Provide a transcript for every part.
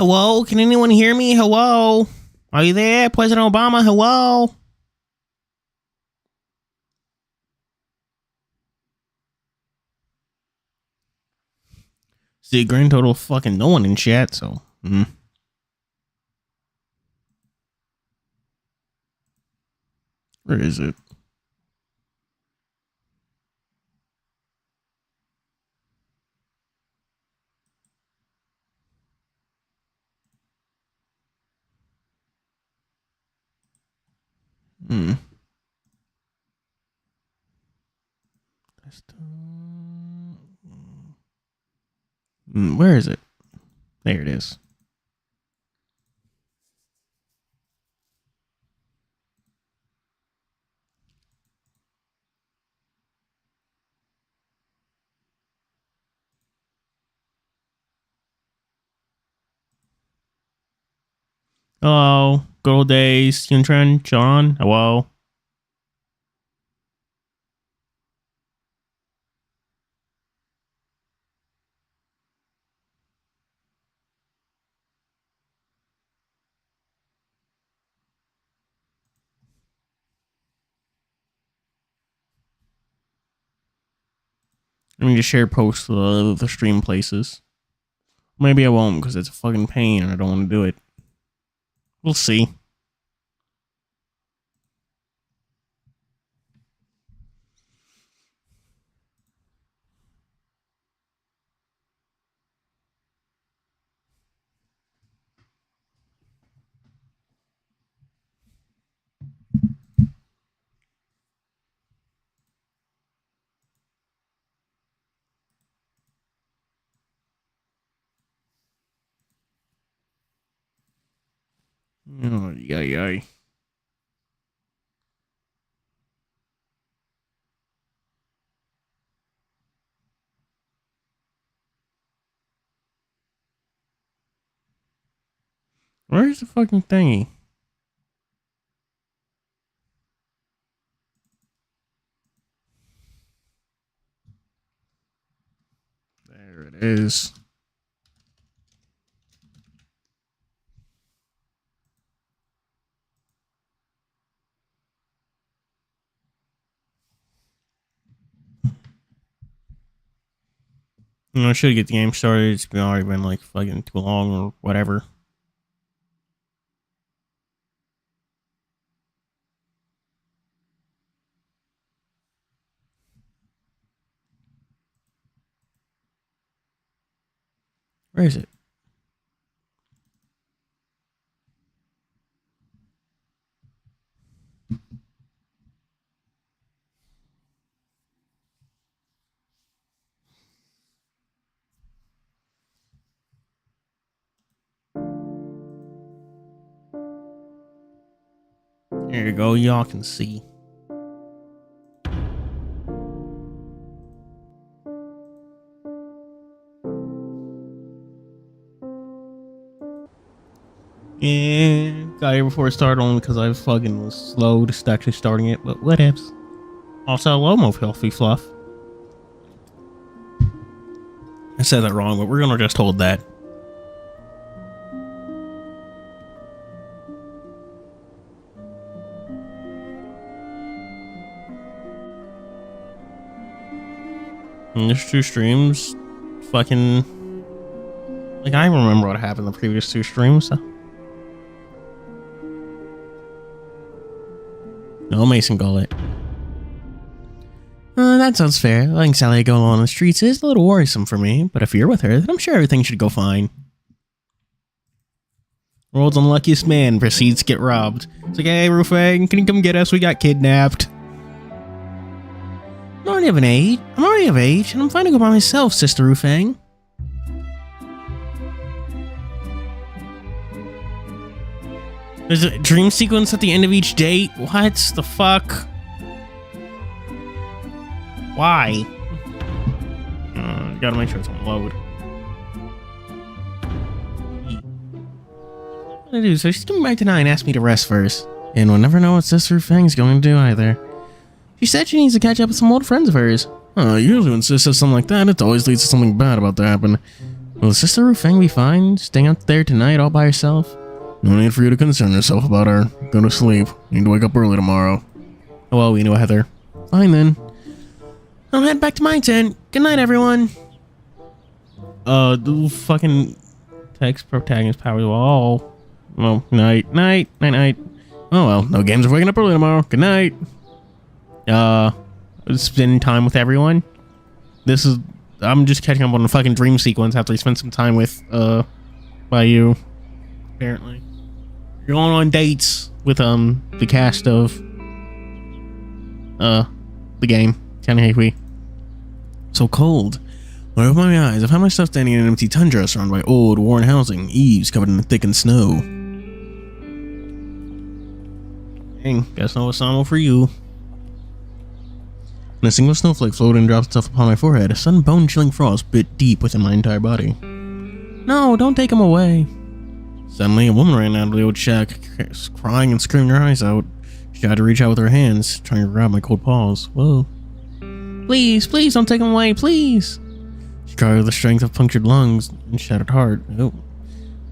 Hello? Can anyone hear me? Hello? Are you there? President Obama? Hello? See, a grand total of fucking no one in chat, so. Where is it? Where is it? There it is. Hello, good old days. Yun John, hello. Let me just share posts of the stream places. Maybe I won't because it's a fucking pain and I don't want to do it. We'll see. Oh, yay. Where's the fucking thingy? There it is. I should get the game started. It's already been like fucking too long or whatever. Where is it? There you go, y'all can see. Yeah, got here before it started only because I fucking was slow to actually starting it, but whatevs. Also, hello, Mo Healthy Fluff. I said that wrong, but we're gonna just hold that. And there's 2 streams. Fucking. Like, I remember what happened in the previous 2 streams. So. No Mason Gullet. That sounds fair. Letting Sally go along the streets is a little worrisome for me, but if you're with her, then I'm sure everything should go fine. World's unluckiest man proceeds to get robbed. It's like, hey, Rufang, can you come get us? We got kidnapped. I'm already of age, and I'm fine to go by myself, Sister Rufang. There's a dream sequence at the end of each date? What the fuck? Why? Gotta make sure it's on load. What I do? So she's coming back tonight and asked me to rest first. And we'll never know what Sister Fang's going to do either. She said she needs to catch up with some old friends of hers. Usually when Sis says something like that, it always leads to something bad about to happen. Will Sister Ru Feng be fine? Staying out there tonight all by herself? No need for you to concern yourself about her. Go to sleep. You need to wake up early tomorrow. Oh well, we know Heather. Fine then. I'll head back to my tent. Good night, everyone. The fucking text protagonist powers all. Well, night. Oh well, no games of waking up early tomorrow. Good night. Spend time with everyone. I'm just catching up on the fucking dream sequence after I spent some time with, Xiao. Apparently. You're going on dates with, the cast of, the game, TianheHui. So cold. When I open my eyes, I found myself standing in an empty tundra surrounded by old, worn housing, eaves covered in thickened snow. Dang, guess no ensemble for you. When a single snowflake floated and dropped itself upon my forehead, a sudden bone-chilling frost bit deep within my entire body. No, don't take him away. Suddenly, a woman ran out of the old shack, crying and screaming her eyes out. She tried to reach out with her hands, trying to grab my cold paws. Whoa. Please, please don't take him away, please. She cried with the strength of punctured lungs and shattered heart. Oh.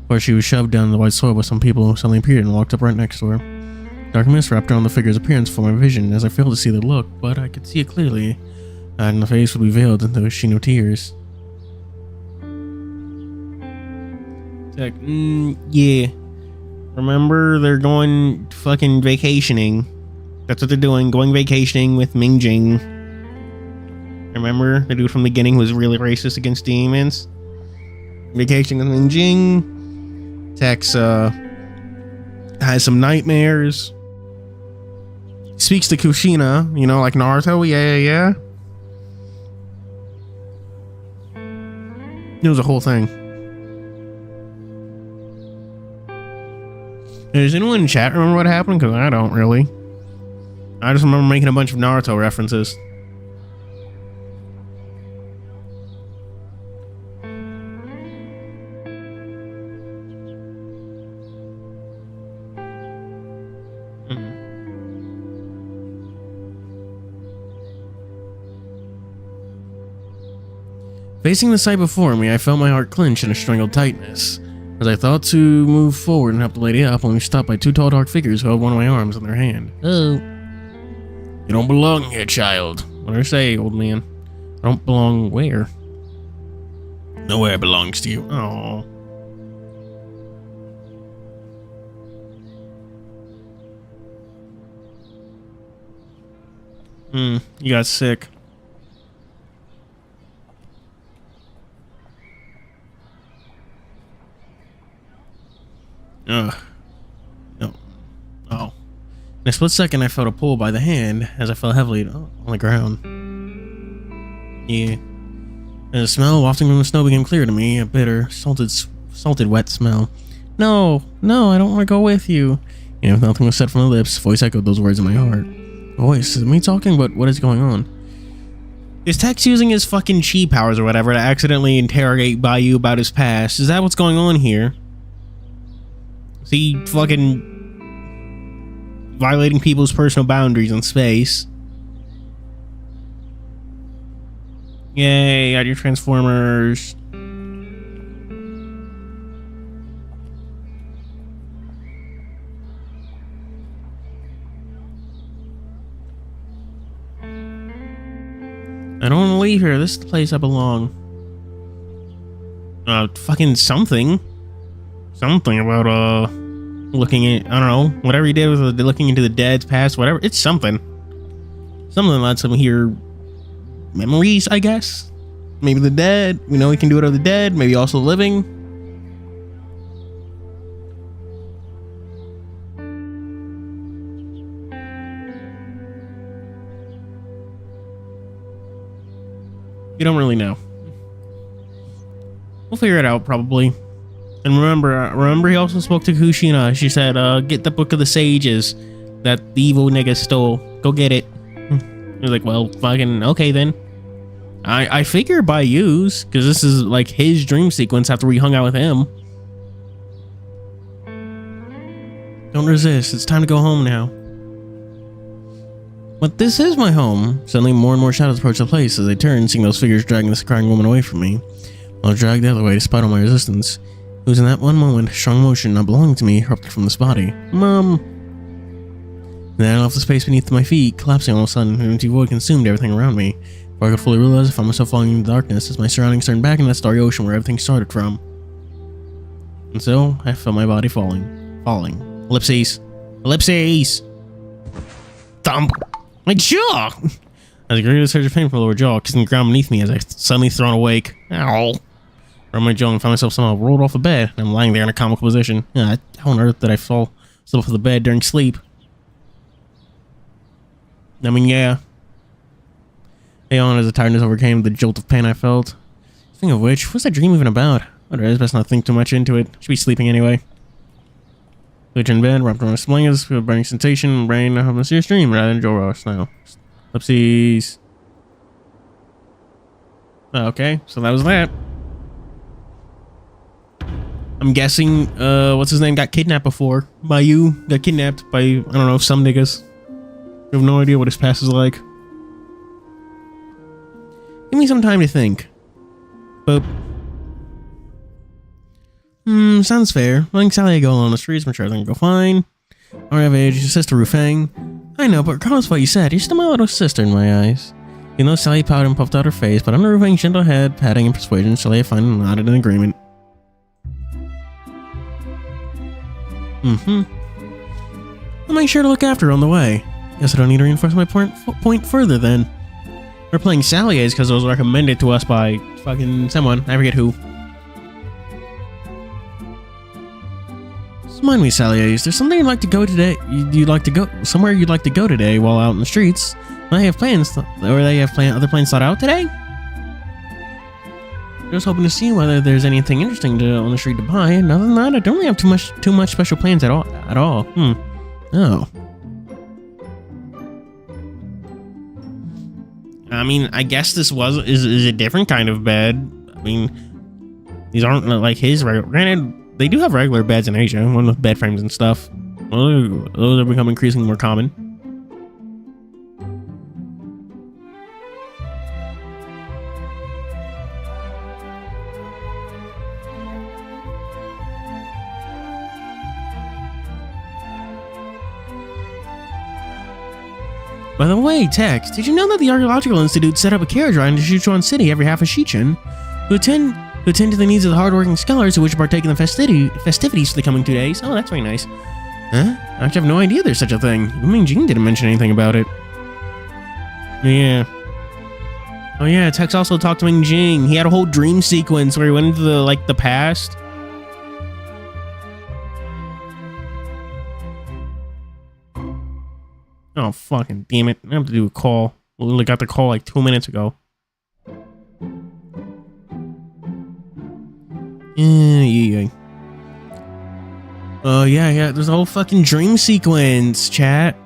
Before she was shoved down in the white soil by some people who suddenly appeared and walked up right next to her. Dark mist wrapped around the figure's appearance for my vision as I failed to see the look, but I could see it clearly, and the face would be veiled into a sheen of tears. It's like, yeah. Remember, they're going fucking vacationing. That's what they're doing, going vacationing with Mingjing. Remember, the dude from the beginning who was really racist against demons? Vacationing with Mingjing. Tex, has some nightmares. Speaks to Kushina, you know, like Naruto. Yeah. It was a whole thing. Does anyone in chat remember what happened? Because I don't really. I just remember making a bunch of Naruto references. Facing the sight before me, I felt my heart clench in a strangled tightness. As I thought to move forward and help the lady up, when we stopped by two tall dark figures who held one of my arms in their hand. Oh. You don't belong here, child. What did I say, old man? I don't belong where? Nowhere belongs to you. Oh. You got sick. Ugh. No. Oh. In a split second, I felt a pull by the hand as I fell heavily on the ground. Yeah. And the smell wafting from the snow became clear to me, a bitter, salted wet smell. No, I don't want to go with you. You know, nothing was said from the lips. Voice echoed those words in my heart. Voice, is it me talking? But what is going on? Is Tex using his fucking chi powers or whatever to accidentally interrogate Xiao about his past? Is that what's going on here? Is he fucking violating people's personal boundaries in space? Yay, add your Transformers. I don't want to leave here. This is the place I belong. Fucking something. Something about, looking at, I don't know, whatever he did with looking into the dead's past, whatever. It's something. Something that lets him hear memories, I guess. Maybe the dead. We know he can do it of the dead. Maybe also the living. We don't really know. We'll figure it out, probably. And remember he also spoke to Kushina. She said, get the Book of the Sages that the evil nigga stole. Go get it. He was like, well, fucking, okay then. I figure by use, because this is like his dream sequence after we hung out with him. Don't resist. It's time to go home now. But this is my home. Suddenly more and more shadows approached the place as I turned, seeing those figures dragging this crying woman away from me. I was dragged the other way despite all my resistance. It was in that one moment, strong motion not belonging to me erupted from this body. Mom! Then I left the space beneath my feet, collapsing all of a sudden, an empty void consumed everything around me. Before I could fully realize, I found myself falling into the darkness as my surroundings turned back in that starry ocean where everything started from. And so, I felt my body falling. Ellipses! Ellipses! Thump! My jaw! As a great surge of pain from the lower jaw, kissing the ground beneath me as I suddenly thrown awake. Ow! Around my jaw and found myself somehow rolled off the bed, and I'm lying there in a comical position. How on earth did I fall off the bed during sleep? I mean, yeah. Yawned as the tiredness overcame the jolt of pain I felt. Speaking of which, what's that dream even about? It's best not think too much into it. Should be sleeping anyway. Glitch in bed, wrapped around my splingers, feel a burning sensation, brain, I have a serious dream rather than Joe Ross now. Oopsies. Okay, so that was that. I'm guessing, what's his name got kidnapped before. By you. Got kidnapped by, I don't know, some niggas. I have no idea what his past is like. Give me some time to think. But sounds fair. Letting Sally go along the streets, I'm sure everything will go fine. Our age, your sister Rufeng. I know, but regardless of what you said, you're still my little sister in my eyes. You know, Sally pouted and puffed out her face, but under Rufeng's gentle head, patting and persuasion, Sally finally nodded in agreement. I'll make sure to look after her on the way. Guess I don't need to reinforce my point further then. We're playing Sally A's because it was recommended to us by fucking someone. I forget who. Just mind me, Sally A's. There's something you'd like to go today. You'd like to go somewhere you'd like to go today while out in the streets. They have plans, or they have other plans thought out today. Just hoping to see whether there's anything interesting on the street to buy. And other than that, I don't really have too much special plans at all. Oh. I mean, I guess this is a different kind of bed. I mean, these aren't like his regular. Granted, they do have regular beds in Asia, one with bed frames and stuff. Well, those are becoming increasingly more common. By the way, Tex, did you know that the Archaeological Institute set up a carriage ride into Sichuan City every half a Shichen to attend to the needs of the hardworking scholars who wish to partake in the festivities for the coming 2 days? Oh, that's very nice. Huh? I actually have no idea there's such a thing. I mean, Jean didn't mention anything about it. Yeah. Oh yeah, Tex also talked to Ming Jing. He had a whole dream sequence where he went into the past. Oh, fucking damn it. I have to do a call. We literally got the call like 2 minutes ago. Yeah. Oh, yeah. There's a whole fucking dream sequence, chat.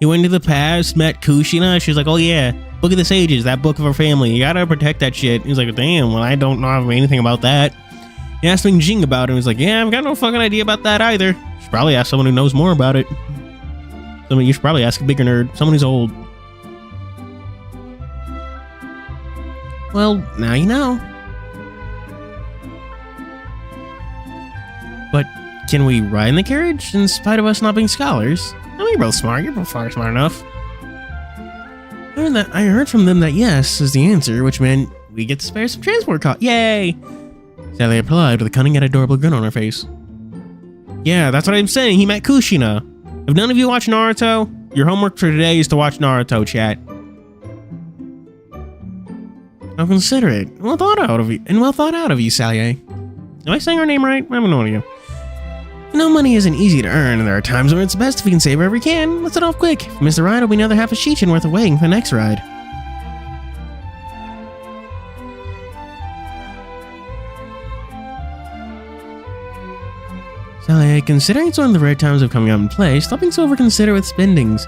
He went to the past, met Kushina. She's like, oh, yeah, Book of the Sages, that book of our family. You gotta protect that shit. He's like, damn, well, I don't know anything about that. He asked Ming Jing about it. He was like, yeah, I've got no fucking idea about that either. Should probably ask someone who knows more about it. You should probably ask a bigger nerd, someone who's old. Well, now you know. But can we ride in the carriage in spite of us not being scholars? I mean, you're both smart. You're both smart enough. I heard from them that yes is the answer, which meant we get to spare some transport costs. Yay! Sally replied with a cunning yet adorable grin on her face. Yeah, that's what I'm saying. He met Kushina. If none of you watch Naruto, your homework for today is to watch Naruto, chat. I'll consider it. Well thought out of you, Sally. Am I saying her name right? I have no idea. You know, money isn't easy to earn, and there are times when it's best if we can save wherever we can. Let's head off quick. If we miss the ride, it'll be another half a Shichen worth of waiting for the next ride. Sally, considering it's one of the rare times of coming out in play, stopping so overconsider with spendings.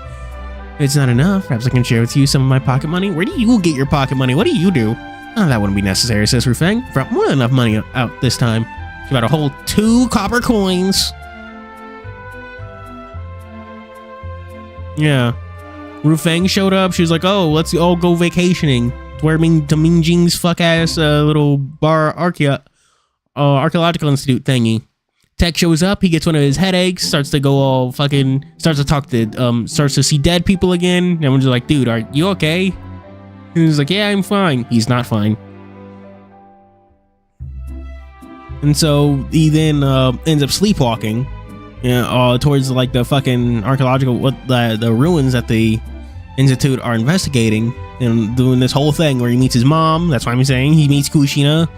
If it's not enough, perhaps I can share with you some of my pocket money. Where do you get your pocket money? What do you do? Oh, that wouldn't be necessary, says Rufeng. I've brought more than enough money out this time. She got a whole 2 copper coins. Yeah. Rufeng showed up. She was like, oh, let's all go vacationing. where Ming Jing's fuck ass little bar archaeological institute thingy. Tech shows up, he gets one of his headaches, starts to go all fucking, starts to talk to, starts to see dead people again. Everyone's like, dude, are you okay? And he's like, yeah, I'm fine. He's not fine. And so he then ends up sleepwalking, towards like the fucking archaeological, the ruins that the institute are investigating, and doing this whole thing where he meets his mom. That's why I'm saying he meets Kushina.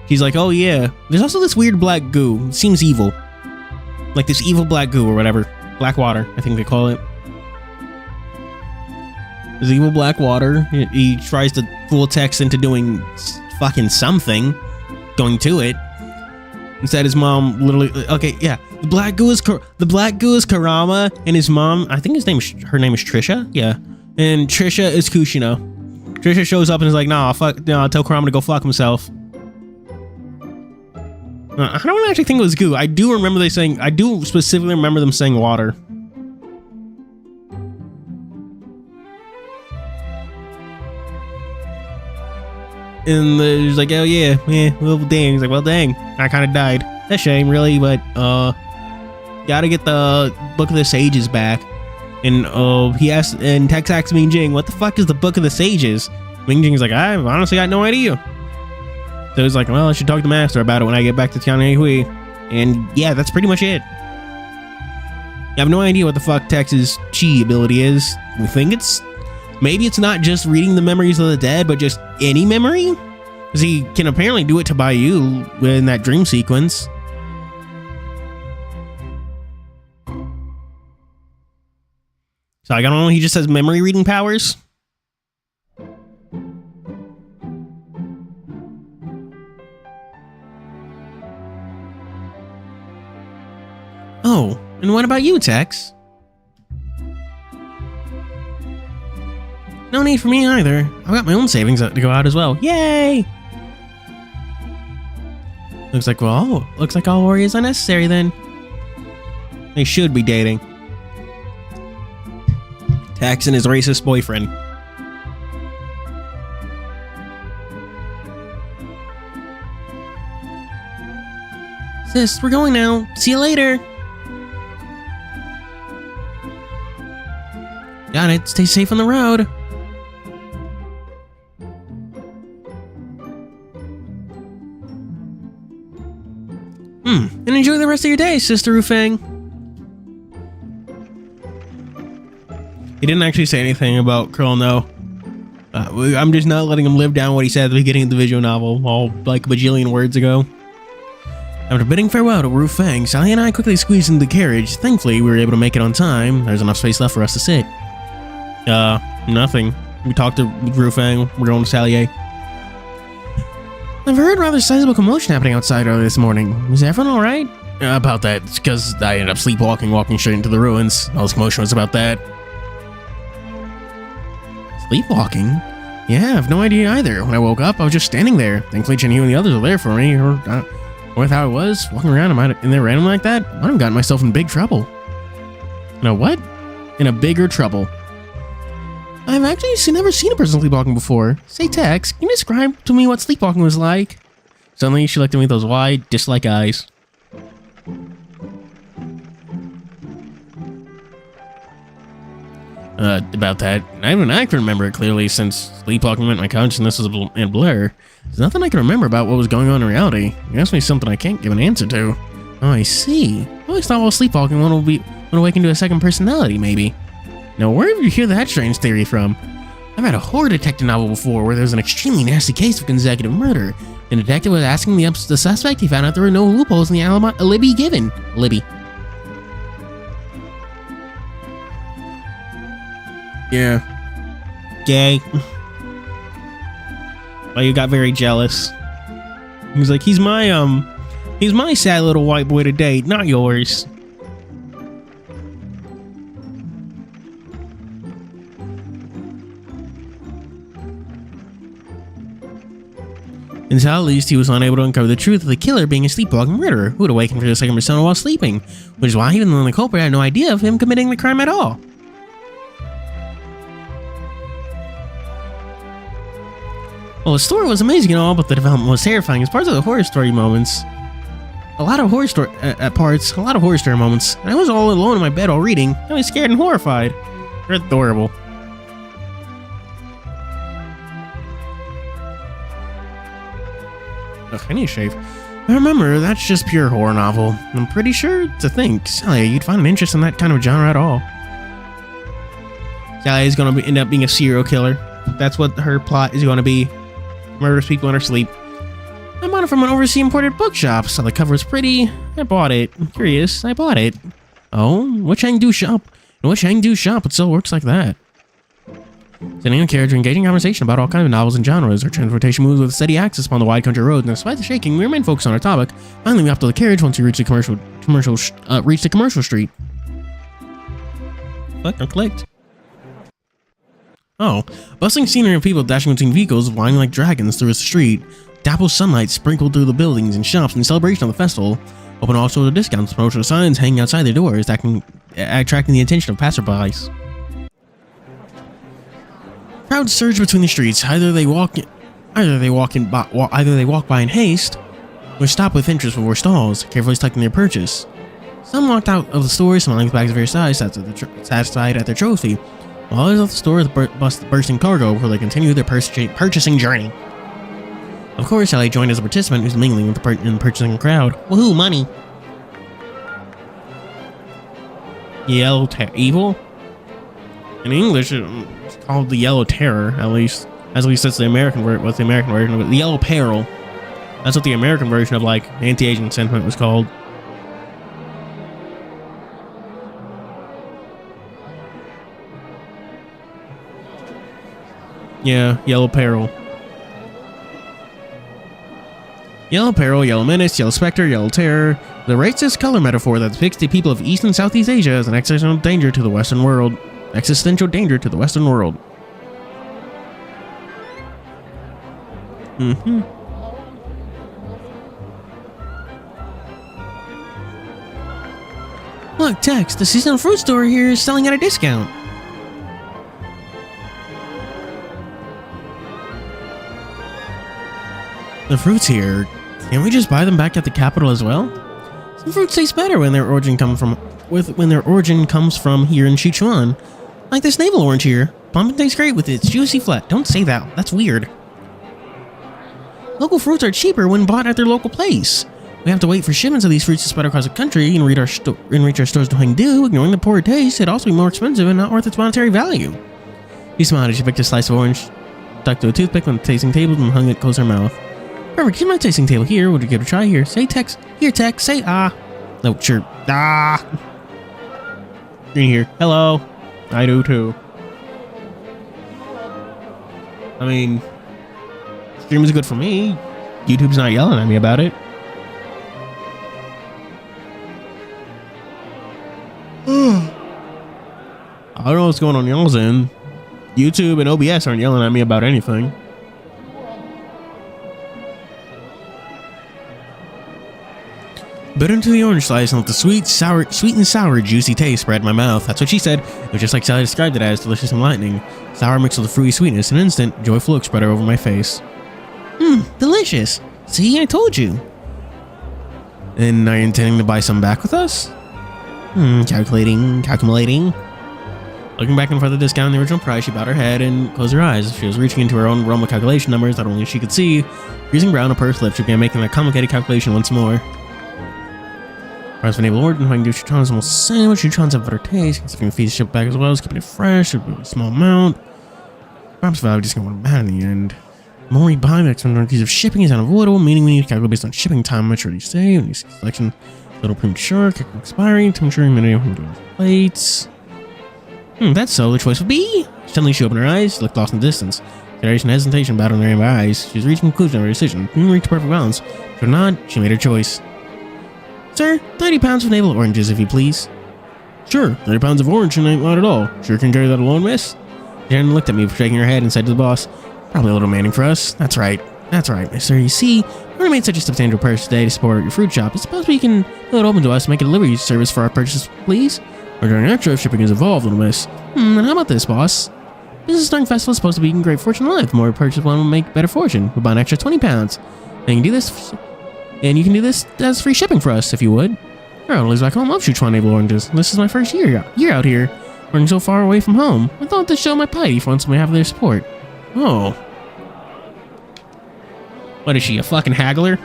She's like, oh yeah. There's also this weird black goo. It seems evil. Like this evil black goo or whatever. Black water, I think they call it. This evil black water. He tries to fool Tex into doing fucking something. Going to it. Instead, his mom literally... Okay, yeah. The black goo is Karama, and his mom... I think her name is Trisha? Yeah. And Trisha is Kushina. Trisha shows up and is like, nah, fuck... No, tell Karama to go fuck himself. I don't actually think it was goo. I do specifically remember them saying water. And he's like, oh yeah, well dang. He's like, well dang, I kind of died. That's a shame, really, but gotta get the Book of the Sages back. And Tex asks Ming Jing, what the fuck is the Book of the Sages? Ming Jing's like, I've honestly got no idea. So he's like, well, I should talk to Master about it when I get back to TianheHui. And yeah, that's pretty much it. I have no idea what the fuck Tex's chi ability is. We think maybe it's not just reading the memories of the dead, but just any memory? Because he can apparently do it to Baiyu in that dream sequence. So I don't know, he just has memory reading powers? Oh, and what about you, Tex? No need for me either. I've got my own savings to go out as well. Yay! Looks like all worry is unnecessary then. They should be dating. Tex and his racist boyfriend. Sis, we're going now. See you later. Got it. Stay safe on the road. And enjoy the rest of your day, Sister Rufang. He didn't actually say anything about Curl, no. I'm just not letting him live down what he said at the beginning of the visual novel, all like a bajillion words ago. After bidding farewell to Rufang, Sally and I quickly squeezed into the carriage. Thankfully, we were able to make it on time. There's enough space left for us to sit. Nothing. We talked to Rufang. We're going to Salier. I've heard rather sizable commotion happening outside early this morning. Is everyone alright? About that. It's because I ended up sleepwalking, walking straight into the ruins. All this commotion was about that. Sleepwalking? Yeah, I have no idea either. When I woke up, I was just standing there. Thankfully, TianheHui and the others were there for me. Or with how I was, walking around in there randomly like that, I might have gotten myself in big trouble. In a what? In a bigger trouble. I've actually never seen a person sleepwalking before. Say, Tex, can you describe to me what sleepwalking was like? Suddenly, she looked at me with those wide, dislike eyes. About that, even I can remember it clearly since sleepwalking meant my consciousness was in blur. There's nothing I can remember about what was going on in reality. You asked me something I can't give an answer to. Oh, I see. I always thought while sleepwalking one would awaken to a second personality, maybe. Now, where did you hear that strange theory from? I've had a horror detective novel before where there was an extremely nasty case of consecutive murder. The detective was asking the suspect. He found out there were no loopholes in the alibi given. Libby. Yeah. Gay. Well, you got very jealous. He's like, he's my sad little white boy to date, not yours. Until at least he was unable to uncover the truth of the killer being a sleepwalking murderer who had awakened for the second persona while sleeping, which is why even the culprit had no idea of him committing the crime at all. Well, the story was amazing and all, but the development was terrifying. As parts of the horror story moments, a lot of horror story moments. And I was all alone in my bed while reading. I was scared and horrified. They're adorable. Ugh, I need a shave. But remember, that's just pure horror novel. I'm pretty sure to think, Sally, you'd find an interest in that kind of genre at all. Sally is going to end up being a serial killer. That's what her plot is going to be. Murders people in her sleep. I bought it from an overseas imported bookshop. Saw the cover was pretty. I bought it. I'm curious. I bought it. Oh, which Hangdu shop? In which Hangdu shop? It still works like that. Sitting in a carriage, engaging conversation about all kinds of novels and genres. Our transportation moves with steady access upon the wide country road, and despite the shaking, we remain focused on our topic. Finally, we hopped to the carriage once we reached the commercial street. Fuck, I clicked. Oh, bustling scenery of people dashing between vehicles, flying like dragons through a street. Dapple sunlight sprinkled through the buildings and shops in celebration of the festival. Open all sorts of discounts, promotional signs hanging outside their doors, attracting the attention of passerbys. Crowds surge between the streets. Either they walk by in haste, or stop with interest before stalls, carefully selecting their purchase. Some walked out of the store, smiling with bags of various size, satisfied at their trophy, while others left the store with bursting cargo before they continue their purchasing journey. Of course, Sally joined as a participant who's mingling with the purchasing crowd. Woohoo, money! Yellow Evil? In English, it's called the Yellow Terror, at least that's the American what's the American version of it. The Yellow Peril. That's what the American version of, like, anti-Asian sentiment was called. Yeah, Yellow Peril. Yellow Peril, Yellow Menace, Yellow Spectre, Yellow Terror. The racist color metaphor that depicts the people of East and Southeast Asia as an existential danger to the Western world. Existential danger to the Western world. Look, Tex, the seasonal fruit store here is selling at a discount. The fruits here, can't we just buy them back at the capital as well? Some fruits taste better when their origin comes from here in Sichuan. Like this navel orange here. Pumpkin tastes great with its juicy flat. Don't say that. That's weird. Local fruits are cheaper when bought at their local place. We have to wait for shipments of these fruits to spread across the country and reach our stores to Hangdu. Ignoring the poor taste, it'd also be more expensive and not worth its monetary value. She smiled as she picked a slice of orange, stuck to a toothpick on the tasting table, and hung it close to her mouth. Perfect, here's my tasting table here. Would you give it a try here? Say Tex. Here, Tex. Say ah. No, sure. Ah. Green here. Hello. I do too. I mean, stream is good for me. YouTube's not yelling at me about it. I don't know what's going on y'all's end. YouTube and OBS aren't yelling at me about anything. Bit into the orange slice and let the sweet and sour, juicy taste spread in my mouth. That's what she said. It was just like Sally described it as, delicious and lightning. Sour mixed with a fruity sweetness. In an instant, joyful look spread over my face. Delicious. See, I told you. And are you intending to buy some back with us? Calculating. Looking back in front of the discount on the original price, she bowed her head and closed her eyes. She was reaching into her own realm of calculation numbers that only she could see. Freezing brown and pursed lips, she began making a complicated calculation once more. Price of enable order, I can do Chitron's almost sandwich. Chitron's have better taste, considering the fees shipped back as well as keeping it fresh, a really small amount. Perhaps value just gonna want to bad in the end. The more we buy, the expenses of shipping is unavoidable, meaning we need to calculate based on shipping time, maturity save, and selection, a little premature, expiring, temperature, minute, plates. That's so, the choice would be. Suddenly she opened her eyes, looked lost in the distance. Consideration and hesitation battled in her eyes. She was reaching a conclusion of her decision. She reached perfect balance. If not, she made her choice. Sir, 30 pounds of navel oranges, if you please. Sure, 30 pounds of orange ain't a lot at all. Sure can carry that alone, miss? Jen looked at me, shaking her head, and said to the boss, probably a little demanding for us. That's right, mister. You see, we made such a substantial purchase today to support your fruit shop. I suppose we can fill it open to us and make a delivery service for our purchase, please? Or during extra if shipping is involved, little miss. And how about this, boss? Business Starting Festival is supposed to be in great fortune in life. The more we purchase one will make better fortune. We'll buy an extra 20 pounds. And you can do this as free shipping for us if you would. Our lives back home love Sichuan navel oranges. This is my first year out here, working so far away from home. I thought to show my piety for once we have their support. Oh. What is she, a fucking haggler?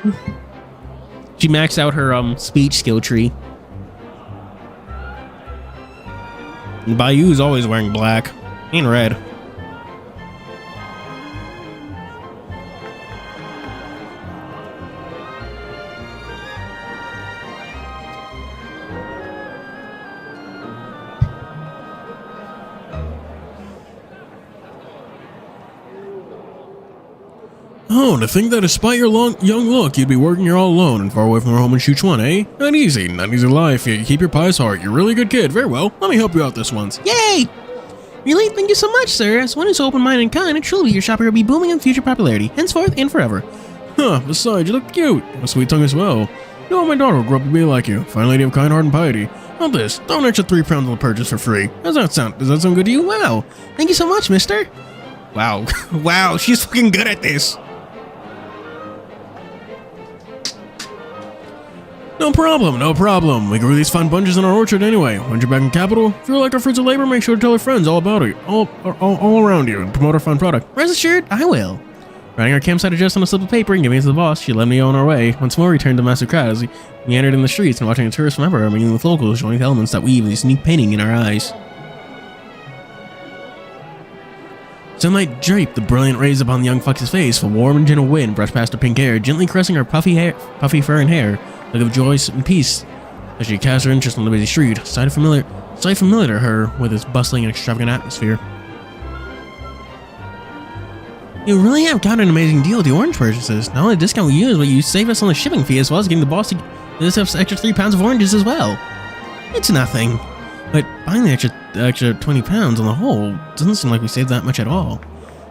She maxed out her speech skill tree. And Bayou's always wearing black and red. Oh, to think that despite your young look, you'd be working here all alone and far away from your home in Sichuan, eh? Not easy life. You keep your pious heart. You're a really good kid. Very well. Let me help you out this once. Yay! Really? Thank you so much, sir. As one who's open-minded and kind, and truly your shop here will be booming in future popularity, henceforth and forever. Huh, besides, you look cute. You have a sweet tongue as well. You know, my daughter will grow up to be like you. Fine lady of kind heart and piety. How about this? Throw an extra 3 pounds on the purchase for free. How's that sound? Does that sound good to you? Wow. Thank you so much, mister. Wow. Wow, she's fucking good at this. No problem. We grew these fine bunches in our orchard anyway. Once you're back in capital, if you like our fruits of labor, make sure to tell your friends all about it, all around you, and promote our fine product. Rest assured, I will. Writing our campsite address on a slip of paper and giving it to the boss, she let me on our way. Once more, we returned to massive crowds. We entered in the streets and watching the tourists from everywhere, meeting with locals, showing the elements that weave this unique painting in our eyes. Sunlight draped the brilliant rays upon the young fox's face. A warm and gentle wind brushed past her pink hair, gently caressing her puffy fur and hair. Look of joy and peace as she cast her interest on the busy street, sight familiar to her with its bustling and extravagant atmosphere. You really have got an amazing deal with the orange purchases. Not only the discount we use, but you save us on the shipping fee as well as getting the boss to give us extra 3 pounds of oranges as well. It's nothing, but buying the extra 20 pounds on the whole doesn't seem like we saved that much at all.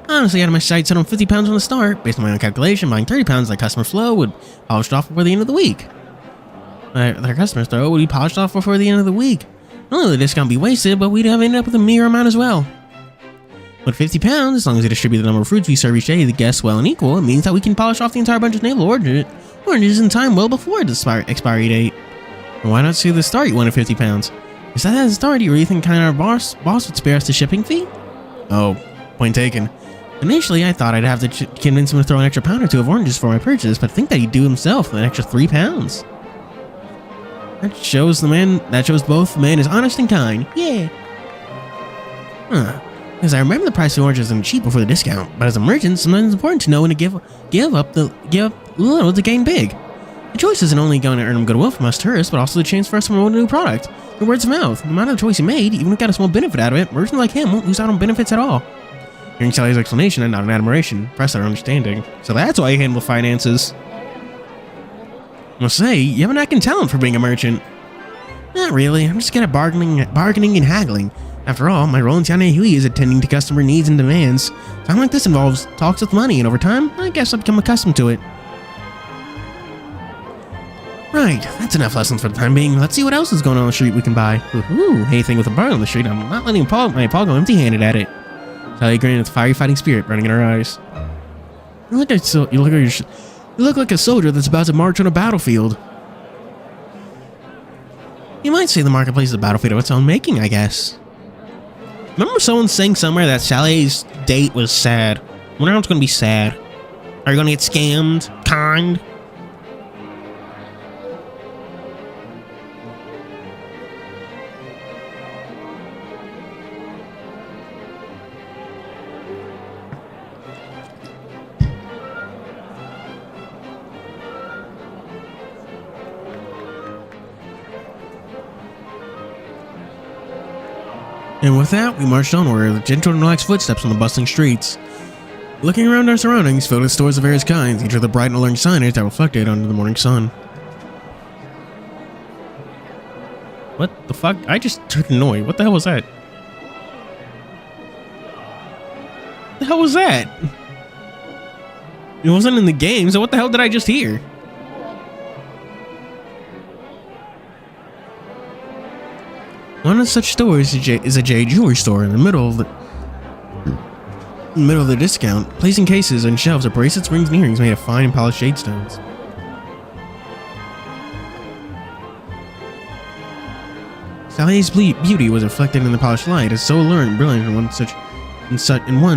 Honestly, I had my sights set on 50 pounds from the start. Based on my own calculation, buying 30 pounds like customer flow would polish off before the end of the week. Their customers, though, would be polished off before the end of the week. Not only would the discount be wasted, but we'd have ended up with a meager amount as well. With 50 pounds, as long as we distribute the number of fruits we serve each day to the guests well and equal, it means that we can polish off the entire bunch of navel oranges in time well before the expiry date. And why not see the start you wanted 50 pounds? Is that at the start, do you really think kind of our boss would spare us the shipping fee? Oh, point taken. Initially, I thought I'd have to convince him to throw an extra pound or two of oranges for my purchase, but I think that he'd do himself with an extra 3 pounds. That shows both the man is honest and kind. Yeah. Huh. Because I remember the price of oranges isn't cheap before the discount, but as a merchant, sometimes it's important to know when to give up little to gain big. The choice isn't only going to earn him goodwill from us tourists, but also the chance for us to promote a new product. The words of mouth. No matter the choice he made, even if we got a small benefit out of it, merchants like him won't lose out on benefits at all. Hearing Sally's explanation and not an admiration, pressed our understanding. So that's why I handle finances. I must say, you have an acting talent for being a merchant. Not really, I'm just good at bargaining and haggling. After all, my role in TianheHui is attending to customer needs and demands. Time like this involves talks with money, and over time, I guess I've become accustomed to it. Right, that's enough lessons for the time being. Let's see what else is going on the street we can buy. Ooh, anything with a barn on the street, I'm not letting my paw go empty-handed at it. Sally grinned with fiery fighting spirit running in her eyes. You look like a soldier that's about to march on a battlefield. You might say the marketplace is a battlefield of its own making, I guess. Remember someone saying somewhere that Sally's date was sad? I wonder how it's going to be sad. Are you going to get scammed? Kind? And with that, we marched onward with gentle and relaxed footsteps on the bustling streets. Looking around our surroundings, filled with stores of various kinds, each with a bright and alluring signage that reflected under the morning sun. What the fuck? I just heard a noise. What the hell was that? What the hell was that? It wasn't in the game, so what the hell did I just hear? One of such stores is a jade jewelry store in the middle of the In the middle of the discount, placing cases and shelves of bracelets, rings, and earrings made of fine and polished jade stones. Sally's beauty was reflected in the polished light, as so alluring and brilliant in one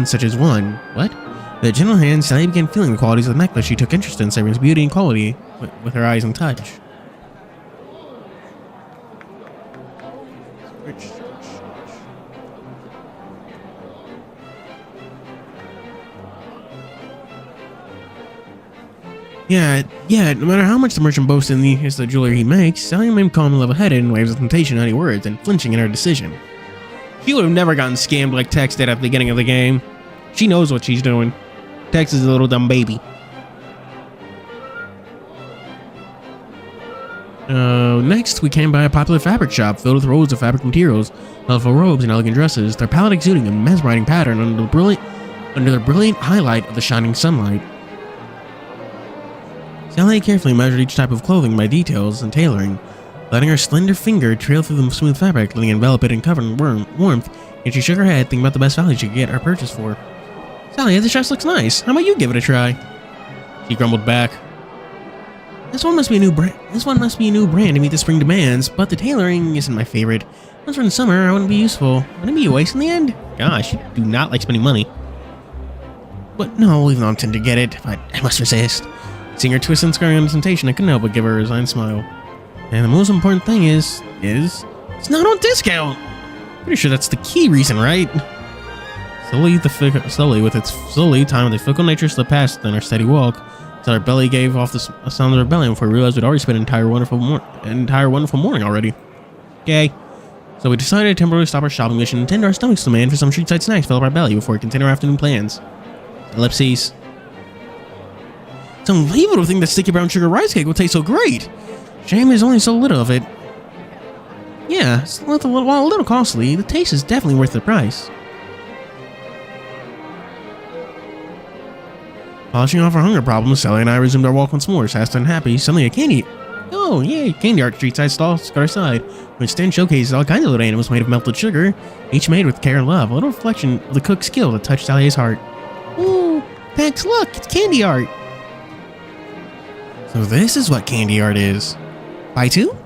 such as one. What? With a gentle hand, Sally began feeling the qualities of the necklace. She took interest in Sabrina's beauty and quality with her eyes and touch. Yeah, no matter how much the merchant boasts is the jewelry he makes, Sally remained calm and level-headed and waves of temptation at any words, and flinching in her decision. She would have never gotten scammed like Tex did at the beginning of the game. She knows what she's doing. Tex is a little dumb baby. Next, we came by a popular fabric shop filled with rows of fabric materials, colorful robes, and elegant dresses, their palette exuding a mesmerizing pattern under the brilliant highlight of the shining sunlight. Sally carefully measured each type of clothing by details and tailoring, letting her slender finger trail through the smooth fabric, letting it envelop it in cover and warmth, and she shook her head, thinking about the best value she could get her purchase for. Sally, this dress looks nice. How about you give it a try? She grumbled back. This one must be a new brand to meet the spring demands, but the tailoring isn't my favorite. Once we're in summer, I wouldn't be useful. Wouldn't it be a waste in the end? Gosh, you do not like spending money. But no, even though I'm tempted to get it, but I must resist. Seeing her twist and scurry under temptation, I couldn't help but give her a resigned smile. And the most important thing is it's not on discount. Pretty sure that's the key reason, right? Slowly, time with a fickle nature slipped past in our steady walk, till our belly gave off the sound of rebellion before we realized we'd already spent an entire wonderful morning already. Okay. So we decided to temporarily stop our shopping mission and tend our stomachs demand for some street-side snacks to fill up our belly before we continue our afternoon plans. Ellipses. It's unbelievable to think that sticky brown sugar rice cake will taste so great. Shame there's only so little of it. Yeah, while a little costly, the taste is definitely worth the price. Polishing off our hunger problems, Sally and I resumed our walk once more, satisfied and happy. Suddenly a candy art street-side stall got our side, which stand showcases all kinds of little animals made of melted sugar, each made with care and love, a little reflection of the cook's skill that touched Sally's heart. Ooh, Tex, look, it's candy art. So this is what candy art is. Buy two?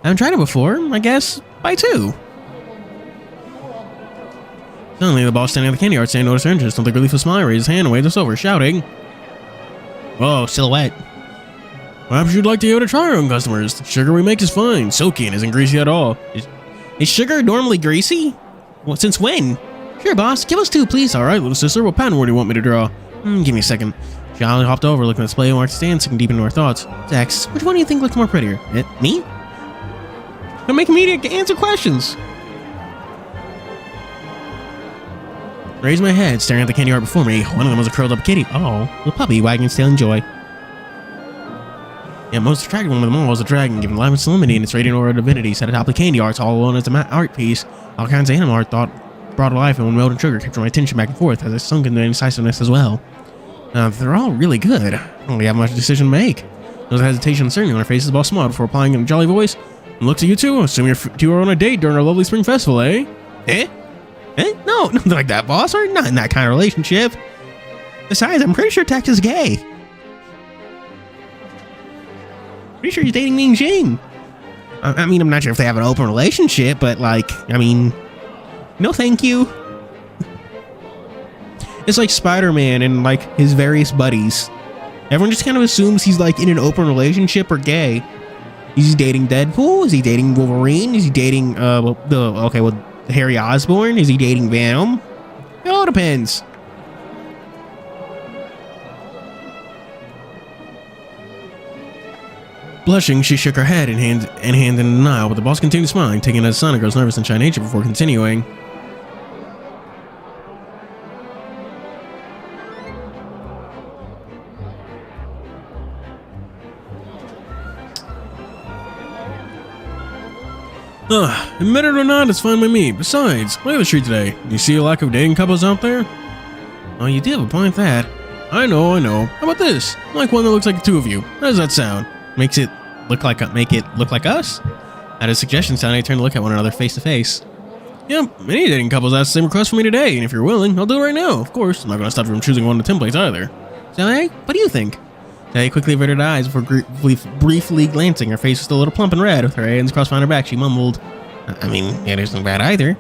I haven't tried it before, I guess. Buy two. Suddenly, the boss standing at the candy art stand noticed her interest. With a gleeful smile, raised his hand and waved us over, shouting, "Whoa, silhouette. Perhaps you'd like to give it a try, young customers. The sugar we make is fine, silky, and isn't greasy at all." Is sugar normally greasy? Well, since when? Sure, boss. Give us two, please. All right, little sister. What pattern do you want me to draw? Give me a second. Charlie hopped over, looking at the display art stand, sinking deep into her thoughts. Tex, which one do you think looks more prettier? Me? Don't make me answer questions. Raised my head, staring at the candy art before me. One of them was a curled up kitty. Oh, the puppy wagging its tail in joy. Yeah, most attractive one of them all was a dragon, giving life and solemnity in its radiant aura of divinity, set atop the candy arts all alone as an art piece. All kinds of animal art brought to life, and when melted sugar kept my attention back and forth as it sunk into indecisiveness as well. They're all really good. I don't really have much decision to make. There was a hesitation and uncertainty on her face as the boss smiled before replying in a jolly voice. And looks at you two, assuming you two are on a date during our lovely spring festival, eh? No, nothing like that, boss. We're not in that kind of relationship. Besides, I'm pretty sure Tex is gay. Pretty sure he's dating me and Jing. I mean, I'm not sure if they have an open relationship, but no thank you. It's like Spider-Man and his various buddies. Everyone just kind of assumes he's in an open relationship or gay. Is he dating Deadpool? Is he dating Wolverine? Is he dating Harry Osborn? Is he dating Venom? It all depends. Blushing, she shook her head and hand in denial, but the boss continued smiling, taking it as a sign of girl's nervous and shy nature before continuing. Admit it or not, it's fine by me. Besides, look at the street today. Do you see a lack of dating couples out there? Oh, you do have a point at that. I know. How about this? I like one that looks like the two of you. How does that sound? Make it look like us? At his suggestion, Sally turned to look at one another face to face. Yep, many dating couples asked the same request from me today, and if you're willing, I'll do it right now. Of course, I'm not gonna stop you from choosing one of the templates either. Sally, what do you think? Sally quickly averted her eyes before briefly glancing. Her face was still a little plump and red. With her hands crossed behind her back, she mumbled, I mean, it isn't bad either.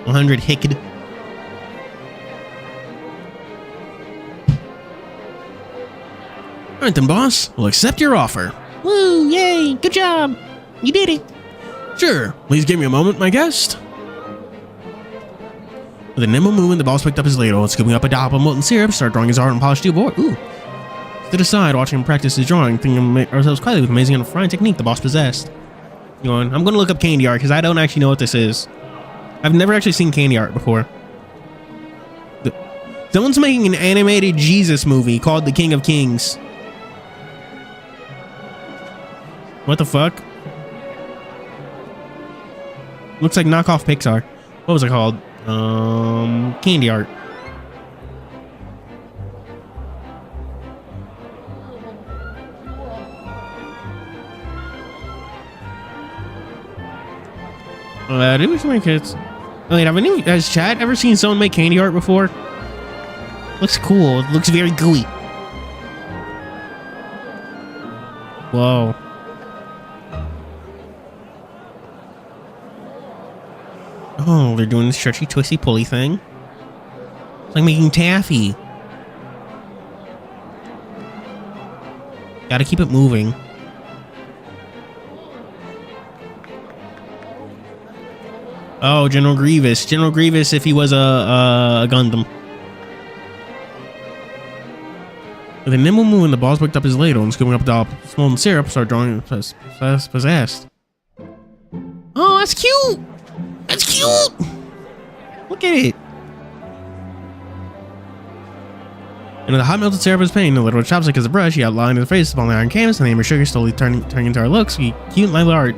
100 hicked. Alright then, boss. We'll accept your offer. Woo, yay, good job. You did it. Sure. Please give me a moment, my guest. With a nimble movement, the boss picked up his ladle and scooping up a dollop of molten syrup, started drawing his art on polished steel board. Ooh. Stood aside, watching him practice his drawing, thinking ourselves quietly with amazing and refined technique the boss possessed. I'm going to look up candy art because I don't actually know what this is. I've never actually seen candy art before. Someone's making an animated Jesus movie called The King of Kings. What the fuck? Looks like knockoff Pixar. What was it called? Candy art. Did we make kids? Wait, has chat ever seen someone make candy art before? Looks cool. It looks very gooey. Whoa. Oh, they're doing this stretchy, twisty, pulley thing. It's like making taffy. Gotta keep it moving. Oh, General Grievous. General Grievous if he was a Gundam. With a nimble movement, the boss picked up his ladle and scooping up the molten syrup, started drawing possessed. Oh, that's cute! That's cute! Look at it. And with the hot melted syrup is pain, the little chopstick as a brush, he outlined his face upon the iron canvas, and the amber sugar slowly turning into our looks. We cute and lively art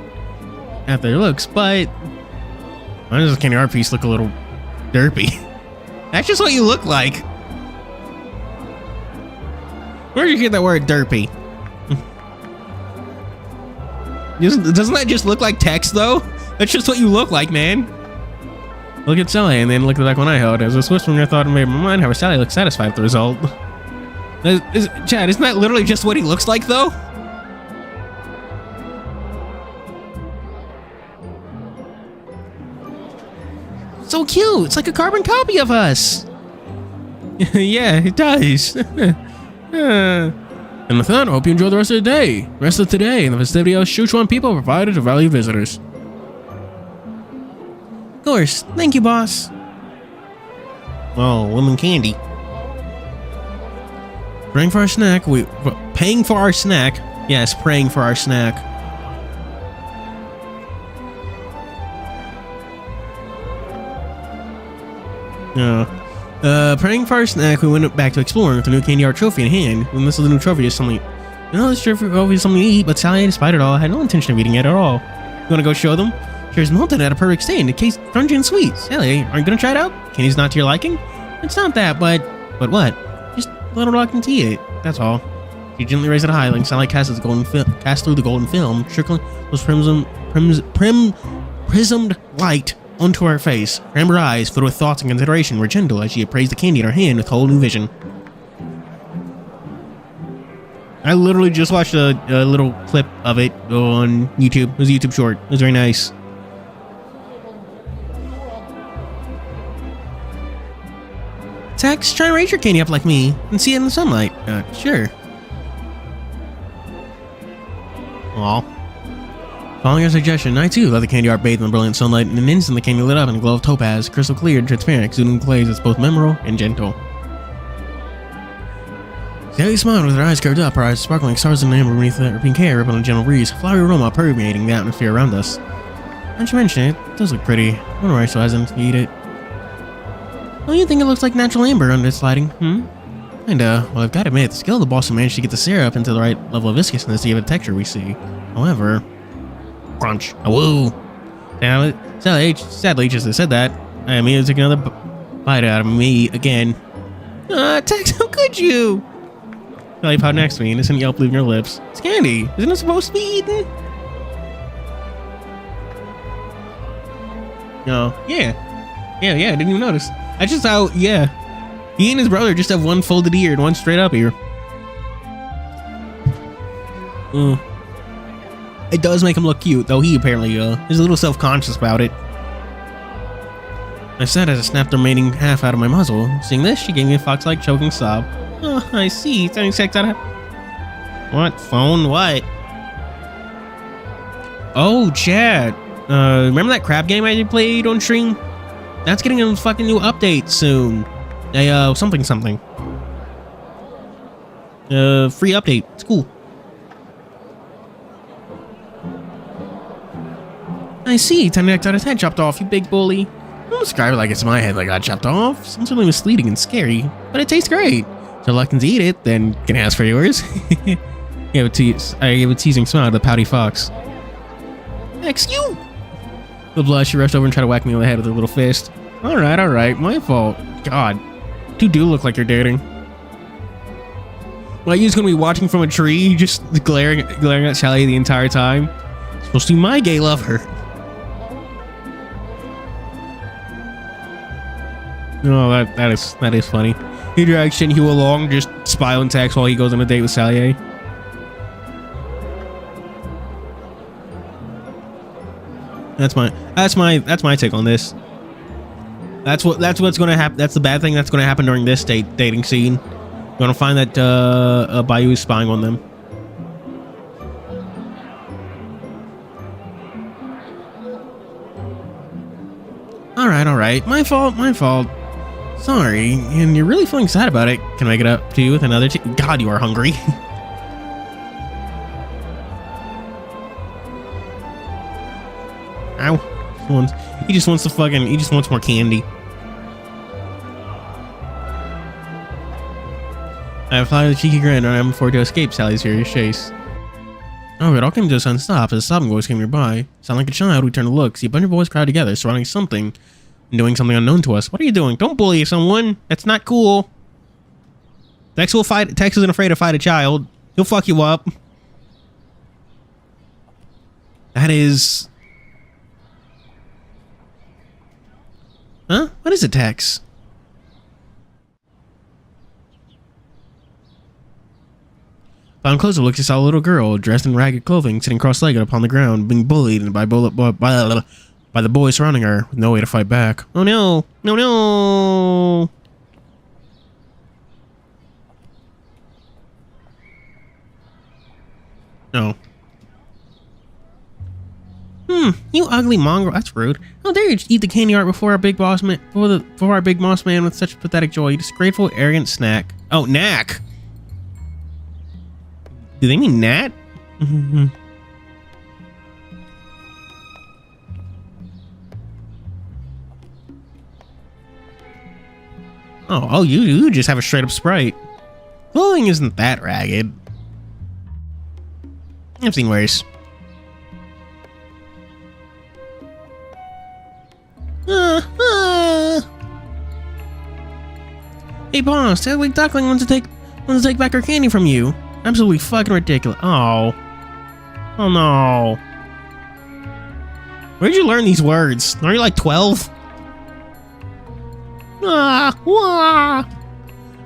after their looks, but why does this candy art piece look a little derpy? That's just what you look like. Where did you get that word derpy? Doesn't that just look like text though? That's just what you look like, man. Look at Sally and then look at the back one I held. As a swift from your thought and made my mind, however, Sally looked satisfied with the result. Chad, isn't that literally just what he looks like though? So cute. It's like a carbon copy of us. Yeah, it does. And with that, I hope you enjoy the rest of the day. Rest of today and the festivity of Sichuan people provided to valued visitors. Of course. Thank you, boss. Oh, lemon candy. Praying for our snack. Paying for our snack. Yes, praying for our snack. Praying for our snack, we went back to exploring with the new candy art trophy in hand. When this is the new trophy, is something. This trophy is something to eat, but Sally, despite it all, had no intention of eating it at all. You wanna go show them? Sure, it's melted at a perfect state. It tastes crunchy and sweet. Sally, aren't you gonna try it out? Candy's not to your liking? It's not that, but what? Just let her reluctant to eat it. That's all. She gently raised it high, like Sally cast through the golden film, trickling those prismed light onto her face. Her amber eyes, filled with thoughts and consideration, were gentle as she appraised the candy in her hand with a whole new vision. I literally just watched a little clip of it on YouTube. It was a YouTube short. It was very nice. Tex, try and raise your candy up like me and see it in the sunlight. Sure. Aw. Following her suggestion, I too let the candy art bathe in the brilliant sunlight, and in an instant the candy lit up in a glow of topaz, crystal clear and transparent, exuding glaze that's both memorable and gentle. Sally smiled with her eyes curved up, her eyes sparkling like stars in the amber beneath her pink hair, rippling a gentle breeze, flowery aroma permeating the atmosphere around us. Now you mention it, it does look pretty. I wonder why she hasn't to eat it. Don't you think it looks like natural amber under its lighting? Well, I've got to admit, the skill of the boss who managed to get the syrup into the right level of viscousness to give it the texture we see. However, crunch. Woo! Sally, sadly, just said that. I immediately took another bite out of me again. Tex, how could you? Sally pawed next to me, innocent yelp leaving her lips. It's candy. Isn't it supposed to be eaten? No, yeah, I didn't even notice. I just how, yeah, he and his brother just have one folded ear and one straight up ear. It does make him look cute, though he apparently is a little self-conscious about it. I said as I snapped the remaining half out of my muzzle. Seeing this, she gave me a fox-like choking sob. Oh, I see. It's only sex out of... What? Phone? What? Oh, chat. Remember that crab game I played on stream? That's getting a fucking new update soon. Something. Free update. It's cool. I see. Time to got his head chopped off, you big bully. Don't describe it like it's my head that got chopped off. Sounds really misleading and scary, but it tastes great. So reluctant to eat it, then can I ask for yours? I gave a teasing smile to the pouty fox. Excuse. The blush, she rushed over and tried to whack me on the head with her little fist. Alright, my fault. God, you do look like you're dating. Well, you're just gonna be watching from a tree, just glaring at Sally the entire time. It's supposed to be my gay lover. Oh, that is funny. He drags TianheHui along, just spiraling text while he goes on a date with Sally. That's my take on this. That's what's gonna happen. That's the bad thing that's gonna happen during this dating scene. You're gonna find that Bayu is spying on them. Alright. My fault. Sorry, and you're really feeling sad about it. Can I make it up to you with another God, you are hungry. Ow. He just wants more candy. I applied a cheeky grin and I'm forward to escape Sally's furious chase. Oh, it all came to a sudden stop as a sobbing voice came nearby. Sound like a child, we turned to look, see a bunch of boys crowded together, surrounding something and doing something unknown to us. What are you doing? Don't bully someone. That's not cool. Tex isn't afraid to fight a child. He'll fuck you up. That is... Huh? What is it, Tex? Upon closer look, I saw a little girl dressed in ragged clothing sitting cross-legged upon the ground, being bullied by the boys surrounding her, with no way to fight back. Oh no! No! No. You ugly mongrel. That's rude. How dare you eat the candy art before our big boss man with such pathetic joy, you disgraceful, arrogant snack. Oh, knack! Do they mean Nat? Oh, you just have a straight up Sprite. Clothing isn't that ragged. I've seen worse. Hey boss, that weak duckling wants to take back our candy from you. Absolutely fucking ridiculous. Oh no. Where'd you learn these words? Are you like 12? As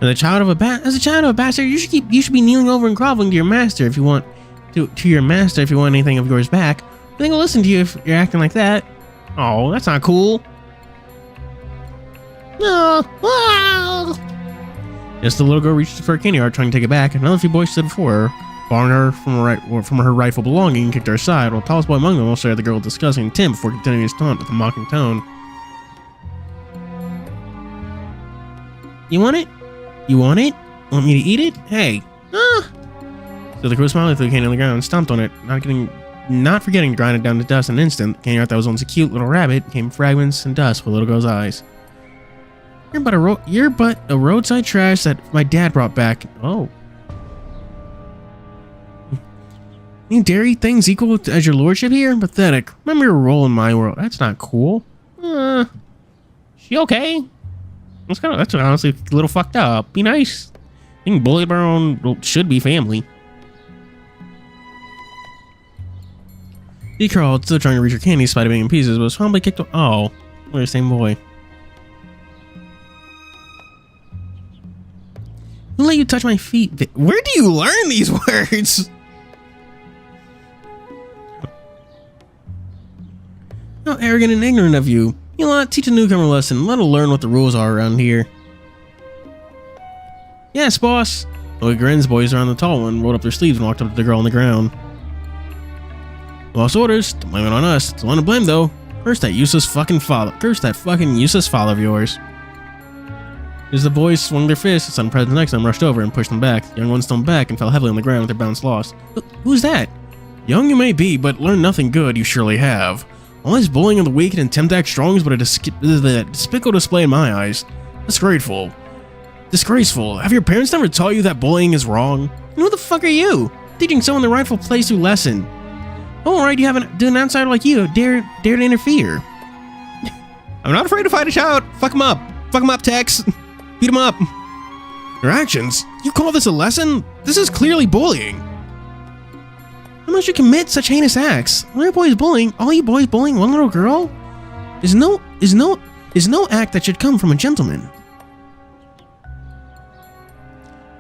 a child of a bastard, you should be kneeling over and groveling to your master if you want anything of yours back. I think I'll listen to you if you're acting like that. Oh, that's not cool. Just the little girl reached for a candy art, trying to take it back. Another few boys stood before her, barring her from her rightful belonging, and kicked her aside, while the tallest boy among them also had the girl discussing Tim before continuing his taunt with a mocking tone. You want it? Want me to eat it? Hey. So the girl smiled, threw the candy on the ground and stomped on it, not forgetting to grind it down to dust in an instant. The candy art that was once a cute little rabbit became fragments and dust for the little girl's eyes. You're but a roadside trash that my dad brought back. Oh. You dare eat things equal as your lordship here? Pathetic. Remember your role in my world. That's not cool. She okay? That's honestly a little fucked up. Be nice. Being bullied by our own should be family. He crawled, still trying to reach her candy despite it being in pieces, but was promptly kicked. Oh, We're the same boy. Who let you touch my feet? Where do you learn these words? How arrogant and ignorant of you. You know what? Teach a newcomer a lesson. Let her learn what the rules are around here. Yes, boss. Louis grins, boys around the tall one, rolled up their sleeves and walked up to the girl on the ground. Lost orders. Don't blame it on us. It's the one to blame, though. Curse that useless fucking father. Curse that fucking useless father of yours. As the boys swung their fists, the sudden presence next to them rushed over and pushed them back. The young one stumbled back and fell heavily on the ground with their balance lost. Who's that? Young you may be, but learn nothing good you surely have. All this bullying of the weak and attempt to act strong is but a despicable display in my eyes. Disgraceful. Disgraceful. Have your parents never taught you that bullying is wrong? And who the fuck are you? Teaching someone the rightful place to lesson. Oh, right, you haven't done an outsider like you dare to interfere. I'm not afraid to fight a child. Fuck him up. Fuck him up, Tex. Beat him up. Your actions? You call this a lesson? This is clearly bullying. How must you commit such heinous acts? All you boys bullying one little girl? Is no act that should come from a gentleman.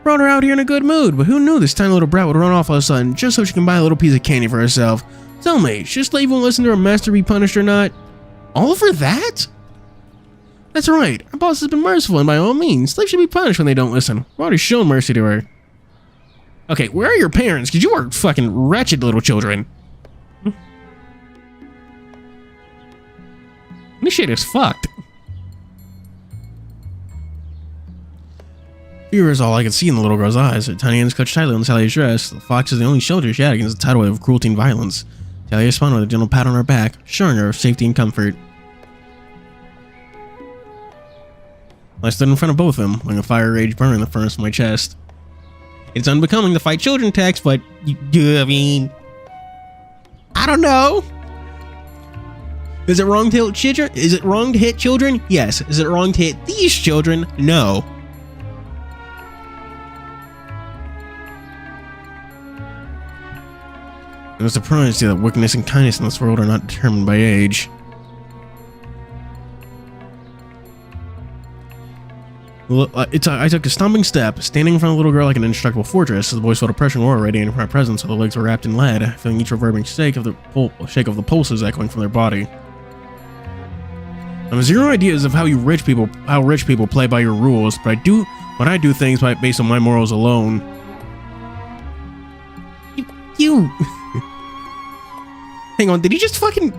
Brought her out here in a good mood, but who knew this tiny little brat would run off all of a sudden just so she can buy a little piece of candy for herself? Tell me, should this lady won't listen to her master be punished or not? All for that? That's right, our boss has been merciful and by all means, slaves should be punished when they don't listen. We've already shown mercy to her. Okay, where are your parents? Because you are fucking wretched little children. This shit is fucked. Fear is all I could see in the little girl's eyes. Her tiny hands clutched tightly on Tally's dress. The fox is the only shelter she had against the tidal wave of cruelty and violence. Tally responded with a gentle pat on her back, assuring her of safety and comfort. I stood in front of both of them, letting a fire rage burn in the furnace of my chest. It's unbecoming to fight children, Tex, but I mean, I don't know. Is it wrong to hit children? Is it wrong to hit children? Yes. Is it wrong to hit these children? No. I'm surprised to see that wickedness and kindness in this world are not determined by age. I took a stumbling step, standing in front of the little girl like an indestructible fortress, as the boys felt a pressing aura radiating from my presence, so their legs were wrapped in lead, feeling each reverberating shake of the pulses echoing from their body. I have zero ideas of how rich people play by your rules, but I do things based on my morals alone. You. Hang on, did he just fucking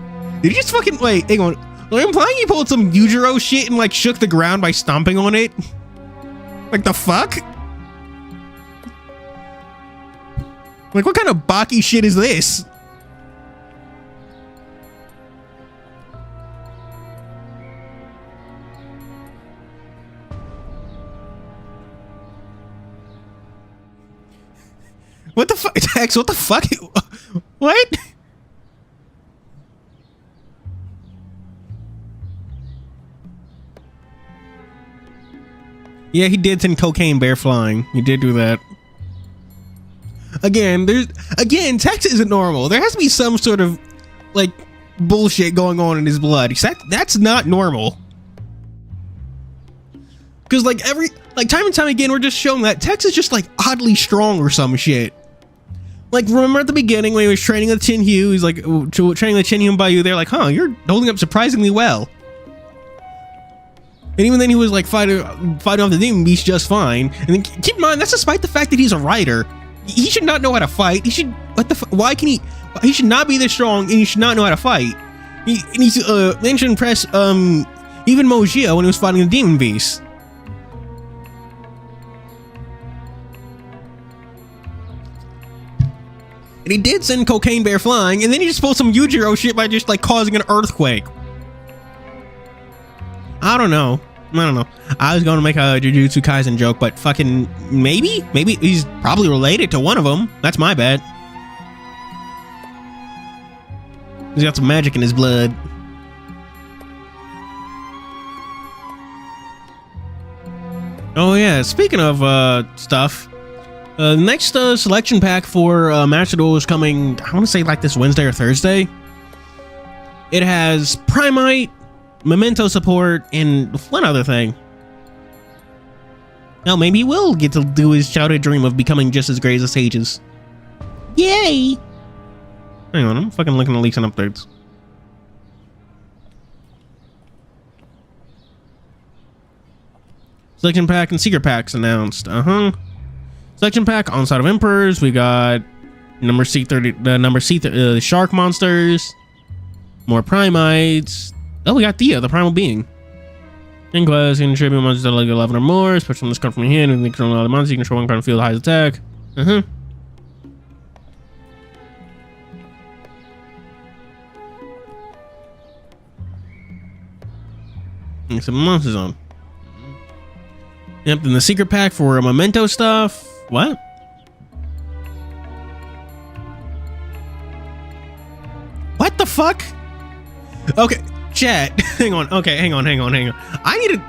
wait, hang on. Are you implying he pulled some Yujiro shit and like shook the ground by stomping on it? Like the fuck? Like what kind of Baki shit is this? What the fuck, Tex? What the fuck? What? Yeah, he did send cocaine bear flying. He did do that. Again, Tex isn't normal. There has to be some sort of like bullshit going on in his blood. That's not normal. Because like time and time again, we're just shown that Tex is just like oddly strong or some shit. Like remember at the beginning when he was training with TianheHui, he's like training with TianheHui by you. They're like, huh, you're holding up surprisingly well. And even then he was like fighting off the demon beast just fine. And then keep in mind, that's despite the fact that he's a writer. He should not know how to fight. He should, why can he should not be this strong and he should not know how to fight. He's mentioned impress even Mojia when he was fighting the demon beast. And he did send cocaine bear flying, and then he just pulled some Yujiro shit by just like causing an earthquake. I don't know. I was going to make a Jujutsu Kaisen joke, but fucking maybe he's probably related to one of them. That's my bet. He's got some magic in his blood. Oh yeah, speaking of stuff, the next selection pack for Master Duel is coming, I want to say like this Wednesday or Thursday. It has Primite, memento support and one other thing. Now maybe he will get to do his childhood dream of becoming just as great as the sages. Yay! Hang on, I'm fucking looking at leaks and updates. Selection pack and secret packs announced. Selection pack Onslaught of Emperors. We got number C30, the shark monsters. More Primites. Oh, we got Thea, the primal being. Inquest, can contribute monsters that are like 11 or more. Especially from this card from your hand. And you control other monsters. You control one card and field highest attack. And some monsters on. Yep, then the secret pack for memento stuff. What? What the fuck? Okay, chat. Hang on. Okay, hang on. I need to.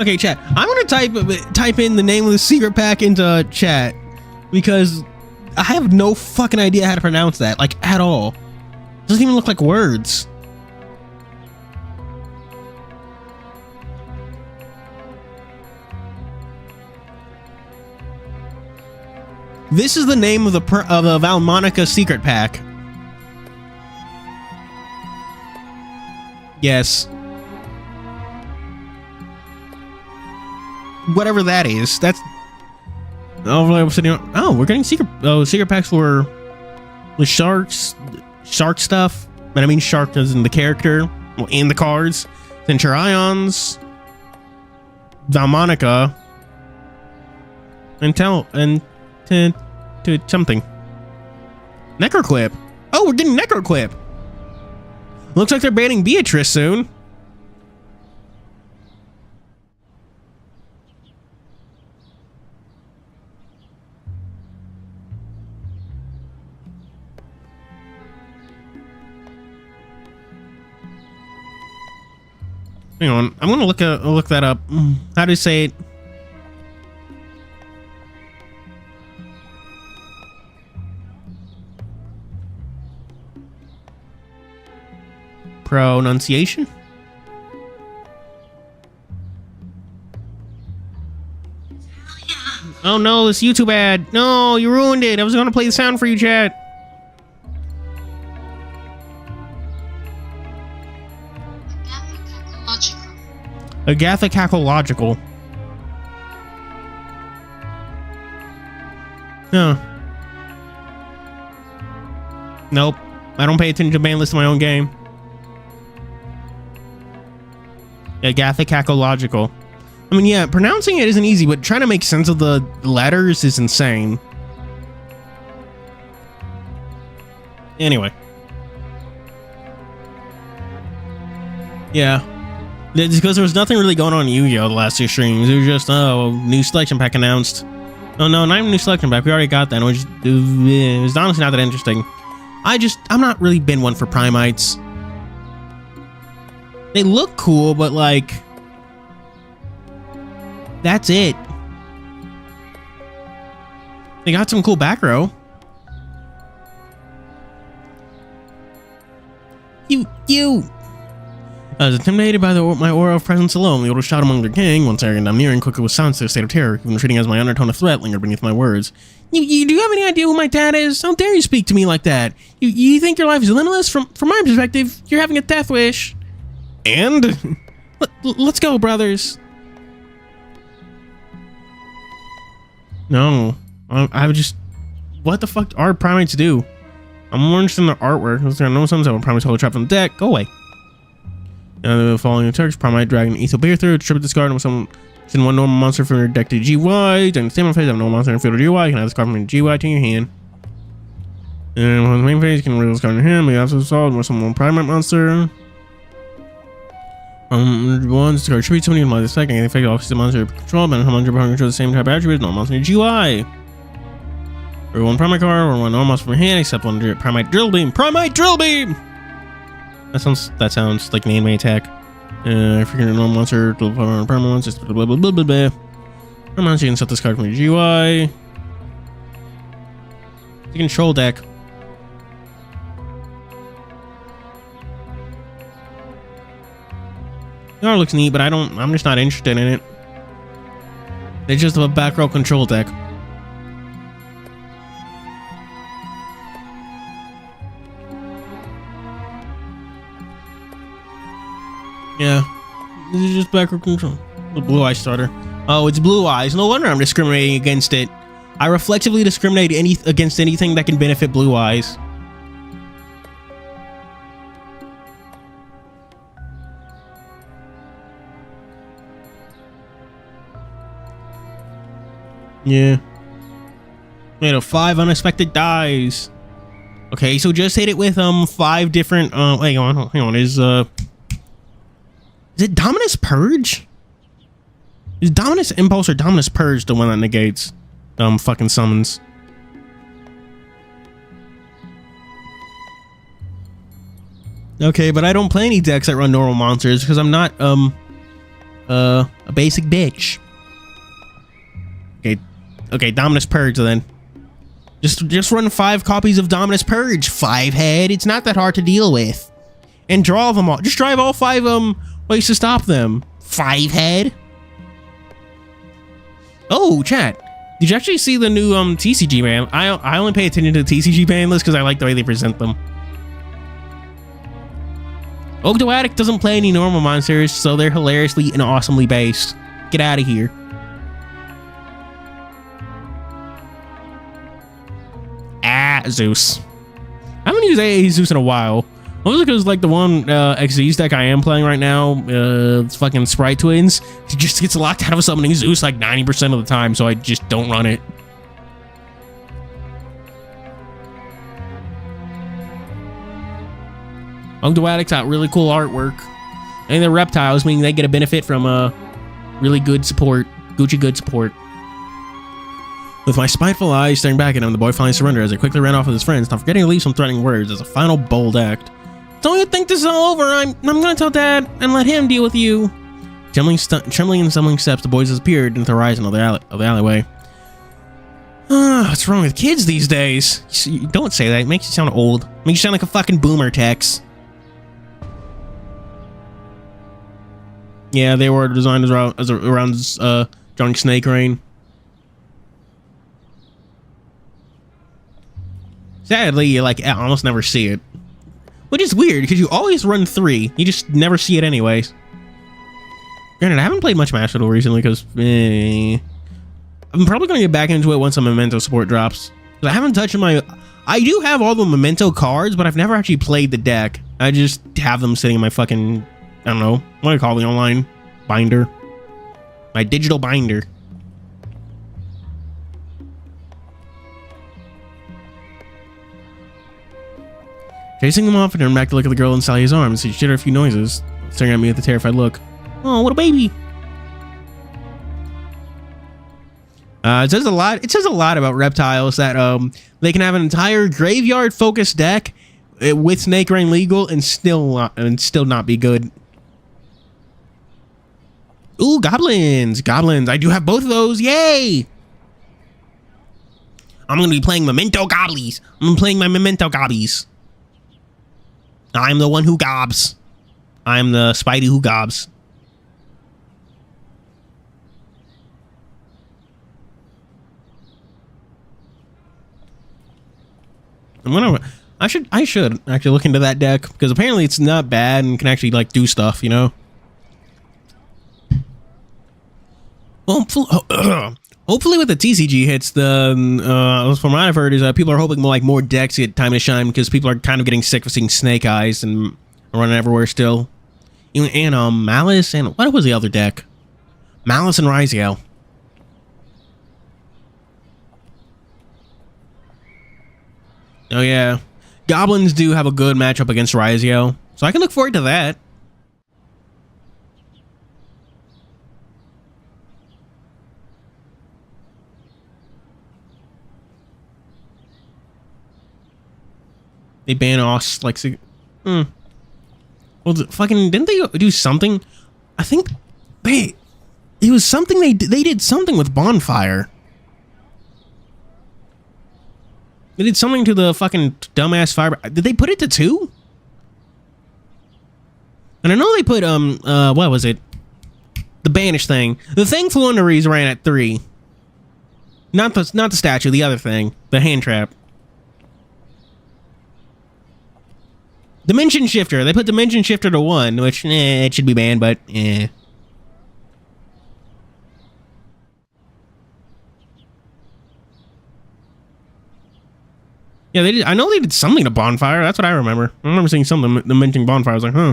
Okay, chat. I'm gonna type in the name of the secret pack into chat because I have no fucking idea how to pronounce that, like at all. It doesn't even look like words. This is the name of the Valmonica secret pack. Yes. Whatever that is. That's. Oh, we're getting secret packs for the shark stuff. But I mean shark as in the character, well, in the cards. Centurions, Valmonica, and to something. Necroclip. Oh, we're getting Necroclip. Looks like they're banning Beatrice soon. Hang on, I'm gonna look that up. How do you say it? Pronunciation? Oh no, this YouTube ad. No, you ruined it. I was gonna play the sound for you, chat. Agatha Cacological. Huh. Nope. I don't pay attention to ban list of my own game. Agatha Cacological. I mean, yeah, pronouncing it isn't easy, but trying to make sense of the letters is insane. Anyway. Yeah. It's because there was nothing really going on in Yu-Gi-Oh! The last two streams. It was just, oh, new selection pack announced. Oh, no, not even new selection pack. We already got that. It was honestly not that interesting. I'm not really been one for Primites. They look cool, but like, that's it. They got some cool back row. I was intimidated by my aura of presence alone. The order shot among their gang. Once I got near and quickly was silenced to a state of terror. Even treating as my undertone of threat lingered beneath my words. Do you have any idea who my dad is? How dare you speak to me like that? You think your life is limitless? From my perspective, you're having a death wish. And? Let's go, brothers. No. I would just... What the fuck are Primates do? I'm more interested in their artwork. There are no sums that when Primates hold a trap from the deck. Go away. Now following the Turks, Primite Dragon Ethel Beer through, tribute this card with some send one normal monster from your deck to GY. During the same phase, have no monster in field or GY. You can have this card from your GY to your hand. And on the main phase, you can reveal this card in your hand. We also solved with some Primite monster. One, this card tribute somebody in the second. Any effect off the monster control, but 100% control the same type of attributes, no monster in GY. Or one Primite card, or one normal monster from your hand, except one Primite Drill Beam. Primite Drill Beam! That sounds like an anime attack. Freaking normal monster, permanent monster, blah blah blah blah blah. Monster, you can set this card from your GY. The control deck. The art looks neat, but I'm just not interested in it. It's just a back row control deck. Yeah. This is just back row control. The Blue Eye starter. Oh, it's Blue Eyes. No wonder I'm discriminating against it. I reflexively discriminate against anything that can benefit Blue Eyes. Yeah. Made of 5 unexpected dies. Okay, so just hit it with 5 different hang on, is it Dominus Purge? Is Dominus Impulse or Dominus Purge the one that negates fucking summons? Okay, but I don't play any decks that run normal monsters because I'm not a basic bitch. Okay, Dominus Purge then. Just run 5 copies of Dominus Purge. 5 head. It's not that hard to deal with. And draw them all. Just drive all 5 ways to stop them. 5 head. Oh, chat. Did you actually see the new TCG ban? I only pay attention to the TCG ban list because I like the way they present them. Ogdoadic doesn't play any normal monsters, so they're hilariously and awesomely based. Get out of here. Zeus. I haven't used AA Zeus in a while. Mostly because like the one XZ deck I am playing right now, it's fucking Sprite Twins. It just gets locked out of summoning Zeus like 90% of the time, so I just don't run it. Ogdoadic's got really cool artwork. And they're reptiles, meaning they get a benefit from really good support, Gucci good support. With my spiteful eyes staring back at him, the boy finally surrendered as he quickly ran off with his friends, not forgetting to leave some threatening words as a final bold act. Don't you think this is all over? I'm gonna tell Dad and let him deal with you. Trembling and stumbling steps, the boys disappeared into the horizon of the alleyway. What's wrong with kids these days? Don't say that. It makes you sound old. It makes you sound like a fucking boomer, Tex. Yeah, they were designed around drawing Snake Rain. Sadly, you like almost never see it, which is weird because you always run 3. You just never see it anyways. Granted, I haven't played much Master Duel recently because I'm probably gonna get back into it once a Memento support drops. I haven't touched I do have all the Memento cards, but I've never actually played the deck. I just have them sitting in my fucking, I don't know, what do I call the online binder? My digital binder. Chasing them off and turned back to look at the girl in Sally's arms. She shuddered a few noises, staring at me with a terrified look. Oh, what a baby! It says a lot. It says a lot about reptiles that they can have an entire graveyard-focused deck with Snake Rain legal and still not be good. Ooh, goblins! Goblins! I do have both of those. Yay! I'm gonna be playing Memento Gobblies. I'm playing my Memento Gobbies. I'm the one who gobs. I'm the Spidey who gobs. I should actually look into that deck because apparently it's not bad and can actually like do stuff, you know. Well, hopefully with the TCG hits, from what I've heard is people are hoping more decks get time to shine because people are kind of getting sick of seeing Snake Eyes and running everywhere still. And Malice and what was the other deck? Malice and Riziel. Oh yeah, Goblins do have a good matchup against Riziel, so I can look forward to that. They ban us like well, fucking didn't they do something? I think it was something they did something with Bonfire. They did something to the fucking dumbass fiber. Did they put it to 2? And I know they put, what was it? The banish thing. The thing flew under Reese ran at 3. Not the statue, the other thing. The hand trap. Dimension shifter. They put dimension shifter to 1, which, it should be banned, but, Yeah, they did. I know they did something to bonfire. That's what I remember. I remember seeing something mentioning bonfire. I was like, huh.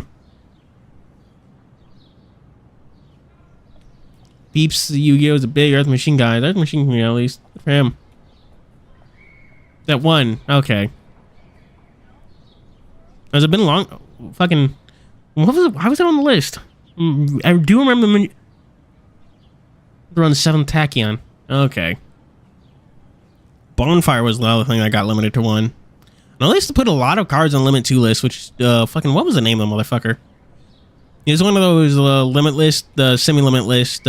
Beeps Yu-Gi-Oh! Is a big Earth Machine guy. Earth Machine can at least. Good for him. That one. Okay. Has it been long? Fucking. What was it? Why was it on the list? I do remember them. They're on the 7th Tachyon. Okay. Bonfire was the other thing that got limited to 1. And they used to put a lot of cards on limit 2 list, which fucking, what was the name of the motherfucker? It was one of those limit list, the semi-limit list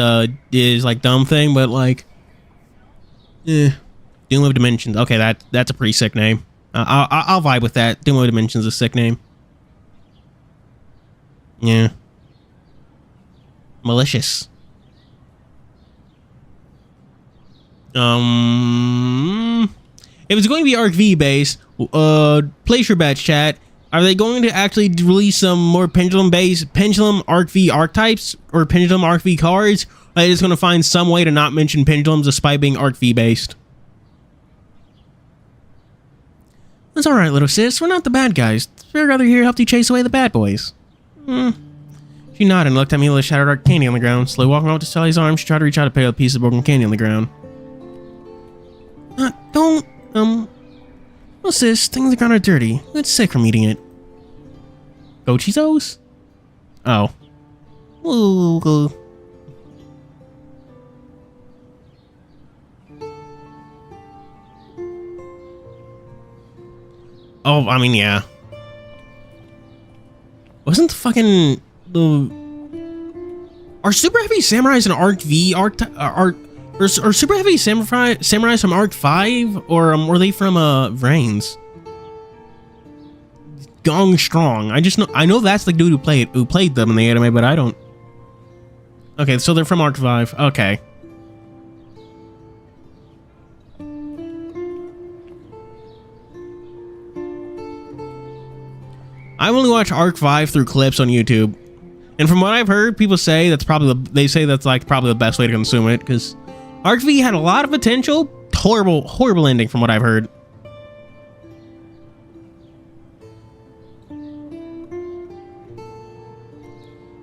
is like dumb thing, but like, Doom of Dimensions. Okay, that's a pretty sick name. I'll vibe with that. Doom of Dimensions is a sick name. Yeah. Malicious. If it's going to be Arc V based, place your bets, chat. Are they going to actually release some more Pendulum Arc V archetypes or Pendulum Arc V cards? Or are they just going to find some way to not mention Pendulums despite being Arc V based? That's alright, little sis. We're not the bad guys. We'd rather here helped you chase away the bad boys. She nodded and looked at me with a shattered dark candy on the ground. Slowly walking over to Sally's arm, she tried to reach out to pick up a piece of broken candy on the ground. Well, sis, things are kind of dirty. It's sick from eating it. Gochizos? Oh. Ooh. Oh, I mean, yeah. Wasn't the fucking... Are Super Heavy Samurais an Arc V Or Super Heavy Samurais from Arc 5? Or were they from Vrains? Gong Strong. I know that's the dude who played them in the anime, but I don't. Okay, so they're from Arc 5. Okay. I only watch Arc 5 through clips on YouTube. And from what I've heard, people say that's probably probably the best way to consume it, because Arc V had a lot of potential. Horrible ending from what I've heard.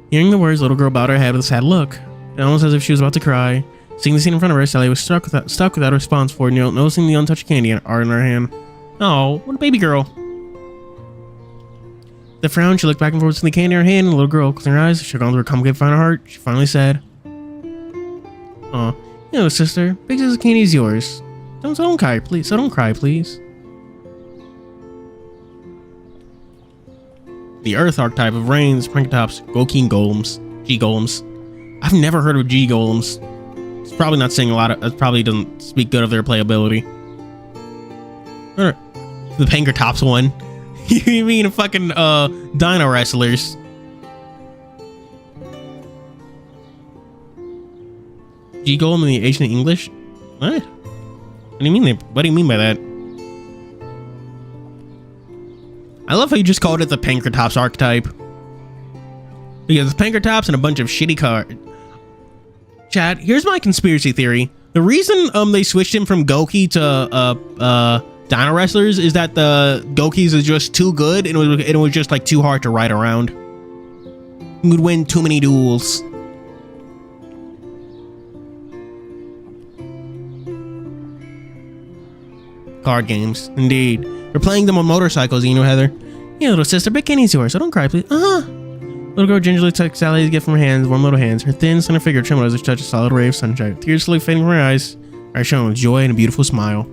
Hearing the words, the little girl bowed her head with a sad look. It almost as if she was about to cry. Seeing the scene in front of her, Sally was stuck without a response for it, noticing the untouched candy art in her hand. Oh, what a baby girl. The frown, she looked back and forth with the candy in her hand, and the little girl, closing her eyes, shook onto her complicated fine heart. She finally said, "Aw, you know, sister, big as the candy is yours. Don't cry, please. Don't cry, please." The Earth archetype of Rains, Prinkertops, Gokin Golems, G Golems. I've never heard of G Golems. It's probably not saying a lot of. It probably doesn't speak good of their playability. The Pankertops one. You mean fucking Dino Wrestlers? G Golem in the ancient English? What? What do you mean? What do you mean by that? I love how you just called it the Pankertops archetype. Because it's Pankertops and a bunch of shitty cards. Chat, here's my conspiracy theory. The reason they switched him from Goki to Dino Wrestlers is that the Gokis is just too good and it was just like too hard to ride around. You would win too many duels. Card games, indeed. We're playing them on motorcycles, you know, Heather. Yeah, little sister, big candy's yours, so don't cry, please. Little girl gingerly took Sally's gift from her hands, warm little hands. Her thin, slender figure trembled as she touched a solid ray of sunshine. Tears slowly fading from her eyes are shown with joy and a beautiful smile.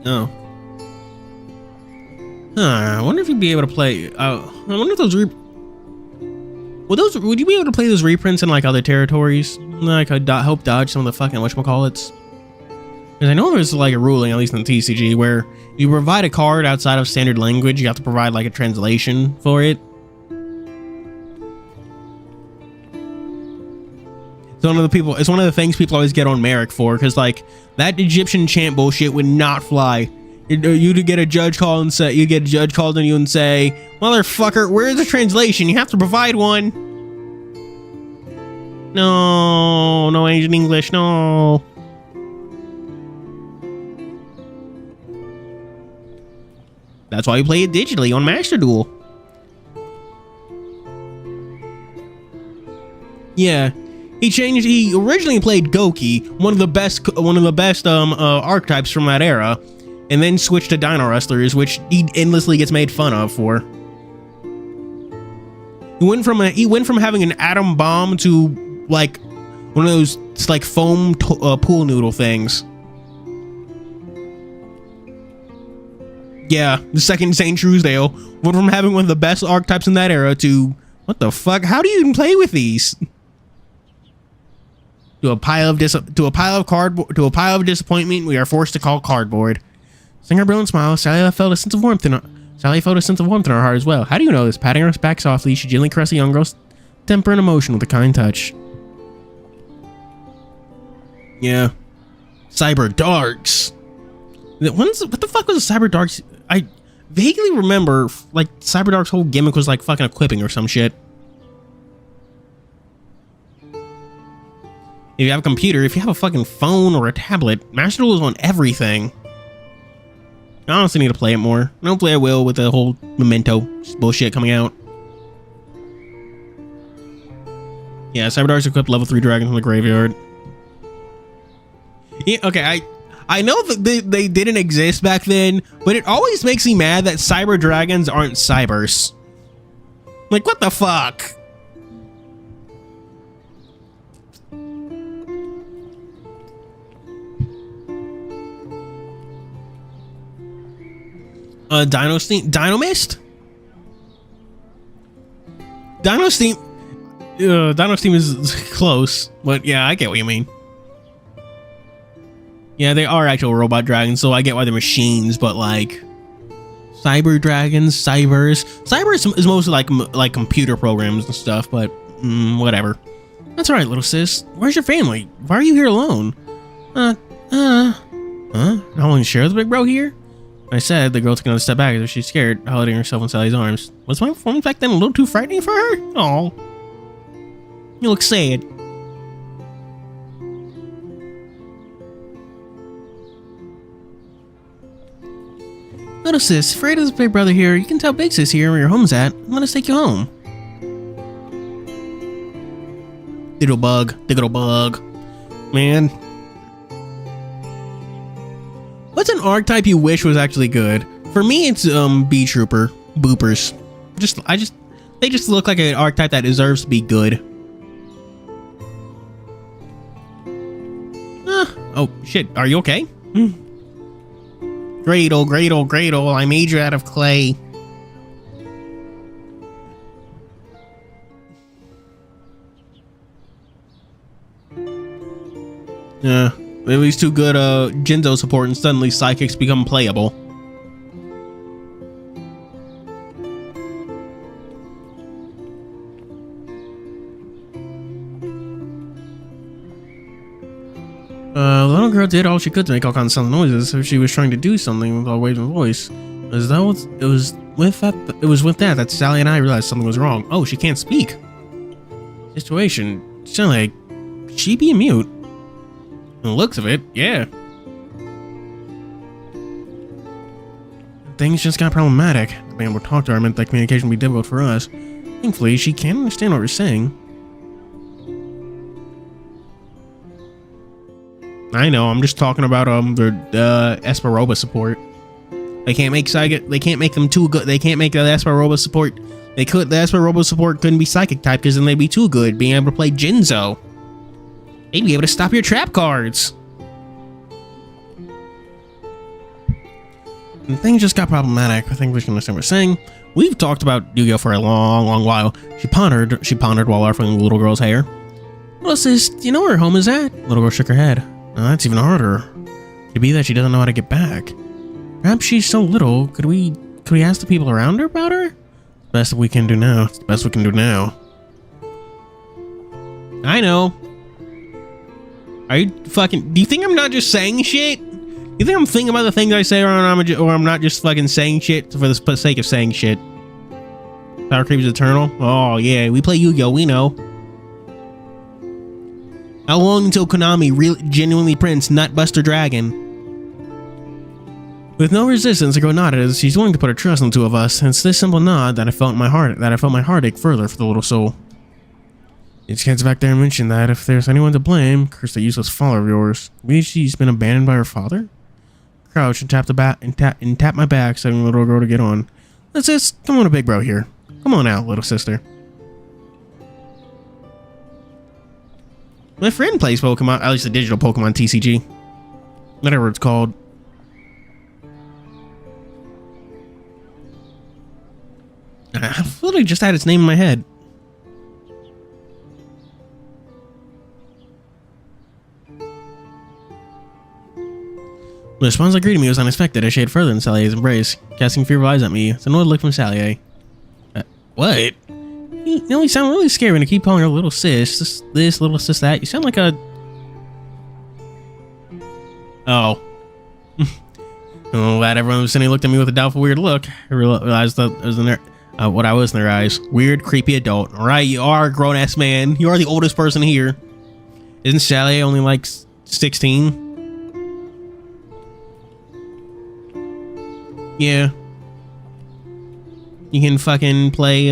Oh. I wonder if you'd be able to play. I wonder if those would you be able to play those reprints in like other territories? Like I hope dodge some of the fucking whatchamacallits. Because I know there's like a ruling, at least in the TCG, where you provide a card outside of standard language, you have to provide like a translation for it. It's one of the things people always get on Merrick for, because like that Egyptian chant bullshit would not fly. You get a judge call and say, you get a judge called on you and say, motherfucker, where's the translation? You have to provide one. No Asian English, no. That's why we play it digitally on Master Duel. Yeah. He originally played Goki, one of the best archetypes from that era, and then switched to Dino Wrestlers, which he endlessly gets made fun of for. He went from having an atom bomb to like one of those like foam pool noodle things. Yeah, the second St. Truesdale went from having one of the best archetypes in that era to what the fuck? How do you even play with these? To a pile of disappointment, we are forced to call cardboard. Singer brilliant smile. Sally felt a sense of warmth in her heart as well. How do you know this? Patting her back softly, she gently caressed the young girl's temper and emotion with a kind touch. Yeah. Cyber Darks. What the fuck was a Cyber Darks? I vaguely remember like Cyber Dark's whole gimmick was like fucking equipping or some shit. If you have a computer, if you have a fucking phone or a tablet, Master Duel is on everything. I honestly need to play it more. Hopefully I will with the whole Memento bullshit coming out. Yeah, Cyber Dark's equipped level 3 dragons in the graveyard. Yeah, okay, I know that they didn't exist back then, but it always makes me mad that Cyber Dragons aren't Cybers. Like, what the fuck? Dino Steam is close, but yeah, I get what you mean. Yeah, they are actual robot dragons, so I get why they're machines, but like Cyber Dragons, Cybers is mostly like computer programs and stuff, but whatever. That's all right, little sis. Where's your family? Why are you here alone? Huh? Not only share the big bro here? I said, the girl took another step back as if she's scared, hiding herself in Sally's arms. Was my performance back then a little too frightening for her? Oh, you look sad. Little sis, afraid of this big brother here. You can tell big sis here where your home's at. Let us take you home. Diddle bug. Man. What's an archetype you wish was actually good? For me, it's B Trooper, Boopers. They just look like an archetype that deserves to be good. Oh shit, are you okay? Gradle, I made you out of clay. Yeah. Maybe he's too good Jinzo support and suddenly psychics become playable. The little girl did all she could to make all kinds of sound noises, so she was trying to do something without raising her voice. Is that what it was with that Sally and I realized something was wrong. Oh, she can't speak. Situation. Sally, she be mute. From the looks of it, yeah. Things just got problematic. Being able to talk to her meant that communication would be difficult for us. Thankfully, she can understand what we're saying. I know, I'm just talking about the Esperoba support. They can't make psychic. They can't make them too good. They can't make the Esperoba support. The Esperoba support couldn't be psychic type because then they'd be too good being able to play Jinzo. They'd be able to stop your trap cards. And things just got problematic. I think we can understand what we're saying. We've talked about Yu-Gi-Oh for a long while. She pondered while ruffling the little girl's hair. Well, sis, do you know where her home is at? Little girl shook her head. That's even harder. Could be that she doesn't know how to get back. Perhaps she's so little. Could we ask the people around her about her? Best we can do now. It's the best we can do now. I know. Are you fucking... Do you think I'm not just saying shit? You think I'm thinking about the things I say, or I'm not just fucking saying shit for the sake of saying shit? Power Creep is eternal? Oh, yeah. We play Yu-Gi-Oh! We know. How long until Konami genuinely prints Nutbuster Dragon? With no resistance, I go nodded as she's willing to put her trust in the two of us. And it's this simple nod that I felt my heartache further for the little soul. She gets back there and mentioned that if there's anyone to blame, curse the useless follower of yours. Maybe she's been abandoned by her father? Crouch and tap my back, setting the little girl to get on. Let's just come on, a big bro here. Come on out, little sister. My friend plays Pokemon, at least the digital Pokemon TCG. Whatever it's called. I literally just had its name in my head. The response that greeted me was unexpected. I shaded further in Sally's embrace, casting fearful eyes at me. It's an annoyed look from Sally. What? You sound really scary when you keep calling her little sis. This little sis that. You sound like a... Oh. I'm glad everyone was sitting looked at me with a doubtful, weird look. I realized that I was in their... what I was in their eyes. Weird, creepy adult. Right, you are a grown-ass man. You are the oldest person here. Isn't Sally only like 16? Yeah. You can fucking play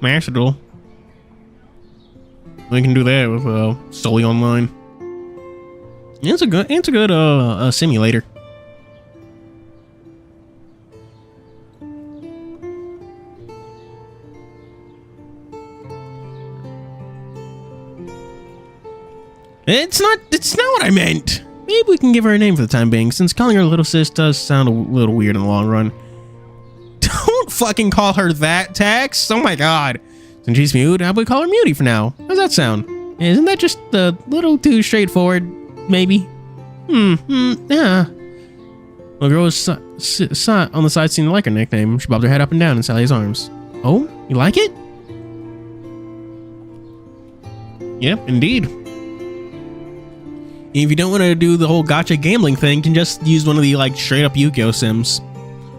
Master Duel. We can do that with solely online. It's a good simulator. It's not what I meant. Maybe we can give her a name for the time being, since calling her little sis does sound a little weird in the long run. Don't fucking call her that, Tex. Oh my god. Since she's mute, how about we call her Mutie for now? How's that sound? Isn't that just a little too straightforward, maybe? Yeah. The girl was sat on the side seemed to like her nickname. She bobbed her head up and down in Sally's arms. Oh, you like it? Yep, indeed. If you don't want to do the whole gotcha gambling thing, you can just use one of the like straight up Yu-Gi-Oh sims.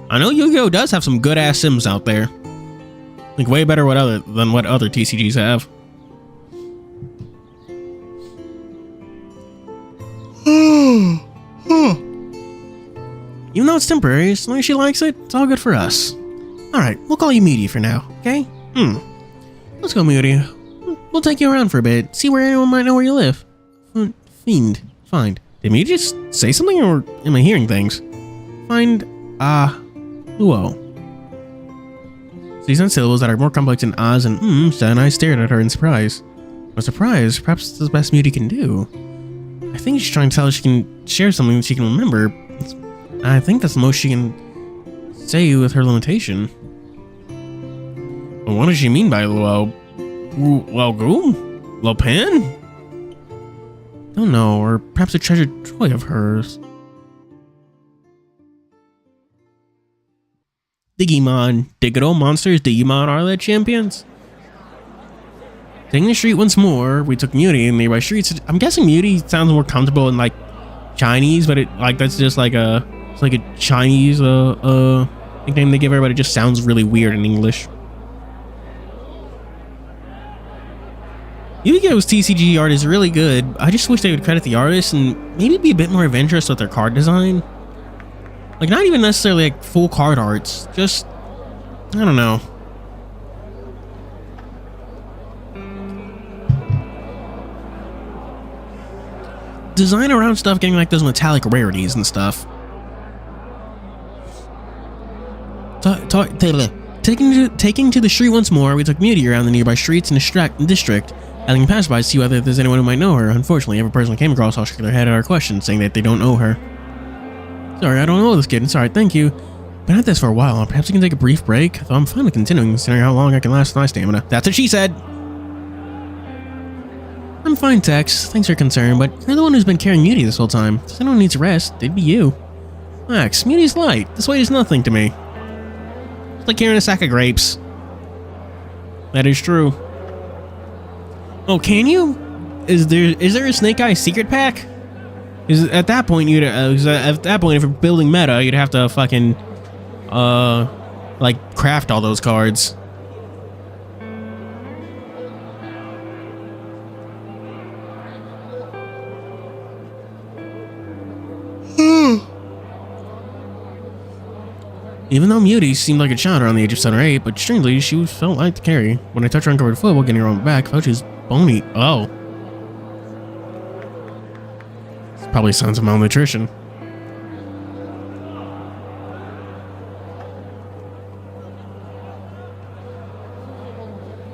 I know Yu-Gi-Oh does have some good ass sims out there. Like way better than what other TCGs have. Even though it's temporary, as long as she likes it, it's all good for us. Alright, we'll call you Mutie for now, okay? Let's go, Mutie. We'll take you around for a bit, see where anyone might know where you live. Find. Did Mutie just say something, or am I hearing things? Find, Luo. She sent syllables that are more complex than ahs and ums, and I stared at her in surprise. I'm surprised, perhaps it's the best Mutie can do. I think she's trying to tell us she can share something that she can remember. I think that's the most she can say with her limitation. Well, what does she mean by Luo? Luo Pen? Don't know, or perhaps a treasured toy of hers. Digimon. Digital monsters, Digimon are the champions. Taking the street once more, we took Mutie in nearby streets. I'm guessing Mutie sounds more comfortable in like Chinese, but that's just like a Chinese nickname they give everybody. It just sounds really weird in English. Yu-Gi-Oh's TCG art is really good. I just wish they would credit the artists and maybe be a bit more adventurous with their card design. Like, not even necessarily like full card arts, just, I don't know. Design around stuff getting like those metallic rarities and stuff. Taking to the street once more, we took Mutie around the nearby streets and district, asking passersby to see whether there's anyone who might know her. Unfortunately, every person we came across all shook their head at our questions, saying that they don't know her. Sorry, I don't know this kid. It's alright, thank you. Been at this for a while. Perhaps we can take a brief break, though I'm fine with continuing, considering how long I can last with my stamina. That's what she said. I'm fine, Tex. Thanks for your concern, but you're the one who's been carrying Muty this whole time. If anyone needs rest, it'd be you. Max, Muty's light. This weight is nothing to me. It's like carrying a sack of grapes. That is true. Oh, can you? Is there a Snake Eyes secret pack? Is at that point if you're building meta, you'd have to fucking like craft all those cards. Even though Muty seemed like a child around the age of 7 or 8, but strangely, she felt light to carry. When I touched her uncovered foot while getting her on my back, I felt she was bony. Oh. It's probably signs of malnutrition.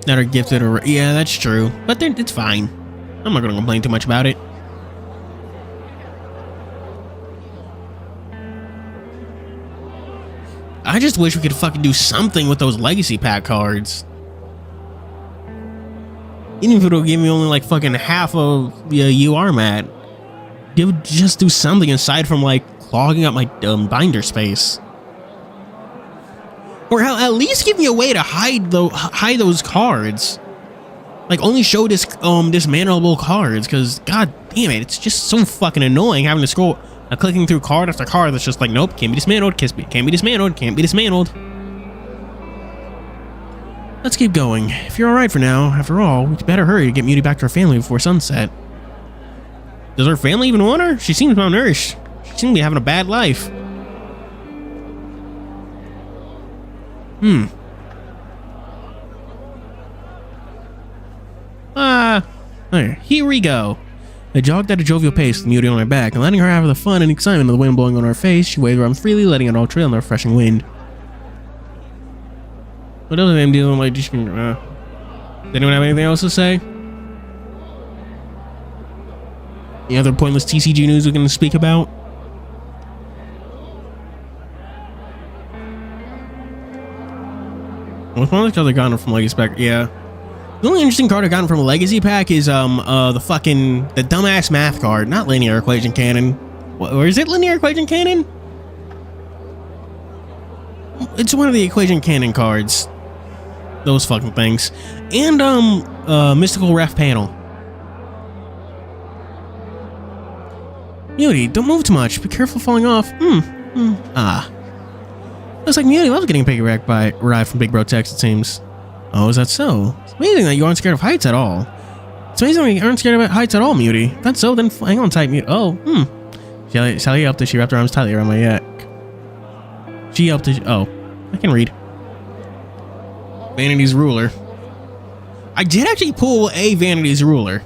That are gifted or... Yeah, that's true. But it's fine. I'm not going to complain too much about it. I just wish we could fucking do something with those legacy pack cards. Even if it'll give me only like fucking half of the UR mat. Just do something aside from like clogging up my binder space. Or at least give me a way to hide those cards. Like only show dismantleable cards, because god damn it, it's just so fucking annoying having to scroll clicking through card after card that's just like, nope, can't be dismantled, can't be dismantled, can't be dismantled. Let's keep going. If you're alright for now, after all, we'd better hurry to get Muty back to her family before sunset. Does her family even want her? She seems malnourished. She seems to be having a bad life. Here we go. I jogged at a jovial pace with Muty on my back, and letting her have the fun and excitement of the wind blowing on her face, she waved around freely, letting it all trail in the refreshing wind. What else am I doing? Like, does anyone have anything else to say? Any other pointless TCG news we're going to speak about? What's one of the cards I got from Legacy Pack? Yeah. The only interesting card I got from a Legacy Pack is the dumbass math card, not Linear Equation Cannon. Or is it Linear Equation Cannon? It's one of the Equation Cannon cards. Those fucking things. And Mystical Ref Panel. Muty, don't move too much. Be careful falling off. Looks like Muty loves getting piggybacked by a ride from Big Bro Tex, it seems. Oh, is that so? It's amazing that you aren't scared of heights at all. It's amazing that you aren't scared of heights at all, Muty. If that's so, then hang on tight, Muty. Oh, Sally helped as she wrapped her arms tightly around my neck. She helped as... Oh, I can read. Vanity's Ruler. I did actually pull a Vanity's Ruler.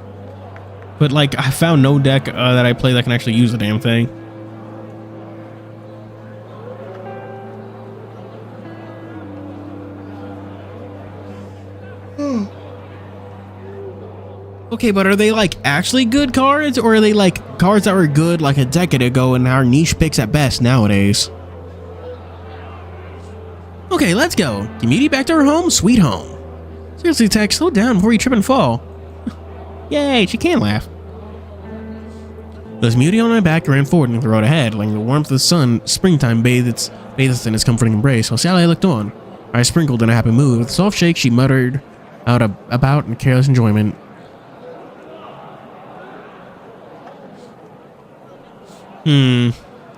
But, like, I found no deck that I play that can actually use the damn thing. Okay, but are they like actually good cards, or are they like cards that were good like a decade ago and are niche picks at best nowadays? Okay, let's go. Get Muty back to her home, sweet home. Seriously, Tex, slow down before you trip and fall. Yay, she can laugh. With Muty on my back, I ran forward into the road ahead, letting the warmth of the sun, springtime bathed us in its comforting embrace, while Sally looked on. I sprinkled in a happy mood. With a soft shake, she muttered out about in careless enjoyment.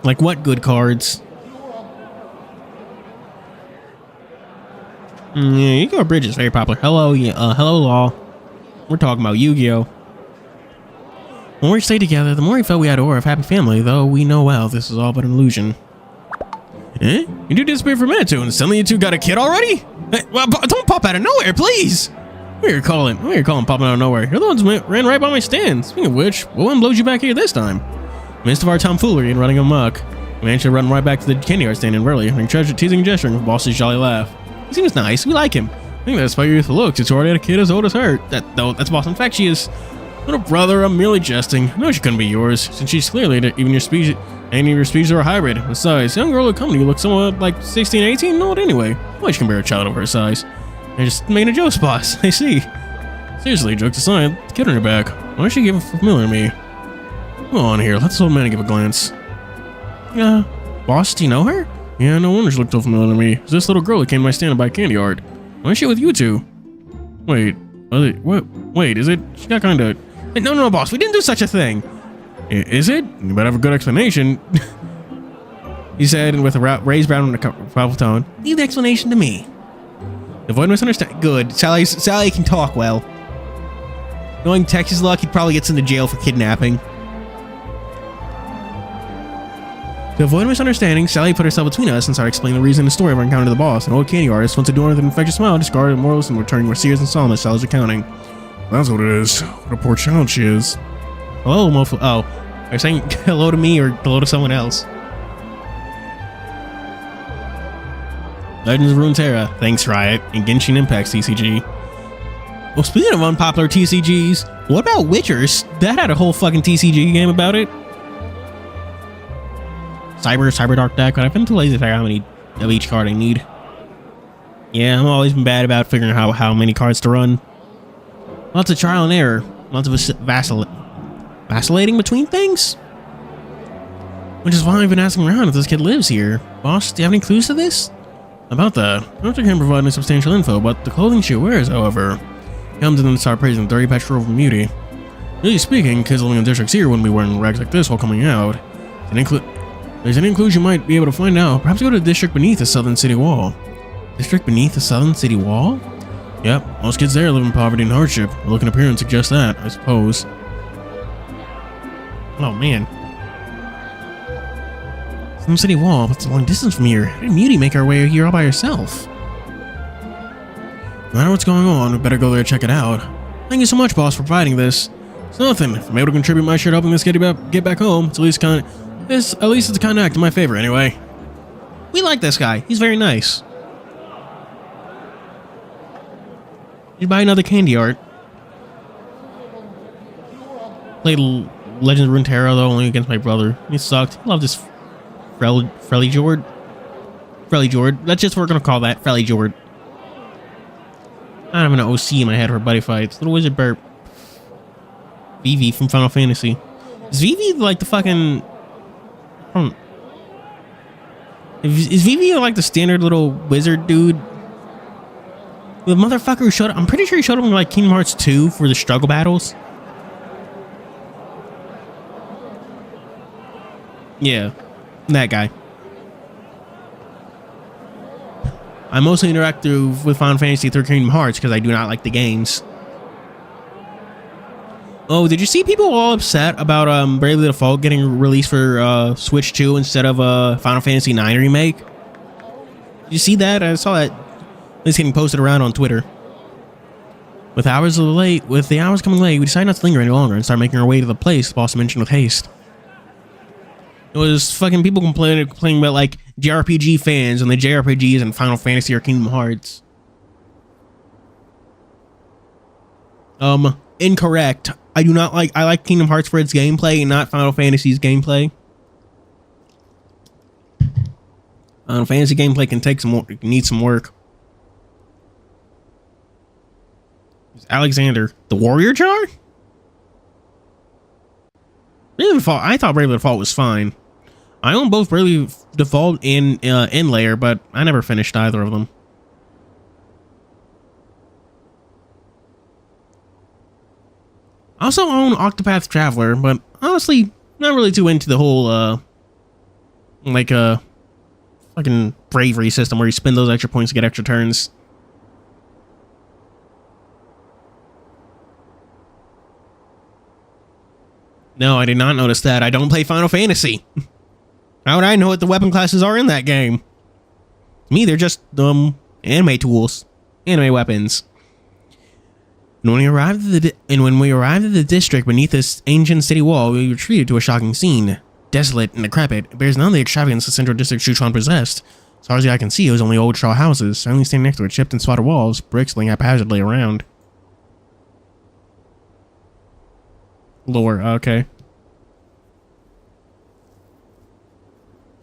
Like what good cards? Yeah, Yu-Gi-Oh! Bridge is very popular. Hello, hello, Law. We're talking about Yu-Gi-Oh! When we stayed together, the more we felt we had an aura of happy family, though we know well this is all but an illusion. Eh? You two disappeared for a minute, too, and suddenly you two got a kid already? Hey, well, don't pop out of nowhere, please! What are you calling popping out of nowhere? You're the ones who ran right by my stand. Speaking of which, what one blows you back here this time? Midst of our tomfoolery and running amok, we managed to run right back to the candy art stand in Burley, and treasured teasing and gesturing with Boss's jolly laugh. He seems nice. We like him. I think that's why your youthful looks. It's already had a kid as old as her. That's Boss. In fact, she is. Little brother, I'm merely jesting. No, she couldn't be yours, since she's clearly even your species. Any of your species are a hybrid. Besides, young girl who come to you looks somewhat like 16, 18, not anyway. Why she can bear a child of her size? I just made a joke, Boss. I see. Seriously, jokes aside, the kid on your back. Why does she give familiar to me? Come on here, let's old man give a glance. Yeah, boss, do you know her? Yeah, no wonder she looked so familiar to me. It's this little girl that came to my stand to buy candy art. Why is she with you two? Wait, what? Wait, is it? She got kinda... Hey, no, boss, we didn't do such a thing. Is it? You better have a good explanation. He said with a raised brow and a powerful tone. Leave the explanation to me. Avoid misunderstanding. Good. Sally can talk well. Knowing Texas luck, he probably gets into jail for kidnapping. To avoid misunderstanding, Sally put herself between us and started explaining the reason and story of our encounter with the boss. An old candy artist wants to do it with an infectious smile, discarded morals, and returning more serious and solemn as Sally's accounting. That's what it is. What a poor child she is. Hello, mofo. Oh, are you saying hello to me or hello to someone else? Legends of Runeterra. Thanks, Riot. And Genshin Impact TCG. Well, speaking of unpopular TCGs, what about Witchers? That had a whole fucking TCG game about it. Cyber Dark deck, but I've been too lazy to figure out how many of each card I need. Yeah, I've always been bad about figuring out how many cards to run. Lots of trial and error. Lots of vacillating between things. Which is why I've been asking around if this kid lives here. Boss, do you have any clues to this? About that, I don't think I can provide any substantial info, but the clothing she wears, however, comes in and start praising the dirty patch over beauty. Really speaking, kids living in districts here wouldn't be wearing rags like this while coming out. There's any clues you might be able to find out. Perhaps go to the district beneath the southern city wall. District beneath the southern city wall? Yep, most kids there live in poverty and hardship. A look and appearance suggests that, I suppose. Oh man. Some city wall, but it's a long distance from here. How did Muty make our way here all by herself? No matter what's going on, we better go there and check it out. Thank you so much, boss, for providing this. It's nothing. If I'm able to contribute my share to helping this kid get back home, it's at least it's a kind of act in my favor anyway. We like this guy. He's very nice. You buy another candy art. Played Legends of Runeterra though, only against my brother. He sucked. He loved this Frelly Jord. That's just what we're gonna call that. Frelly Jord. I don't have an OC in my head for buddy fights. Little Wizard Burp. Vivi from Final Fantasy. Is Vivi like the fucking... Is Vivi like the standard little wizard dude? The motherfucker who showed up... I'm pretty sure he showed up in like Kingdom Hearts 2 for the struggle battles. Yeah. That guy. I mostly interact with Final Fantasy through Kingdom Hearts because I do not like the games. Oh, did you see people all upset about Bravely Default getting released for Switch 2 instead of Final Fantasy 9 remake? Did you see that? I saw that. It's getting posted around on Twitter. With the hours coming late, we decided not to linger any longer and start making our way to the place the boss mentioned with haste. It was fucking people complaining about like JRPG fans and the JRPGs and Final Fantasy or Kingdom Hearts. Incorrect. I like Kingdom Hearts for its gameplay and not Final Fantasy's gameplay. Final Fantasy gameplay can take some more, need some work. Alexander, the Warrior Jar? Bravely Default, I thought Bravely Default was fine. I own both Bravely Default and Layer, but I never finished either of them. I also own Octopath Traveler, but honestly, not really too into the whole, fucking bravery system where you spend those extra points to get extra turns. No, I did not notice that. I don't play Final Fantasy. How would I know what the weapon classes are in that game? To me, they're just, anime tools. Anime weapons. And when we arrived at the district beneath this ancient city wall, we were treated to a shocking scene. Desolate and decrepit, it bears none of the extravagance the central district Shuchuan possessed. As far as the eye can see, it was only old straw houses, silently standing next to it, chipped and spotted walls, bricks laying haphazardly around. Lore, okay.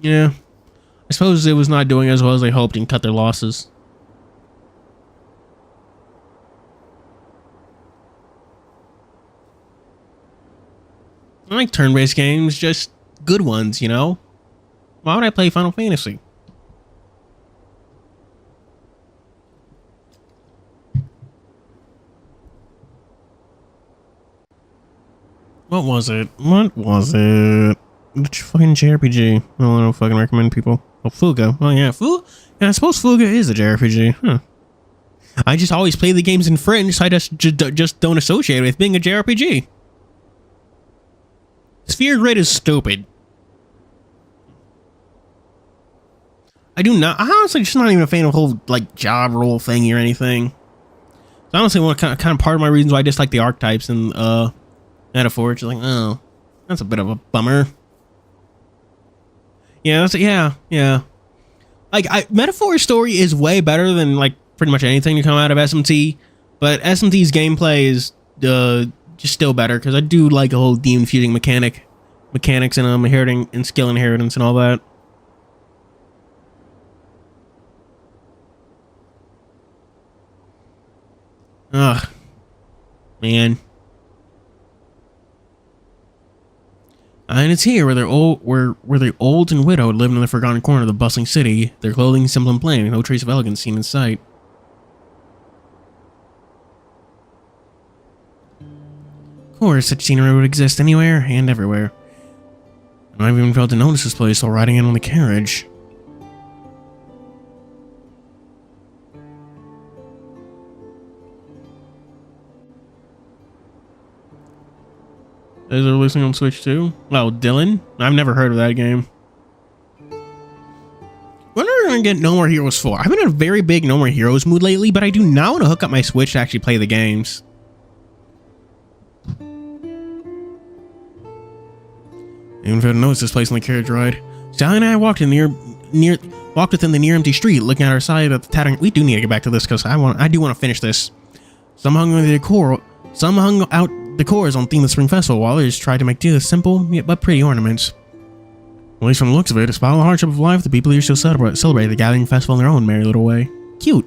Yeah. I suppose it was not doing as well as they hoped and cut their losses. I like turn-based games, just good ones, you know? Why would I play Final Fantasy? What was it? What was it? Which fucking JRPG? I don't fucking recommend people. Oh, Fuga. Oh yeah, yeah, I suppose Fuga is a JRPG. Huh. I just always play the games in French, so I just don't associate it with being a JRPG. Sphere Grid is stupid. I'm honestly just not even a fan of the whole, like, job role thing or anything. So honestly, one kind of part of my reasons why I dislike the archetypes and, metaphor, it's just like, oh, that's a bit of a bummer. Yeah, yeah. Like, Metaphor's story is way better than, like, pretty much anything to come out of SMT, but SMT's gameplay is, just still better, because I do like a whole demon fusing mechanics and, inheriting, and skill inheritance and all that. Ugh. Man. And it's here where they're the old and widowed lived in the forgotten corner of the bustling city, their clothing simple and plain, no trace of elegance seen in sight. Of course, such scenery would exist anywhere and everywhere. And I've even failed to notice this place while riding in on the carriage. Is it releasing on Switch too? Oh, Dylan? I've never heard of that game. When are we gonna get No More Heroes 4? I've been in a very big No More Heroes mood lately, but I do not want to hook up my Switch to actually play the games. Even if I noticed this place on the carriage ride. Sally and I walked within the near empty street, looking at our side of the tattering. We do need to get back to this because I do want to finish this. Some hung out decors on theme of the Spring Festival, while others tried to make do with simple yet but pretty ornaments. At least from the looks of it, despite all the hardship of life, the people here still celebrate the gathering festival in their own merry little way. Cute.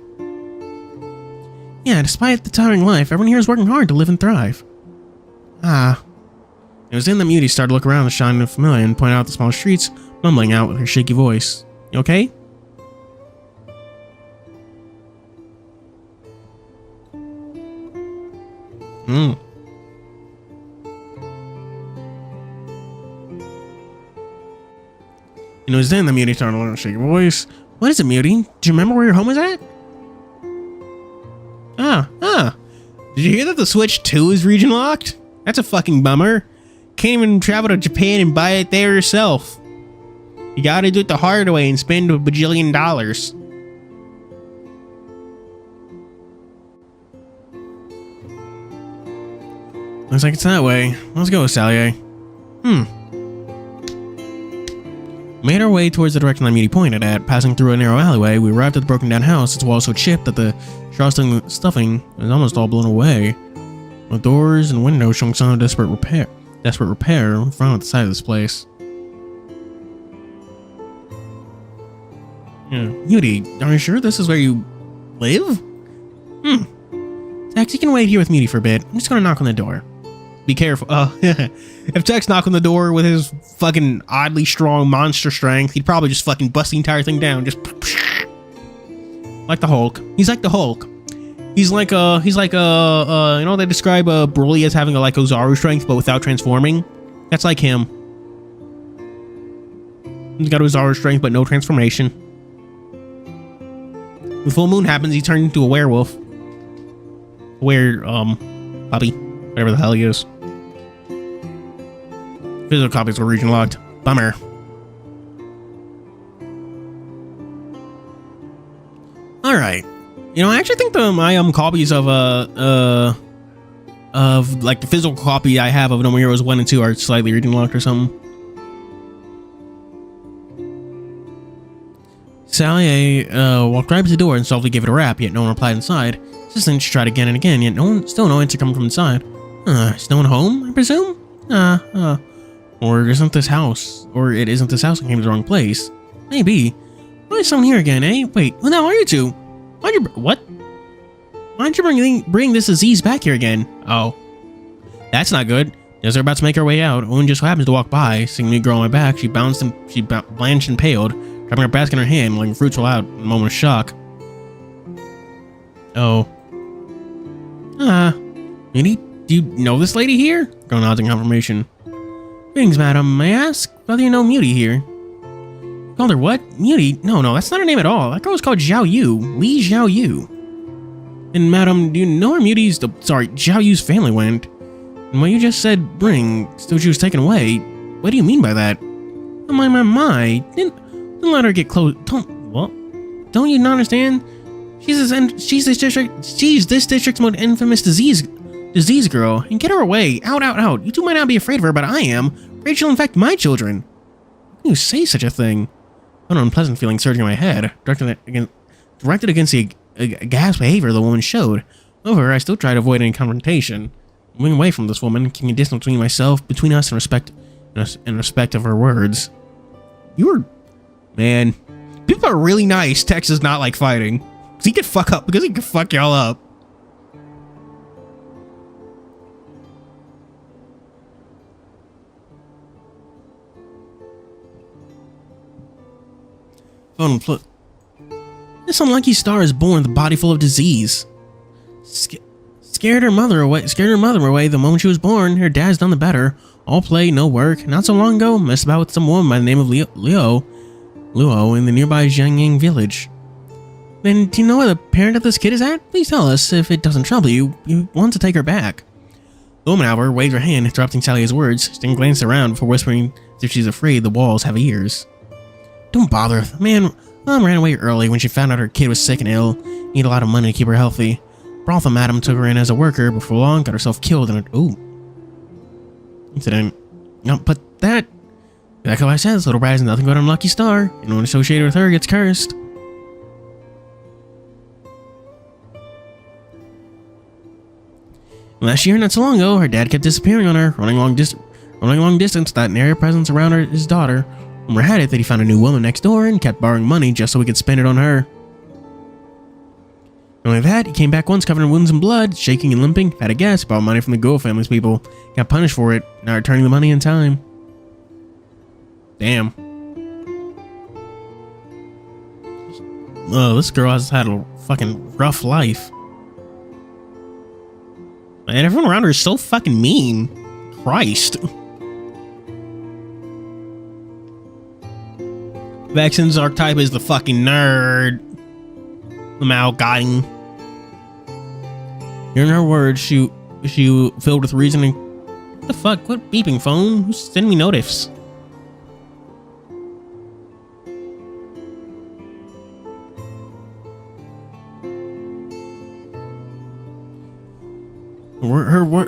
Yeah, despite the tiring life, everyone here is working hard to live and thrive. Ah. It was then that Muty started to look around the shining familiar and point out the small streets, mumbling out with her shaky voice. You okay? It was then that Muty started to learn a shaky voice. What is it, Muty? Do you remember where your home is at? Did you hear that the Switch 2 is region locked? That's a fucking bummer. Can't even travel to Japan and buy it there yourself. You gotta do it the hard way and spend $1 bajillion. Looks like it's that way. Let's go, Sally. Made our way towards the direction that Muty pointed at. Passing through a narrow alleyway, we arrived at the broken down house. Its walls so chipped that the stuffing was almost all blown away. The doors and windows showing signs of desperate repair found at the side of this place. Yeah. Muty, are you sure this is where you live? Tex, you can wait here with Muty for a bit. I'm just gonna knock on the door. Be careful. If Tex knocked on the door with his fucking oddly strong monster strength, he'd probably just fucking bust the entire thing down. Just like the Hulk. He's like the Hulk. He's like you know, they describe Broly as having a like Ozaru strength, but without transforming. That's like him. He's got Ozaru strength, but no transformation. When full moon happens, he turns into a werewolf. Puppy. Whatever the hell he is. Physical copies were region locked. Bummer. Alright. You know, I actually think my copies of like the physical copy I have of No More Heroes 1 and 2 are slightly region locked or something. Sally walked right up to the door and softly gave it a rap, yet no one replied inside. Assistant tried again and again, yet still no answer coming from inside. Is no one home, I presume? Or isn't this house? Or it isn't this house and came to the wrong place? Maybe. Why is someone here again, eh? Wait, who the hell are you two? Why'd you bring this disease back here again? Oh. That's not good. As they're about to make her way out, Owen just happens to walk by. Seeing me girl on my back, she blanched and paled, dropping her basket in her hand, letting fruits roll out in a moment of shock. Oh. Maybe, do you know this lady here? Girl nods in confirmation. Greetings, madam. May I ask whether you know Muty here? Called her what? Muty? No, that's not her name at all. That girl was called Xiao Yu. Li Xiao Yu. And madam, do you know where Xiao Yu's family went? And what you just said, bring, still she was taken away. What do you mean by that? Oh, my. Don't let her get close. Don't you not understand? She's this district's most infamous disease girl. And get her away. Out. You two might not be afraid of her, but I am. Afraid she'll infect my children. How can you say such a thing? An unpleasant feeling surging in my head, directed against the aghast behavior the woman showed. However, I still tried to avoid any confrontation. Moving away from this woman, keeping a distance between us in respect of her words. Man, people are really nice. Tex is not like fighting. Because he could fuck y'all up. This unlucky star is born with a body full of disease. Scared her mother away the moment she was born. Her dad's done the better. All play, no work. Not so long ago, messed about with some woman by the name of Luo in the nearby Jiangning village. Then, do you know where the parent of this kid is at? Please tell us if it doesn't trouble you. You want to take her back. The woman, however, waved her hand, interrupting Sally's words. She then glanced around before whispering as if she's afraid the walls have ears. Don't bother. Mom ran away early when she found out her kid was sick and ill. Need a lot of money to keep her healthy. Brothel madam took her in as a worker, before long got herself killed in an incident. No, but that... Like I said, this little brat is nothing but an unlucky star. Anyone associated with her gets cursed. Last year, not so long ago, her dad kept disappearing on her, running long distance without an area presence around his daughter. Rumor had it that he found a new woman next door and kept borrowing money just so he could spend it on her. Not only that, he came back once covered in wounds and blood, shaking and limping. Had a guess, borrowed money from the Go family's people. Got punished for it, not returning the money in time. Damn. Oh, this girl has had a fucking rough life. And everyone around her is so fucking mean. Christ. Vexen's archetype is the fucking nerd. The Malgang. Hearing her words, she filled with reasoning. What the fuck? What beeping phone? Who's sending me notifs?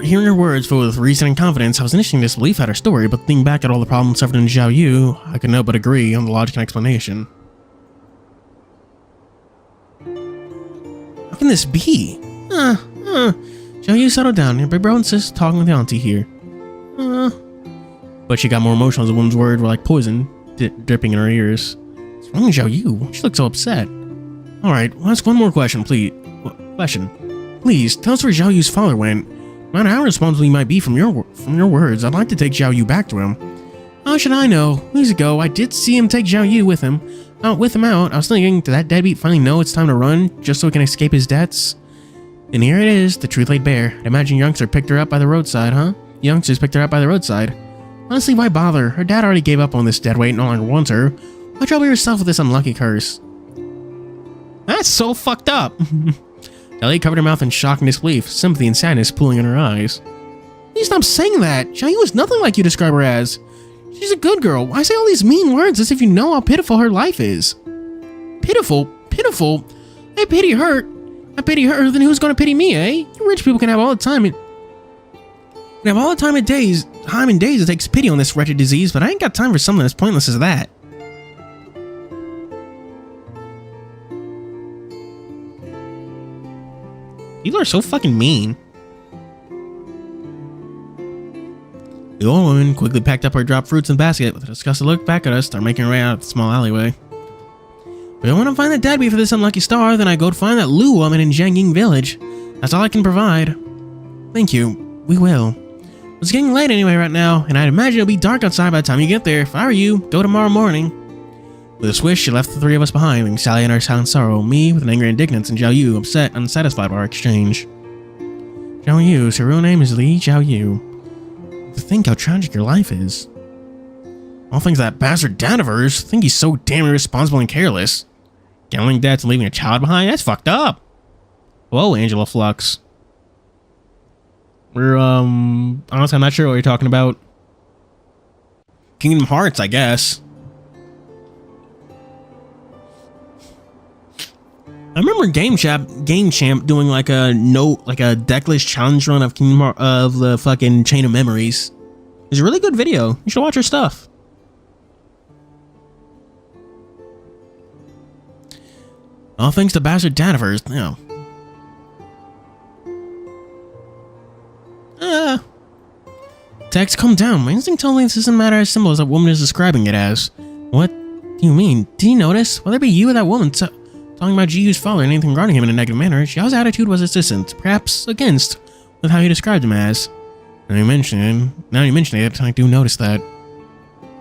Hearing her words filled with reason and confidence, I was initially in disbelief at her story, but thinking back at all the problems suffered in Xiao Yu, I could not but agree on the logic and explanation. How can this be? Xiao Yu, settled down. Your big bro and sis talking with the auntie here. But she got more emotional as the woman's words were like poison, dripping in her ears. What's wrong with Xiao Yu? She looks so upset. Alright, we'll ask one more question, please. Please, tell us where Xiao Yu's father went. No matter how responsible you might be from your words, I'd like to take Xiao Yu back to him. How should I know? Weeks ago, I did see him take Xiao Yu with him. I was thinking, did that deadbeat finally know it's time to run, just so he can escape his debts? And here it is, the truth laid bare. I imagine youngster picked her up by the roadside, huh? Youngsters picked her up by the roadside. Honestly, why bother? Her dad already gave up on this deadweight and no longer wants her. Why trouble yourself with this unlucky curse? That's so fucked up. Ellie covered her mouth in shock and disbelief, sympathy and sadness pooling in her eyes. Please stop saying that. Xiao Yu is nothing like you describe her as. She's a good girl. Why say all these mean words as if you know how pitiful her life is? Pitiful? I pity her, then who's gonna pity me, eh? You rich people can have all the time and days it takes pity on this wretched disease, but I ain't got time for something as pointless as that. People are so fucking mean. The old woman quickly packed up her dropped fruits and basket with a disgusted look back at us, started making her way out of the small alleyway. But I want to find the deadbeat for this unlucky star, then I go to find that Lu woman in Jiangning village. That's all I can provide. Thank you. We will. It's getting late anyway right now, and I'd imagine it'll be dark outside by the time you get there. If I were you, go tomorrow morning. With a swish, she left the three of us behind, leaving Sally in our silent sorrow, me with an angry indignance, and Xiao Yu upset, unsatisfied by our exchange. Xiao Yu, so her real name is Xiao Yu. To think how tragic your life is. All things that bastard dad of hers, think he's so damn irresponsible and careless. Gambling debts and leaving a child behind, that's fucked up. Whoa, Angela Flux. We're, honestly, I'm not sure what you're talking about. Kingdom Hearts, I guess. I remember Game Champ doing like a deckless challenge run of of the fucking Chain of Memories. It's a really good video. You should watch her stuff. All thanks to bastard dad of hers. No. Text, calm down. My instinct told me this isn't a matter as simple as that woman is describing it as. What do you mean? Did you notice? Whether it be you or that woman talking about Jiu's father and anything regarding him in a negative manner, Xiao's attitude was assistant, perhaps against, with how you described him as. Now you mention it, I do notice that.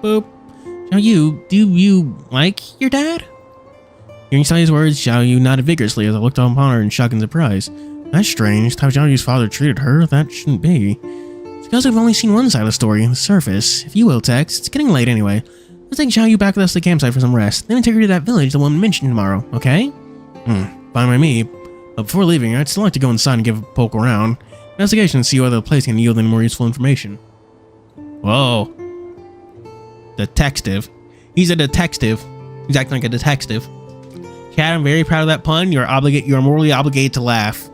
Boop. Xiao Yu, do you like your dad? Hearing Sally's words, Xiao Yu nodded vigorously as I looked upon her in shock and surprise. That's strange. How Xiao Yu's father treated her, that shouldn't be. It's because we've only seen one side of the story, the surface. If you will, Tex. It's getting late anyway. Let's take Xiao Yu back with us to the campsite for some rest. Then we take her to that village the woman mentioned tomorrow, okay? Fine by me. But before leaving, I'd still like to go inside and give a poke around. Investigation and see whether the place can yield any more useful information. Whoa. Detective. He's a detective. He's acting like a detective. Cat, I'm very proud of that pun. You are morally obligated to laugh.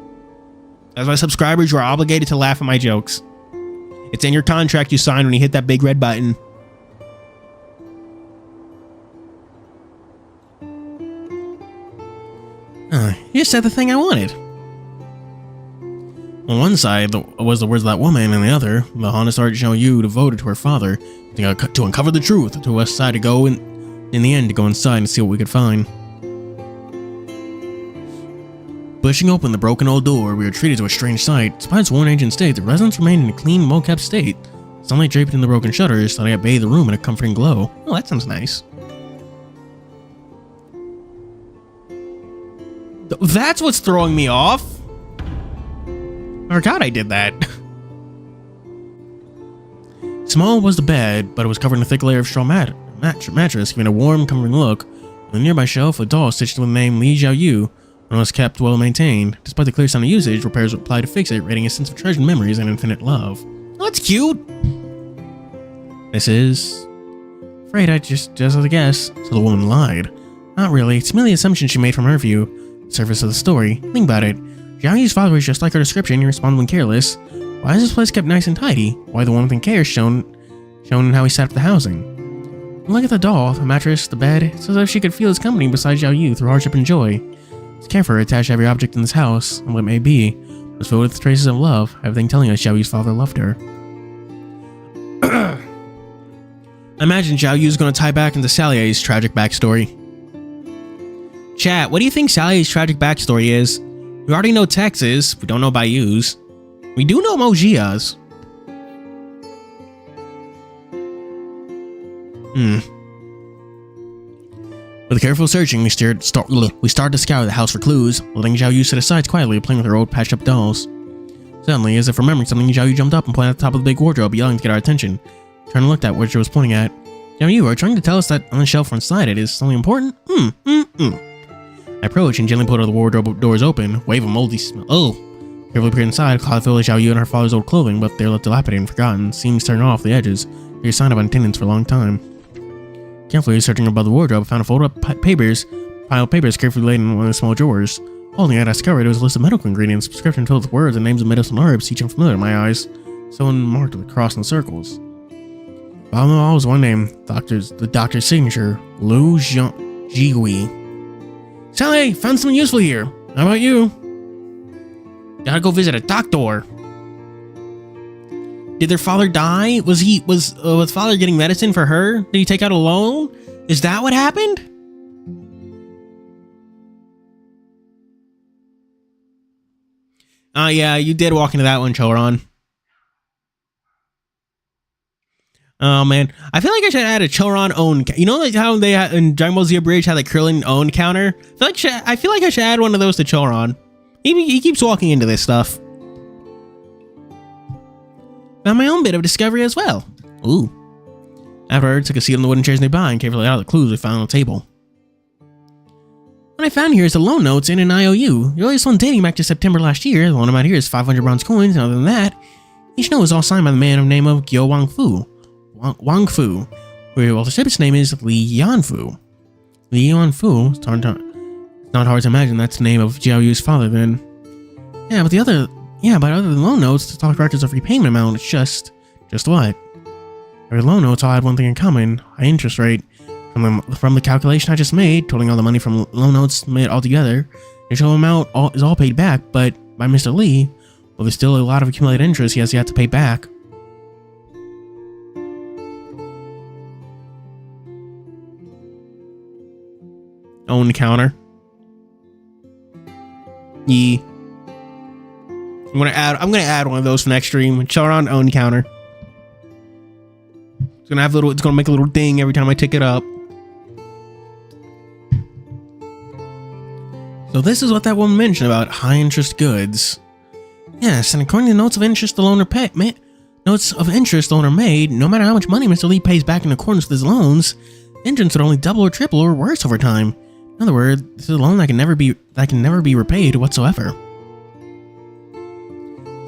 As my subscribers, you are obligated to laugh at my jokes. It's in your contract you signed when you hit that big red button. You just said the thing I wanted. On one side was the words of that woman, and the other, the honest art Xiao Yu devoted to her father, to uncover the truth, to us side to go in the end to go inside and see what we could find. Pushing open the broken old door, we were treated to a strange sight. Despite its worn ancient state, the residence remained in a clean, well-kept state. Sunlight draped in the broken shutters, letting it bathe the room in a comforting glow. Oh, that sounds nice. That's what's throwing me off. I forgot I did that. Small was the bed, but it was covered in a thick layer of straw mattress, giving a warm, comforting look. On the nearby shelf, a doll stitched with the name Xiao Yu, and was kept well maintained. Despite the clear sound of usage, repairs would apply to fix it, rating a sense of treasured memories and infinite love. Oh, that's cute. This is... Afraid I just as a guess. So the woman lied. Not really. It's merely assumption she made from her view. Surface of the story. Think about it. Xiao Yu's father was just like her description, irresponsible and careless. Why is this place kept nice and tidy? Why the one thing care shown in how he set up the housing? Look at the doll, the mattress, the bed. It's as if she could feel his company beside Xiao Yu through hardship and joy. His care for her attached to every object in this house, and what it may be, was filled with traces of love, everything telling us Xiao Yu's father loved her. I imagine Xiao Yu's gonna tie back into Sally's tragic backstory. Chat, what do you think Sally's tragic backstory is? We already know Tex's, we don't know Bayou's. We do know Mojia's. With careful searching, we started to scour the house for clues, letting Xiao Yu sit aside quietly, playing with her old patched-up dolls. Suddenly, as if remembering something, Xiao Yu jumped up and pointed at the top of the big wardrobe, yelling to get our attention. Turned and looked at where she was pointing at. Xiao Yu, are you trying to tell us that on the shelf inside it is something important? I approached and gently pulled the wardrobe doors open, wave a moldy smell. Oh! Carefully peered inside, closet filled with Xiao Yu and her father's old clothing, but they were left dilapidated and forgotten, seams turned off the edges, a sign of unattendance for a long time. Carefully searching above the wardrobe, I found a folded up pile of papers carefully laid in one of the small drawers. Holding it, I discovered it was a list of medical ingredients, prescription filled with words and names of medicinal herbs, each unfamiliar in my eyes, so marked with cross and circles. Bottom of all was one name, the doctor's signature, Lu Jihui. Sally, found something useful here. How about you? Gotta go visit a doctor. Did their father die? Was father getting medicine for her? Did he take out a loan? Is that what happened? Oh yeah, you did walk into that one, Choron. Oh man, I feel like I should add a Choron own. You know, like how they in Dragon Ball Z Bridge had the Krillin own counter. I feel like I should add one of those to Choron. He keeps walking into this stuff. Found my own bit of discovery as well. Ooh. Afterwards, took a seat on the wooden chairs nearby and carefully out the clues we found on the table. What I found here is the loan notes and an IOU. The earliest one dating back to September last year. The one about here is 500 bronze coins, and other than that, each note is all signed by the man of the name of Gyo Wang Fu. Wang Fu, well, the ship's name is Li Yanfu. Li Yanfu, it's not hard to imagine that's the name of Xiao Yu's father then. Yeah, but other than loan notes, the talk records of repayment amount, it's just what? Every loan notes all had one thing in common, high interest rate. From the calculation I just made, totaling all the money from loan notes made all together, the total amount is all paid back, but by Mr. Li, well, there's still a lot of accumulated interest he has yet to pay back. Own counter. I'm gonna add one of those for next stream. Choron own counter. It's gonna make a little ding every time I tick it up. So this is what that woman mentioned about high interest goods. Yes, and according to the notes of interest the loaner made, no matter how much money Mr. Li pays back in accordance with his loans, interest would only double or triple or worse over time. In other words, this is a loan that can never be repaid whatsoever.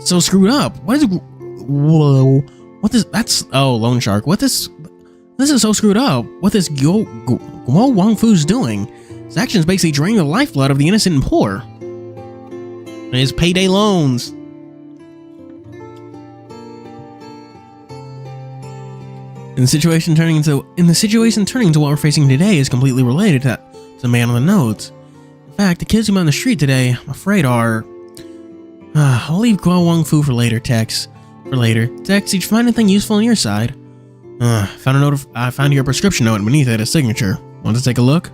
So screwed up. Whoa. Loan shark. This is so screwed up. What this Guo Wang Fu's doing? His actions basically drain the lifeblood of the innocent and poor. And his payday loans. In the situation turning to what we're facing today is completely related to the man on the notes. In fact, the kids who met on the street today, I'm afraid are... I'll leave Guo Wang Fu for later, Tex. Tex, did you find anything useful on your side? I found your prescription note and beneath it a signature. Want to take a look?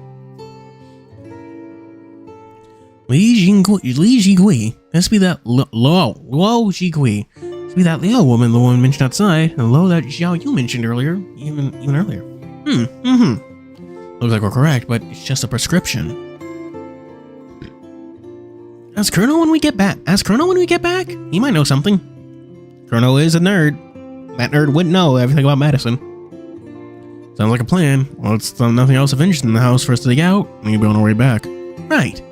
Li Jigui. This be that Luo Jigui. This be that Liao woman the woman mentioned outside, and Lo that Xiao Yu mentioned earlier, even earlier. Looks like we're correct, but it's just a prescription. Ask Chrono when we get back. He might know something. Chrono is a nerd. That nerd wouldn't know everything about medicine. Sounds like a plan. Well, it's nothing else of interest in the house for us to dig out, and you'll be on our way back. Right.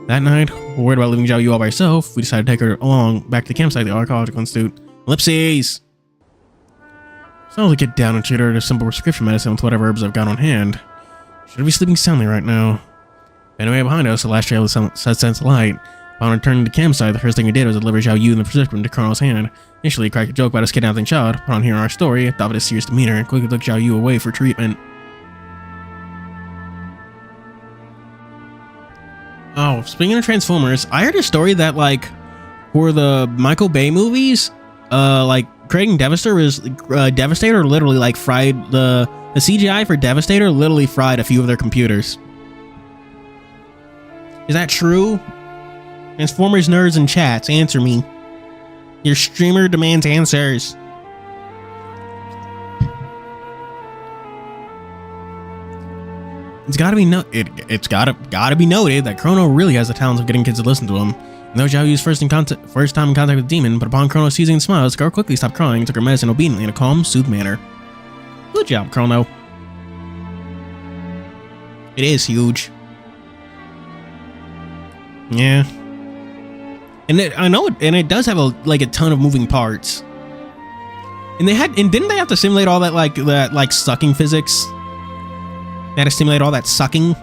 That night, we're worried about leaving Xiao Yu all by herself. We decided to take her along back to the campsite, the Archaeological Institute. Ellipses! So I'll get down and treat her to simple prescription medicine with whatever herbs I've got on hand. Should be sleeping soundly right now. Anyway, behind us, the last trail of sense of light. Upon returning to the campsite, the first thing we did was deliver Xiao Yu and the prescription to Chrono's hand. Initially, he cracked a joke about us kidnapping Chad. Upon hearing our story, adopted a serious demeanor and quickly took Xiao Yu away for treatment. Oh, speaking of Transformers, I heard a story that, like, for the Michael Bay movies, creating Devastator literally, like, fried the CGI for Devastator literally fried a few of their computers. Is that true? Transformers nerds and chats, answer me. Your streamer demands answers. It's gotta be gotta be noted that Chrono really has the talent of getting kids to listen to him. And though Xiao Yu's first time in contact with the demon, but upon Chrono seizing and smiles, the girl quickly stopped crying and took her medicine obediently in a calm, soothed manner. Good job, Chrono. It is huge. Yeah. And it does have a ton of moving parts. And didn't they have to simulate all that sucking physics? They had to simulate all that sucking,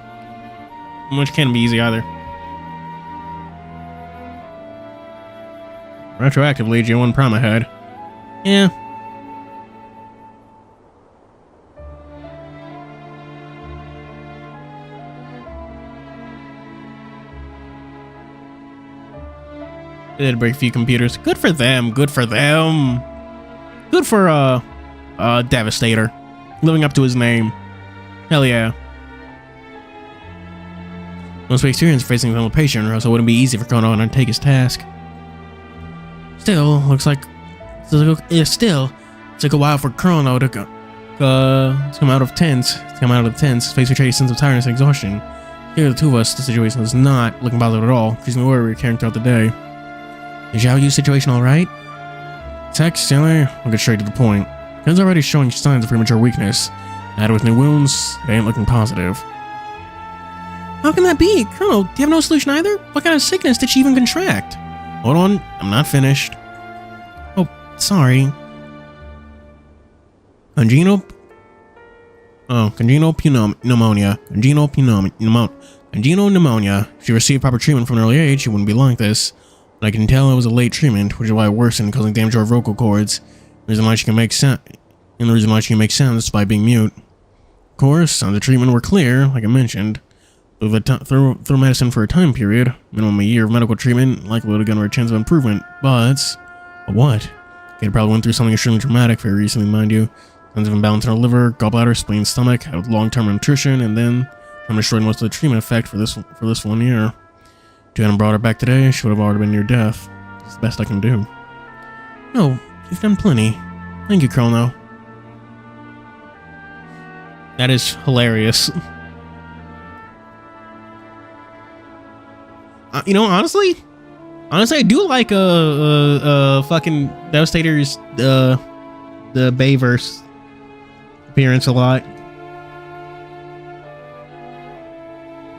which can't be easy either. Retroactively, G1 Prime ahead. Yeah. They did break a few computers. Good for them. Good for Devastator. Living up to his name. Hell yeah. Once we experience facing the patient, or else it wouldn't be easy for Chrono to undertake his task. Still, looks like Took a while for Chrono to come out of the tents, face a sense of tiredness and exhaustion. Here, the two of us, the situation was not looking bothered at all. She's been worried we were carrying throughout the day. Is Xiao Yu's situation alright? Text, Sailor, I'll get straight to the point. Ken's already showing signs of premature weakness. Added with new wounds, it ain't looking positive. How can that be? Colonel, do you have no solution either? What kind of sickness did she even contract? Hold on, I'm not finished. Oh, sorry. Congenital pneumonia. Congenital pneumonia. If she received proper treatment from an early age, she wouldn't be like this. But I can tell it was a late treatment, which is why it worsened, causing damage to her vocal cords. The reason why she can make sound is by being mute. Of course, signs of treatment were clear, like I mentioned. Through medicine for a time period, minimum a year of medical treatment, likely to give her a chance of improvement. But what? Kate probably went through something extremely traumatic very recently, mind you. Signs of imbalance in her liver, gallbladder, spleen, stomach, had long-term nutrition, and then I'm destroyed most of the treatment effect for this 1 year. If you hadn't brought her back today, she would have already been near death. It's the best I can do. No, you've done plenty. Thank you, Chrono. That is hilarious. You know, honestly, I do like fucking Devastator's the Bayverse appearance a lot.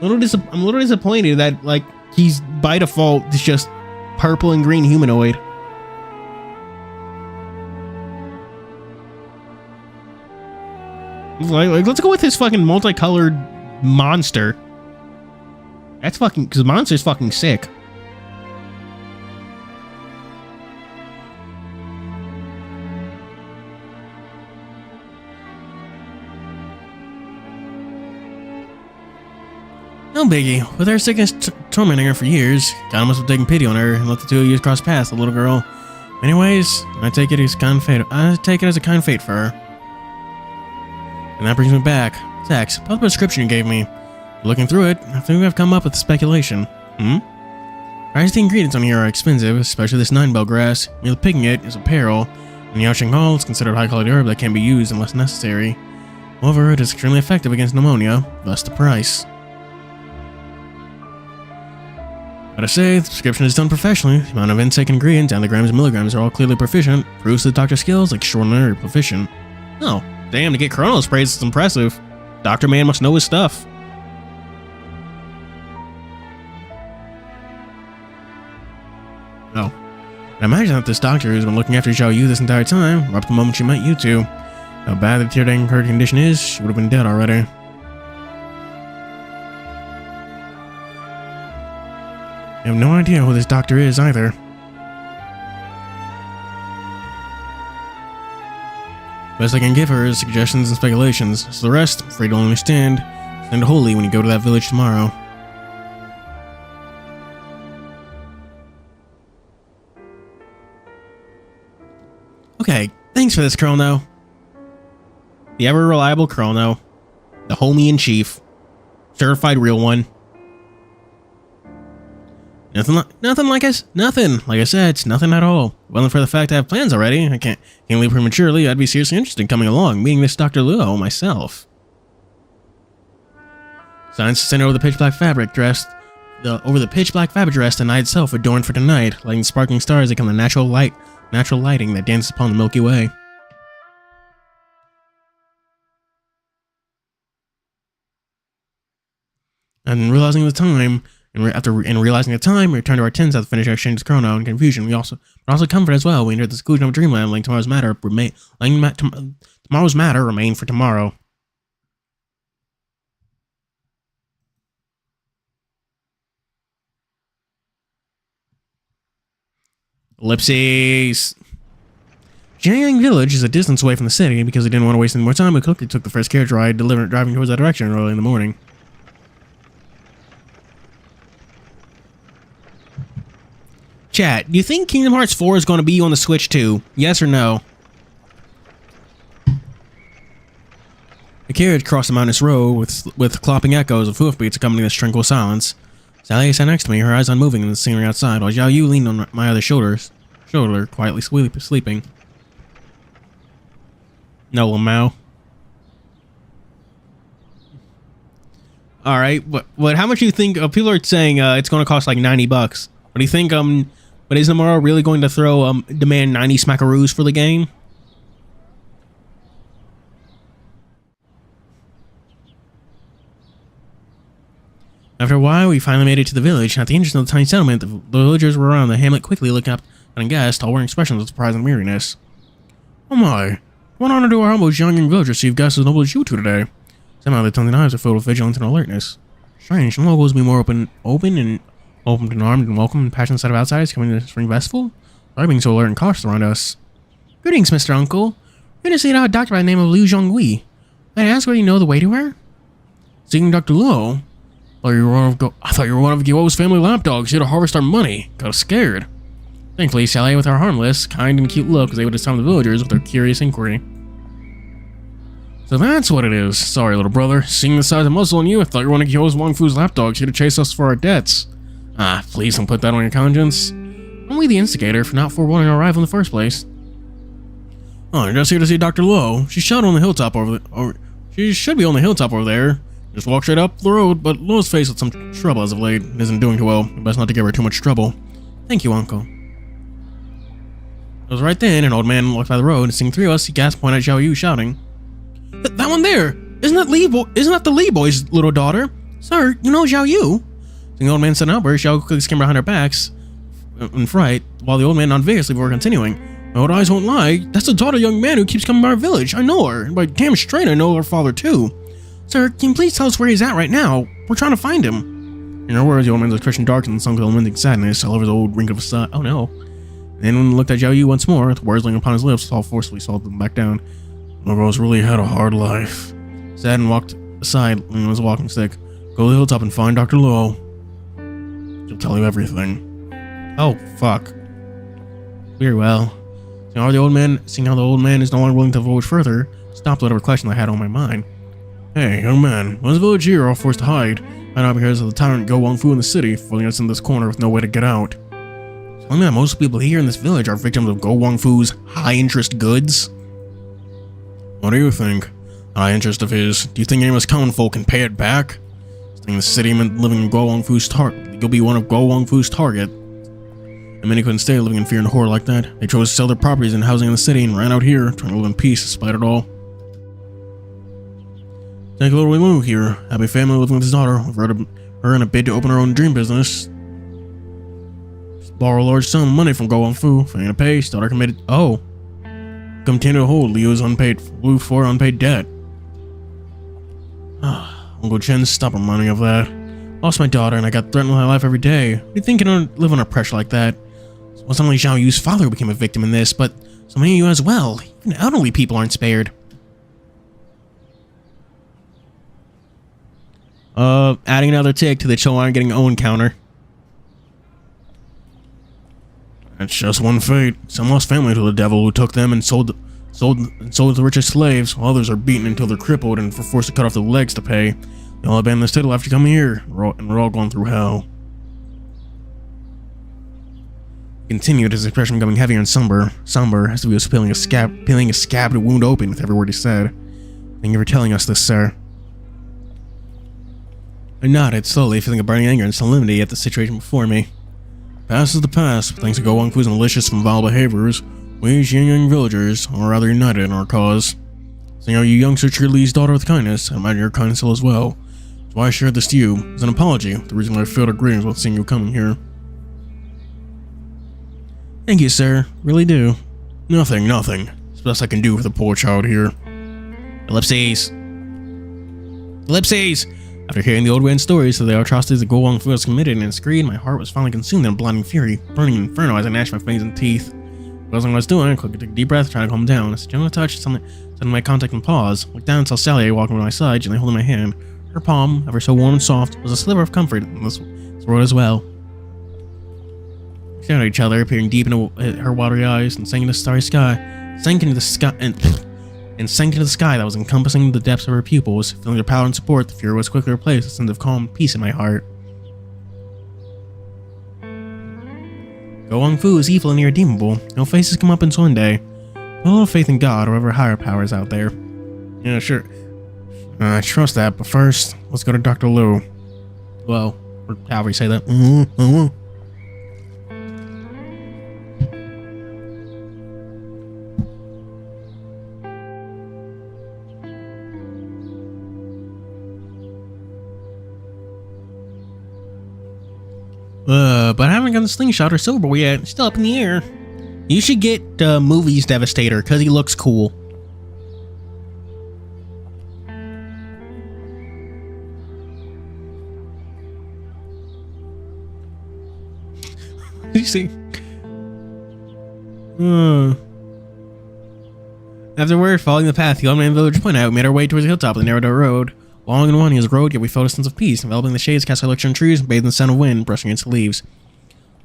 I'm a little disappointed that like he's by default is just purple and green humanoid. Like let's go with his fucking multicolored monster. That's fucking, because monster's fucking sick. No biggie. With her sickness tormenting her for years, God must have taken pity on her and let the two of you cross paths, the little girl. Anyways, I take it as a kind fate for her. And that brings me back. Tex, about the prescription you gave me. Looking through it, I think I've come up with a speculation. Price the ingredients on here are expensive, especially this 9-bell grass. Merely picking it is a peril. In Yaoxing Hall, it's considered a high-quality herb that can be used unless necessary. However, it is extremely effective against pneumonia, thus the price. But I say, the prescription is done professionally. The amount of intake ingredients and the grams and milligrams are all clearly proficient. Proves the doctor's skills extraordinarily proficient. Oh, damn, to get Chrono's praise is impressive. Dr. Man must know his stuff. Oh. I imagine that this doctor who's been looking after Xiao Yu this entire time, right up the moment she met you two. How bad the deteriorating her condition is, she would have been dead already. I have no idea who this doctor is either. Best I can give her is suggestions and speculations, so the rest, I'm afraid to understand. Stand holy when you go to that village tomorrow. Okay, thanks for this, Chrono. The ever-reliable Chrono. The homie-in-chief. Certified real one. Nothing. Like I said, it's nothing at all. Well, for the fact I have plans already, I can't leave prematurely. I'd be seriously interested in coming along, meeting this Dr. Luo myself. Signs to send over the pitch black fabric dress. Over the pitch black fabric dress, the night itself adorned for tonight, lighting the sparkling stars that become the natural lighting that dances upon the Milky Way. And realizing the time, we returned to our tents after finishing our exchange with Chrono in confusion. But also comfort as well. We entered the seclusion of dreamland, letting tomorrow's matter remain for tomorrow. Ellipses. Jianyang Village is a distance away from the city. Because we didn't want to waste any more time, we quickly took the first carriage ride, driving towards that direction early in the morning. Chat, do you think Kingdom Hearts 4 is going to be on the Switch too? Yes or no? The carriage crossed the mountainous road with clopping echoes of hoofbeats accompanying this tranquil silence. Sally sat next to me, her eyes unmoving in the scenery outside, while Xiao Yu leaned on my other shoulder, quietly sleeping. No, Lamau. All right, but how much do you think? People are saying it's going to cost like $90. What do you think? But is Namaro really going to throw demand 90 smackaroos for the game? After a while, we finally made it to the village. At the entrance of the tiny settlement, the villagers were around the hamlet quickly looking up and guests, all wearing expressions of surprise and weariness. Oh my! What honor do our humble young villagers receive guests as noble as you two today? Somehow their tongues and eyes are filled with vigilance and alertness. Strange, the locals be more open and armed and welcome and passionate set of outsiders coming to the spring festival? Why being so alert and cautious around us? Greetings, Mr. Uncle. We're to see a doctor by the name of Liu Zhonghui. May I ask whether you know the way to her? Seeking Dr. Luo? I thought you were one of Guo's family lapdogs here to harvest our money. Got scared. Thankfully, Xiao Yu, with her harmless, kind, and cute look, was able to stun the villagers with their curious inquiry. So that's what it is. Sorry, little brother. Seeing the size of muscle in you, I thought you were one of Guo's Wang Fu's lapdogs here to chase us for our debts. Ah, please don't put that on your conscience. Only the instigator for not forewarning our arrival in the first place. Oh, you're just here to see Dr. Luo. She should on the hilltop over there. She should be on the hilltop over there. Just walk straight up the road, but Luo's faced with some trouble as of late and isn't doing too well. Best not to give her too much trouble. Thank you, Uncle. It was right then, an old man walked by the road and seeing three of us, he gasped, pointed at Xiao Yu, shouting, That one there! Isn't that the Lee boy's little daughter? Sir, you know Xiao Yu? The old man said an outburst. Xiao quickly came behind our backs in fright, while the old man non-vigorously before continuing. My old eyes won't lie. That's the daughter of a young man who keeps coming to our village. I know her. And by damn straight, I know her father too. Sir, can you please tell us where he's at right now? We're trying to find him. In her words, the old man's expression darkened and sunk with unending sadness all over his old wrinkled facade. Oh no. And then when he looked at Xiao Yu once more, with words lingering upon his lips, all forcefully swallowed them back down. The girl's really had a hard life. Sad and walked aside on his walking stick. Go to the hilltop and find Dr. Luo. She'll tell you everything. Oh, fuck. Very well. Seeing how the old man is no longer willing to divulge further, stopped whatever question I had on my mind. Hey, young man, when this village here are all forced to hide, might not because of the tyrant Go Wang Fu in the city, pulling us in this corner with no way to get out. Telling me that most people here in this village are victims of Go Wang Fu's high-interest goods? What do you think? High-interest of his? Do you think any of us common folk can pay it back? Staying in the city meant living in Go Wang Fu's you'll be one of Go Wang Fu's target. And many couldn't stay living in fear and horror like that. They chose to sell their properties and housing in the city and ran out here, trying to live in peace despite it all. Take a little Liu here, happy family living with his daughter, with her in a bid to open her own dream business. Borrow a large sum of money from Go Wang Fu, failing to pay, his daughter committed. Oh. Continue to hold Liu's unpaid debt. Uncle Chen's stubborn money of that. Lost my daughter and I got threatened with my life every day. What do you think you don't live under pressure like that? It wasn't only Xiao Yu's father who became a victim in this, but so many of you as well. Even elderly people aren't spared. Adding another tick to the chill aren't getting own counter. It's just one fate. Some lost family to the devil who took them and sold the richest slaves, while others are beaten until they're crippled and were forced to cut off their legs to pay. They all abandon the citadel after coming here, and we're all going through hell. Continued, his expression becoming heavier and somber, as if he was peeling a scabbed wound open with every word he said. Thank you for telling us this, sir. I nodded slowly, feeling a burning anger and solemnity at the situation before me. Past is the past, but thanks to Go Wang Fu's malicious and vile behaviors, we young villagers are rather united in our cause. Seeing how you youngsters treat Li's daughter with kindness, I imagine your kindness will as well. That's why I shared this to you, as an apology, the reason why I failed our greetings while seeing you coming here. Thank you, sir. Really do. Nothing. It's the best I can do for the poor child here. Ellipses. After hearing the old man's stories of the atrocities that Go Wang Fu has committed in his greed, my heart was finally consumed in a blinding fury, burning inferno as I gnashed my fangs and teeth. What I was doing, I took a deep breath, trying to calm down. As a gentle touch, suddenly my contact and pause. Looked down and saw Sally walking by my side, gently holding my hand. Her palm, ever so warm and soft, was a sliver of comfort in this world as well. We stared at each other, peering deep into her watery eyes, and sank into the starry sky. Sank into the sky that was encompassing the depths of her pupils. Feeling their power and support, the fury was quickly replaced with a sense of calm peace in my heart. Go Wang Fu is evil and irredeemable. No faces come up until one day. A little faith in God or whatever higher powers out there. Yeah, sure. I trust that, but first, let's go to Dr. Liu. Well, or however you say that. But I haven't gotten the slingshot or silver boy yet. It's still up in the air. You should get Movies Devastator, because he looks cool. You see? Afterward, following the path the old man village pointed out, we made our way towards the hilltop of the narrow dirt road. Long and winding as a road, yet we felt a sense of peace, enveloping the shades cast by luxuriant trees, bathed in the sound of wind brushing against the leaves.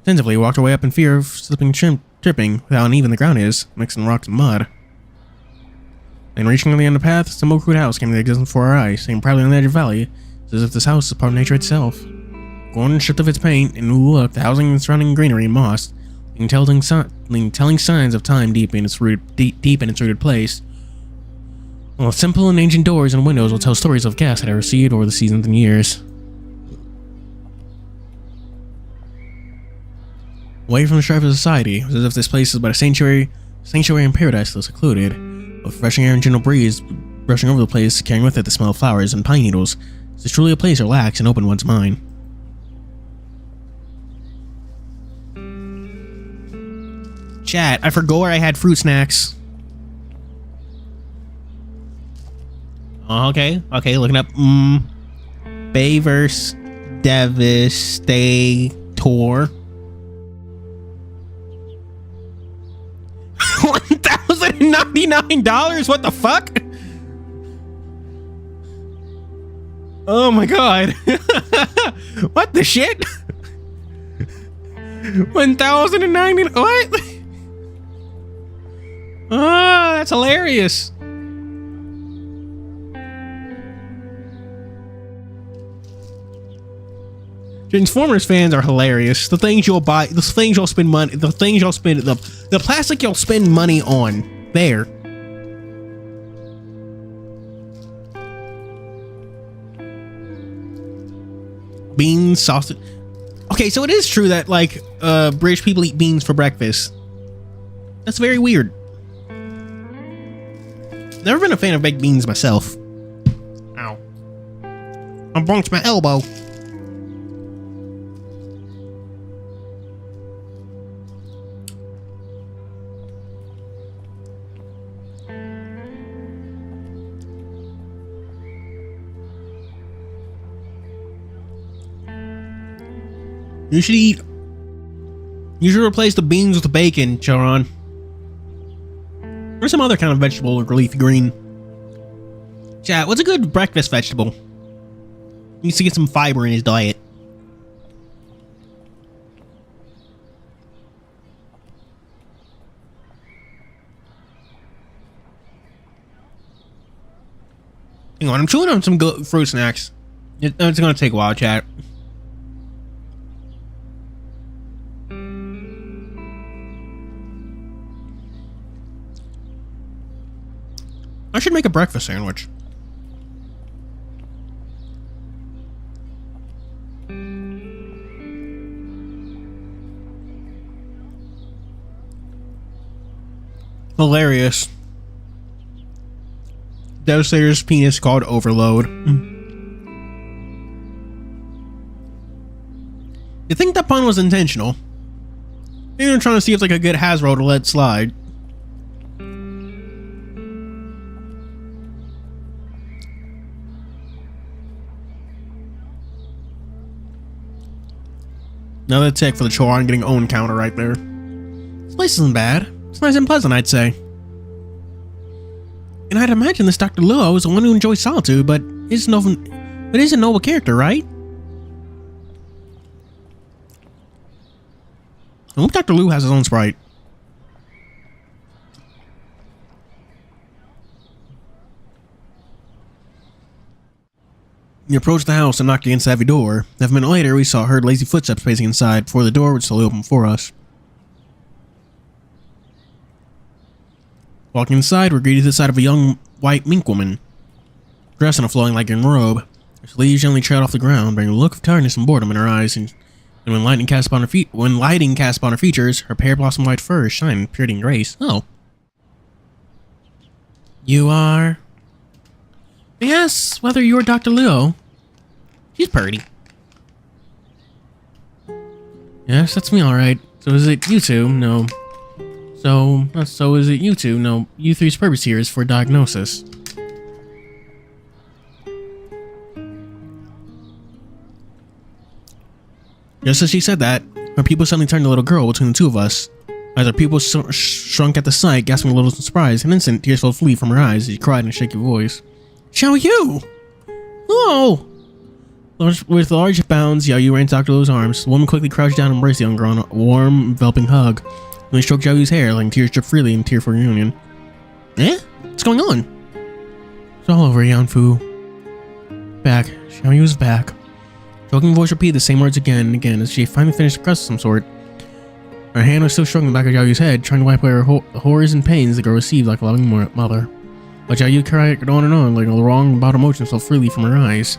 Attentively, we walked our way up in fear of slipping, tripping, with how uneven the ground is, mixing rocks and mud. Then, reaching the end of the path, a simple crude house came into existence before our eyes, standing proudly on the edge of the valley, as if this house is part of nature itself. Worn and stripped of its paint and new look, the housing and surrounding greenery and moss, telling signs of time deep in its rooted place. While simple and ancient doors and windows will tell stories of guests that I received over the seasons and years. Away from the strife of society, it was as if this place is but a sanctuary and paradise still secluded, with refreshing air and gentle breeze brushing over the place, carrying with it the smell of flowers and pine needles. It is truly a place to relax and open one's mind. Chat, I forgot where I had fruit snacks. Okay, looking up. Bay vs. Devastator. $1,099? What the fuck? Oh my god. What the shit? 1,090. What? Oh, that's hilarious. Transformers fans are hilarious. The things you'll buy, the things you'll spend money, the things you'll spend, the plastic you'll spend money on. There. Beans, sausage. Okay, so it is true that, like, British people eat beans for breakfast. That's very weird. Never been a fan of baked beans myself. Ow. I bumped my elbow. You should replace the beans with the bacon, Charon. Or some other kind of vegetable or leafy green. Chat, what's a good breakfast vegetable? He needs to get some fiber in his diet. Hang on, I'm chewing on some fruit snacks. It's gonna take a while, chat. I should make a breakfast sandwich. Hilarious. Devastator's penis called Overload. You think that pun was intentional? Maybe I'm trying to see if it's like a good Hasbro to let slide. Another tick for the Choron getting own counter right there. This place isn't bad. It's nice and pleasant, I'd say. And I'd imagine this Dr. Luo is the one who enjoys solitude, but is a noble character, right? I hope Dr. Liu has his own sprite. We approached the house and knocked against the heavy door. A minute later, we heard lazy footsteps pacing inside before the door would slowly open for us. Walking inside, we're greeted to the side of a young white mink woman, dressed in a flowing lichen robe. Her sleeves gently trailed off the ground, bringing a look of tiredness and boredom in her eyes, and when lighting cast upon her features, her pear blossom white fur shined with purity and grace. Oh. You are... Yes, whether you're Dr. Liu. She's pretty. Yes, that's me, alright. So is it you two? No. So is it you two? No. You three's purpose here is for diagnosis. Just as she said that, her pupil suddenly turned to a little girl between the two of us. As her pupil shrunk at the sight, gasping a little in surprise, an instant tears fell flee from her eyes as she cried in a shaky voice. Xiao Yu! Oh! With large bounds, Xiao Yu ran to Dr. Liu's arms. The woman quickly crouched down and embraced the young girl in a warm, enveloping hug. Then they stroked Xiao Yu's hair, letting tears drip freely in tearful reunion. Eh? What's going on? It's all over, Yanfu. Back. Xiao Yu's back. Choking voice repeated the same words again and again as she finally finished a crust of some sort. Her hand was still stroking the back of Xiao Yu's head, trying to wipe away her horrors and pains the girl received like a loving mother. But Xiao Yu cried on and on, like the wrong about emotions fell freely from her eyes.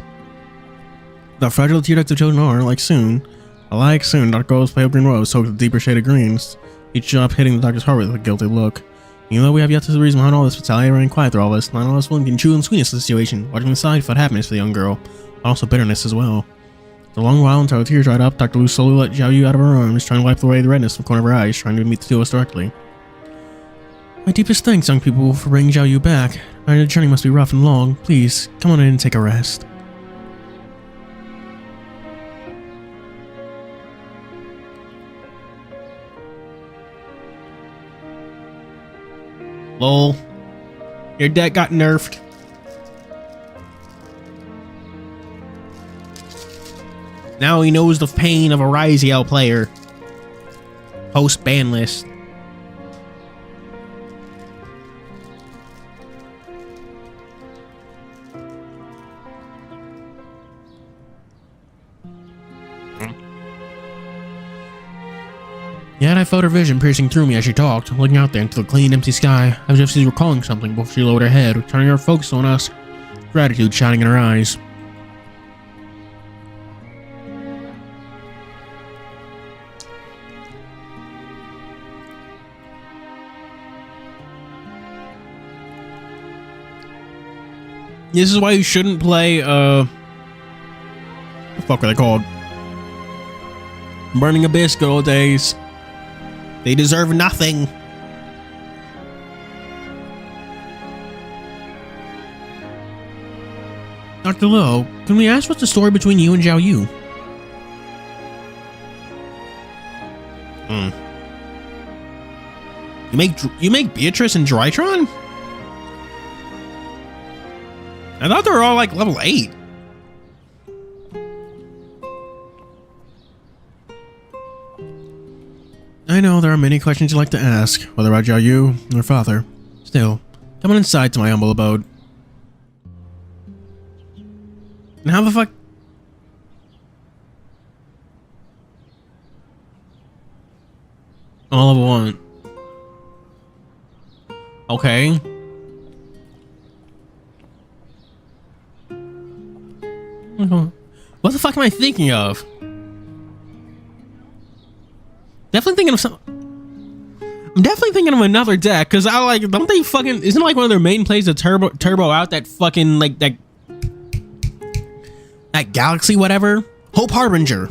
The fragile tear ducts of children are, like soon, Dr. Gold's pale green rose soaked with deeper shade of greens, each drop hitting the doctor's heart with a guilty look. Even though we have yet to see the reason behind all this, fatality remained quiet through all this, none of us willing can chew and sweetness of the situation, watching the side felt happiness for the young girl, but also bitterness as well. For a long while until her tears dried up, Dr. Liu slowly let Xiao Yu out of her arms, trying to wipe away the redness from the corner of her eyes, trying to meet the two of us directly. My deepest thanks, young people, for bringing Xiao Yu back. I know the journey must be rough and long. Please, come on in and take a rest. Lol. Your deck got nerfed. Now he knows the pain of a Ryziel player. Post ban list. Yet I felt her vision piercing through me as she talked, looking out there into the clean, empty sky, as if she was recalling something before she lowered her head, turning her focus on us, gratitude shining in her eyes. This is why you shouldn't play, what the fuck are they called? Burning Abyss, good old days. They deserve nothing. Dr. Liu, can we ask what's the story between you and Xiao Yu? You make Beatrice and Drytron? I thought they were all like level 8. I know there are many questions you'd like to ask, whether about Xiao Yu or father. Still, come on inside to my humble abode. And how the fuck? All of one. Okay. What the fuck am I thinking of? Definitely thinking of some. I'm definitely thinking of another deck because I like. Don't they fucking? Isn't like one of their main plays to turbo out that fucking like that galaxy whatever? Hope Harbinger.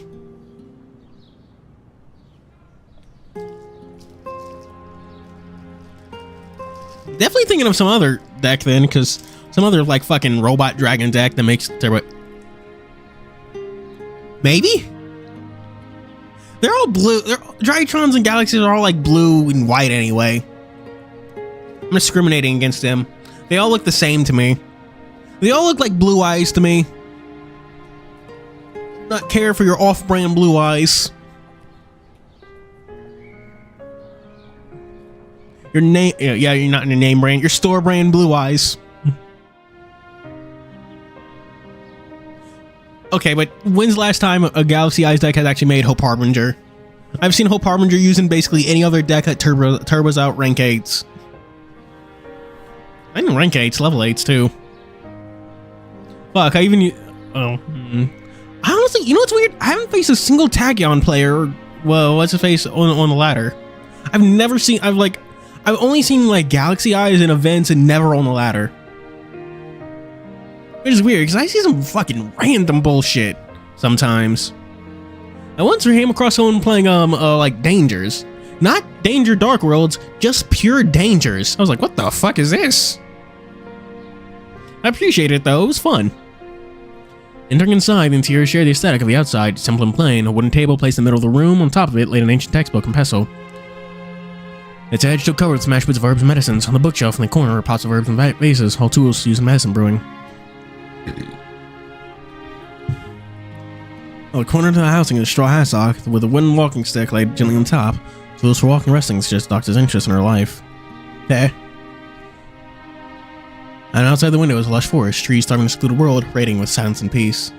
Definitely thinking of some other deck then, because some other like fucking robot dragon deck that makes turbo. Maybe. They're all blue. Drytrons and Galaxies are all like blue and white anyway. I'm discriminating against them. They all look the same to me. They all look like blue eyes to me. Not care for your off-brand blue eyes. Your name, yeah, you're not in your name brand. Your store brand blue eyes. Okay, but when's the last time a Galaxy Eyes deck has actually made Hope Harbinger? I've seen Hope Harbinger using basically any other deck that turbos out rank 8s. I didn't rank 8s, level 8s too. Fuck, I even... Oh. I honestly, you know what's weird? I haven't faced a single Tachyon player, well, what's his face, on the ladder. I've only seen like Galaxy Eyes in events and never on the ladder. Which is weird, because I see some fucking random bullshit sometimes. I once came across someone playing, like Dangers. Not Danger Dark Worlds, just pure Dangers. I was like, what the fuck is this? I appreciate it though, it was fun. Entering inside, the interior shared the aesthetic of the outside, simple and plain. A wooden table placed in the middle of the room. On top of it laid an ancient textbook and pestle. Its edge still covered with smashed bits of herbs and medicines. On the bookshelf in the corner were pots of herbs and vases, all tools used in medicine brewing. On the corner of the housing is a straw hassock with a wooden walking stick laid gently on top. Tools for walking and resting suggests the doctor's interest in her life. There. And outside the window is a lush forest, trees starving to seclude a world, radiating with silence and peace.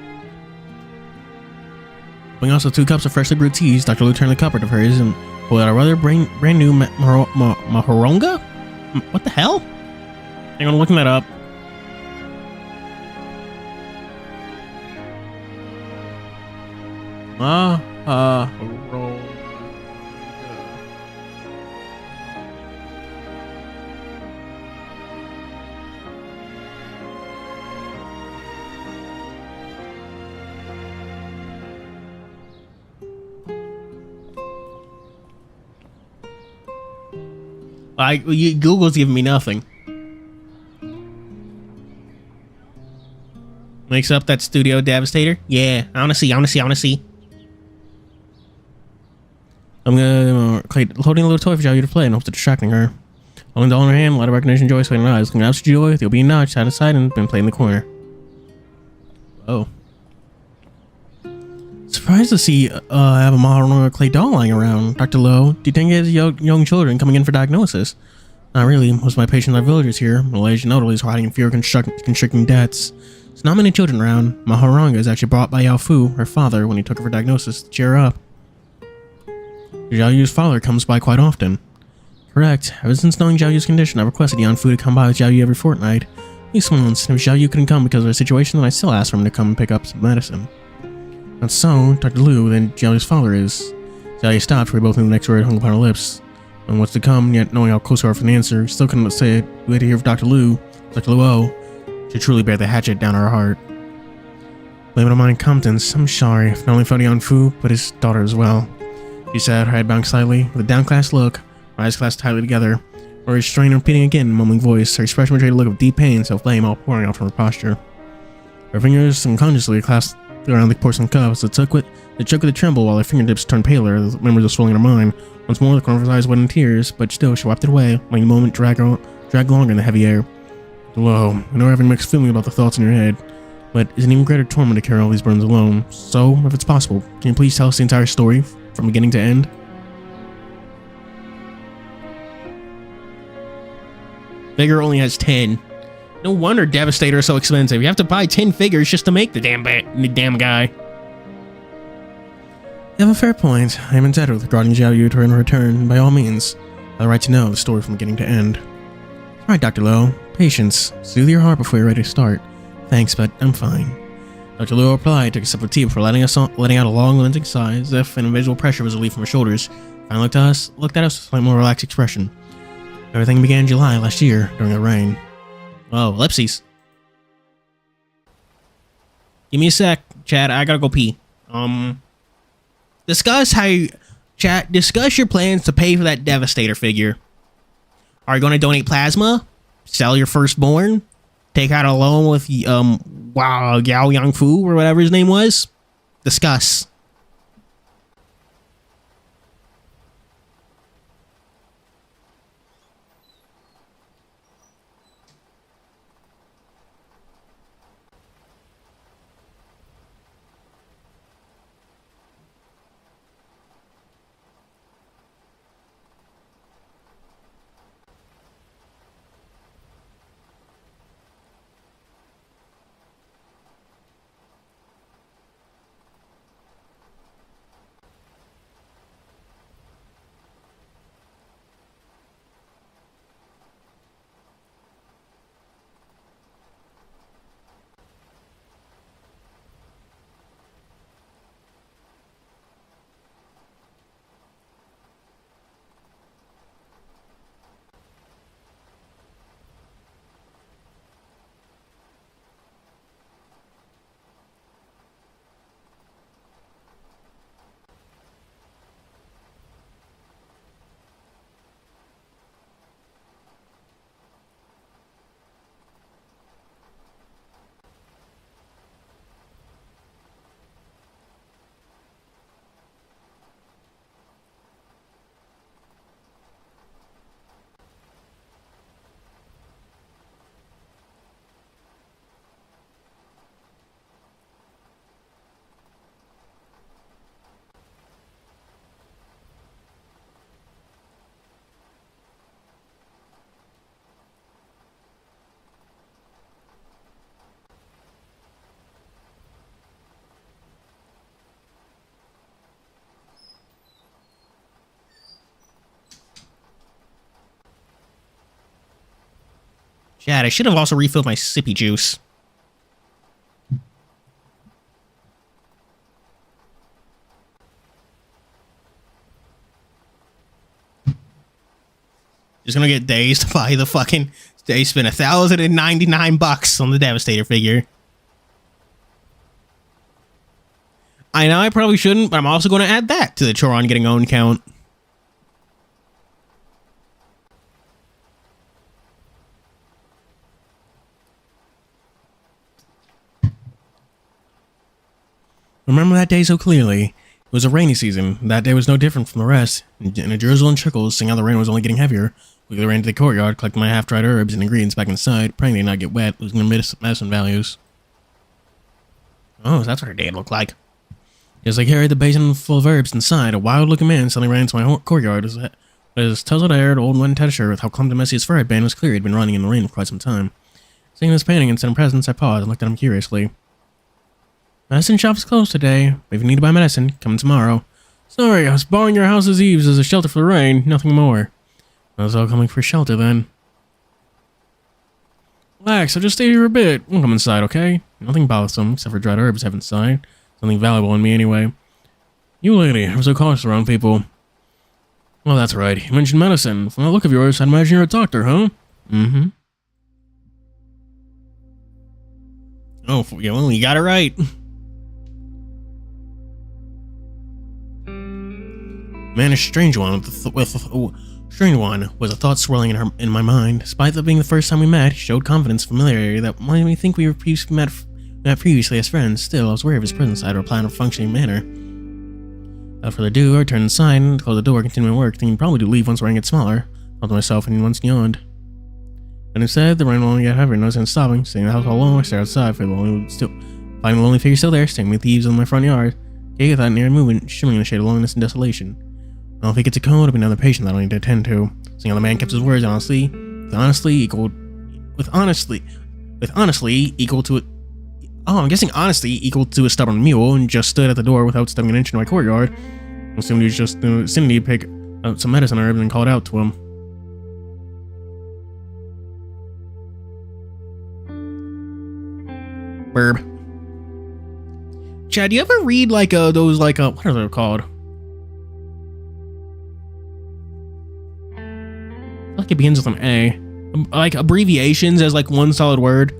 Bring also 2 cups of freshly brewed teas, Dr. Liu turned the cupboard of hers and pulled out a rather brand new maharonga? What the hell? Hang on, looking that up. Google's giving me nothing. Makes up that studio devastator? Yeah, I wanna see. I'm gonna holding a little toy for Xiao Yu to play in hopes of distracting her. Holding the doll in her hand, a lot of recognition, joy, sweating her eyes. Looking out to joy, they'll be notched out of sight and been played in the corner. Oh. Surprised to see have a model clay doll lying around. Dr. Lowe, do you think it's young children coming in for diagnosis? Not really. Most of my patients are villagers here. Middle-aged and elderly are hiding in fear of constricting debts. There's not many children around. Maharanga is actually brought by Yao Fu, her father, when he took her for diagnosis to cheer her up. Xiao Yu's father comes by quite often. Correct. Ever since knowing Xiao Yu's condition, I've requested Yan Fu to come by with Xiao Yu every fortnight. At least once. If Xiao Yu couldn't come because of her situation, then I still asked for him to come and pick up some medicine. Not so, Dr. Liu, then Xiao Yu's father is. Xiao Yu stopped, we both knew the next word hung upon her lips. And what's to come, yet knowing how close we are for an answer, still couldn't say it. We had to hear from Dr. Liu. Dr. Luo should truly bear the hatchet down her heart. Blame it on my incompetence. I'm sorry, not only for Yan Fu, but his daughter as well. She said, her head bowing slightly, with a downcast look, her eyes clasped tightly together, her restrained and repeating again in a mumbling voice. Her expression betrayed a look of deep pain and self-blame, all pouring out from her posture. Her fingers unconsciously clasped around the porcelain cups. It shook with a tremble while her fingertips turned paler, the memories of swelling in her mind. Once more, the corner of her eyes wet in tears, but still she wiped it away, letting the moment drag longer in the heavy air. Hello, I know you're having mixed feeling about the thoughts in your head, but it's an even greater torment to carry all these burdens alone. So, if it's possible, can you please tell us the entire story, from beginning to end? Figure only has 10. No wonder Devastator is so expensive. You have to buy 10 figures just to make the damn guy. You have a fair point. I am indebted regarding Xiao Yu to her in return, and by all means, I have the right to know the story from beginning to end. Right, Dr. Lowe. Patience. Soothe your heart before you're ready to start. Thanks, but I'm fine. Dr. Lowe replied, took a sip of tea before letting out a long, lamenting sigh, as if an invisible pressure was relieved from her shoulders. Finally looked at us with a slightly more relaxed expression. Everything began in July last year, during a rain. Oh, ellipses. Give me a sec, Chad. I gotta go pee. Discuss your plans to pay for that Devastator figure. Are you gonna donate plasma? Sell your firstborn? Take out a loan with Yao Yangfu or whatever his name was? Discuss. Chad, I should have also refilled my sippy juice. Just gonna get Days to buy the fucking... They spent $1,099 on the Devastator figure. I know I probably shouldn't, but I'm also going to add that to the Choron getting owned count. Remember that day so clearly. It was a rainy season. That day was no different from the rest. In a drizzle and trickles, seeing how the rain was only getting heavier, we ran to the courtyard, collecting my half-dried herbs and ingredients back inside, praying they not get wet, losing their medicine values. Oh, that's what her day looked like. As I carried the basin full of herbs inside, a wild-looking man suddenly ran into my courtyard. His tousled-haired, old one tattered shirt with how clumped and messy his fur had been was clear he'd been running in the rain for quite some time. Seeing this painting and sudden presence, I paused and looked at him curiously. Medicine shop is closed today, but if you need to buy medicine, come tomorrow. Sorry, I was borrowing your house's eaves as a shelter for the rain, nothing more. I was all coming for shelter then. Relax, I'll just stay here a bit. We'll come inside, okay? Nothing bothersome, except for dried herbs I have inside. Something valuable in me anyway. You lady, I'm so cautious around people. Well, that's right. You mentioned medicine. From the look of yours, I'd imagine you're a doctor, huh? Mm-hmm. Oh, well, you got it right. Man, a strange one Strange one was a thought swirling in my mind. Despite that being the first time we met, he showed confidence, familiarity that made me think we were met previously as friends. Still, I was aware of his presence out of a plan of functioning manner. Without further ado, I turned inside and closed the door, continuing my work, thinking probably to leave once the rain gets smaller. I thought to myself and once yawned. But instead, the rain will only get heavier, noticing it stopping. Staying in the house all alone, I stared outside, finding the lonely figure still there, standing with the eaves on my front yard. Gay without near movement, shimmering in the shade of loneliness and desolation. Well, if he gets a cold, it'll be another patient that I need to attend to. Seeing how the man kept his words honestly equal to I'm guessing honesty equal to a stubborn mule, and just stood at the door without stepping an inch into my courtyard. I assumed he was just in the vicinity to pick up some medicine herbs and called out to him. Burb. Chad, do you ever read what are they called? I feel like it begins with an A. Like abbreviations as like one solid word.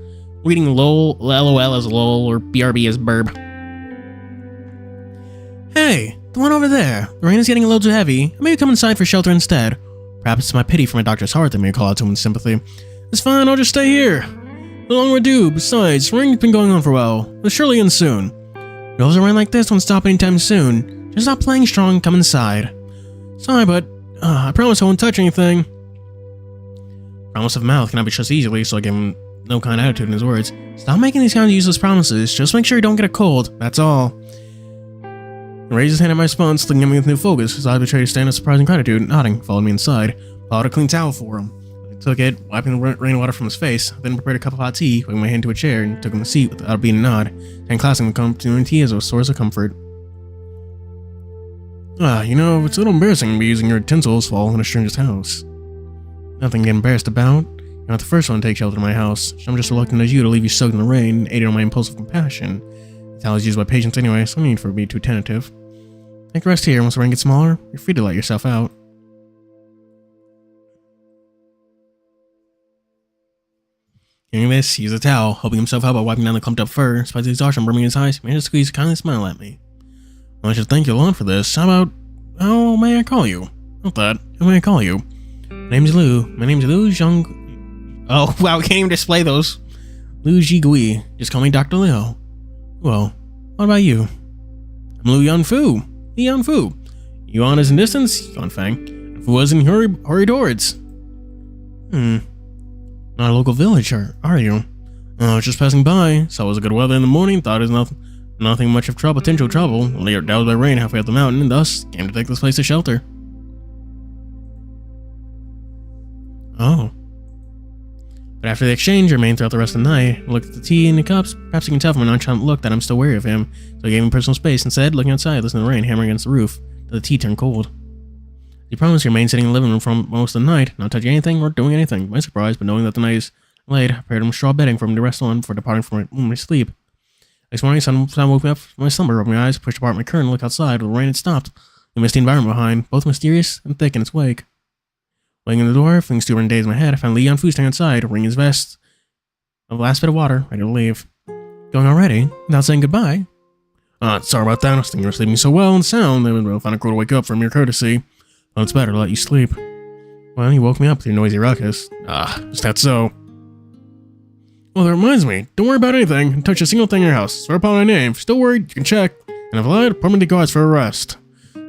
Reading LOL as LOL or BRB as burb. Hey, the one over there. The rain is getting a little too heavy. I may come inside for shelter instead. Perhaps it's my pity for my doctor's heart that may call out to him in sympathy. It's fine, I'll just stay here. No longer ado. Besides, rain's been going on for a while. It'll surely end soon. Girls around like this won't stop anytime soon. Just stop playing strong and come inside. Sorry, but I promise I won't touch anything. Promise of mouth cannot be trusted easily, so I gave him no kind of attitude in his words. Stop making these kind of useless promises. Just make sure you don't get a cold. That's all. He raised his hand at my response, looking at me with new focus. His eyes betrayed a stand of surprising gratitude. Nodding, followed me inside. Pulled out a clean towel for him. I took it, wiping the rainwater from his face. Then prepared a cup of hot tea, putting my hand to a chair, and took him a seat without a beating nod, and clasping the comforting tea as a source of comfort. It's a little embarrassing to be using your utensils while in a stranger's house. Nothing to get embarrassed about. You're not the first one to take shelter in my house. I'm just reluctant as you to leave you soaked in the rain, aided on my impulsive compassion. The towel is used by patients anyway, so no need for me to be too tentative. Take a rest here. Once the rain gets smaller, you're free to let yourself out. Hearing this, he used a towel, helping himself out by wiping down the clumped up fur. Despite the exhaustion burning his eyes, he managed to squeeze a kindly smile at me. Well, I should thank you a lot for this. How about... How may I call you? Not that. How may I call you? My name's Lu Zhang... Oh, wow, we can't even display those. Lu Jigui. Just call me Dr. Liu. Well, what about you? I'm Lu Yanfu. Li Yanfu. Yuan is in distance, Yanfang. Fu is in hurry towards. Not a local village, are you? I was just passing by. Saw it was a good weather in the morning. Thought it was nothing much of potential trouble. Only doused by rain halfway up the mountain, and thus came to take this place to shelter. Oh. But after the exchange, remained throughout the rest of the night. I looked at the tea and the cups. Perhaps you can tell from a nonchalant look that I'm still wary of him. So I gave him personal space and said, looking outside, listening to the rain hammering against the roof, that the tea turned cold. He promised to remain sitting in the living room for most of the night, not touching anything or doing anything. My surprise, but knowing that the night is Laid, prepared him straw bedding for him to rest on before departing for my sleep. Next morning, sun woke me up from my slumber, opened my eyes, pushed apart my curtain, looked outside, where the rain had stopped, the misty environment behind, both mysterious and thick in its wake. Waiting in the door, feeling stupid and dazed in my head, I found Xiao standing outside, wringing his vest of the last bit of water, ready to leave. Going already? Without saying goodbye? Sorry about that. I was thinking you were sleeping so well and sound, they would find it cool to wake up from your courtesy. Well, it's better to let you sleep. Well, you woke me up with your noisy ruckus. Is that so? Well, that reminds me. Don't worry about anything and touch a single thing in your house. Swear upon my name. If you're still worried, you can check. And if lied, permanent guards for arrest.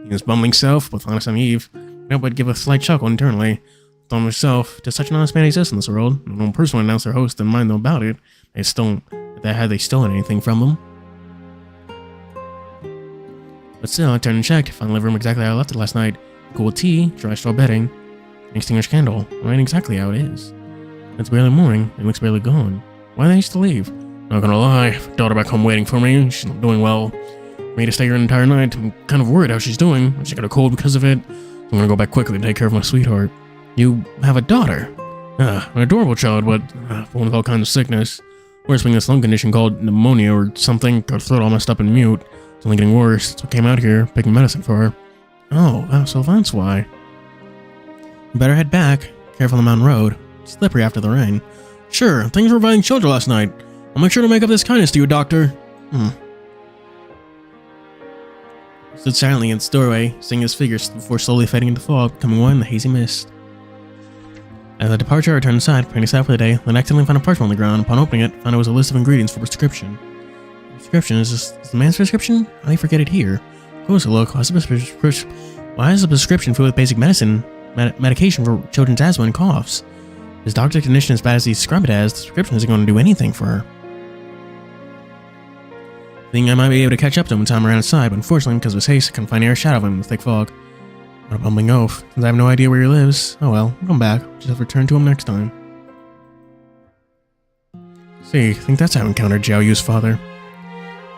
His bumbling self, both honest and naive, would give a slight chuckle internally. Thought to myself, does such an honest man exist in this world? No one person would announce their host and mind them about it. Had they stolen anything from them? But still, I turned and checked, found the living room exactly how I left it last night. Cool tea, dry straw bedding, an extinguished candle, right exactly how it is. It's barely morning, it looks barely gone. Why did they used to leave? Not gonna lie, daughter back home waiting for me, she's not doing well. Made to stay here an entire night, I'm kind of worried how she's doing. She got a cold because of it, so I'm gonna go back quickly and take care of my sweetheart. You have a daughter? An adorable child, but full of all kinds of sickness. Worse being this lung condition called pneumonia or something, got her throat all messed up and mute. It's only getting worse, so I came out here, picking medicine for her. Oh, so that's why. You better head back. Careful on the mountain road. It's slippery after the rain. Sure, thanks for providing shelter last night. I'll make sure to make up this kindness to you, Doctor. Stood silently in its doorway, seeing his figure before slowly fading into fog, becoming one in the hazy mist. As I departed, I returned inside, preparing to set out for the day, then accidentally found a parchment on the ground. Upon opening it, found it was a list of ingredients for prescription. Prescription? Is this the man's prescription? How do you forget it here? Closer look. Why is the prescription filled with basic medication for children's asthma and coughs? Is doctor's condition as bad as he described it as? The prescription isn't going to do anything for her. Thinking I might be able to catch up to him in time around his side, but unfortunately, because of his haste, I couldn't find any shadow of him in the thick fog. What a bumbling oaf, since I have no idea where he lives. Oh well, I'll come back. Just have to return to him next time. See, I think that's how I encountered Xiao Yu's father.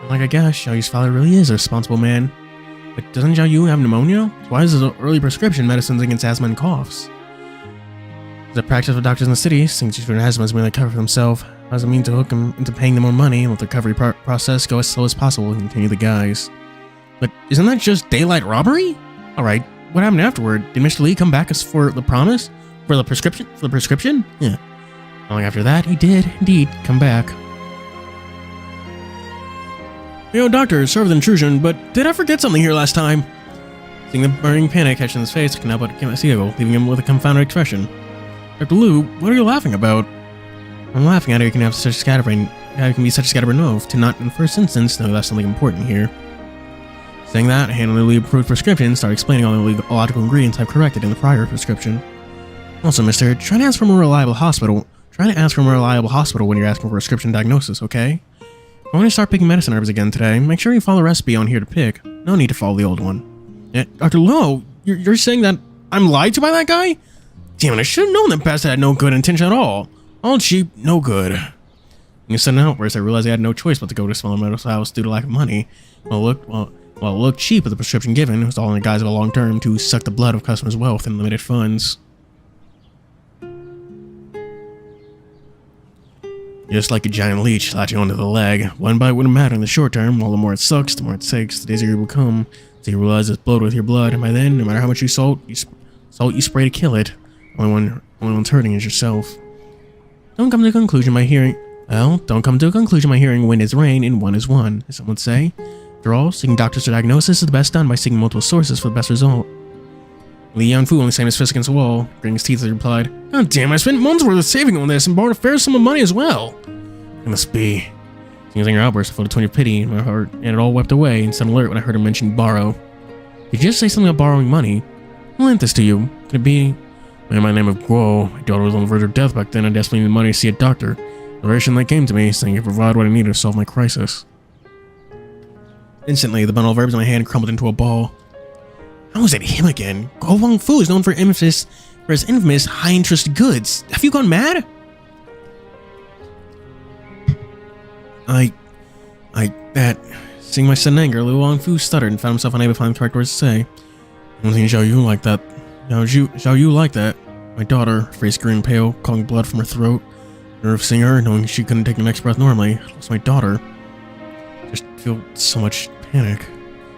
And like I guess, Xiao Yu's father really is a responsible man. But doesn't Xiao Yu have pneumonia? Why is his early prescription medicines against asthma and coughs? The practice of doctors in the city, since children with asthma is merely cover for themselves, how does it mean to hook them into paying them more money and let the recovery process go as slow as possible and continue the guise? But isn't that just daylight robbery? Alright, what happened afterward? Did Mr. Lee come back as for the promise? For the prescription? Yeah. Long after that, he did, indeed, come back. Yo, Doctor, sorry for the intrusion, but did I forget something here last time? Seeing the burning panic catching his face, I could not but see it, leaving him with a confounded expression. Dr. Liu, what are you laughing about? I'm laughing at how you can have such scatterbrain. How you can be such a scatterbrain oaf to not, in the first instance, know that's something important here. Saying that, I handed the approved prescription, started explaining all the illogical ingredients I've corrected in the prior prescription. Also, mister, try to ask for a more reliable hospital. Try to ask for a more reliable hospital when you're asking for a prescription diagnosis, okay? If I want to start picking medicine herbs again today, make sure you follow the recipe on here to pick. No need to follow the old one. Dr. Liu, you're saying that I'm lied to by that guy? Damn it, I should have known that bastard had no good intention at all. All cheap, no good. In a sudden outburst, I realized I had no choice but to go to a smaller medical house due to lack of money. While it looked cheap with the prescription given, it was all in the guise of a long term to suck the blood of customers' wealth and limited funds. Just like a giant leech latching onto the leg, one bite wouldn't matter in the short term, while the more it sucks, the more it takes, the daisier you become, so you realize it's bloated with your blood, and by then, no matter how much you salt you spray to kill it, only one's hurting is yourself. Don't come to a conclusion by hearing wind is rain and one is one, as some would say. After all, seeking doctors for diagnosis is the best done by seeking multiple sources for the best result. Li Yanfu only slammed his fist against the wall, gritting his teeth as he replied, God damn, I spent months worth of saving on this and borrowed a fair sum of money as well. It must be. Seeing your outburst, I felt a twinge of pity in my heart, and it all wept away in sudden alert when I heard him mention borrow. Did you just say something about borrowing money? Who lent this to you? Could it be? Man, my name of Guo. My daughter was on the verge of death back then. I desperately needed money to see a doctor. The ration that came to me, saying he could provide what I needed to solve my crisis. Instantly, the bundle of herbs in my hand crumbled into a ball. How is it him again? Guo Wangfu is known for his infamous high-interest goods. Have you gone mad? Seeing my sudden anger, Li Wangfu stuttered and found himself unable to find the correct words to say. I don't think Xiao Yu like that. Xiao Yu like that. My daughter, her face green pale, calling blood from her throat. Nerve seeing her, knowing she couldn't take the next breath normally. I lost my daughter. Just feel so much panic.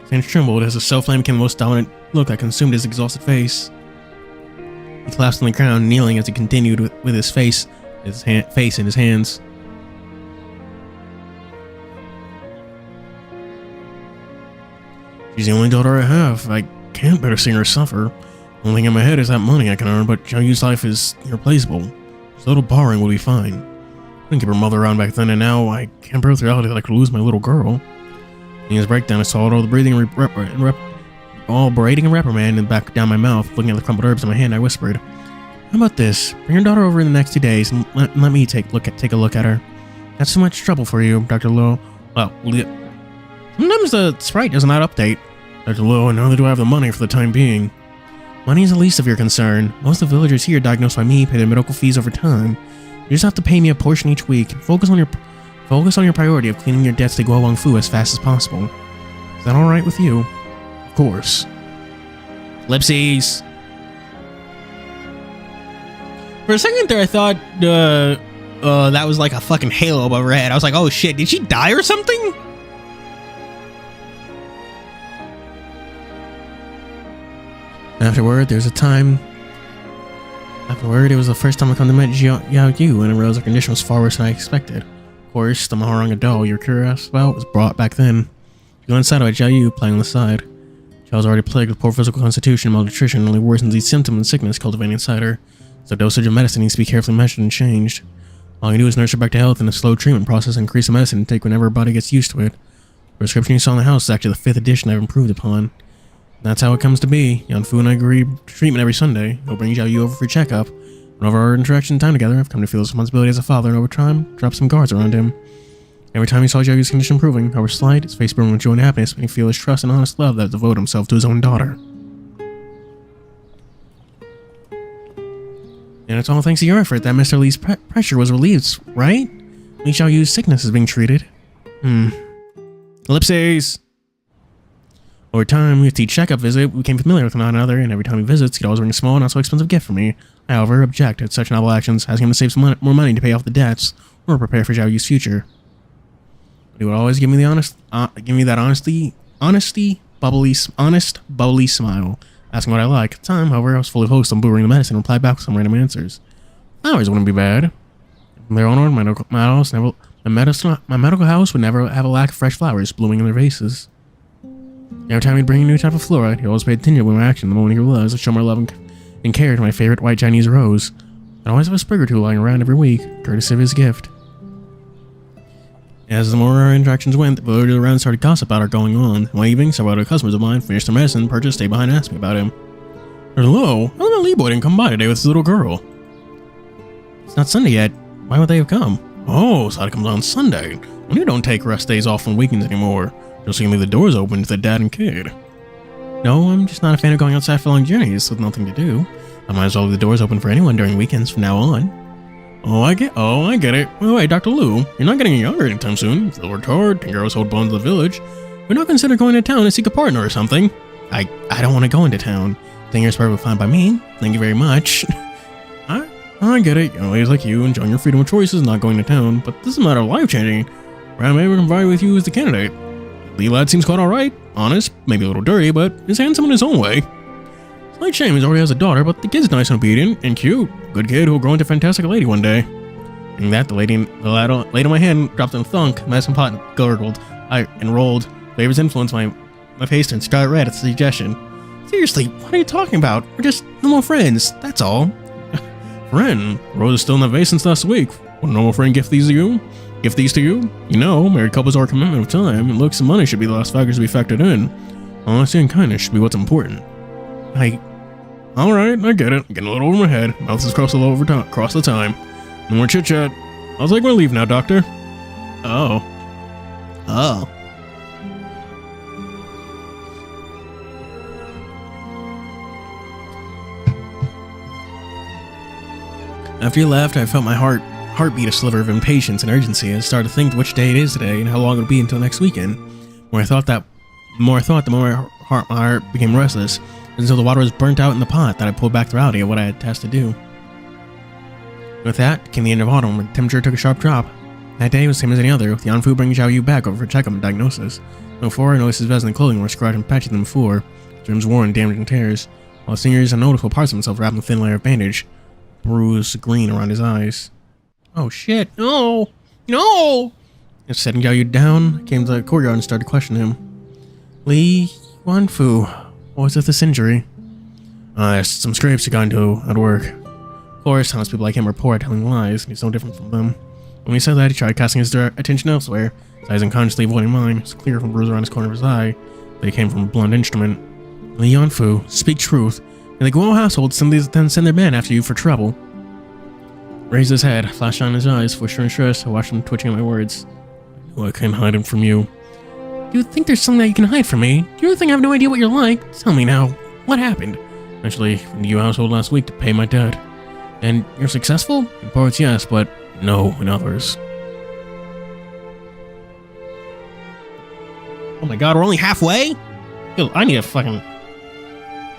His hands trembled as the self-flame became the most dominant look that consumed his exhausted face. He collapsed on the ground, kneeling as he continued with his face in his hands. She's the only daughter I have. I can't bear seeing her suffer. The only thing in my head is that money I can earn, but Xiao Yu's life is irreplaceable. So a little borrowing will be fine. I didn't keep her mother around back then, and now I can't bear the reality that I could lose my little girl. In his breakdown, I swallowed all the breathing all berating and reprimand and back down my mouth. Looking at the crumpled herbs in my hand, I whispered, "How about this? Bring your daughter over in the next 2 days and let me take a look at her. That's too much trouble for you, Dr. Lo." Well, sometimes the sprite does not update. Dr. Lo, and neither do I have the money for the time being. Money is the least of your concern. Most of the villagers here diagnosed by me pay their medical fees over time. You just have to pay me a portion each week. Focus on your priority of cleaning your debts to Guo Wang Fu as fast as possible. Is that alright with you? Of course. Ellipses. For a second there, I thought that was like a fucking halo above her head. I was like, oh shit, did she die or something? Afterward, it was the first time I come to meet Xiao Yu, and it arose, the condition was far worse than I expected. Of course, the Maharanga doll you're curious about was brought back then. You go inside by Xiao Yu playing on the side. Xiao was already plagued with poor physical constitution and malnutrition, and only worsens these symptoms and sickness cultivating inside her, so dosage of medicine needs to be carefully measured and changed. All you do is nurse her back to health, and a slow treatment process and increase the medicine intake whenever her body gets used to it. The prescription you saw in the house is actually the 5th edition I've improved upon. That's how it comes to be. Yanfu and I agree to treatment every Sunday. He'll bring Xiao Yu over for a checkup. And over our interaction time together, I've come to feel his responsibility as a father, and over time, dropped some guards around him. Every time he saw Xiao Yu's condition improving, however slight, his face burned with joy and happiness, making him feel his trust and honest love that devoted himself to his own daughter. And it's all thanks to your effort that Mr. Lee's pressure was relieved, right? Li Xiao Yu's sickness is being treated. Ellipses! Over time, with each checkup visit, we became familiar with one another, and every time he visits, he'd always bring a small, not so expensive gift for me. I, however, objected to such novel actions, asking him to save some more money to pay off the debts, or prepare for Xiao Yu's future. But he would always give me that honest, bubbly smile, asking what I like. At the time, however, I was fully focused on brewing the medicine and replied back with some random answers. Flowers wouldn't be bad. From there onward, my medical house would never have a lack of fresh flowers blooming in their vases. Every time he'd bring a new type of flora, he always paid attention to my action the moment he realized I'd show more love and care to my favorite white Chinese rose. I'd always have a sprig or two lying around every week, courtesy of his gift. As the more our interactions went, the villagers around started gossip about our going on. One evening, several other customers of mine finished their medicine, purchased, stayed behind and asked me about him. Hello, how come Lee boy didn't come by today with his little girl? It's not Sunday yet. Why would they have come? Oh, so it comes on Sunday. Well, you don't take rest days off on weekends anymore. Just so you can leave the doors open to the dad and kid. No, I'm just not a fan of going outside for long journeys with nothing to do. I might as well leave the doors open for anyone during weekends from now on. Oh, I get it. Oh, wait, Dr. Lu, you're not getting any younger anytime soon. You feel worked hard, and girls hold bonds of the village. We're not consider going to town to seek a partner or something. I don't want to go into town. I think you're perfectly fine by me. Thank you very much. I get it. Young ladies like you enjoying your freedom of choices, not going to town, but this is a matter of life changing. Around maybe we can vie with you as the candidate. Lee lad seems quite alright, honest, maybe a little dirty, but is handsome in his own way. Slight shame he already has a daughter, but the kid's nice and obedient and cute. Good kid who'll grow into a fantastic lady one day. And that, the lad on my hand dropped in a thunk, medicine pot gurgled. I enrolled. Flavor's influence my face turned scarlet red at the suggestion. Seriously, what are you talking about? We're just normal friends, that's all. Friend, Rose is still in the vase since last week. Would a normal friend gift these to you? You know, married couples are a commitment of time, and looks and money should be the last factors to be factored in. Honesty and kindness should be what's important. Alright, I get it. Getting a little over my head. Mouth is crossed the time. No more chit-chat. I'll take my leave now, Doctor. Oh. After you left, I felt my heartbeat a sliver of impatience and urgency, and started to think which day it is today and how long it'll be until next weekend. The more I thought, the more my heart became restless, until the water was burnt out in the pot that I pulled back the reality of what I had tasked to do. With that came the end of autumn, and the temperature took a sharp drop. That day was the same as any other, with TianheHui bringing Xiao Yu back over for checkup and diagnosis. Before, I noticed his vest and clothing were scratched and patchy than before, his limbs worn, damaged, and tears, while seeing his unnoticeable parts of himself wrapped in a thin layer of bandage, bruised green around his eyes. Oh shit, no! No! After setting Xiao Yu down, I came to the courtyard and started questioning him. Li Yuanfu, what was with this injury? Some scrapes he got into at work. Of course, honest people like him are poor at telling lies, and he's no different from them. When he said that, he tried casting his attention elsewhere, his eyes unconsciously avoiding mine. It's clear from a bruise around his corner of his eye that he came from a blunt instrument. Li Yuanfu, speak truth. In the Guo household, send their men after you for trouble. Raised his head, flashed on his eyes, for sure and stress. I watched him twitching at my words. I knew I couldn't hide him from you. Do you think there's something that you can hide from me? Do you really think I have no idea what you're like? Tell me now, what happened? Eventually, from the Yu household last week to pay my debt. And you're successful? In parts, yes, but no in others. Oh my god, we're only halfway? Yo, I need a fucking...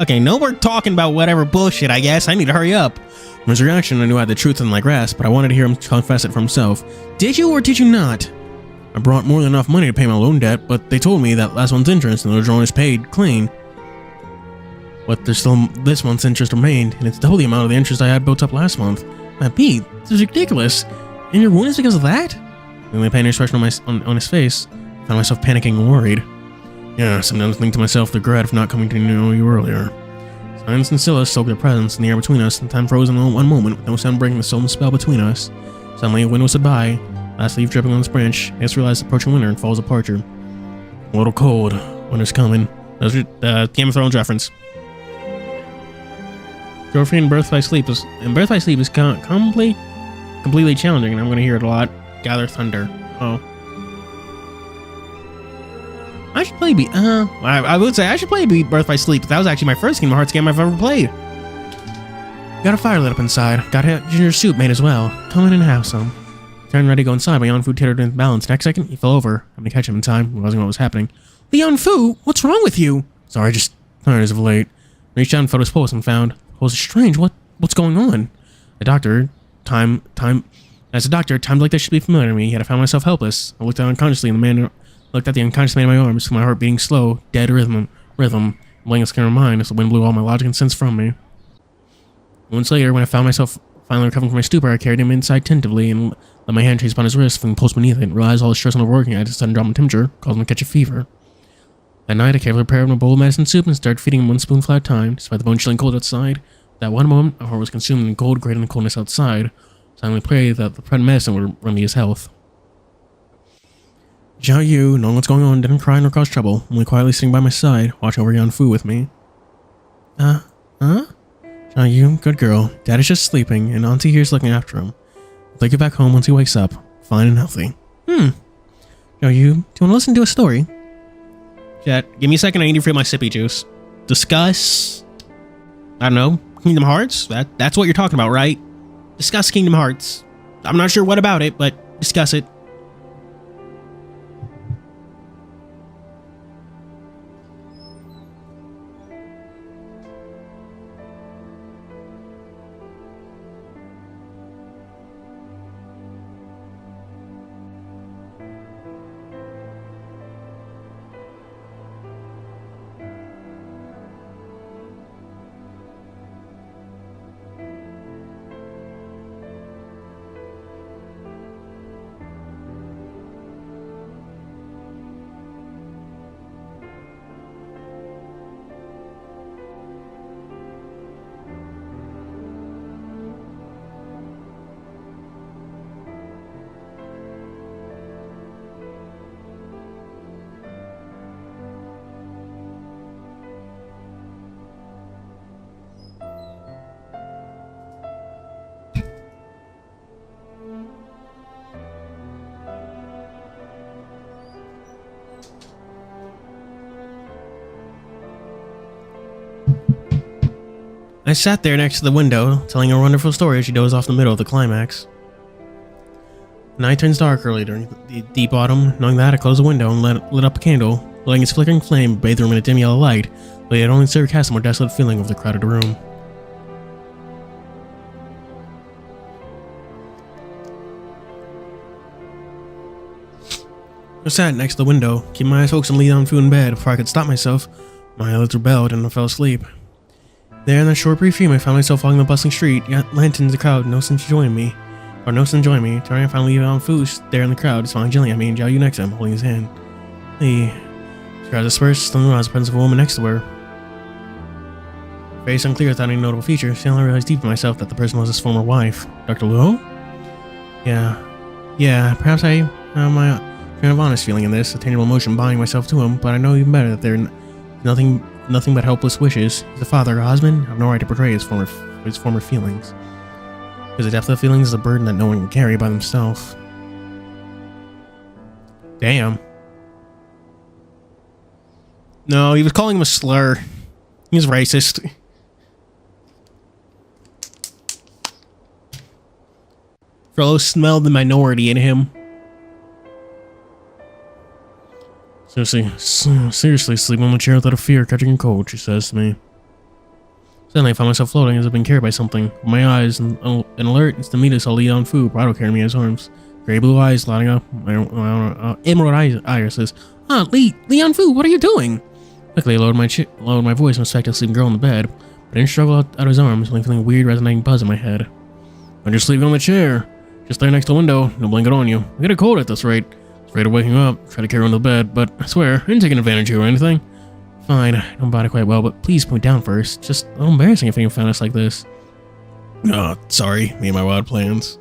Okay, no more talking about whatever bullshit, I guess. I need to hurry up. From his reaction, I knew I had the truth in my grasp, but I wanted to hear him confess it for himself. Did you or did you not? I brought more than enough money to pay my loan debt, but they told me that last month's interest and the withdrawal is paid clean. But there's still this month's interest remained, and it's double the amount of the interest I had built up last month. Pete, this is ridiculous. And your wound is because of that? The only pain expression on his face, I found myself panicking and worried. Yeah, sometimes I think to myself the regret of not coming to know you earlier. Silence and stillness soaked their presence in the air between us, and time froze in one moment with no sound breaking the solemn spell between us. Suddenly, a wind whistled by, last leaf dripping on this branch. I just realized the approaching winter and fall's departure. A little cold. Winter's coming. That was Game of Thrones reference. Girlfriend and Birth by Sleep is completely challenging, and I'm going to hear it a lot. Gather Thunder. Oh. I should play I would say I should play Birth by Sleep, but that was actually my first Kingdom Hearts game I've ever played. Got a fire lit up inside. Got a ginger soup made as well. Come in and have some. Turned ready to go inside, but Yuanfu tittered in balance. Next second, he fell over. I'm gonna catch him in time, realizing what was happening. Yuanfu, what's wrong with you? Sorry, just tired as of late. Reached out and felt his pulse and found. Pulse is strange. What's going on? Times like this should be familiar to me, yet I found myself helpless. I looked out unconsciously, and looked at the unconscious man in my arms, my heart beating slow, dead rhythm, laying a skin on mine as the wind blew all my logic and sense from me. Moments later, when I found myself finally recovering from my stupor, I carried him inside tentatively and let my hand trace upon his wrist, feeling the pulse beneath it, and realized all the stress and overworking I had a sudden drop in temperature, caused him to catch a fever. That night, I carefully prepared him a bowl of medicine soup and started feeding him one spoonful at a time, despite the bone-chilling cold outside. That one moment, my heart was consumed in cold greater than the coldness outside, so I only prayed that the prepared medicine would remedy his health. Xiao Yu, knowing what's going on, didn't cry nor cause trouble, only quietly sitting by my side, watching over Yuanfu with me. Xiao Yu, good girl. Dad is just sleeping, and Auntie here's looking after him. I'll take you back home once he wakes up, fine and healthy. Xiao Yu, do you want to listen to a story? Chat, give me a second, I need to refill my sippy juice. Discuss... I don't know, Kingdom Hearts? That's what you're talking about, right? Discuss Kingdom Hearts. I'm not sure what about it, but discuss it. I sat there next to the window, telling a wonderful story as she dozed off in the middle of the climax. The night turns dark early during the deep autumn. Knowing that, I closed the window and lit up a candle, letting its flickering flame bathe the room in a dim yellow light, but it only served to cast a more desolate feeling over the crowded room. I sat next to the window, keeping my eyes focused on Li Yanfu in bed. Before I could stop myself, my eyelids rebelled and I fell asleep. There in that short brief dream, I found myself walking the bustling street, yet lanterns in the crowd, no sense joining me. Turning, I found Li Yanfu there in the crowd, smiling gently at me, and Xiao Yu next to him, holding his hand. Li. Her eyes dispersed, still realized the presence of a woman next to her. Her face unclear without any notable feature, still I realized deep in myself that the person was his former wife. Dr. Luo? Yeah, perhaps I have my kind of honest feeling in this, a tangible emotion binding myself to him, but I know even better that they're nothing but helpless wishes. As a father or a husband, I have no right to portray his former feelings. Because the depth of feelings is a burden that no one can carry by themselves. Damn. No, he was calling him a slur. He's racist. Frollo smelled the minority in him. Seriously, sleep on the chair without a fear of catching a cold, she says to me. Suddenly I found myself floating as if being carried by something. With my eyes and alert, instantly saw Li Yanfu, bridal carrying me in his arms. Gray blue eyes lighting up, emerald irises. Li Yanfu, what are you doing? Quickly I lowered my voice and respected the sleeping girl in the bed, but I didn't struggle out of his arms, only feeling a weird resonating buzz in my head. I'm just sleeping on the chair. Just there next to the window, no blanket on you. I get a cold at this rate. Afraid of waking up, try to carry her into the bed, but I swear, I didn't take an advantage of you or anything. Fine, I know about it quite well, but please put me down first. Just a little embarrassing if anyone found us like this. Sorry, me and my wild plans.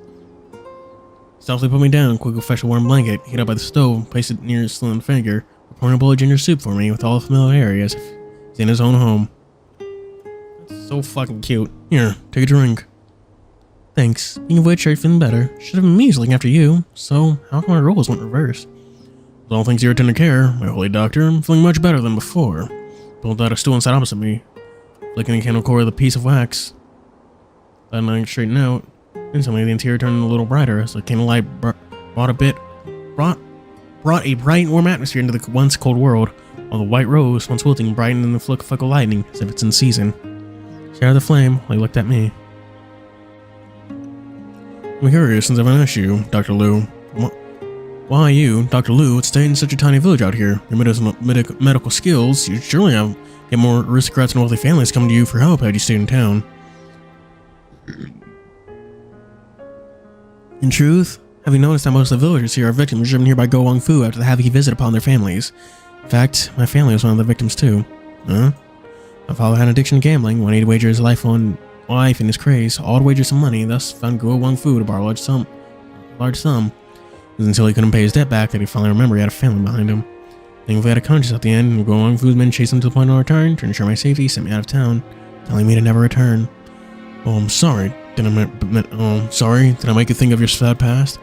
Softly put me down, quickly fetch a warm blanket, heat up by the stove, place it near his slim finger, pouring a bowl of ginger soup for me with all the familiarity as if he's in his own home. That's so fucking cute. Here, take a drink. Thanks. Speaking of which, are you feeling better? Should have been me looking after you, so how come our roles went reversed? With all things to your tender care, my holy doctor, I'm feeling much better than before. Pulled out a stool and sat opposite me, flicking the candle cord with a piece of wax. Letting it straighten out. Instantly, the interior turned a little brighter as the candlelight brought a bright, warm atmosphere into the once cold world, while the white rose, once wilting, brightened in the flick of lightning as if it's in season. Shared the flame while he looked at me. I'm curious since I've asked you, Dr. Liu. Why you, Dr. Liu, would stay in such a tiny village out here? Your medical skills, you'd surely get more aristocrats and wealthy families coming to you for help had you stayed in town. In truth, have you noticed that most of the villagers here are victims driven here by Go Wang Fu after the havoc he visited upon their families? In fact, my family was one of the victims too. Huh? My father had an addiction to gambling, wanted to wager his life in his craze, all to wager some money, thus found Go Wang Fu to borrow a large sum. It was until he couldn't pay his debt back that he finally remembered he had a family behind him. Thankfully, he had a conscience at the end, and Go Wang Fu's men chased him to the point of no return, to ensure my safety, sent me out of town, telling me to never return. Oh, I'm sorry. Did I make you think of your sad past?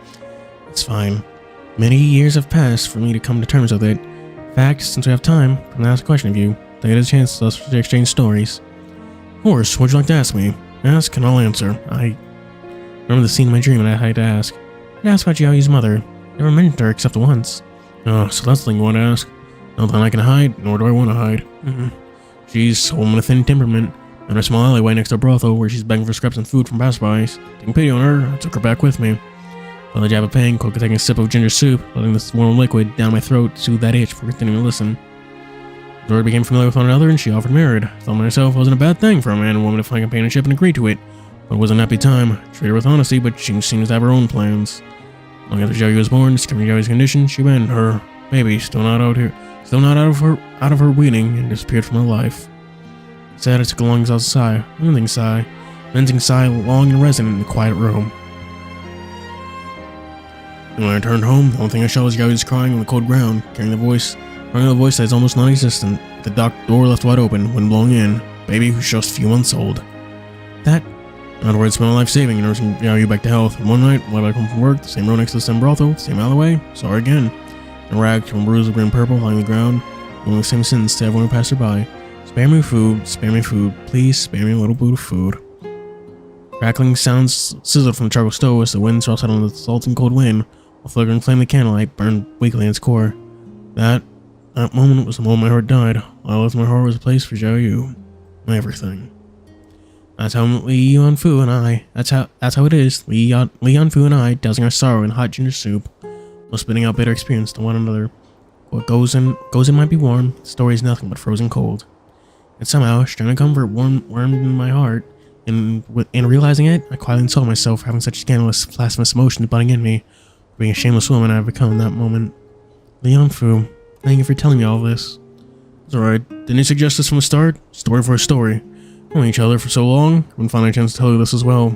It's fine. Many years have passed for me to come to terms with it. In fact, since we have time, I'm gonna ask a question of you. They get a chance to exchange stories. Of course, what'd you like to ask me? Ask and I'll answer. I remember the scene in my dream and I had to ask. I asked about Xiao Yu's mother. Never mentioned her except once. Oh, so that's the thing you want to ask. Nothing I can hide, nor do I want to hide. She's a woman of thin temperament, in a small alleyway next to a brothel where she's begging for scraps and food from passerbys. Taking pity on her, I took her back with me. Felt the jab of pain, quickly taking a sip of ginger soup, letting this warm liquid down my throat to soothe that itch before continuing to listen. The word became familiar with one another and she offered marriage. I thought myself it wasn't a bad thing for a man and woman to find companionship and agree to it. But it wasn't a happy time. I treated her with honesty, but she seems to have her own plans. Long after Xiao Yu was born, discovering Xiao Yu's condition, she abandoned her baby, still not out of her weaning, and disappeared from her life. Sad, I took a long exhausted sigh, unending sigh, long and resonant in the quiet room. And when I returned home, the only thing I saw was Xiao Yu's crying on the cold ground, carrying a voice that is almost non-existent. The door left wide open, wind blowing in. Baby who's just a few months old. Afterwards, spent my life saving and nursing Xiao Yu back to health. And one night, while I back home from work, the same road next to the same brothel, same alleyway, saw her again. A rag from bruised of green purple lying on the ground, doing the same sentence to everyone who passed her by. Spare me food, please spare me a little bit of food. Crackling sounds sizzled from the charcoal stove as the wind swept out on the salting cold wind, while flickering flame of the candlelight burned weakly in its core. That moment was the moment my heart died. All I left my heart was a place for Xiao Yu. Everything. That's how Li Yanfu and I, that's how it is, Li Yanfu and I, dousing our sorrow in hot ginger soup. while spitting out bitter experience to one another. What goes in might be warm. The story is nothing but frozen cold. And somehow, a strain of comfort warmed in my heart, and in realizing it, I quietly insulted myself for having such scandalous, blasphemous emotions budding in me, for being a shameless woman I have become in that moment. Lianfu, thank you for telling me all this. It's alright. Didn't you suggest this from the start? Story for a story. Knowing each other for so long, I wouldn't find a chance to tell you this as well.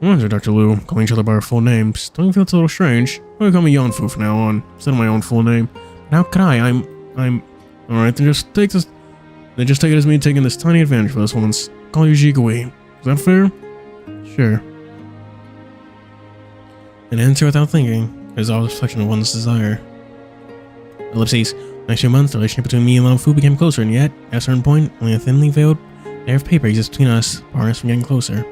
Why Dr. Liu, calling each other by our full names? Don't you feel it's a little strange? Why call me Yanfu from now on, instead of my own full name? But how could I? I'm... Alright, then just take this... Then just take it as me taking this tiny advantage for this woman's... Call you Jigui. Is that fair? Sure. An answer without thinking is all a reflection of one's desire. Ellipses. Next few months, the relationship between me and Lianfu became closer, and yet, at a certain point, only a thinly veiled layer of paper exists between us, barring us from getting closer.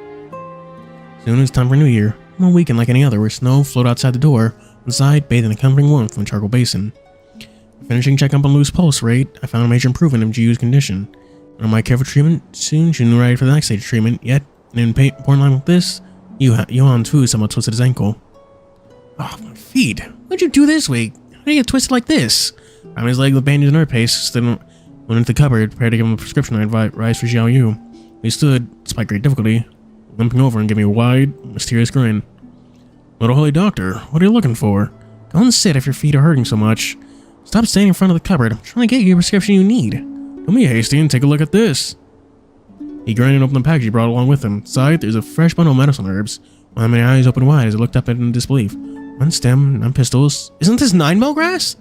Soon it's time for New Year. I'm a weekend like any other, where snow floated outside the door, inside, bathed in the comforting warmth from a charcoal basin. Finishing checking up on Lou's pulse rate, I found a major improvement in Jiu's condition. Under my careful treatment, soon she knew ready for the next stage of treatment, yet, in an important line with this, Yuan Fu somewhat twisted his ankle. Oh, my feet! What'd you do this week? How did you get twisted like this? Around his leg with bandage and nerve paste, then went into the cupboard, prepared to give him a prescription I'd advised for Xiao Yu. He stood, despite great difficulty, limping over and gave me a wide, mysterious grin. Little holy doctor, what are you looking for? Go and sit if your feet are hurting so much. Stop standing in front of the cupboard. I'm trying to get you a prescription you need. Don't be hasty and take a look at this. He grinned and opened the package he brought along with him. Inside, there's a fresh bundle of medicine herbs. My eyes opened wide as I looked up at it in disbelief. 1 stem, 9 pistils. Isn't this 9-bell grass?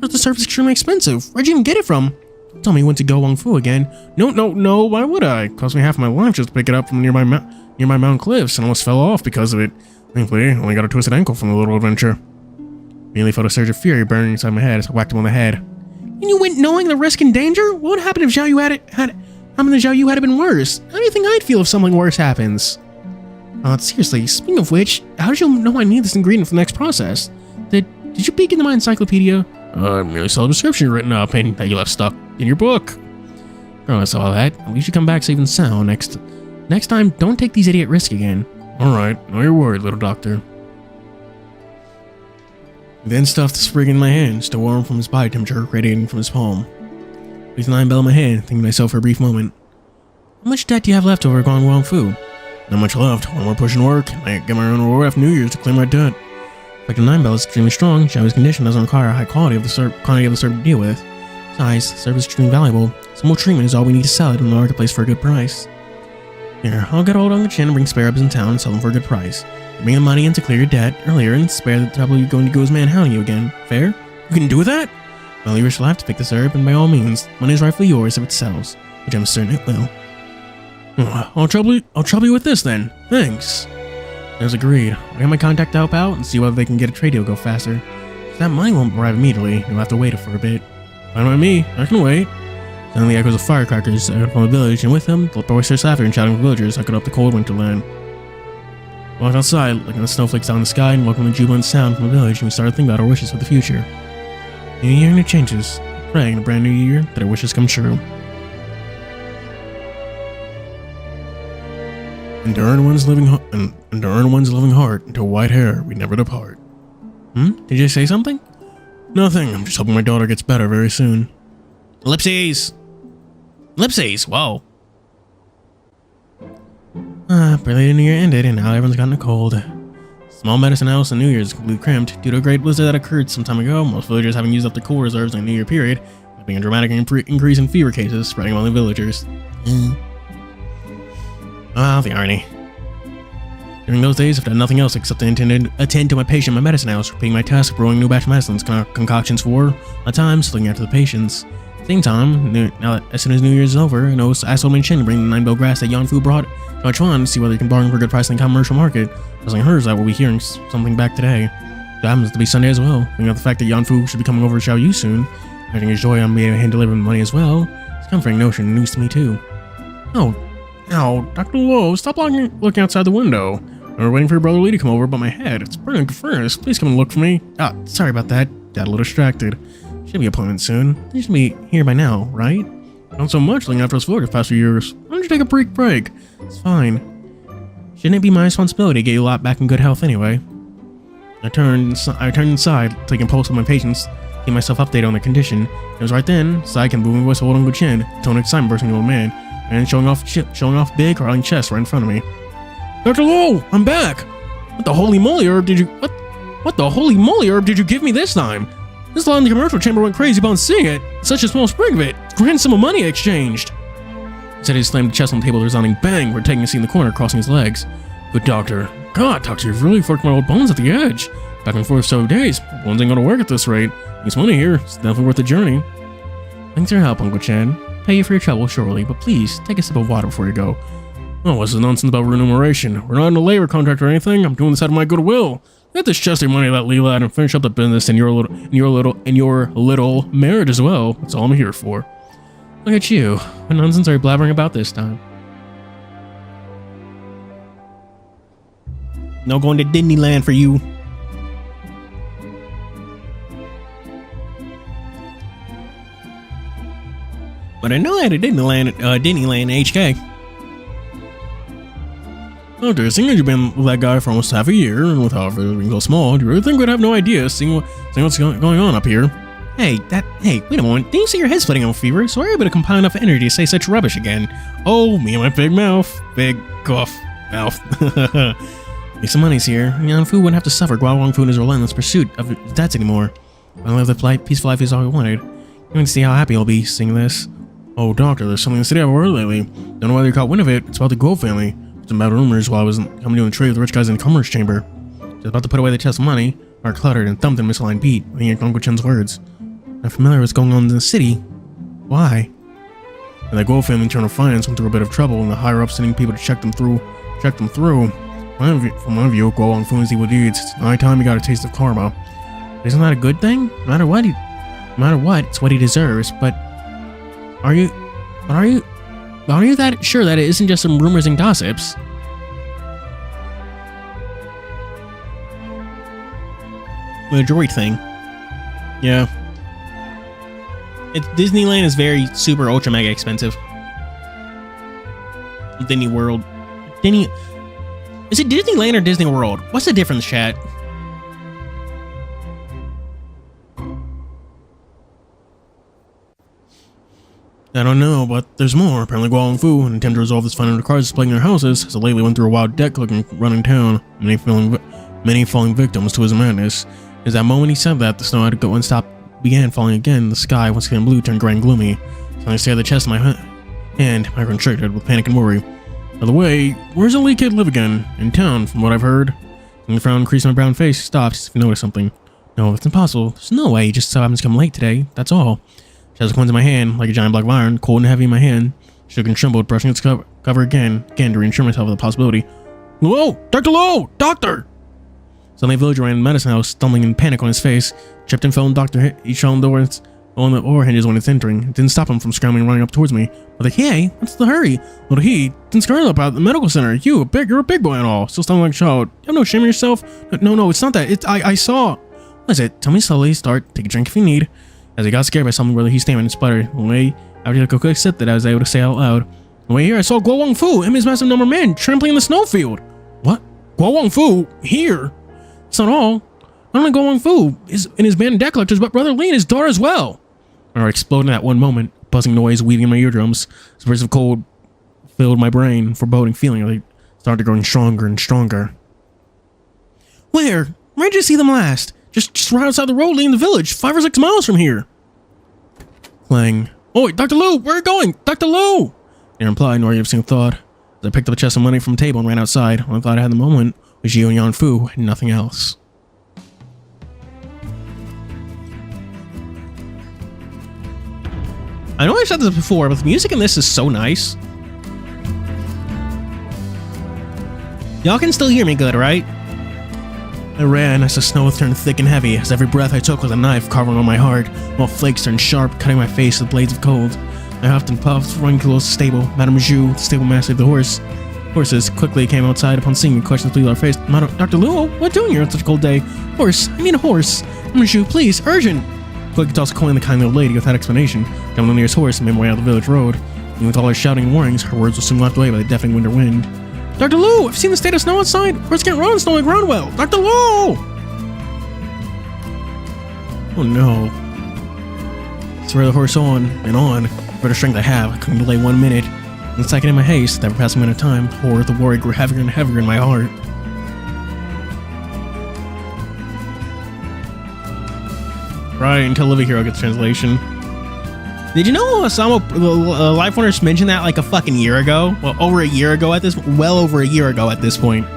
This herb is extremely expensive. Where'd you even get it from? Tell me you went to Go Wang Fu again. No, why would I? It cost me half my life just to pick it up from nearby mountain cliffs and almost fell off because of it. Thankfully, I only got a twisted ankle from the little adventure. Immediately felt a surge of fury burning inside my head as I whacked him on the head. And you went knowing the risk and danger? What would happen if Xiao Yu had it been worse? How do you think I'd feel if something worse happens? Seriously, speaking of which, how did you know I need this ingredient for the next process? Did you peek into my encyclopedia? I merely saw the description written up and that you left stuck in your book. Oh, I saw that. At least you come back safe and sound next time. Don't take these idiot risks again. Alright, know you're worried, little doctor. He then stuffed the sprig in my hand, still warm from his body temperature radiating from his palm. With the 9-bell in my hand, thinking to myself for a brief moment. How much debt do you have left over Gong Wang Fu? Not much left. One more push and work, and I get my own reward after New Year's to clear my debt. In fact, the 9-bell is extremely strong. Xiao's condition doesn't require a high quantity of the syrup to deal with. Besides, the syrup is extremely valuable. Simple treatment is all we need to sell it in the marketplace for a good price. Here, I'll get old on the chin and bring spare rubs in town and sell them for a good price. Bring the money in to clear your debt earlier and spare the trouble of going to Go's man hounding you again. Fair? You can do that? Well, you shall have to pick the syrup, and by all means, money is rightfully yours if it sells, which I'm certain it will. I'll trouble you with this then. Thanks. As agreed. I'll get my contact to help out and see whether they can get a trade deal go faster. If that money won't arrive immediately, you'll have to wait for a bit. Fine by me. I can wait. Suddenly echoes of firecrackers from the village, and with them, the boisterous laughter and shouting of villagers echoed up the cold winter land. I walked outside, looking at the snowflakes down in the sky, and welcomed the jubilant sound from the village, and we started thinking about our wishes for the future. New year, new changes. Praying in a brand new year that our wishes come true. And to earn one's living heart, and to white hair we never depart. Did you say something? Nothing. I'm just hoping my daughter gets better very soon. Ellipses! Ellipses! Whoa. Barely the New Year ended, and now everyone's gotten a cold. Small medicine house and New Year's is completely cramped. Due to a great blizzard that occurred some time ago, most villagers having used up their cool reserves in the New Year period, there being a dramatic increase in fever cases spreading among the villagers. The irony. During those days, I've done nothing else except to attend to my patient in my medicine house, repeating my task of brewing new batch of medicines, concoctions for, at times, looking after the patients. At the same time, now that as soon as New Year's is over, I asked old man Chen to bring the 9-bell grass that Yanfu brought to Chuan to see whether he can bargain for a good price in the commercial market. As I heard that we'll be hearing something back today. It happens to be Sunday as well. Thinking of the fact that Yanfu should be coming over to Xiao Yu soon, having his joy on being able to deliver him money as well. It's a comforting notion and news to me too. Ow, Dr. Luo, stop looking outside the window. I was waiting for your brother Lee to come over, but my head, it's burning the furnace. Please come and look for me. Sorry about that. Got a little distracted. Should be appointment soon. They should be here by now, right? Not so much looking after us villagers past few years. Why don't you take a brief break? It's fine. Shouldn't it be my responsibility to get you a lot back in good health anyway? I turned inside, taking pulse of my patients, keeping myself updated on their condition. It was right then, Saikin booming voice holding good chin, tone of excitement bursting the old man, and showing off big, rolling chest right in front of me. Dr. Low, I'm back! What the holy moly herb did you give me this time? This lot in the commercial chamber went crazy about seeing it. Such a small sprig of it. Grand sum of money exchanged. He said he slammed the chest on the table with a resounding bang. We're taking a seat in the corner, crossing his legs. Good doctor. God, doctor, you've really fucked my old bones at the edge. Back and forth so days. Bones ain't gonna work at this rate. There's money here. It's definitely worth the journey. Thanks for your help, Uncle Chan. Pay you for your trouble, surely, but please, take a sip of water before you go. Oh, what's this nonsense about remuneration? We're not in a labor contract or anything. I'm doing this out of my goodwill. Get this chest of money that Lee lad and finish up the business in your little marriage as well. That's all I'm here for. Look at you. What nonsense are you blabbering about this time? No going to Disneyland for you. But I know I had a Disneyland HK. Oh, dear, seeing as you've been with that guy for almost half a year, and with how everything's so small, do you really think we'd have no idea seeing what's going on up here? Hey, wait a moment. Didn't you say your head's splitting on fever? So are you able to compile enough energy to say such rubbish again? Oh, me and my big mouth. Big cough mouth. Make some money's here. Young Fu wouldn't have to suffer Guowang Fu in his relentless pursuit of his debts anymore. I live the peaceful life is all he wanted. You can see how happy he'll be seeing this. Oh, doctor, there's something in the city I've heard lately. Don't know whether you caught wind of it. It's about the Guo family. Some bad rumors while I was coming to a trade with the rich guys in the commerce chamber. Just about to put away the chest of money, Mark cluttered and thumped in misaligned beat, looking at Uncle Chen's words. I'm familiar with what's going on in the city. Why? And the Guo family internal finance went through a bit of trouble, and the higher-ups sending people to check them through. From my view, Guo Wang Fu's evil deeds. It's high time he got a taste of karma. Isn't that a good thing? No matter what, it's what he deserves. But are you that sure that it isn't just some rumors and gossips? The droid thing. Yeah. Disneyland is very super ultra mega expensive. Disney World. Is it Disneyland or Disney World? What's the difference, chat? I don't know, but there's more. Apparently Guo Fu, an attempt to resolve this fight under cars displaying their houses, has lately went through a wild debt collecting run in town, many falling victims to his madness. It was that moment he said that, the snow had to go and stop began falling again. The sky, once again blue, turned gray and gloomy. So I stared at the chest in my hand, I contracted with panic and worry. By the way, where's the Lee kid live again? In town, from what I've heard. And the frown increased on my brown face. He stopped as if he noticed something. No, it's impossible. There's no way. He just so happens to come late today. That's all. She has the coins in my hand, like a giant block of iron, cold and heavy in my hand. Shook and trembled, brushing its cover again to reassure myself of the possibility. Whoa! Dr. Low! Doctor! Suddenly, a villager ran in the medicine house, stumbling in panic on his face. Tripped and fell, and Doctor each fell on the door hinges when it's entering. It didn't stop him from scrambling and running up towards me. But like, hey, what's the hurry? Little he didn't scurry up out the medical center. You're a big boy and all. Still stumbling like a child. You have no shame in yourself? No, it's not that. I saw. What is it? Tell me slowly. Start. Take a drink if you need. As he got scared by something, whether he stammered and sputtered. The way after he took a quick sip that I was able to say out loud. The way here, I saw Guo Wang Fu, him and his massive number man, trampling in the snowfield. What? Guo Wang Fu? Here? That's not all. Not only Guo Wang Fu and his band of debt collectors, but Brother Lee and his daughter as well. My heart exploded in that one moment, buzzing noise weaving in my eardrums. As bursts of cold filled my brain, foreboding feeling they started growing stronger and stronger. Where did you see them last? Just right outside the road leading the village, 5 or 6 miles from here. Clang. Oh, wait, Dr. Lu, where are you going? Dr. Lu! He replied, nor gave a single thought. As I picked up a chest of money from the table and ran outside, all I thought I had in the moment was you and Yan Fu and nothing else. I know I've said this before, but the music in this is so nice. Y'all can still hear me good, right? I ran as the snow turned thick and heavy, as every breath I took was a knife carving on my heart, while flakes turned sharp, cutting my face with blades of cold. I huffed and puffed, running close to the stable. Madame Zhu, the stable master of the horses, quickly came outside upon seeing me, questions flew to our face. Dr. Luo, what are you doing here on such a cold day? Horse, I mean a horse. Madame Zhu, please, urgent! Quickly tossed a coin the kindly old lady without explanation, jumped on the nearest horse and made my way out of the village road. And with all her shouting and warnings, her words were soon left away by the deafening winter wind. Dr. Lu, I've seen the state of snow outside. Horse can't run on snowy ground well. Dr. Lu! Oh no. Throw the horse on and on. For the strength I have, I couldn't delay 1 minute. The second in my haste, that passing amount of time, the horror of the worry grew heavier and heavier in my heart. Right, until Living Hero gets translation. Did you know Life Wonders mentioned that like a fucking year ago? Well, over a year ago at this point.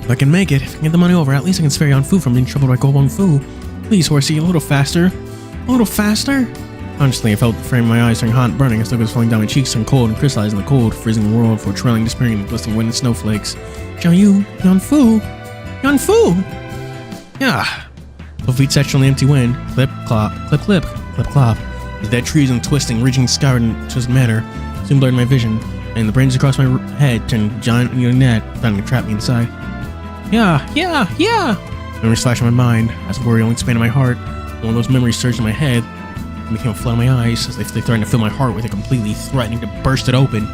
If I can make it, if I can get the money over, at least I can spare Yan Fu from being troubled by Go Wong Fu. Please, horsey, a little faster. A little faster? Honestly, I felt the frame of my eyes turning hot and burning as though it was falling down my cheeks, turned cold and crystallized in the cold, freezing the world for trailing, despairing in the glistening wind and snowflakes. Xiao Yu, Yan Fu! Yan Fu! Yeah. Both feet touched on the empty wind. Clip, clop, clip, clip, clip, clop. The dead trees and twisting, reaching skyward in a twisted manner soon blurred my vision, and the branches across my head turned giant net, threatening to trap me inside. Yeah. Memories flashed in my mind as worry only expanded my heart. One of those memories surged in my head and became a flood in my eyes as if they threatened to fill my heart with it completely, threatening to burst it open.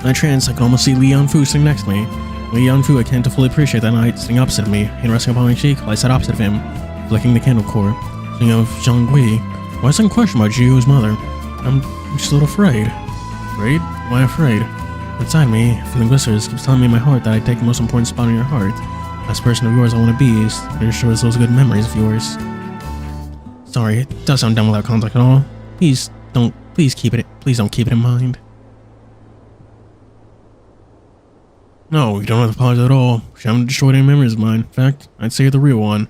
In a trance, I could almost see Li Yanfu sitting next to me. Li Yanfu, I can't fully appreciate that night, sitting opposite of me, hand resting upon my cheek while I sat opposite of him, flicking the candle cord, thinking of Zhonghui. Why some question about Jiu's mother? I'm just a little afraid. Afraid? Why afraid? Inside me, feeling blisters, keeps telling me in my heart that I take the most important spot in your heart. Last person of yours I want to be is there sure as those good memories of yours. Sorry, it does sound dumb without context at all. Please don't keep it in mind. No, you don't have to apologize at all. She haven't destroyed any memories of mine. In fact, I'd say you're the real one.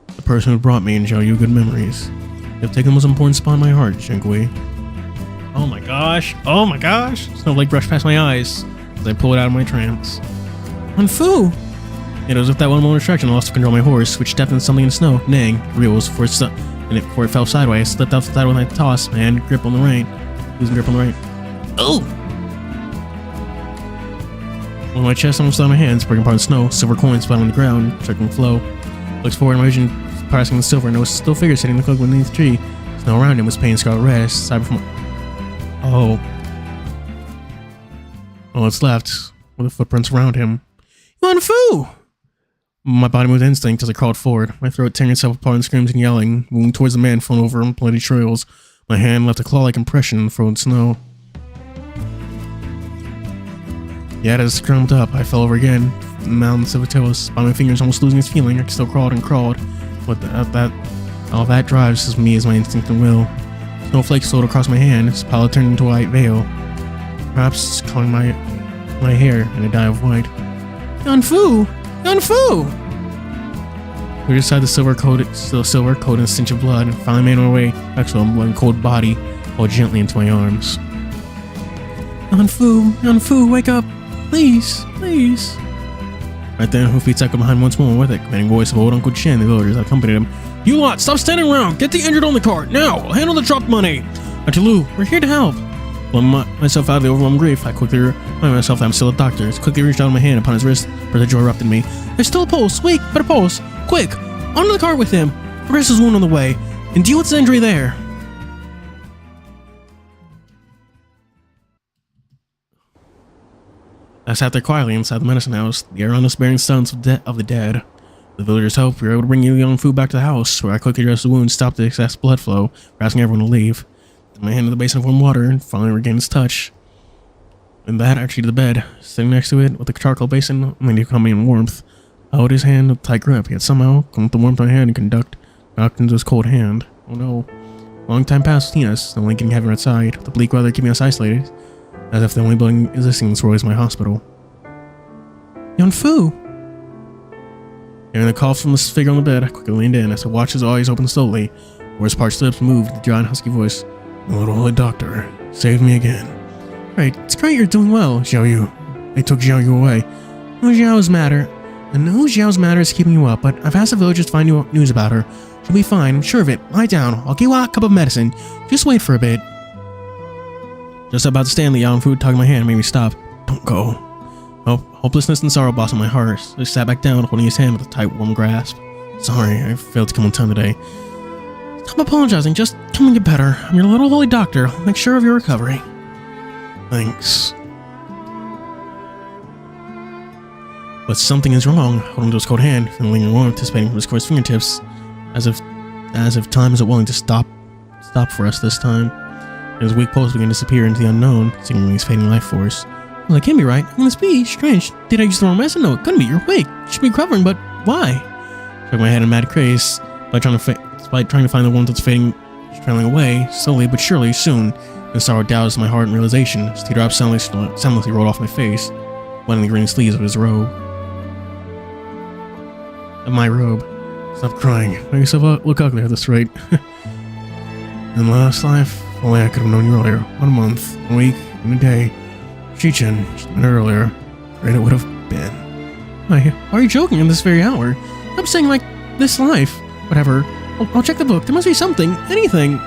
The person who brought me and Xiao Yu good memories. You've taken the most important spot in my heart, Zhonghui. Oh my gosh. Snowflake brushed past my eyes as I pulled it out of my trance. Fu! It was with that one moment of distraction I lost control of my horse, which stepped into something in the snow, neighing, reels, before it fell sideways. I slipped off the saddle with my toss, my hand grip on the rein. Losing grip on the rein. Oh! With my chest almost on my hands, breaking apart the snow, silver coins splattered on the ground, trickling flow. Looked forward, my vision passing the silver, and there was still figures sitting in the cloak beneath the tree. Snow around him was painted scarlet red, cyber from. Oh. All that's left were the footprints around him. Yan Fu! My body moved instinct as I crawled forward, my throat tearing itself apart in screams and yelling, moving towards the man falling over in bloody trails. My hand left a claw-like impression in the frozen snow. Yet as I scrambled up, I fell over again, the mountains of toes, by my fingers almost losing its feeling. I still crawled and crawled, but all that drives me is my instinct and will. Snowflakes floated across my hand, its pallor turned into a white veil, perhaps coloring my hair in a dye of white. Yan Fu! Yan Fu! We decided the silver coat and a stench of blood, and finally made our way back to a blood and cold body, held gently into my arms. Yan Fu, wake up! Please! Right then, Hoofbeats echoed behind once more with it, commanding voice of old Uncle Chen, the villagers that accompanied him. You lot, stop standing around! Get the injured on the cart, now! I'll handle the dropped money! Auntie Lu, we're here to help! Pulling myself out of the overwhelming grief, I quickly reminded myself that I'm still a doctor. I quickly reached out my hand upon his wrist, but the joy erupted in me. There's still a pulse! Wait, better pulse! Quick! Onto the cart with him! Progress his wound on the way, and deal with his injury there! I sat there quietly inside the medicine house, the air on us bearing stones of the dead. With the villagers' help, we were able to bring Young Fu back to the house, where I quickly dressed the wound, stopped the excess blood flow, asking everyone to leave. Then my hand in the basin of warm water, and finally regained its touch. And that actually to the bed, sitting next to it with the charcoal basin, only to come in warmth. I held his hand with a tight grip, yet somehow, come with the warmth on my hand and knocked into his cold hand. Oh no. Long time passed between us, the only getting heavier outside, the bleak weather keeping us isolated, as if the only building existing in this world is my hospital. Yan Fu! Hearing the cough from this figure on the bed, I quickly leaned in as I watched his eyes open slowly, where his parched lips moved with a dry and husky voice. The little holy doctor saved me again. Right, it's great you're doing well, Xiao Yu. They took Xiao Yu away. No Xiao's matter. And no Xiao's matter is keeping you up, but I've asked the villagers to find news about her. She'll be fine, I'm sure of it. Lie down. I'll give you a cup of medicine. Just wait for a bit. Just about to stand, the Yan Fu tugged my hand and made me stop. Don't go. Oh, hopelessness and sorrow blossomed my heart. So I sat back down, holding his hand with a tight, warm grasp. Sorry, I failed to come on time today. Stop apologizing, just come and get better. I'm your little holy doctor. I'll make sure of your recovery. Thanks. But something is wrong. Holding to his cold hand, feeling warm, anticipating from his coarse fingertips, as if time isn't willing to stop for us this time. And his weak pulse began to disappear into the unknown, signaling his fading life force. Well, that can't be right. How can this be? Strange. Did I use the wrong medicine? No, it couldn't be. You're awake. You should be recovering, but why? I shook my head in mad craze, despite trying to find the one that's fading, trailing away, slowly but surely, soon. And sorrow doused my heart and realization, as teardrops soundlessly rolled off my face, wetting the green sleeves of his robe. Of my robe. Stop crying. Make yourself look ugly at this rate. In my last life, only I could have known you earlier. 1 month, a week, and a day. Shichen, just a minute earlier. Great it would have been. Why are you joking in this very hour? I'm saying like this life. Whatever. I'll check the book. There must be something. Anything.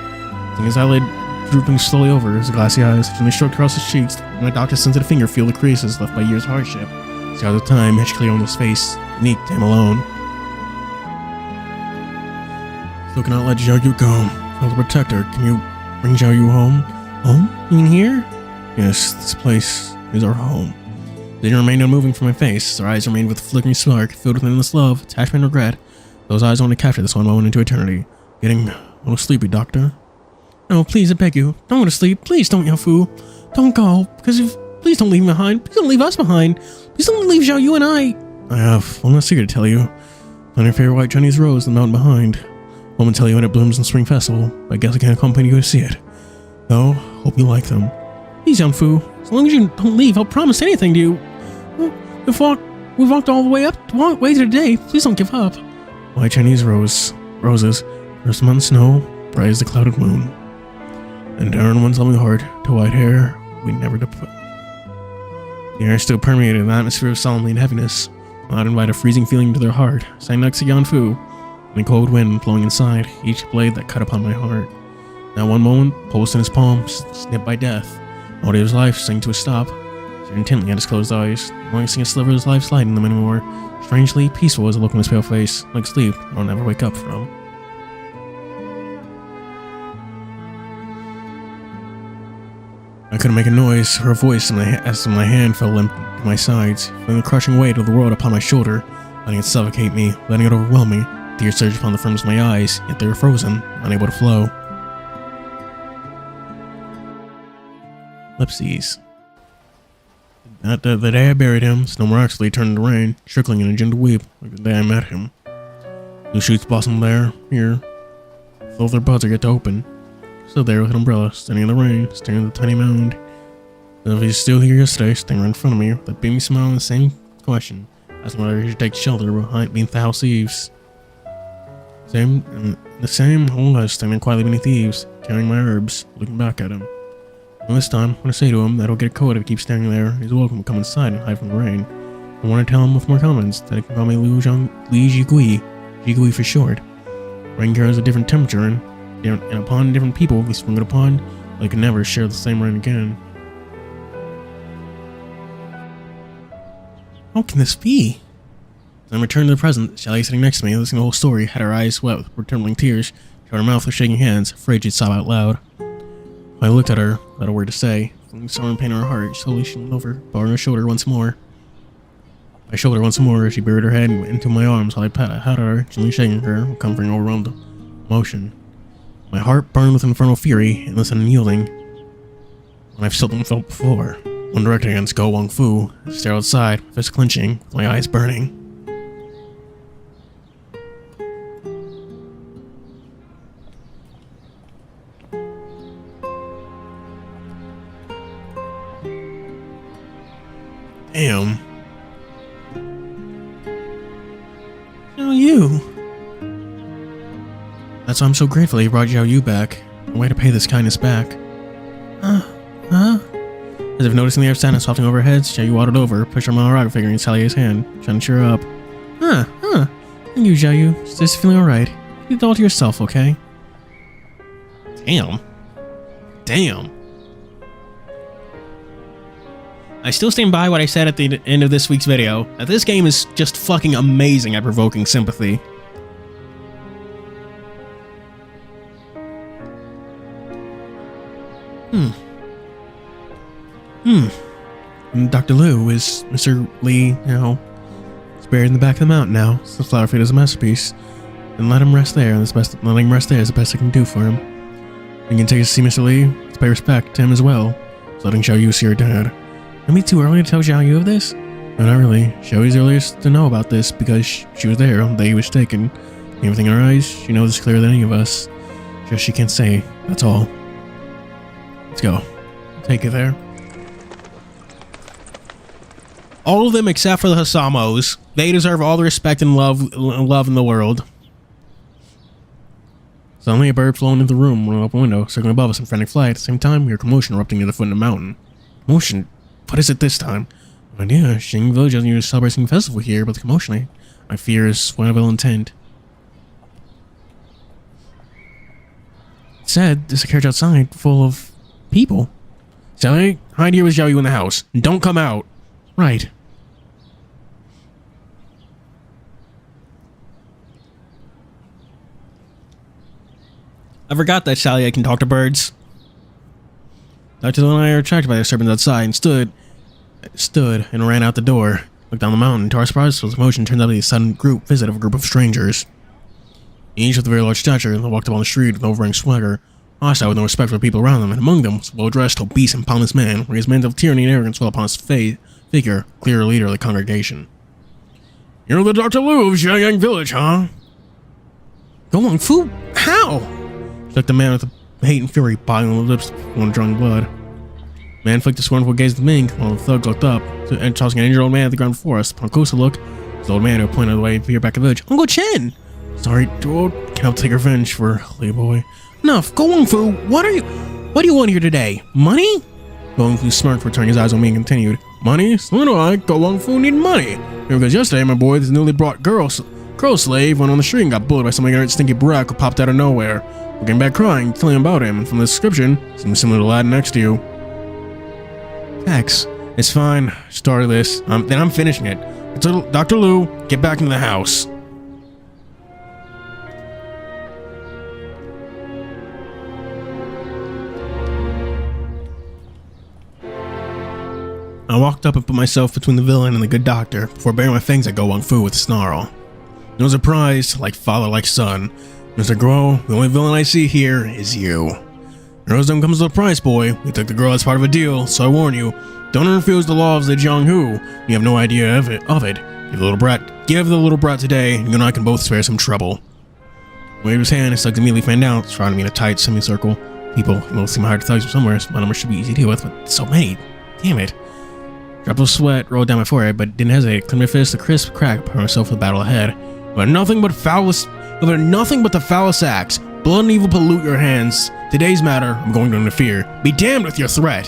His eyelid drooping slowly over his glassy eyes, gently stroked across his cheeks, and my doctor's sensitive finger feel the creases left by years of hardship. Scars of time etched clear on his face, unique to him alone. Still cannot let Xiao Yu go. As a protector, can you bring Xiao Yu home? Home? You mean here? Yes, this place is our home. They remained unmoving from my face. Their eyes remained with a flickering spark, filled with endless love, attachment, and regret. Those eyes only captured this one moment into eternity. Getting a little sleepy, Doctor. No, please, I beg you. Don't go to sleep. Please don't, Yafu. Don't go. Please don't leave me behind. Please don't leave us behind. Please don't leave Xiao Yu and I. I have one last secret to tell you. Found your favorite white Chinese rose in the mountain behind. Won't tell you when it blooms in Spring Festival, but I guess I can't accompany you to see it. Though, hope you like them. Please, Yanfu. As long as you don't leave, I'll promise anything to you. We've walked all the way to today. Please don't give up. White Chinese roses, first month snow, bright as the clouded moon. And turn one's loving heart to white hair we never depart. The air still permeated an atmosphere of solemnity and heaviness, allowed to invite a freezing feeling to their heart, sang next to Yanfu, and a cold wind blowing inside each blade that cut upon my heart. Now one moment, pulse in his palms, snipped by death, all day of his life sank to a stop. Stared intently at his closed eyes, longing to see a sliver of his life slide in them anymore. Strangely peaceful was the look on his pale face, like sleep I'll never wake up from. I couldn't make a noise or a voice as my hand fell limp to my sides, feeling the crushing weight of the world upon my shoulder, letting it suffocate me, letting it overwhelm me. Tears surged upon the frames of my eyes, yet they were frozen, unable to flow. Ellipses. The day I buried him, snow miraculously turned into rain, trickling in a gentle weep, like the day I met him. New shoots blossomed there, here, though their buds are yet to open. Still there with an umbrella, standing in the rain, staring at the tiny mound. As if he's still here yesterday, standing right in front of me, with a beamy smile and the same question, asking whether he should take shelter beneath the house eaves. The same old hush, standing quietly beneath the eaves, carrying my herbs, looking back at him. And this time, I want to say to him that he'll get a cold if he keeps standing there. He's welcome to come inside and hide from the rain. I want to tell him with more comments that he can call me Li Jigui for short. Rain carries a different temperature, and upon different people we spring it upon, they can never share the same rain again. How can this be? As I returned to the present, Shelly sitting next to me, listening to the whole story, had her eyes wet with trembling tears, shut her mouth with shaking hands, afraid she'd sob out loud. I looked at her, without a word to say, feeling sorrow and pain in her heart. Slowly she leaned over, borrowing her shoulder once more. My shoulder once more, she buried her head into my arms while I patted her, gently shaking her, comforting overwhelmed emotion. My heart burned with infernal fury, endless and unyielding, when I've seldom felt before. One directed against Go Wong Fu, I stared outside, fist clenching, with my eyes burning. Damn. Xiao Yu. That's why I'm so grateful he brought Xiao Yu back. A way to pay this kindness back. Huh? As if noticing the air of sadness softening over our heads, Xiao Yu waddled over, pushed her Malaraga figure in Sally's hand, trying to cheer her up. Thank you, Xiao Yu. Just feeling alright. Keep it all to yourself, okay? Damn. I still stand by what I said at the end of this week's video, that this game is just fucking amazing at provoking sympathy. And Dr. Liu is Mr. Li now. It's buried in the back of the mountain now. So the flower field is a masterpiece. And let him rest there. Letting him rest there is the best I can do for him. You can take us to see Mr. Lee. Let's pay respect to him as well. So letting Xiao Yu see her dad. It'd be too early to tell Xiao Yu of this? No, not really. Xiao Yu's earliest to know about this because she was there on the day he was taken. Everything in her eyes, she knows it's clearer than any of us. Just she can't say, that's all. Let's go. Take it there. All of them except for the Hisamos. They deserve all the respect and love in the world. Suddenly a bird flew into the room from an open window, circling above us in frantic flight. At the same time, we heard commotion erupting near the foot of the mountain. Commotion? What is it this time? No idea. Xing Village doesn't usually celebrate some festival here, but the commotion, I fear, is one of ill intent. It said there's a carriage outside full of people. Sally, hide here with Xiao Yu in the house. Don't come out. Right. I forgot that Sally can talk to birds. Dr. Lu and I are attracted by the serpents outside and stood and ran out the door. Looked down the mountain. To our surprise, the motion turned out to be a sudden visit of a group of strangers. Each with a very large stature, they walked upon the street with an overbearing swagger, hostile with no respect for the people around them, and among them was a well-dressed, obese, and pompous man, where his mane of tyranny and arrogance well upon his figure, clear leader of the congregation. You're the Dr. Lu of Xianyang Village, huh? Go on, Fu! How? Shook the man with hate and fury, boiling the lips when drawing blood. The man flicked a scornful gaze at the mink, while the thug looked up, and tossing an injured old man at the ground before us. Upon a closer look, it was the old man who pointed the way to your back of the village. Uncle Chen! Sorry, dude, can't help take revenge for Lee Boy. Enough, go on, Fu! What do you want here today? Money? Go on Fu smirked, for turning his eyes on me and continued. Money? So do I. Go on Fu need money. Because yesterday, my boy, this newly brought girl slave, went on the street and got bullied by some ignorant stinky brat who popped out of nowhere. We came back crying, telling him about him, and from the description, seems similar to the lad next to you. X, it's fine. Started this. Then I'm finishing it. Dr. Lu, get back into the house. I walked up and put myself between the villain and the good doctor before baring my fangs at Go Wang Fu with a snarl. No surprise, like father, like son. Mr. Guo, the only villain I see here is you. Heroism comes with a price, boy. We took the girl as part of a deal, so I warn you, don't refuse the law of the TianheHui. You have no idea of it. Give the little brat today, and you and I can both spare some trouble. Waved his hand and Suggs immediately fanned out, surrounding me in a tight semicircle. People, it will seem hard to thugs from somewhere, so my number should be easy to deal with, but so many. Damn it. Drop of sweat rolled down my forehead, but didn't hesitate. Cleared my fist, a crisp crack, preparing myself for the battle ahead. But nothing but the foulest acts. Blood and evil pollute your hands. Today's matter, I'm going to interfere. Be damned with your threat.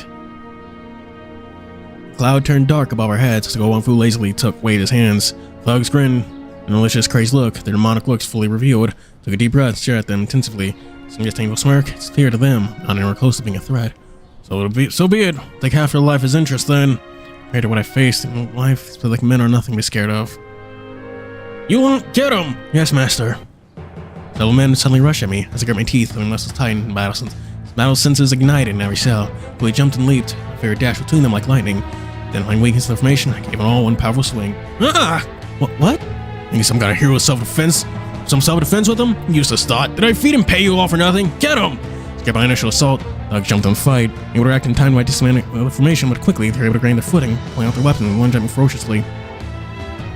The cloud turned dark above our heads as Go Wang Fu lazily waved his hands. Thugs grinned, a malicious, crazed look, their demonic looks fully revealed. Took a deep breath, stared at them intensively. Seeing this tangled smirk, it's clear to them, not anywhere close to being a threat. So be it. Take half your life as interest then. Compared to what I faced in life, it's like men are nothing to be scared of. You won't get him! Yes, master. Several men suddenly rushed at me as I gripped my teeth, my muscles tightened, battle senses ignited in every cell. Billy jumped and leaped, a fairy dashed between them like lightning. Then, finding weakness in the formation, I gave it all one powerful swing. Ah! What? Maybe some kind of hero self-defense? Some self-defense with him? Useless thought. Did I feed and pay you all for nothing? Get him! Scared by initial assault, Doug jumped on fight. They would react in time to my dismantling the formation, but quickly they were able to gain their footing, pulling out their weapon and lunged at me ferociously.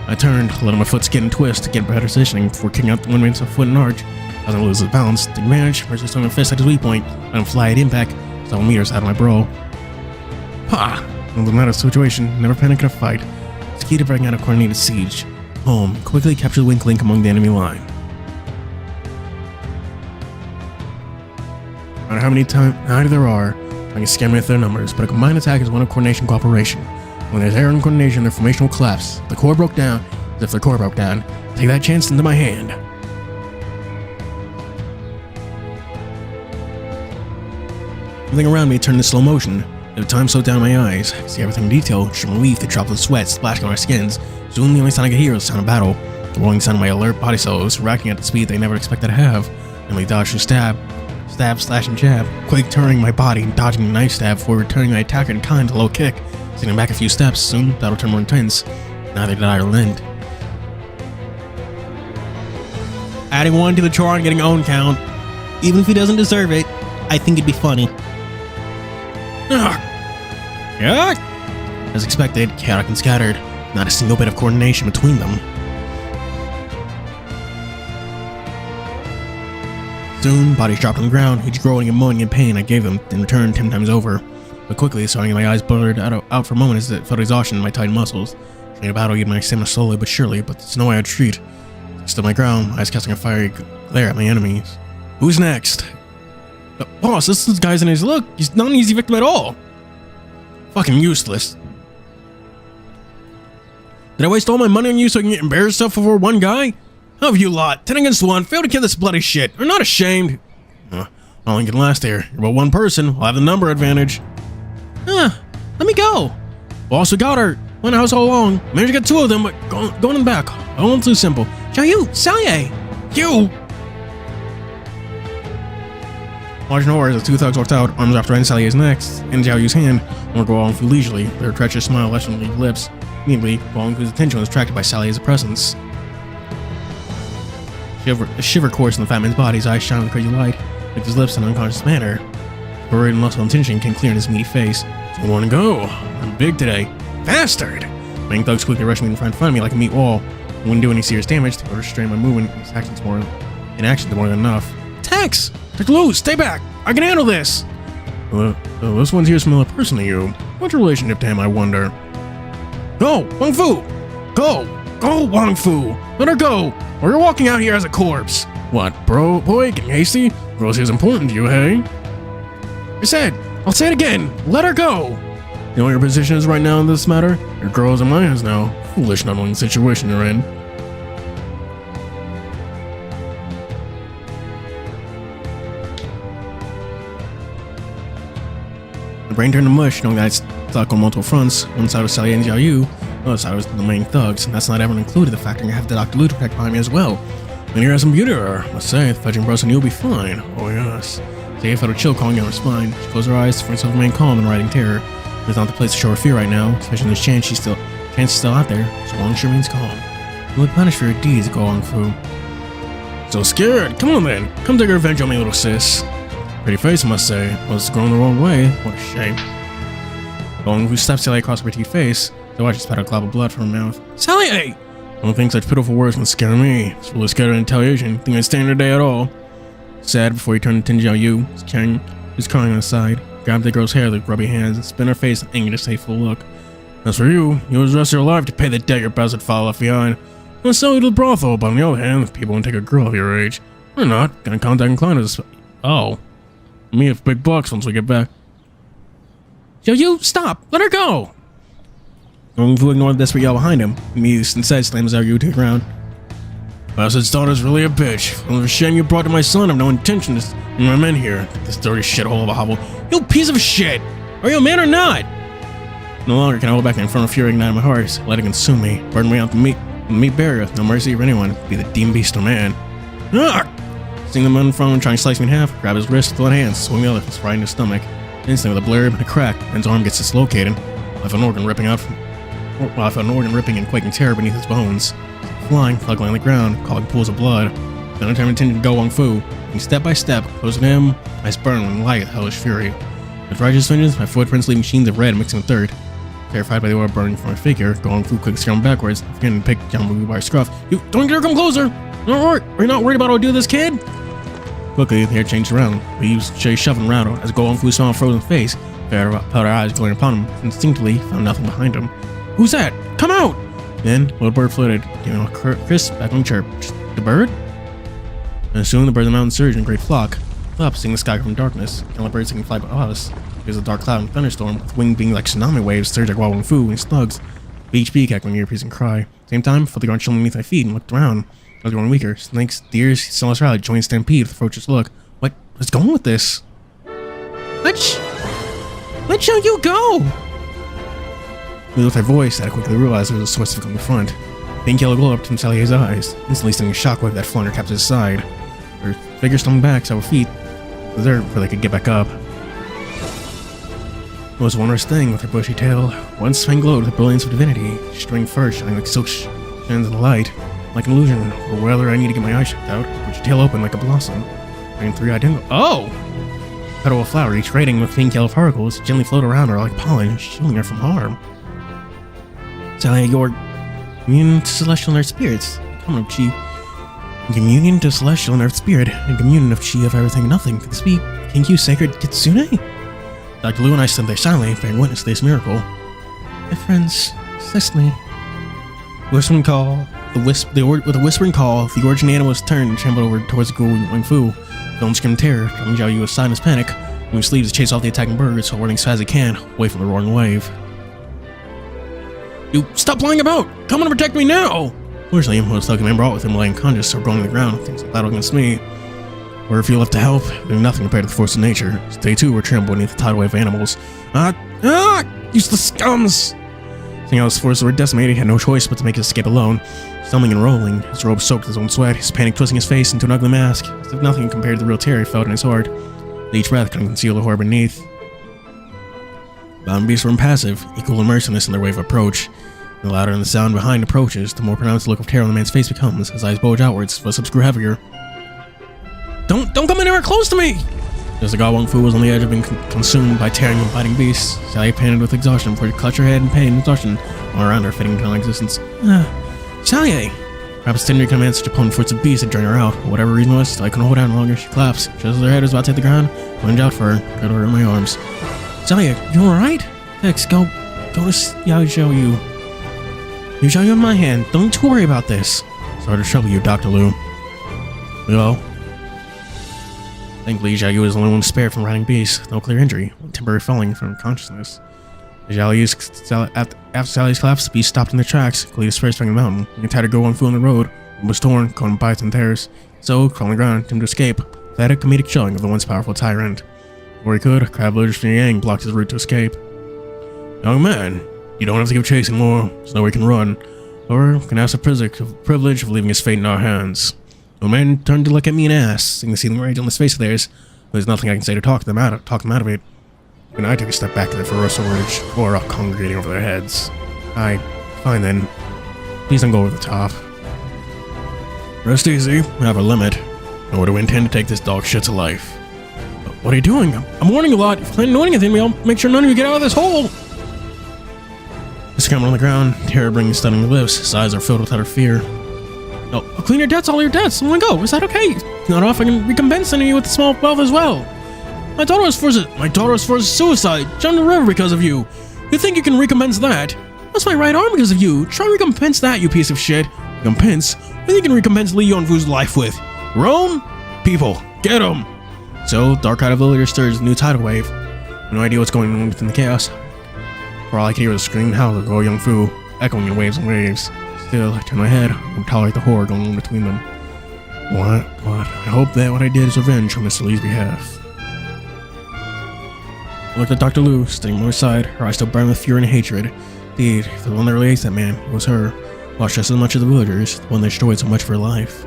I turned, letting my foot skid and twist to get better positioning before kicking out the one man's foot and arch. I was lose his balance, take advantage, resisting my fist at his weak point, let him fly at impact, several meters out of my bro. Ha! It was not a situation, never panic in a fight. It's key to breaking out a coordinated siege. Home, quickly capture the weak link among the enemy line. No matter how many times there are, I can scam with their numbers, but a combined attack is one of coordination cooperation. When there's error in coordination, their formation will collapse. If the core broke down, as if their core broke down. Take that chance into my hand. Everything around me turned to slow motion. At the time slowed down my eyes. I see everything in detail, from relief to drops of sweat splashing on our skins. Soon the only sound I could hear was the sound of battle. The rolling sound of my alert body cells, racking at the speed they never expected to have. Emily dodged through stab, slash, and jab, quick turning my body and dodging the knife stab before returning my attacker in kind to low kick. Sitting back a few steps, soon battle turned more intense. Neither did I relent. adding one to the chore and getting own count. Even if he doesn't deserve it, I think it'd be funny. Yeah. As expected, chaotic and scattered. Not a single bit of coordination between them. Soon, bodies dropped on the ground, each growing and moaning in pain I gave them, in return 10 times over. But quickly, starting my eyes blurred out for a moment as it felt exhaustion in my tight muscles. Trying to battle eat my stamina slowly but surely, but there's no way I'd retreat. I stood my ground, eyes casting a fiery glare at my enemies. Who's next? Boss, this guy's in his look. He's not an easy victim at all. Fucking useless. Did I waste all my money on you so I can get embarrassed yourself before one guy? How have you lot? 10 against 1, failed to kill this bloody shit. Are not ashamed. All can last here. You're but one person. I'll have the number advantage. Let me go. Boss, we got her. Went house all along. Managed to get 2 of them, but going in the back. All too simple. Xiao Yu, Salye. You. Watching horror as the 2 thugs walked out, arms wrapped around Salye's neck, and Xiao Yu's hand, and were going through leisurely, their treacherous smile left on their lips. Immediately, Guangfu's attention was attracted by Salye's presence. A shiver coursed in the fat man's body, his eyes shine with crazy light, licked his lips in an unconscious manner. Worried and lustful intention came clear in his meaty face. So I want to go. I'm big today. Bastard! Main thugs quickly rushed me in front of me like a meat wall. I wouldn't do any serious damage to restrain my movement. His actions more than enough. Tex! Take loose! Stay back! I can handle this! This one's here similar person to you. What's your relationship to him, I wonder? Go! Wang Fu! Go! Go, Wang Fu! Let her go! Or you're walking out here as a corpse! What, bro? Boy, getting hasty? Girls is important to you, hey? I said, I'll say it again! Let her go! You know what your position is right now in this matter? Your girl's in my hands now. Foolish not knowing the situation you're in. My brain turned to mush, knowing that I'd stuck on multiple fronts. One side was Salye and Xiao Yu, the other side was the main thugs, and that's not even included the fact that I have the Dr. Lu to protect behind me as well. And here has some beauty to her, I must say, the fudging bros and you'll be fine. Oh yes. Salye felt a chill calling down her spine. She closed her eyes, for herself remain calm and riding terror. It's not the place to show her fear right now, especially when there's chance is still out there, so long as she remains calm. You will be punished for your deeds, Wang Fu. So scared? Come on then, come take your revenge on me, little sis. Pretty face, I must say. Well, it's grown the wrong way. What a shame. Wang Fu slapped Salye across her pretty face, so I just spat a cloud of blood from her mouth. Salye! I don't think such pitiful words can scare me. It's really scared of retaliation. Think I'd stand today at all. Sad before he turned to Xiao Yu, who's crying on his side. Grabbed the girl's hair with grubby hands and spin her face with an angry, distasteful look. As for you, you owe the rest of your life to pay the debt your bastard father left behind. I'll sell you to the brothel, but on the other hand, people won't take a girl of your age. We're not gonna contact clients. Oh. Me have big bucks once we get back. Xiao Yu, stop! Let her go! Wang Fu ignored the desperate yell behind him. He instead slams Xiao Yu to the ground. Bastard's daughter's really a bitch. Well, the shame you brought to my son, I've no intention to bring my men here. This dirty shithole of a hovel. You piece of shit! Are you a man or not? No longer can I hold back in front of fury igniting my heart, let it consume me, burn me out the meat barrier with no mercy for anyone, be the demon beast or man. Ah! Seeing the man in front of him trying to slice me in half, grab his wrist with one hand, swing the other, right in his stomach. Instantly, with a blur and a crack, and his arm gets dislocated. I felt an organ ripping and quaking terror beneath his bones. Flying, flugging on the ground, calling pools of blood. Then I turned my attention to go Wang Fu, and step by step, closer to him, I spurned with light hellish fury. With righteous vengeance, my footprints leaving sheens of red mixing with dirt. Terrified by the oil burning from my figure, Wang Fu quickly scrambled backwards, forgetting to pick Jiang Wu by her scruff. You don't dare come closer! Are you not worried about what I'll do to this kid? Quickly, the hair changed around. We used Shay shoving around as Wang Fu saw a frozen face, felt her eyes glaring upon him, and instinctively found nothing behind him. Who's that? Come out! Then, little bird flitted, giving a crisp, echoing chirp. The bird? And soon the birds of the mountain surged in a great flock. Up, seeing the sky from darkness, and the birds can fly above us. There's a dark cloud and thunderstorm, with winged being like tsunami waves surged like Wang Fu and his thugs. Each beak echoing ear piercing cry. At the same time, I felt the ground chilling beneath my feet and looked around. I was growing weaker. Snakes, deers, still less rallied, joined stampede with a ferocious look. What's going with this? Let Xiao Yu go! With her voice, I quickly realized there was a source of on the front. Pink yellow glow up from Salye's eyes, instantly sending a shockwave that flung her captive's side. Her figure stumbled back several feet, there before they could get back up. It was a wondrous thing with her bushy tail. One fang glowed with the brilliance of divinity, string fur shining like silk strands in the light. like an illusion, or whether I need to get my eyes checked out, put your tail open like a blossom. And 3 identical. Oh! Petal of flower, each radiating with pink yellow particles, gently float around her like pollen, shielding her from harm. Sally, you're immune to celestial and earth spirits. Come on, Chi. Communion to celestial and earth spirit, and communion of Chi of everything and nothing. Could this be King sacred Kitsune? Dr. Lu and I stood there silently, bearing witness to this miracle. My friends, assist me. Whispering call. With a whispering call, the origin animals turned and shambled over towards the Wing Fu. Don't scream terror, telling Xiao Yu a sign of panic, moving sleeves to chase off the attacking birds, while running as fast as he can, away from the roaring wave. You stop lying about! Come and protect me now! Fortunately, most lucky man brought with him lying unconscious or prone to the ground, things like that against me. Or if you left to help, doing nothing compared to the force of nature. So they too were trampled beneath the tidal wave of animals. Useless scums! Seeing how his forces were decimated, he had no choice but to make his escape alone. Stumbling and rolling, his robe soaked with his own sweat, his panic twisting his face into an ugly mask, as if nothing compared to the real terror he felt in his heart. Each breath couldn't conceal the horror beneath. Bound beasts were impassive, equal and merciless in their wave of approach. The louder the sound behind approaches, the more pronounced the look of terror on the man's face becomes, his eyes bulge outwards, footsteps grew heavier. Don't come anywhere close to me! Just as Wang Fu was on the edge of being consumed by tearing and biting beasts, Sally panted with exhaustion before she clutched her head in pain and exhaustion, all around her fading into non-existence. Sally! Perhaps tender commands such a potent force of beast to drain her out. For whatever reason was, Sally couldn't hold out any longer. She collapsed, just as her head was about to hit the ground. I lunged out for her, got her in my arms. Sally, you alright? Tex, go to Xiao Yu. You Xiao Yu in my hand. Don't you worry about this. Sorry to trouble you, Dr. Lu. Well, thankfully, Xiao Yu is the only one spared from riding beasts. No clear injury, temporary falling from consciousness. After Sally's collapse, the beast stopped in their tracks, clearly dispersed from the mountain. The entire Wang Fu on the road was torn, caught in bites and tears. So, crawling on the ground, attempted to escape. They had a comedic showing of the once powerful tyrant. Before he could, crab villagers from Yang blocked his route to escape. Young man, you don't have to keep chasing more. There's nowhere he can run. Or can ask the privilege of leaving his fate in our hands. The man turned to look at me and asked, seeing the seething rage on his face of theirs. There's nothing I can say to talk them out of it. And I took a step back to the ferocious rage, or congregating over their heads. Fine then. Please don't go over the top. Rest easy, we have a limit. Nor do we intend to take this dog shit to life. What are you doing? I'm warning you a lot. If you plan on doing anything, I'll make sure none of you get out of this hole! He scrambled on the ground, terror bringing stunning to lips. His eyes are filled with utter fear. No, I'll clean your debts, all your debts. I'm gonna go. Is that okay? If not off, I can recompense you with a small wealth as well. My daughter was forced to suicide, jumped in the river because of you. You think you can recompense that? Lost my right arm because of you. Try and recompense that, you piece of shit. Recompense? What do you think you can recompense Li Yonfu's life with? Rome? People, get him! So, dark-eyed villagers stirs a new tidal wave. No idea what's going on within the chaos. For all I could hear was a screaming howl of Yong Fu, echoing in waves and waves. Still, I turned my head and tolerate the horror going on between them. What? I hope that what I did is revenge on Mr. Li's behalf. I looked at Dr. Lu, standing by my side, her eyes still burning with fear and hatred. Indeed, if the one that really hates that man, it was her. Lost just as much as the villagers, the one that destroyed so much of her life.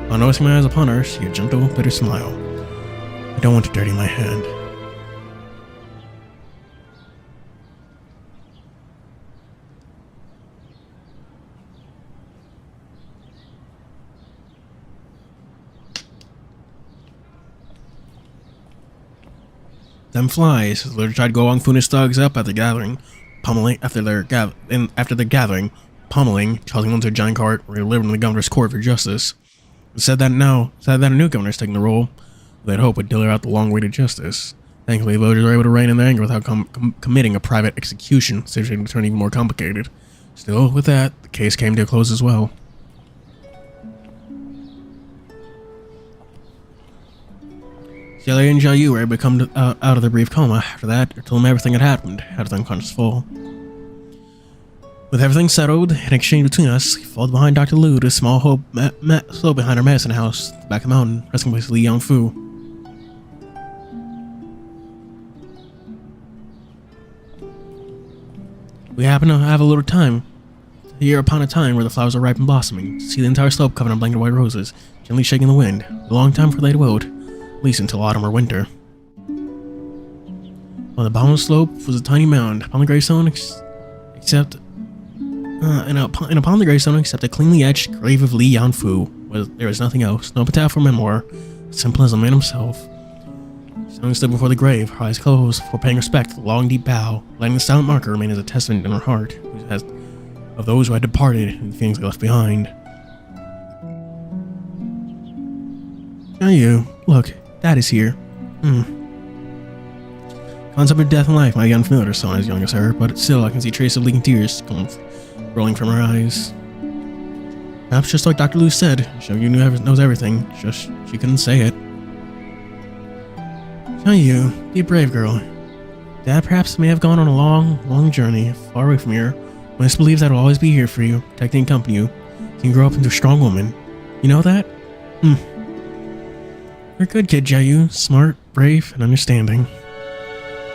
While noticing my eyes upon her, she had a gentle, bitter smile. I don't want to dirty my hand. Them flies. The leader tried Wang Fu and his thugs up at the gathering, pummeling pummeling, causing them to a giant cart where they delivered in the governor's court for justice. It said that a new governor is taking the role. They'd hope would deliver out the long-awaited justice. Thankfully, the villagers were able to rein in their anger without committing a private execution, situating to turn even more complicated. Still, with that, the case came to a close as well. Xiao and Xiao Yu were able to come out of their brief coma. After that, I told them everything had happened, out of the unconscious fall. With everything settled and exchanged between us, he followed behind Dr. Lu to a small slope behind our medicine house, at the back of the mountain, resting place of Li Yonfu. We happened to have a little time, a year upon a time where the flowers are ripe and blossoming, to see the entire slope covered in blanket of white roses, gently shaking in the wind, a long time before they dwelled, at least until autumn or winter. On the bottom of the slope was a tiny mound, upon the gravestone, except And upon the gravestone, except a cleanly etched grave of Li Yanfu, there was nothing else. No epitaph or memoir. Simple as the man himself. Xiao stood before the grave, her eyes closed, before paying respect, a long deep bow, letting the silent marker remain as a testament in her heart of those who had departed and the things they left behind. Xiao Yu, look, Dad is here. Concept of death and life might be unfamiliar to someone as young as her, but still I can see traces of leaking tears rolling from her eyes. Perhaps just like Dr. Liu said, Xiao Yu knows everything, just she couldn't say it. Xiao Yu, be a brave girl. Dad perhaps may have gone on a long journey, far away from here, but I just believe that I'll always be here for you, protecting and accompany you. You can grow up into a strong woman. You know that? You're a good kid, Xiao Yu. Smart, brave, and understanding.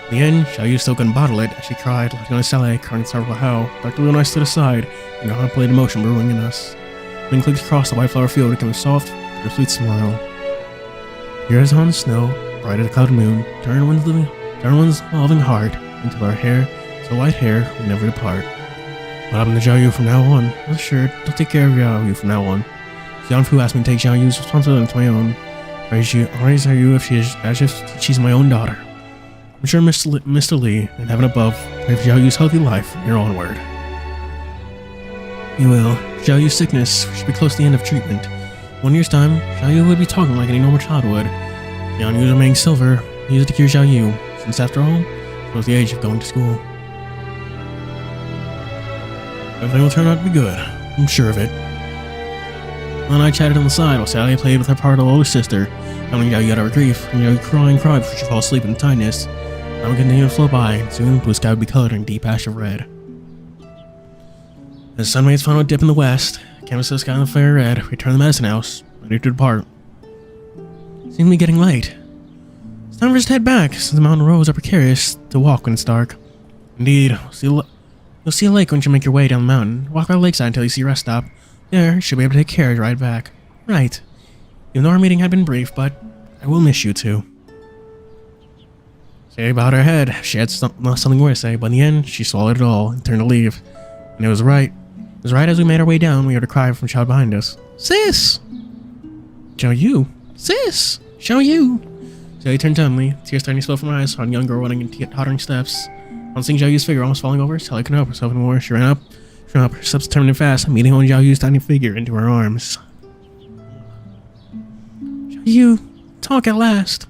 In the end, Xiao Yu still couldn't bottle it as she cried, letting out a sigh, crying sorrowful how. Dr. Liu and I stood aside, and a contemplated emotion brewing in us. Then clicks across the white flower field became a soft, bittersweet smile. Here as on the snow, bright as a clouded moon, turn one's loving heart into our hair, so white hair will never depart. What happened to Xiao Yu from now on? Rest assured, I'll take care of Xiao Yu from now on. Xianfu asked me to take Xiao Yu's responsibility into my own. Raise Xiao Yu as if she's my own daughter. I'm sure Mr. Li and heaven above pray for Xiao Yu's healthy life from here onward. You will. Xiao Yu's sickness should be close to the end of treatment. 1 year's time, Xiao Yu would be talking like any normal child would. Xiao Yu remaining silver, he used to cure Xiao Yu, since after all, it was the age of going to school. Everything will turn out to be good. I'm sure of it. Well, and I chatted on the side while Sally played with her part of her older sister, telling Xiao Yu out of her grief, and Xiao Yu cried before she fell asleep in tiredness. Time would continue to flow by, and soon blue sky would be colored in deep ash of red. As the sun made its final dip in the west, canvas of the sky in the fairy red, we turned the medicine house, ready to depart. It seemed to be getting late. It's time for us to head back, since the mountain roads are precarious to walk when it's dark. Indeed, you'll see a lake once you make your way down the mountain. Walk by the lakeside until you see a rest stop. There, you should be able to take a carriage ride back. Right. Even though our meeting had been brief, but I will miss you too. Sadie bowed her head. She had something more to say, but in the end, she swallowed it all and turned to leave. And it was right. It was right as we made our way down, we heard a cry from a child behind us. Sis! Xiao Yu! Sis! Xiao Yu! Sadie turned suddenly, tears starting to spill from her eyes, saw a young girl running in tottering steps. On seeing Xiao Yu's figure almost falling over, Sally couldn't help herself anymore. She ran up, her steps determined and fast, meeting on Xiao Yu's tiny figure into her arms. Xiao Yu, talk at last.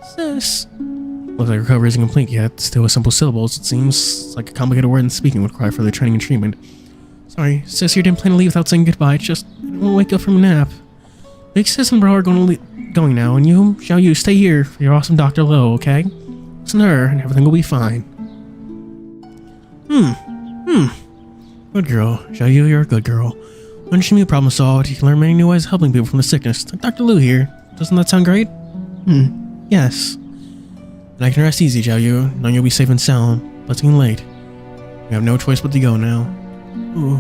Sis. Looks like recovery isn't complete yet. Still with simple syllables, it seems like a complicated word in speaking would require further training and treatment. Sorry, sis here didn't plan to leave without saying goodbye. It's just, I don't want to wake up from a nap. Big sis and bro are going now, and you, Xiao Yu, stay here for your awesome Dr. Lo, okay? Listen to her, and everything will be fine. Good girl. Xiao Yu, you're a good girl. Once you problem solved, you can learn many new ways of helping people from the sickness, like Dr. Liu here. Doesn't that sound great? Yes. And I can rest easy, Xiao Yu, knowing you'll be safe and sound, but it's getting late. We have no choice but to go now. Ooh.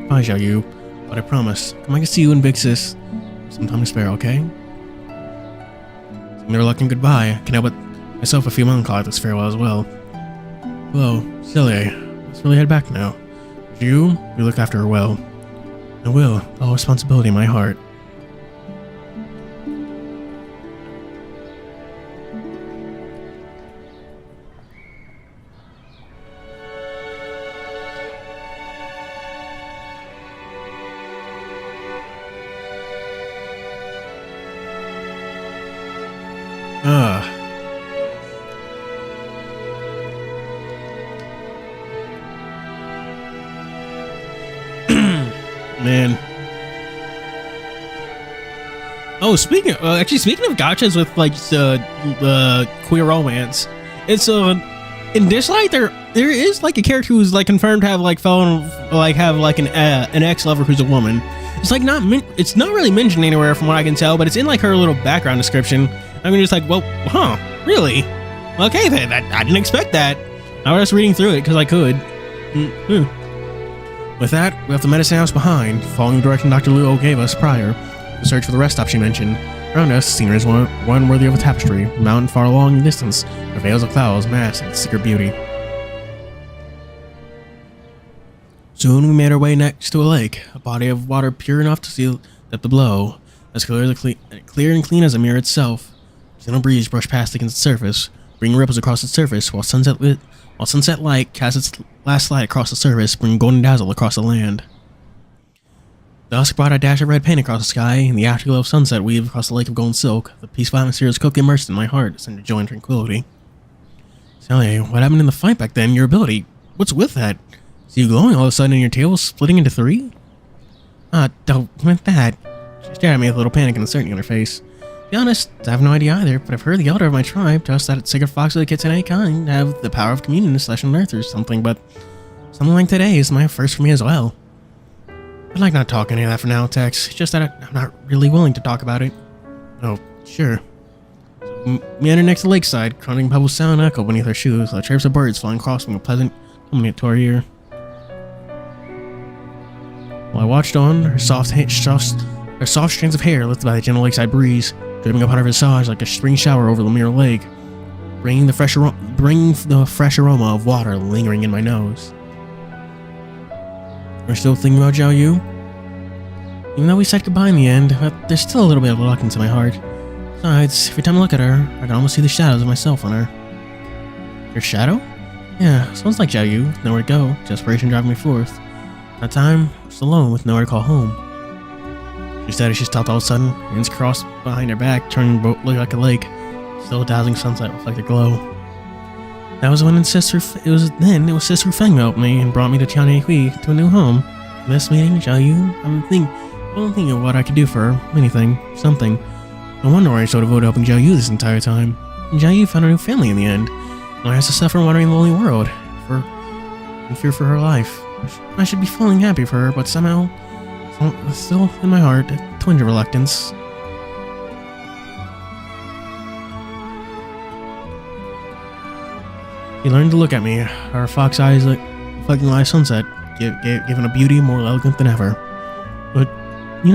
Bye, Xiao Yu. But I promise, come I can see you and Big Sis sometime to spare, okay? Saying their reluctant goodbye, I can help but myself feel melancholy at this farewell as well. Hello, silly. Let's really head back now. You look after her well. I will, all responsibility in my heart. Man. Oh, speaking of gachas with like the queer romance, it's in Dislike there is like a character who's like confirmed to have like an ex lover who's a woman. It's like it's not really mentioned anywhere from what I can tell, but it's in like her little background description. I'm just like, well, huh, really? Okay, then I didn't expect that. I was just reading through it because I could. With that, we left the medicine house behind, following the direction Dr. Luo gave us prior, to search for the rest stop she mentioned. Around us, scenery is one worthy of a tapestry, a mountain far along in the distance, where veils of clouds mask its secret beauty. Soon we made our way next to a lake, a body of water pure enough to see depth below, as clear and clean as the mirror itself. A gentle breeze brushed past against the surface, bringing ripples across its surface, while sunset light cast its last light across the surface, bringing golden dazzle across the land. Dusk brought a dash of red paint across the sky, and the afterglow of sunset weaved across the lake of golden silk. The peaceful atmosphere was quickly immersed in my heart, sending joy and tranquility. Sally, what happened in the fight back then? Your ability? What's with that? See you glowing all of a sudden and your tail splitting into 3? Don't with that. She stared at me with a little panic and uncertainty on her face. To be honest, I have no idea either, but I've heard the elder of my tribe tells us that sacred fox of the kids of any kind have the power of communion on earth or something, but something like today is my first for me as well. I'd like not talking any of that for now, Tex. It's just that I'm not really willing to talk about it. Oh, sure. So, we entered next to the lakeside, crunching pebbles sound echo beneath our shoes, like chirps of birds flying across from a pleasant accompaniment to our ear. While I watched on, her soft strands of hair lifted by the gentle lakeside breeze, dripping upon her visage like a spring shower over the mirror lake, bringing the fresh aroma of water lingering in my nose. We're still thinking about Xiao Yu? Even though we said goodbye in the end, but there's still a little bit of reluctance in my heart. Besides, every time I look at her, I can almost see the shadows of myself on her. Your shadow? Yeah, sounds like Xiao Yu, with nowhere to go, desperation driving me forth. That time, I was alone with nowhere to call home. She said as she stopped all of a sudden, hands crossed behind her back, turning the boat looked like a lake. Still a dazzling sunset reflected glow. That was when Sister Feng helped me and brought me to TianheHui to a new home. This meeting, Xiao Yu, I'm thinking of what I could do for her. Anything, something. No wonder why I so devoted to helping Xiao Yu this entire time. And Xiao Yu found a new family in the end. Now I has to suffer wandering in the lonely world, in fear for her life. I should be feeling happy for her, but somehow, still in my heart, a twinge of reluctance. She learned to look at me, her fox eyes reflecting the light sunset, giving a beauty more elegant than ever. But do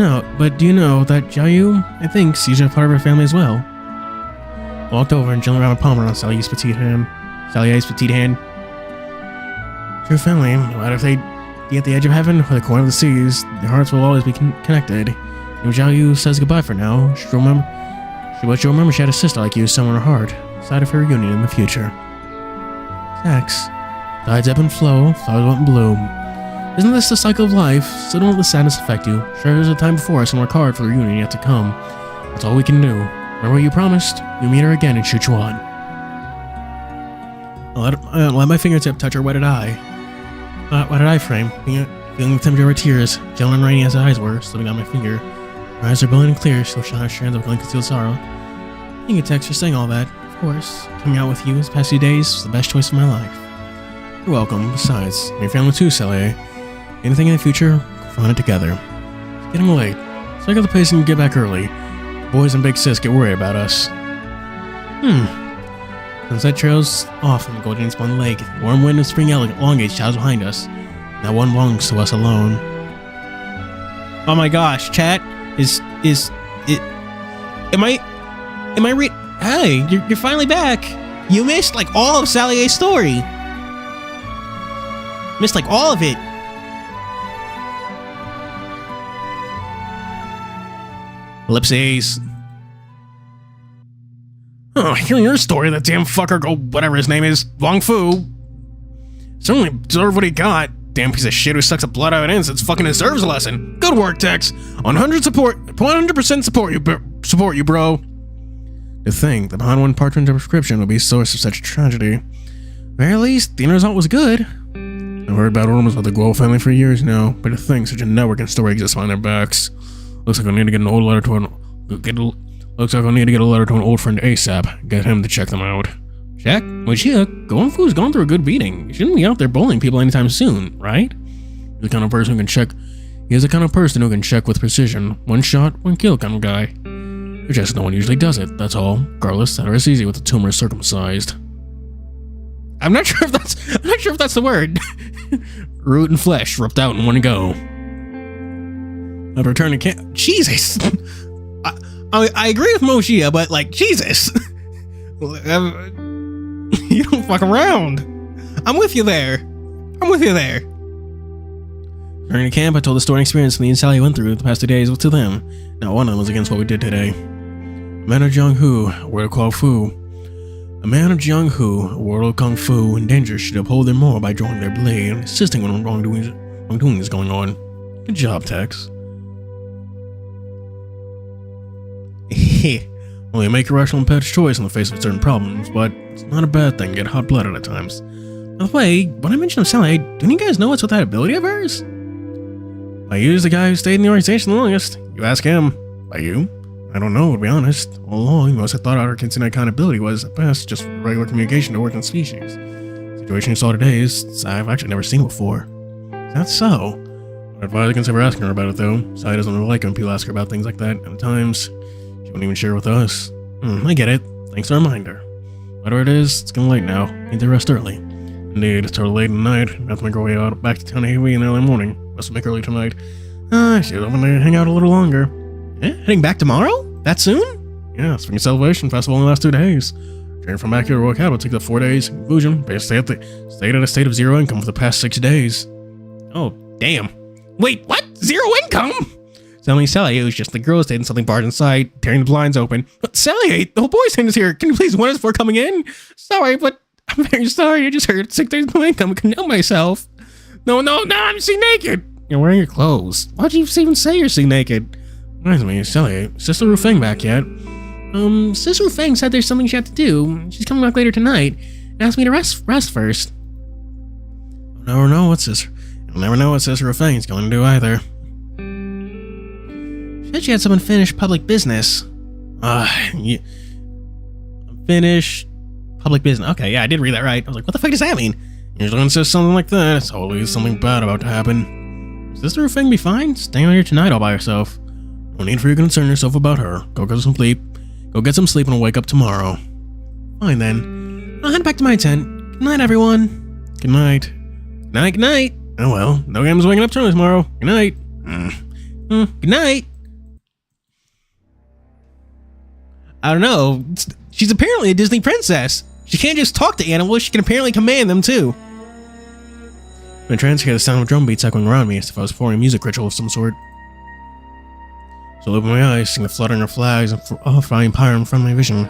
you know that Xiao Yu, I think, sees her part of her family as well? I walked over and gently ran a palm around Sally's petite hand. True family, no matter if they be at the edge of heaven or the corner of the seas, their hearts will always be connected. And when Xiao Yu says goodbye for now, she'll remember she had a sister like you somewhere in her heart, side of her reunion in the future. Tex, tides ebb and flow, flowers won't bloom. Isn't this the cycle of life? So don't let the sadness affect you. Sure, there's a time before us and work hard for the reunion yet to come. That's all we can do. Remember what you promised? You'll meet her again in Sichuan. I let my fingertip touch her wetted eye. Wetted eye frame, feeling the temperature of her tears, gentle and rainy as her eyes were, slipping down my finger. Her eyes are brilliant and clear, still shine strands of unconcealed sorrow. Thank you, Tex, for saying all that. Of course, coming out with you these past few days was the best choice of my life. You're welcome. Besides, your family too, Sally. Anything in the future, we'll find it together. It's getting late, so I got the place and get back early. The boys and Big Sis get worried about us. Sunset trails off from the golden spun lake. The warm wind of spring elongates shadows behind us. That one belongs to us alone. Oh my gosh, chat is it? Am I Hey, you're finally back. You missed like all of Sally A's story. Missed like all of it. Ellipses. Oh, hearing your story, that damn fucker, whatever his name is, Wong Fu, certainly deserved what he got. Damn piece of shit who sucks the blood out of innocence fucking deserves a lesson. Good work, Tex. 100% support you, bro. To think that behind one parchment prescription will be a source of such a tragedy. At very least, the end result was good. I've heard bad rumors about the Guo family for years now, but to think such a network and story exists behind their backs. Looks like I need to get an old letter to a letter to an old friend ASAP. Get him to check them out. Check? Well, Guo Fu's gone through a good beating. He shouldn't be out there bullying people anytime soon, right? He's the kind of person who can check. He is the kind of person who can check with precision. One shot, one kill kind of guy. It's just no one usually does it, that's all. Regardless, that is easy with the tumor circumcised. I'm not sure if that's the word. Root and flesh ripped out in one go. I've returned to camp. Jesus! I agree with Moshia, but like, Jesus! You don't fuck around. I'm with you there. During the camp, I told the story and experience me and Sally went through the past 2 days to them. Not one of them was against what we did today. A man of Jianghu, a world called Fu. A man of Jianghu, a world of Kung Fu, in danger should uphold their moral by drawing their blade and insisting when wrongdoing is going on. Good job, Tex. Only make a rational and petty choice in the face of certain problems, but it's not a bad thing to get hot-blooded at times. By the way, when I mentioned Sally, don't you guys know what's with that ability of hers? By you is the guy who stayed in the organization the longest. You ask him. By you? I don't know, to be honest. All along, most I thought our consent kind of ability was, at best, just regular communication to work in species. The situation you saw today is I've actually never seen before. Is that so? I'd advise against ever asking her about it, though. Sally doesn't really like when people ask her about things like that, and at times, she won't even share with us. I get it. Thanks for the reminder. Whatever it is, it's getting late now. Need to rest early. Indeed, it's totally late at night. I have to make our way out back to TianheHui in the early morning. Must make early tonight. I should have to hang out a little longer. Heading back tomorrow? That soon? Yeah, Spring Celebration Festival in the last 2 days. Train from back here to work out will take the 4 days. In conclusion, basically stayed at a state of zero income for the past 6 days. Oh, damn. Wait, what? Zero income? Suddenly, Xiao Yu is just the girl stayed in something barred inside, tearing the blinds open. But Sally, the whole boys' hand is here. Can you please warn us before coming in? Sorry, but I'm very sorry. I just heard 6 days no income. I couldn't help myself. No, I'm seeing naked. You're wearing your clothes. Why'd you even say you're seeing naked? Reminds me, Sally, is Sister Ru Feng back yet? Sister Ru Feng said there's something she had to do. She's coming back later tonight and asked me to rest first. I'll never know what Sister Ru Feng is going to do either. She said she had some unfinished public business. Unfinished public business. Okay, yeah, I did read that right. I was like, what the fuck does that mean? Usually when it says something like that, it's always something bad about to happen. Is Sister Ru Feng be fine? Staying out here tonight all by herself. No need for you to concern yourself about her. Go get some sleep. Go get some sleep and we'll wake up tomorrow. Fine then. I'll head back to my tent. Good night, everyone. Good night. Good night. Oh well, no game's waking up early tomorrow. Good night. Good night. I don't know. She's apparently a Disney princess. She can't just talk to animals, she can apparently command them too. My trance hear the sound of drum beats echoing around me as if I was performing a music ritual of some sort. So I opened my eyes, seeing the fluttering of flags and flying pyre in front of my vision.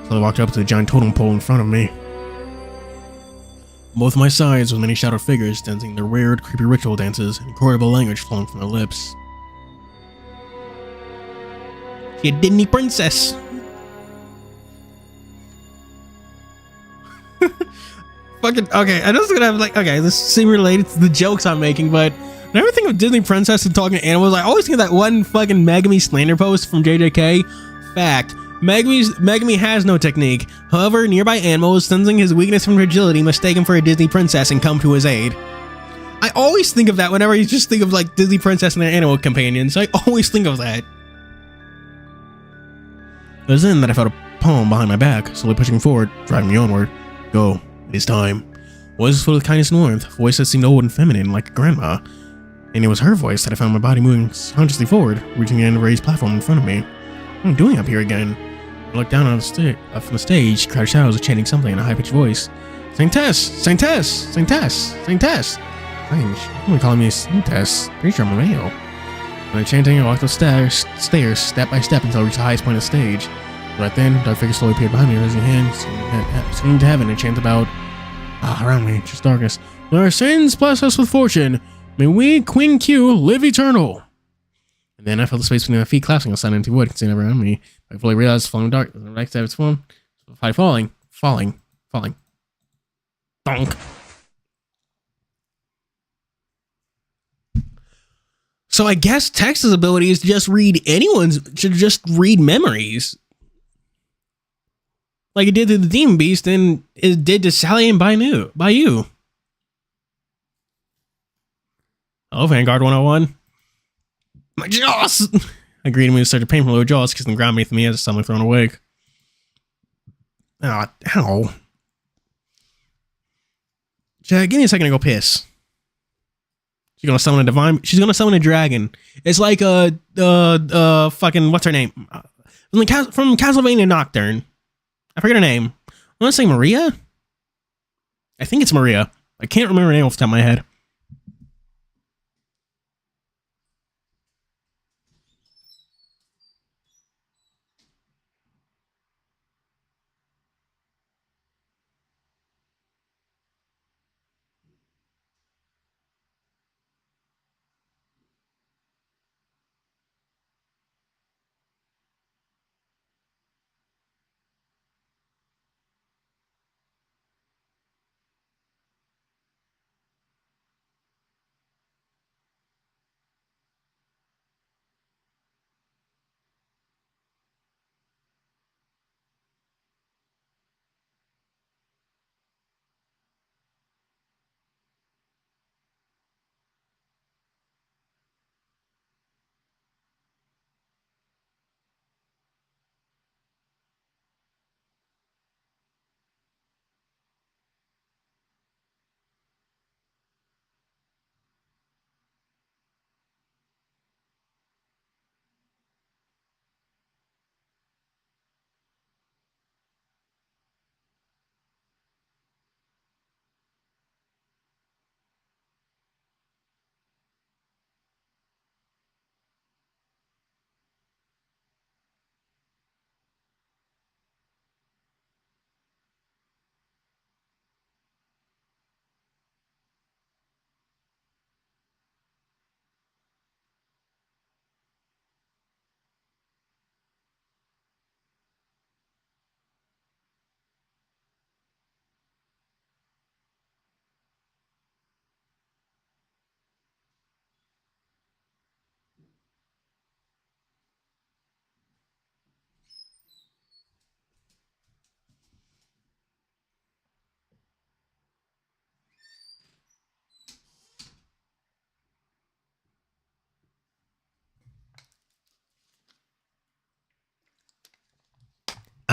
So I walked up to the giant totem pole in front of me. On both my sides was many shadowed figures dancing their weird, creepy ritual dances and incorrigible language flowing from their lips. She a Disney princess. Fucking okay, I know it's gonna have like okay, this seems related to the jokes I'm making, but whenever I think of Disney princess and talking to animals, I always think of that one fucking Megami slander post from JJK. Fact. Megami has no technique. However, nearby animals, sensing his weakness and fragility, mistake him for a Disney princess and come to his aid. I always think of that whenever you just think of like Disney princess and their animal companions. I always think of that. It was then that I felt a palm behind my back, slowly pushing forward, driving me onward. Go. It is time. Voice was full of kindness and warmth, a voice that seemed old and feminine like a grandma. And it was her voice that I found my body moving consciously forward, reaching the end of the raised platform in front of me. What am I doing up here again? I looked down on from the stage, crowded shadows were chanting something in a high-pitched voice. Saint Tess! Saint Tess! Saint Tess! Saint Tess! Strange. Someone calling me Saint Tess. Pretty sure I'm a male. When I chanting, I walked up stairs, step by step until I reached the highest point of the stage. Right then, a dark figure slowly appeared behind me, raising hands, singing to heaven and chant about around me, just darkness. When our sins bless us with fortune, may we, Queen Q, live eternal. And then I felt the space between my feet collapsing on silent empty wood, concealing around me. I fully realized falling dark, the right side of its form, falling. Bonk. So I guess Tex's ability is to just read memories. Like it did to the Demon Beast, and it did to Sally and Bayou. Oh, Vanguard 101. My jaws! I greeted me with such a pain from lower jaws, kissing the ground beneath me as suddenly thrown awake. Ow. Jack, give me a second to go piss. She's gonna summon a dragon. It's like fucking what's her name? From Castlevania Nocturne. I forget her name. I want to say Maria? I think it's Maria. I can't remember her name off the top of my head.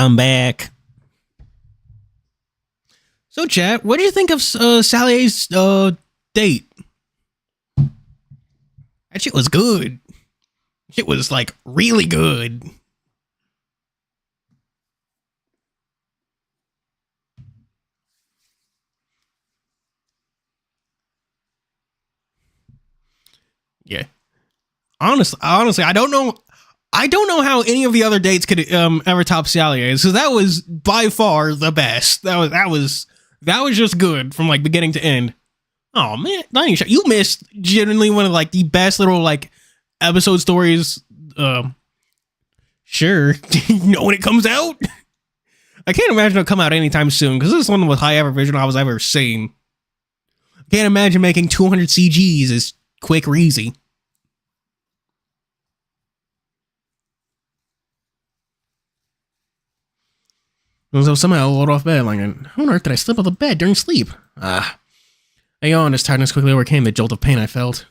I'm back. So, chat, what do you think of Sally's date? That shit was good. Shit was, like, really good. Yeah. Honestly, I don't know how any of the other dates could ever top Sally's, because that was by far the best. That was just good from like beginning to end. Oh man, you missed genuinely one of like the best little like episode stories. Sure, you know when it comes out. I can't imagine it'll come out anytime soon because this is one of the high ever vision novels I've ever seen. I can't imagine making 200 CGs is quick or easy. So somehow I rolled off bed, like, how on earth did I slip off the bed during sleep? I yawned as tiredness quickly overcame the jolt of pain I felt.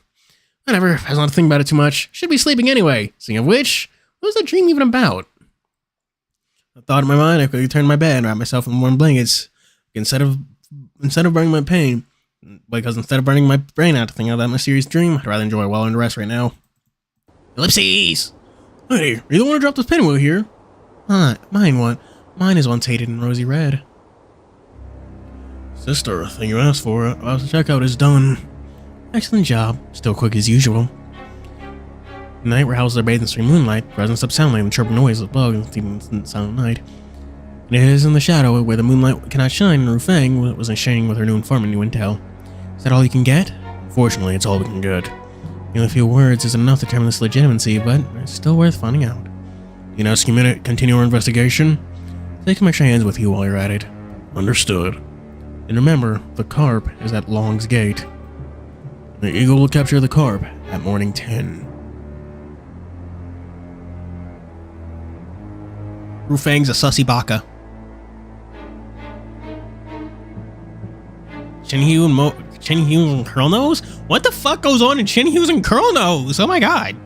Whatever, I was not thinking about it too much. Should be sleeping anyway. Speaking of which, what was the dream even about? A thought in my mind, I quickly turned to my bed and wrapped myself in warm blankets. Instead of burning my pain, because instead of burning my brain out to think of that mysterious dream, I'd rather enjoy a well-earned rest right now. Ellipses! Hey, you don't want to drop this pinwheel here? Mine what? Mine is one tated in rosy red. Sister, the thing you asked for, the checkout is done. Excellent job. Still quick as usual. The night where houses are bathed in stream moonlight, presents up soundly and the chirping noise of bugs, even in the silent night. And it is in the shadow where the moonlight cannot shine, and Rufang wasn't shining with her new informant, new intel. Is that all you can get? Fortunately, it's all we can get. Only a few words isn't enough to determine this legitimacy, but it's still worth finding out. You know, continue our investigation? Take some extra hands with you while you're at it. Understood. And remember, the carp is at Long's Gate. The eagle will capture the carp at morning 10. Rufang's a sussy baka. Chenhue and Curl Nose? What the fuck goes on in Chenhue's and Curl Nose? Oh my god.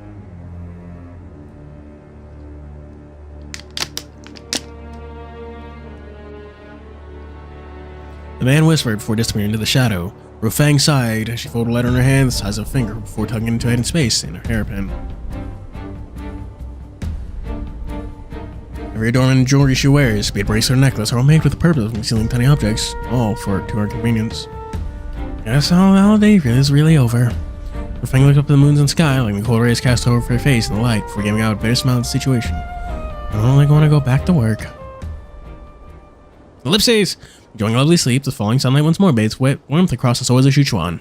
The man whispered before disappearing into the shadow. Rufang sighed as she folded a letter in her hand the size of a finger before tugging it into hidden space in her hairpin. Every adornment and jewelry she wears, be it bracelet or necklace, are all made with the purpose of concealing tiny objects, all to our convenience. Guess all the holiday is really over. Rufang looked up at the moons and sky, like the cold rays cast over her face in the light before giving out a bitter smile at the situation. I only want to go back to work. Ellipses! Enjoying a lovely sleep, the falling sunlight once more bathes wet warmth across the shores of Sichuan.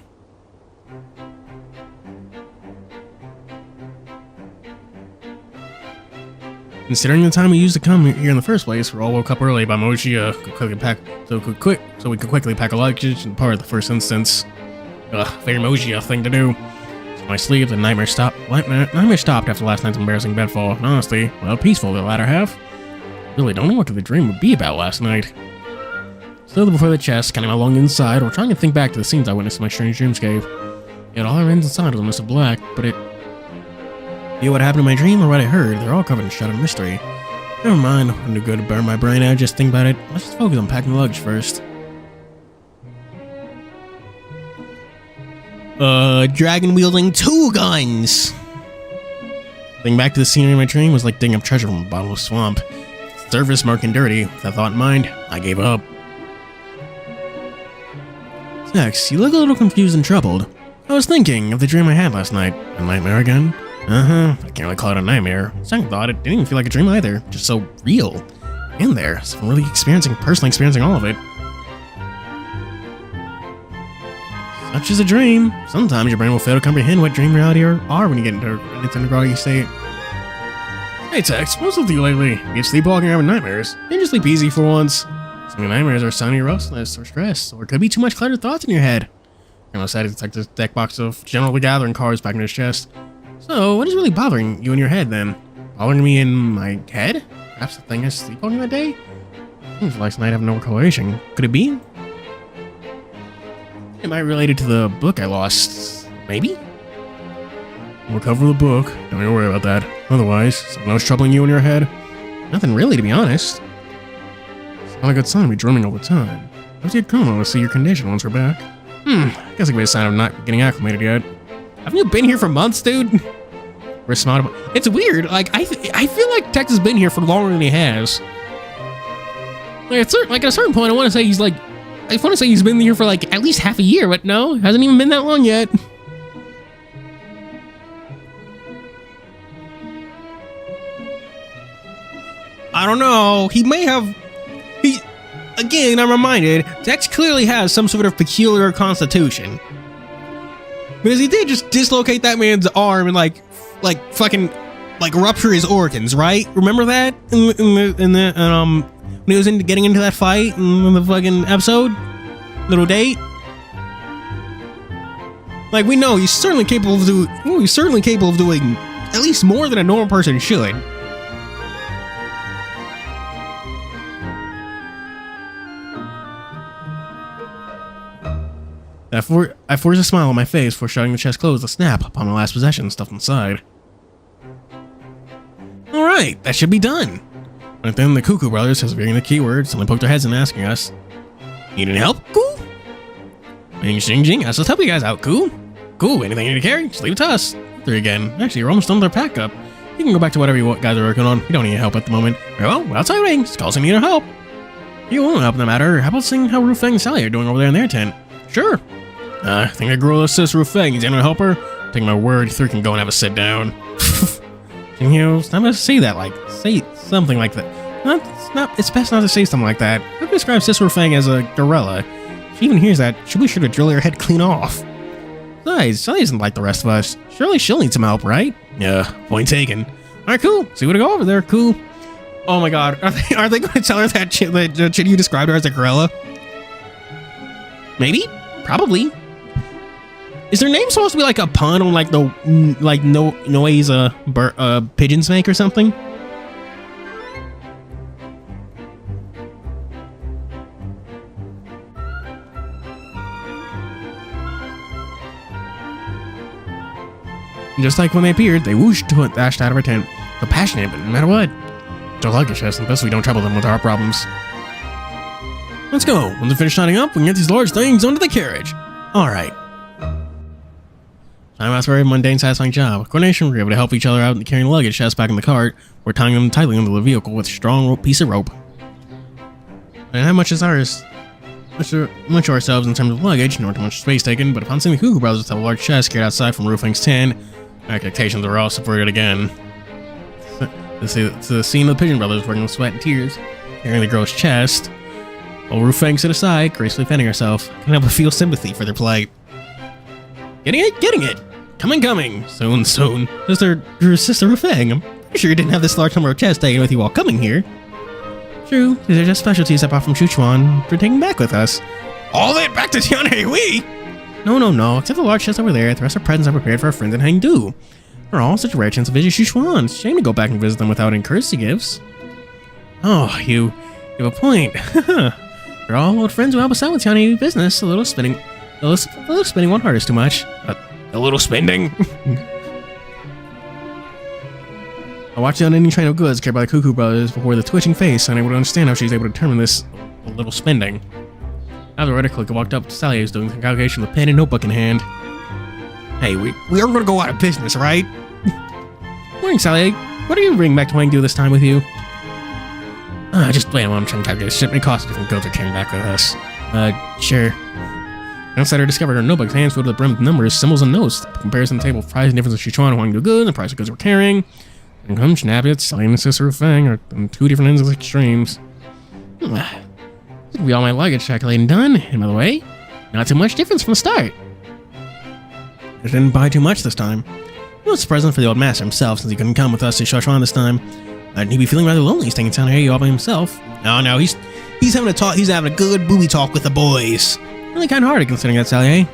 Considering the time we used to come here in the first place, we're all woke up early by Moji so we could quickly pack a luggage and depart the first instance. Very Moji thing to do. So my sleep, the nightmare stopped. Nightmare stopped after last night's embarrassing bedfall. And honestly, well, peaceful the latter half. Really don't know what the dream would be about last night. Still before the chest, kind of along inside, or trying to think back to the scenes I witnessed in my strange dreamscape. Yet all I read inside was a mist of black, but it... Be what happened in my dream or what I heard, they're all covered in shadow mystery. Never mind, I'm too good to burn my brain out, just think about it. Let's just focus on packing the luggage first. Dragon-wielding 2 guns! Thinking back to the scenery in my dream was like digging up treasure from a bottomless swamp. Surface murky and dirty, with that thought in mind, I gave up. Next, you look a little confused and troubled. I was thinking of the dream I had last night. A nightmare again? I can't really call it a nightmare. Second thought, it didn't even feel like a dream either. Just so real. In there, so I'm really personally experiencing all of it. Such is a dream. Sometimes your brain will fail to comprehend what dream reality are when you get into its groggy state. Hey Tex, what's with you lately? You sleepwalking around with nightmares. Didn't you sleep easy for once? Some of your nightmares are sign of your restlessness or stress, or it could be too much cluttered thoughts in your head. I'm excited to take this deck box of generally gathering cards back in his chest. So, what is really bothering you in your head then? Bothering me in my head? Perhaps the thing I sleepwalking that day? Seems last night have no correlation. Could it be? Am I related to the book I lost? Maybe? We'll cover the book. Don't worry about that. Otherwise, something else troubling you in your head? Nothing really, to be honest. It's not a good sign to be dreaming all the time. How's it going to see your condition once we're back? Guess it could be a sign of not getting acclimated yet. Haven't you been here for months, dude? We're smart. It's weird. Like, I feel like Tex has been here for longer than he has. Like, at a certain point, I want to say he's been here for like at least half a year, but no, hasn't even been that long yet. I don't know. Again, I'm reminded, Tex clearly has some sort of peculiar constitution. Because he did just dislocate that man's arm and like fucking rupture his organs, right? Remember that? When he was getting into that fight in the fucking episode? Little date? Like, we know he's certainly capable of doing at least more than a normal person should. I forced a smile on my face before shutting the chest closed to snap upon my last possession stuffed inside. Alright, that should be done. But then the Cuckoo brothers, as reading the keywords, suddenly poked their heads in asking us, "Need any help, Cool?" Jing, let's help you guys out, Cool. Cool, anything you need to carry? Just leave it to us. There again. Actually, you're almost done with our pack up. You can go back to whatever you guys are working on. We don't need your help at the moment. Very well, without waiting, just call some need help. You won't help in the matter. How about seeing how Rufeng and Sally are doing over there in their tent? Sure. I think that girl assist Rufeng. Is anyone help her? Take my word, you three can go and have a sit down. You know, it's not to say that, say something like that. It's best not to say something like that. I would describe Sis Rufeng as a gorilla. If she even hears that, she'll be sure to drill her head clean off. Besides, Sally isn't like the rest of us. Surely she'll need some help, right? Yeah, point taken. Alright, cool. See what to go over there, cool. Oh my god, are they going to tell her that shit you described her as a gorilla? Maybe? Probably. Is their name supposed to be like a pun on like the noise pigeons make or something? Just like when they appeared, they whooshed to it, dashed out of our tent. So passionate, but no matter what. It's our luggage chest, and best we don't trouble them with our problems. Let's go. Once we finish signing up, we can get these large things onto the carriage. Alright. Time that's a very mundane, satisfying job. Coordination, we're able to help each other out in carrying the luggage chest back in the cart. We're tying them tightly into the vehicle with a strong piece of rope. And how much is ours? Much ourselves in terms of luggage, nor too much space taken, but upon seeing the Cuckoo brothers have a large chest carried outside from Rufeng's tent, our expectations are all subverted again. The scene of the Pigeon brothers working with sweat and tears, carrying the girl's chest, while Rufeng stood aside, gracefully fending herself. Can't help but feel sympathy for their plight. Getting it! Coming! Soon. Sister Rufeng, I'm pretty sure you didn't have this large number of chests taken with you while coming here. True, these are just specialties I bought from Sichuan. We're taking back with us. All that back to TianheHui! No, except the large chest over there, the rest are presents I prepared for our friends in Hangdu. They're all such a rare chance to visit Sichuan. It's a shame to go back and visit them without any courtesy gifts. Oh, you have a point. We're all old friends who help us out with TianheHui business. A little spending won't hurt us too much. A little spending? I watched the unending train of goods carried by the Cuckoo brothers before the twitching face, and I would understand how she's able to determine this a little spending. Afterward, I quickly walked up to Sally, who's doing some calculation with a pen and notebook in hand. Hey, we are going to go out of business, right? Morning, Sally. What are you bringing back to Wangdu this time with you? Just wait a moment, I'm trying to calculate the shipment cost different goods are carrying back with us. Sure. Outside, I discovered her notebook's hands filled to the brim with numbers, symbols, and notes. The comparison table of price and difference of Sichuan and Wangdu goods, and the price of goods we're carrying. And come Schnappets, Sally and Sister Rufeng are on two different ends of the extremes. This will be all my luggage calculating done, and by the way, not too much difference from the start. I didn't buy too much this time. It was a present for the old master himself, since he couldn't come with us to Sichuan this time. And he'd be feeling rather lonely staying in town here all by himself. No, he's having a good booby talk with the boys. Really kind of hard considering that, Sally, eh?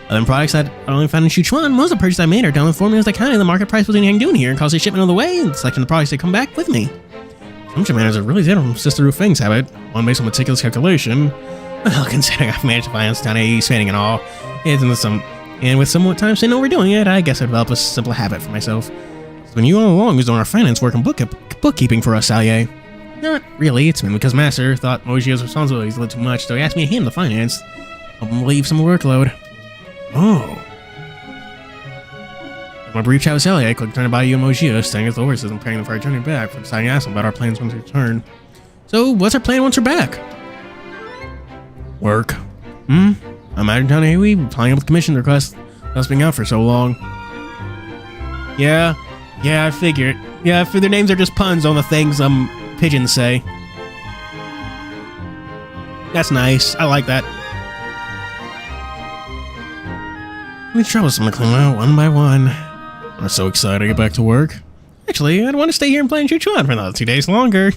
Other products that I only found in Sichuan, most of the purchases I made are down the formulas I counted. The market price wasn't anything doing here and caused the shipment on the way and selecting the products that come back with me. Some shipmanners are really different from Sister Rufeng's habit, one based on meticulous calculation. Well, considering I've managed to finance down a spending and all, and with somewhat time spent overdoing it, I guess I developed a simple habit for myself. It's been you all along who's doing our finance work and bookkeeping for us, Sally. Not really, it's mainly because Master thought Mojio's responsibilities a little too much, so he asked me to handle the finance. Help him relieve some workload. Oh. My brief chat with Sally, I quickly turned about you and Mojio, staying as the horses and preparing them for our journey back, for deciding to ask them about our plans once we return. So, what's our plan once we're back? Work. I imagine TianheHui will be applying up the commission request us being out for so long. Yeah, I figured. Yeah, for their names are just puns on the things pigeons say. That's nice. I like that. We troublesome to clean out one by one. I'm so excited to get back to work. Actually, I'd want to stay here and play in Sichuan for another 2 days longer.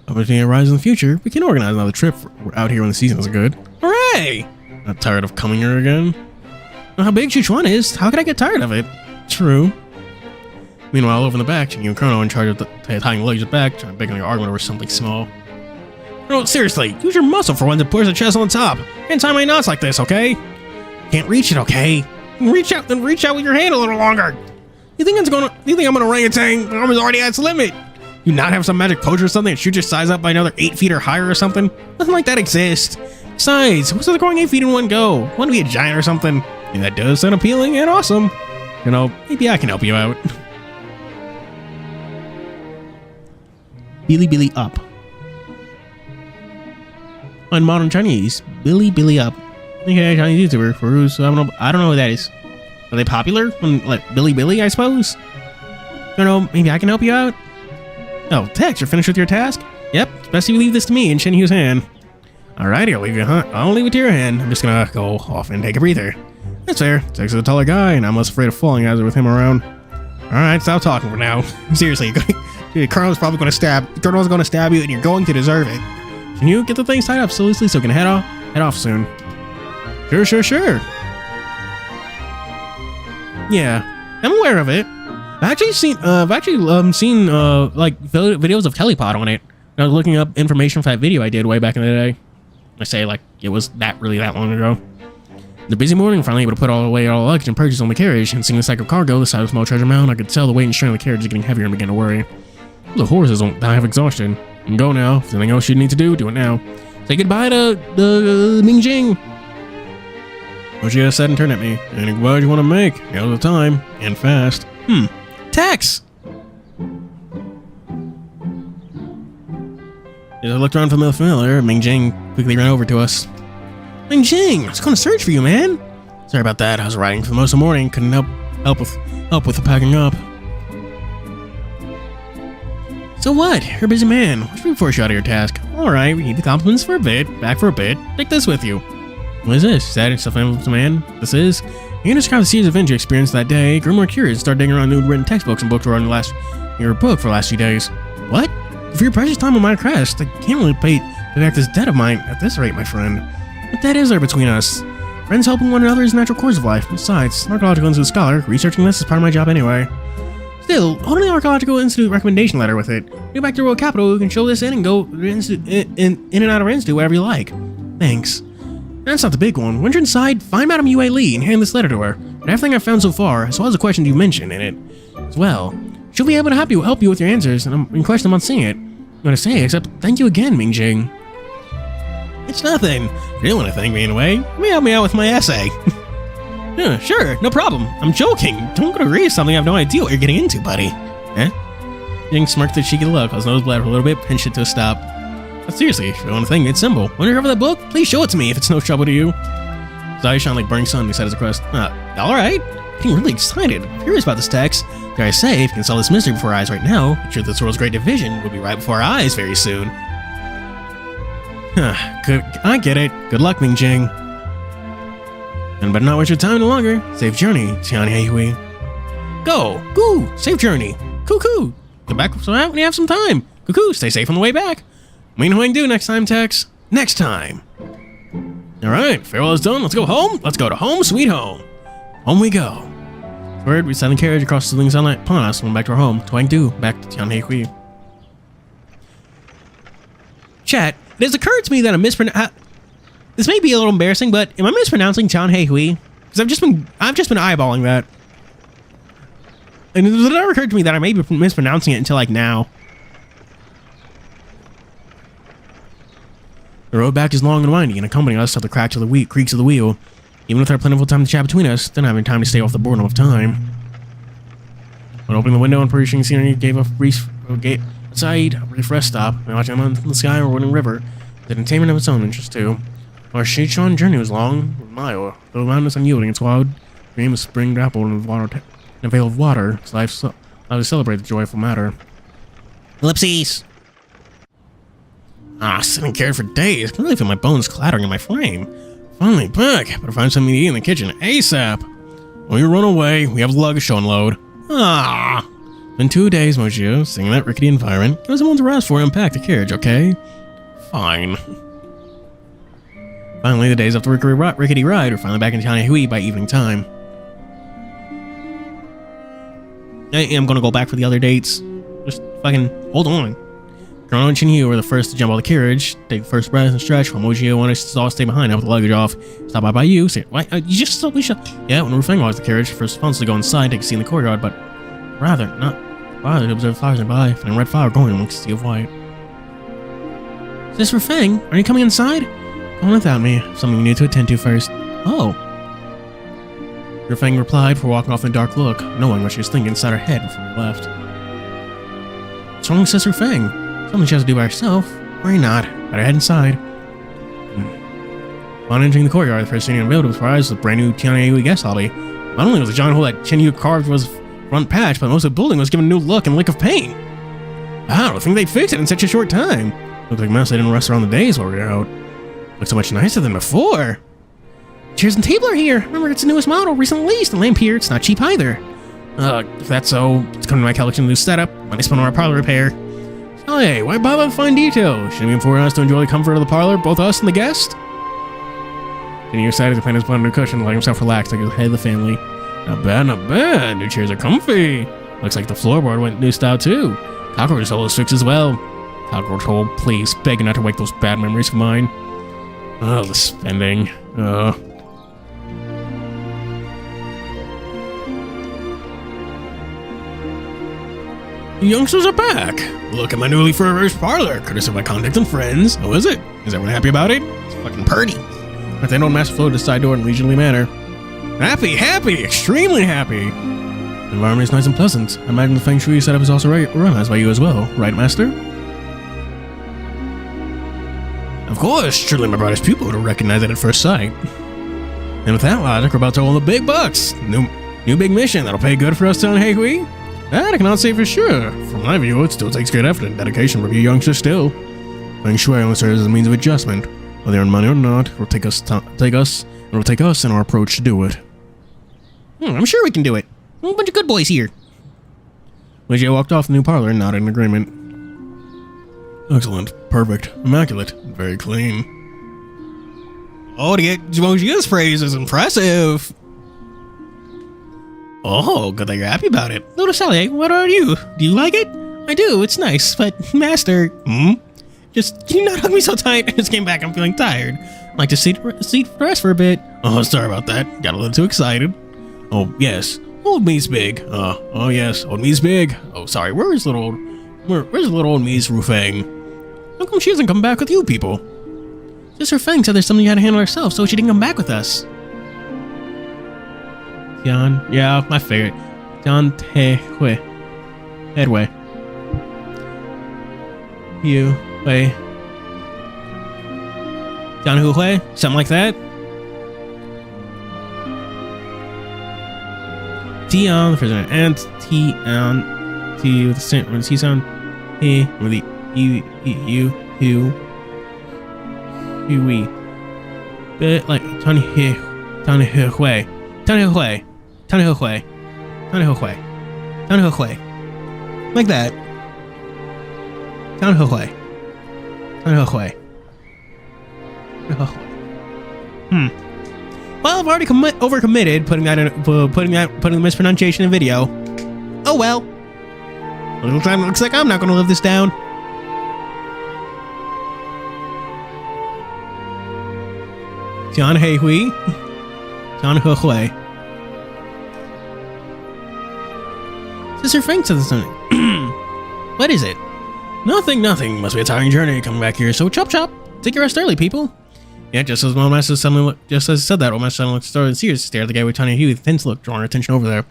Opportunity arises in the future, we can organize another trip out here when the season is good. Hooray! Not tired of coming here again? Well, how big Sichuan is, how could I get tired of it? True. Meanwhile, over in the back, Xiao Yu and Chrono in charge of tying the luggage back, trying to beg an argument over something small. No, seriously, use your muscle for one to push the chest on top. Can't tie my knots like this, okay? Can't reach it, okay? Reach out with your hand a little longer. You think I'm an orangutan? My arm is already at its limit. You not have some magic potion or something that shoots your size up by another 8 feet or higher or something? Nothing like that exists. Besides, what's with growing 8 feet in one go? Want to be a giant or something? And that does sound appealing and awesome. You know, maybe I can help you out. Billy up. On modern Chinese, Billy up. Okay, Chinese YouTuber for who's I don't know who that is. Are they popular? Like Billy, I suppose? I don't know, maybe I can help you out? Oh, Tex, you're finished with your task? Yep, it's best you leave this to me in TianheHui's hand. Alrighty, I'll leave it to your hand. I'm just gonna go off and take a breather. That's fair. Tex is a taller guy, and I'm less afraid of falling as with him around. Alright, stop talking for now. Seriously, Colonel's probably gonna stab you, and you're going to deserve it. Can you get the things tied up so loosely so we can head off soon? Sure. Yeah, I'm aware of it. I've actually seen like videos of Telepod on it. I was looking up information for that video I did way back in the day. I say like it was that long ago. The busy morning, finally able to put away all the luggage and purchase on the carriage, and seeing the sack of cargo, the size of a small treasure mound, I could tell the weight and strain of the carriage is getting heavier and began to worry. The horses don't die of exhaustion. You can go now. If there's anything else you need to do, do it now. Say goodbye to the Mingjing. What you gotta said and turn at me. Any goodbye you want to make? Now's the time. And fast. Tex! As I looked around for the familiar, Mingjing quickly ran over to us. Mingjing, I was going to search for you, man. Sorry about that. I was riding for most of the morning. Couldn't help with the packing up. So what? You're a busy man. What's before you out of your task? Alright, we need the compliments for a bit. Back for a bit. Take this with you. What is this? Is that self-influenced man? This is? You can describe the series of events you experienced that day. Grew more curious. Start digging around new written textbooks and books were on your book for the last few days. What? For your precious time on my crest, I can't really pay back this debt of mine at this rate, my friend. What debt is there between us? Friends helping one another is a natural course of life. Besides, an archaeological institute scholar, researching this is part of my job anyway. Still, hold the archaeological institute recommendation letter with it. Go back to Royal Capital, you can show this in and go in and out of our institute, whatever you like. Thanks. That's not the big one. Once you're inside, find Madame Yue Li and hand this letter to her. But everything I've found so far, as well as the questions you mentioned in it, as well. She'll be able to help you with your answers, and I'm in question about seeing it. I'm gonna say, except thank you again, Mingjing. It's nothing. If you don't want to thank me in a way, let me help me out with my essay. Yeah, sure, no problem. I'm joking. Don't go to read something I have no idea what you're getting into, buddy. Eh? Jing smirked a cheeky look, his nose bled for a little bit, pinched it to a stop. But seriously, if you want to thank me, it's simple. When you cover that book, please show it to me if it's no trouble to you. His eyes shone like burning sun, he said as a request. Alright. Getting really excited. Curious about this text. Dare I say, if you can solve this mystery before our eyes right now, the truth of this world's great division will be right before our eyes very soon. Good. I get it. Good luck, Mingjing. And better not waste your time any longer. Safe journey, TianheHui. Go! Goo! Safe journey! Cuckoo! Come back when you have some time. Cuckoo! Stay safe on the way back. What do next time, Tex? Next time! Alright, farewell is done. Let's go home. Let's go to home, sweet home. Home we go. Word, we sat in the carriage across the living sunlight upon us and went back to our home. Twang-do, back to TianheHui. Chat, it has occurred to me that I'm this may be a little embarrassing, but am I mispronouncing TianheHui? Because I've just been eyeballing that. And it never occurred to me that I may be mispronouncing it until like now. road back is long and winding and accompanying us up the creaks of the wheel. Even with our plentiful time to chat between us, didn't have any time to stay off the boredom of time. When opening the window and perusing scenery, gave a brief outside, a brief rest stop, and watching the moon from the sky or running river, the entertainment of its own interest too. Our Shichuan journey was long, a mile, though the mountain was unyielding, its wild dream of spring grappled in a veil of water, so I to celebrate the joyful matter. Ellipses! Sitting cared for days. I can really feel my bones clattering in my frame. Finally back. Better find something to eat in the kitchen ASAP. When you run away, we have luggage to unload. Been 2 days, Mojo, sitting in that rickety environment. Give us someone to rest for and unpack the carriage, okay? Fine. Finally, the days after the rickety ride, we're finally back in TianheHui by evening time. I am gonna go back for the other dates. Just fucking hold on. Chrono and Xiao Yu were the first to jump out of the carriage, take the first breath and stretch, while Mojo and us all stay behind, with the luggage off. Stop by you, say, what? You just told me Yeah, when Rufeng walked the carriage, first response to go inside, take a seat in the courtyard, but rather, not bothered to observe flowers nearby, and a red flower growing amongst a sea of white. Is this Rufeng? Are you coming inside? Come on without me. Something we need to attend to first. Oh. Rufeng replied before walking off in a dark look, knowing what she was thinking inside her head before we left. What's wrong with Sister Rufeng? Something she has to do by herself. Worry not. Better head inside. Upon entering the courtyard, the first thing unveiled was surprised was the brand new TianheHui guest lobby. Not only was the giant hole that Xiao Yu carved was front patch, but most of the building was given a new look and lick of paint. Wow, I think they'd fix it in such a short time. Looked like most they didn't rest around the days while we were out. Looks so much nicer than before. Chairs and table are here. Remember, it's the newest model, recently released. The lamp here, it's not cheap either. If that's so, it's coming to my collection of new setup. Money spent on our parlor repair. Oh, hey, why bother with fine detail? Shouldn't we inform us to enjoy the comfort of the parlor, both us and the guest? Jenny decided to find his bundle cushion, letting himself relax like the head of the family. Not bad, not bad. New chairs are comfy. Looks like the floorboard went new style too. Cockroach hole is fixed as well. Cockroach hole, please, begging not to wake those bad memories of mine. Oh, the spending. The youngsters are back. Look at my newly refurbished parlor, courtesy of my contacts and friends. Oh, is it? Is everyone happy about it? It's fucking purty. But they don't mass flow to the side door in a leisurely manner. Happy, extremely happy. The environment is nice and pleasant. I imagine the feng shui setup is also recognized by you as well, right, master? Of course, surely my brightest pupil would have recognized it at first sight. And with that logic, we're about to roll the big bucks. New big mission that'll pay good for us TianheHui. That I cannot say for sure. From my view, it still takes great effort and dedication from you youngsters still. Feng Shui only serves as a means of adjustment. Whether they earn money or not, it will take us and our approach to do it. I'm sure we can do it. A bunch of good boys here. Ligia walked off the new parlor and nodded in agreement. Excellent. Perfect. Immaculate. Very clean. Oh, to get Jia's praise is impressive. Oh, good that you're happy about it. Little Sally, what are you? Do you like it? I do, it's nice, but master... Just, can you not hug me so tight? I just came back, I'm feeling tired. I'd like to sit rest for a bit. Oh, sorry about that. Got a little too excited. Oh, yes. Old me's big. Oh yes, old me's big. Oh, sorry, where's little old me's Rufeng? How come she hasn't come back with you people? Sister Feng said there's something you had to handle herself, so she didn't come back with us. Yeah, I figured. TianheHui. Headway. Wait. TianheHui? Something like that? Tian, the prisoner, and T with the same with the C sound. He with the U. Bit like TianheHui. Like that. TianheHui. Well, I've already overcommitted putting the mispronunciation in video. Oh well. Looks like I'm not gonna live this down. TianheHui. TianheHui. Sister Frank said something. What is it? Nothing. Must be a tiring journey coming back here, so chop chop. Take your rest early, people. Yeah, just as Old Master suddenly looked, just as he said that, Old Master suddenly looked startled and serious, stared at the guy with TianheHui with a tense look, drawing our attention over there.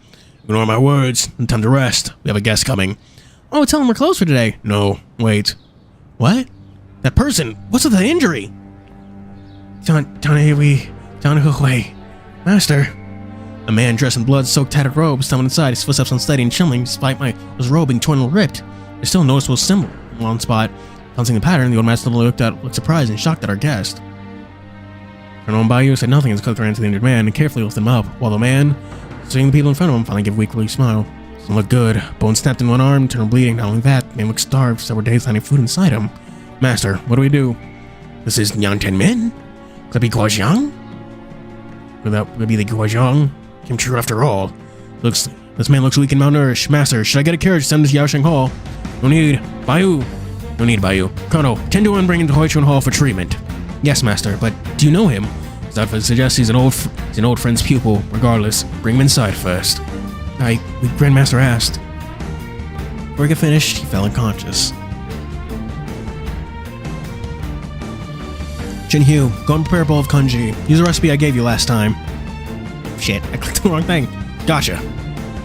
Ignore my words. Time to rest. We have a guest coming. Oh, tell him we're closed for today. No, wait. What? That person. What's with the injury? TianheHui. Master. A man dressed in blood-soaked tattered robes, stumbling inside, his footsteps unsteady and trembling despite his robe being torn and ripped. There's still a noticeable symbol in one spot. Bouncing the pattern, the old master looked surprised and shocked at our guest. Colonel Bayu said nothing as he ran to the injured man and carefully lifted him up, while the man, seeing the people in front of him, finally gave a weak smile. Doesn't look good. Bone snapped in one arm, turned bleeding. Not only that, the man looked starved, several days finding food inside him. Master, what do we do? This is Yan Min? Could it be Guojiang? Could that be the Guojiang? Came true after all. This man looks weak and malnourished. Master, should I get a carriage to send him to Yaosheng Hall? No need. Bayu. No need, Bayu. Colonel, tend to bring him to Huichuan Hall for treatment. Yes, Master, but do you know him? His outfit suggests he's an old friend's pupil. Regardless, bring him inside first. The Grandmaster asked. Before he could finish, he fell unconscious. Jinhyu, go and prepare a bowl of kanji. Use the recipe I gave you last time. Shit, I clicked the wrong thing. Gotcha.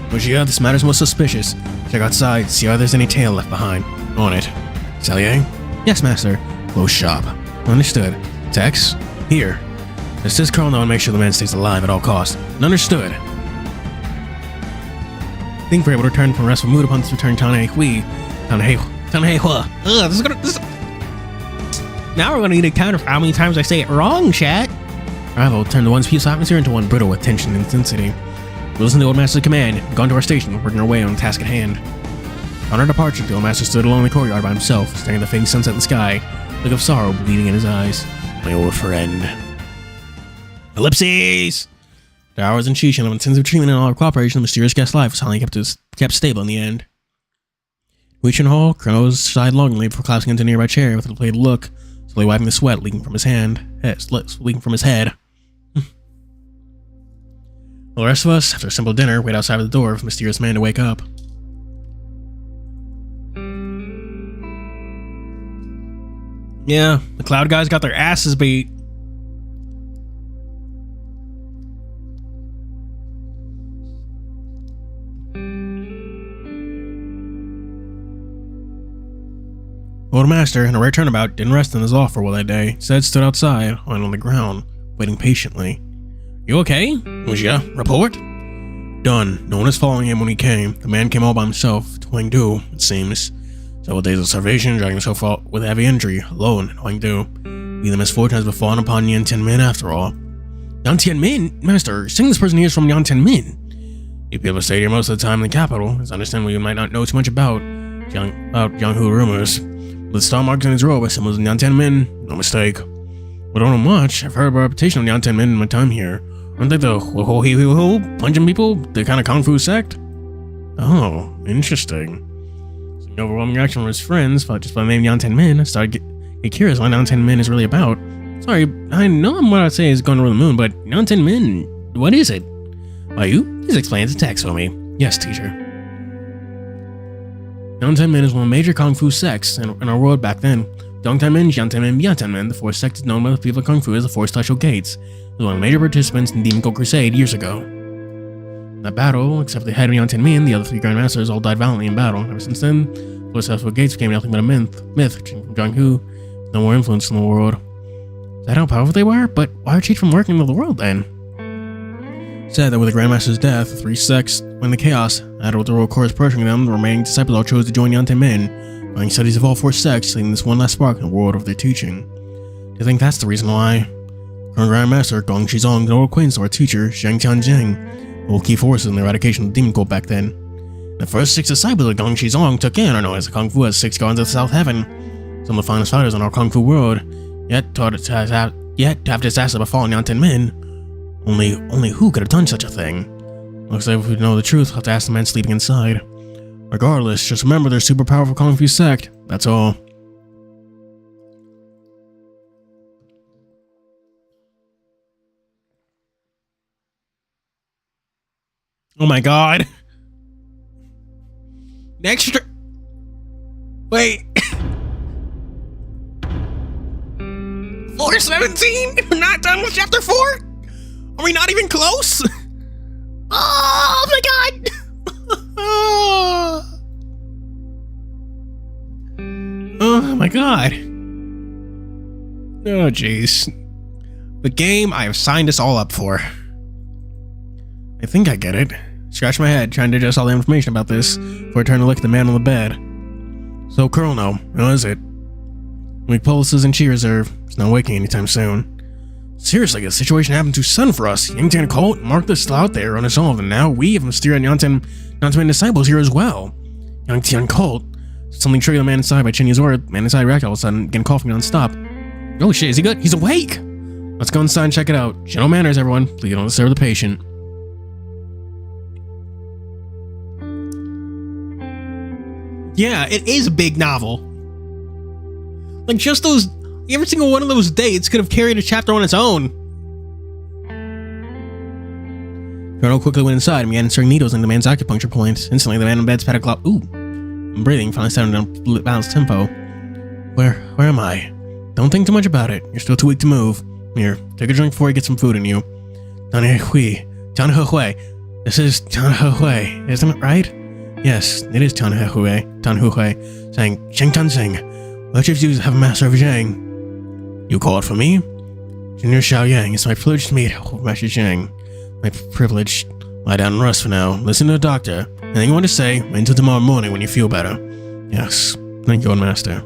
Mujia, this matter's most suspicious. Check outside, see if there's any tail left behind. On it. Xiao Yu? Yes, Master. Close shop. Understood. Tex? Here. Assist Colonel now and make sure the man stays alive at all costs. Understood. I think we're able to return from restful mood upon this return TianheHui. TianheHui. Now we're gonna need to count for how many times I say it wrong, chat. Rival turned the once peaceful atmosphere into one brittle with tension and intensity. We listened to the Old Master's command, gone to our station, working our way on the task at hand. On our departure, the Old Master stood alone in the courtyard by himself, staring at the fading sunset in the sky, a look of sorrow bleeding in his eyes. My old friend. Ellipses! The hours and Shishin of intensive treatment and all our cooperation, the mysterious guest's life was finally kept stable in the end. Reaching Hall, Colonel sighed longingly before collapsing into a nearby chair with a plated look, slowly wiping the sweat leaking from his head. While the rest of us, after a simple dinner, wait outside of the door for the mysterious man to wake up. Yeah, the Cloud guys got their asses beat. Old Master, in a rare turnabout, didn't rest in his offer while that day. Instead, stood outside, lying on the ground, waiting patiently. You okay? Mujia, report? Done. No one is following him when he came. The man came all by himself, to Huangdu, it seems. Several days of starvation, dragging himself out with a heavy injury, alone in Huangdu. Be the misfortune has befallen upon Yan Min after all. Yan Min? Master, saying this person here is from Yan Min. You people stay here most of the time in the capital. It's understandable you might not know too much about Jianghu rumors. But the star marks on his robe are symbols of Yan Min, no mistake. But I don't know much. I've heard about a reputation of Yan Min in my time here. Aren't they the ho punching people? The kind of kung fu sect? Oh, interesting. So an overwhelming reaction from his friends, just by the name Yan Min, I started get curious what Yan Min is really about. Sorry, I know what I'd say is going over the moon, but Yan Min, what is it? Why, please explain the text for me. Yes, teacher. Yan Min is one of the major kung fu sects in our world back then. Dongtan-min, Jiantan-min, Biantan-min, the fourth sect is known by the people of Kung Fu as the Four Celestial Gates. It was one of the major participants in the Demon Gold Crusade years ago. In that battle, except for the head of Jiantan-min, the other three Grandmasters all died valiantly in battle. Ever since then, the Four Celestial Gates became nothing but a myth from Jianghu, with no more influence in the world. Is that how powerful they were? But why retreat from working with the world then? It said that with the Grandmaster's death, the three sects went into chaos. Added with the royal course approaching them, the remaining disciples all chose to join Jiantan-min. Buying studies of all four sects, leaving this one last spark in the world of their teaching. Do you think that's the reason why? Current Grandmaster Gong Shizong, the old acquaintance of our teacher, Zhang Tianjing, were key forces in the eradication of the demon cult back then. The first 6 disciples that Gong Shizong took in are known as the Kung Fu as 6 Gods of the South Heaven, some of the finest fighters in our Kung Fu world. Yet to have disaster befallen Yan Min, only who could have done such a thing? Looks like if we know the truth, we'll have to ask the man sleeping inside. Regardless, just remember they're super powerful Kung Fu sect, that's all. Oh my god. Next. Wait. Or 17? We're not done with chapter 4? Are we not even close? Oh my god! Oh my god. Oh jeez. The game I have signed us all up for. I think I get it. Scratch my head, trying to digest all the information about this before I turn to look at the man on the bed. So, Colonel, how is it? Weak pulses and chi reserve. It's not waking anytime soon. Seriously, the situation happened too sudden for us. Yangtian cult, Mark is still out there unresolved, and now we have mysterious Yangtian disciples here as well. Yangtian cult. Something triggered the man inside by Chinya's order. Man inside reacted all of a sudden, getting coughing non-stop. Oh shit, is he good? He's awake! Let's go inside and check it out. Gentle manners, everyone. Please don't disturb the patient. Yeah, it is a big novel. Like, just those... Every single one of those dates could have carried a chapter on its own. Colonel quickly went inside and began inserting needles into the man's acupuncture points. Instantly, the man in bed's patted clock. Ooh. Breathing finally started on a balanced tempo. Where am I? Don't think too much about it. You're still too weak to move. Here, take a drink before you get some food in you. TianheHui. This is TianheHui, isn't it right? Yes, it is TianheHui, saying, Sheng Tan Sing. Which of you have a master of Zhang? You called for me? Junior Xiao Yang, it's my privilege to meet Master Zhang. My privilege. Lie down and rest for now. Listen to the doctor. Anything you want to say, wait until tomorrow morning when you feel better. Yes, thank you, old master.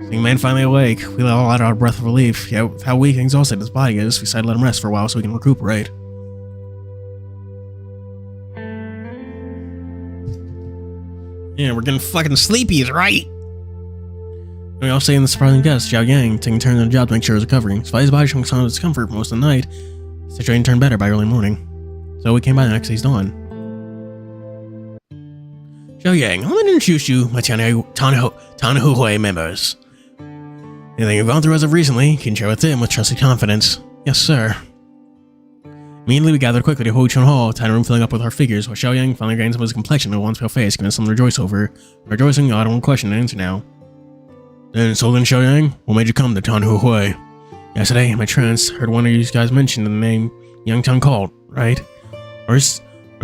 Seeing man finally awake, we let all out our breath of relief. Yeah, with how weak and exhausted his body is, we decided to let him rest for a while so we can recuperate. Yeah, we're getting fucking sleepy, is right. We all stayed in the surprising guest, Xiao Yang, taking turns on the job to make sure he was recovering. Despite his body showing signs of discomfort for most of the night, the situation turned better by early morning. So we came by the next day's dawn. Xiao Yang, I'm going to introduce you, my TianheHui members. Anything you've gone through as of recently, you can share with them with trusted confidence. Yes, sir. Immediately, we gathered quickly to Hui Chun Hall, tiny room filling up with our figures, while Xiao Yang finally gained some of his complexion and a once pale face, giving us something to rejoice over. Rejoicing, I don't want question to answer now. Then, Xiao Yang, what made you come to TianheHui? Yesterday, in my trance, heard one of you guys mention the name Yangtian cult, right? Are you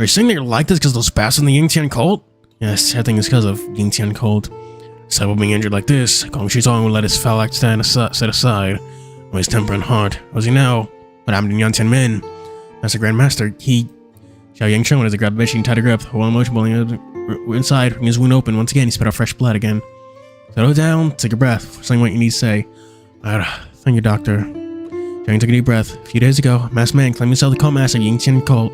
saying that you're like this because those bastards in the Yangtian cult? Yes, I think it's because of Yangtian cult. Instead of being injured like this, Gong Shizong would let his foul act set aside. With his temper and heart. Was he now? What happened to Yangtian men? Master Grandmaster, Xiao Yang showed as he grabbed the bitchy and tighter grip, while emotion boiling inside, his wound open. Once again, he spit out fresh blood again. Settle down, take a breath, saying what you need to say. Thank you, doctor. Xiao Yang took a deep breath. A few days ago, a masked man claimed himself the cult master of Yangtian cult.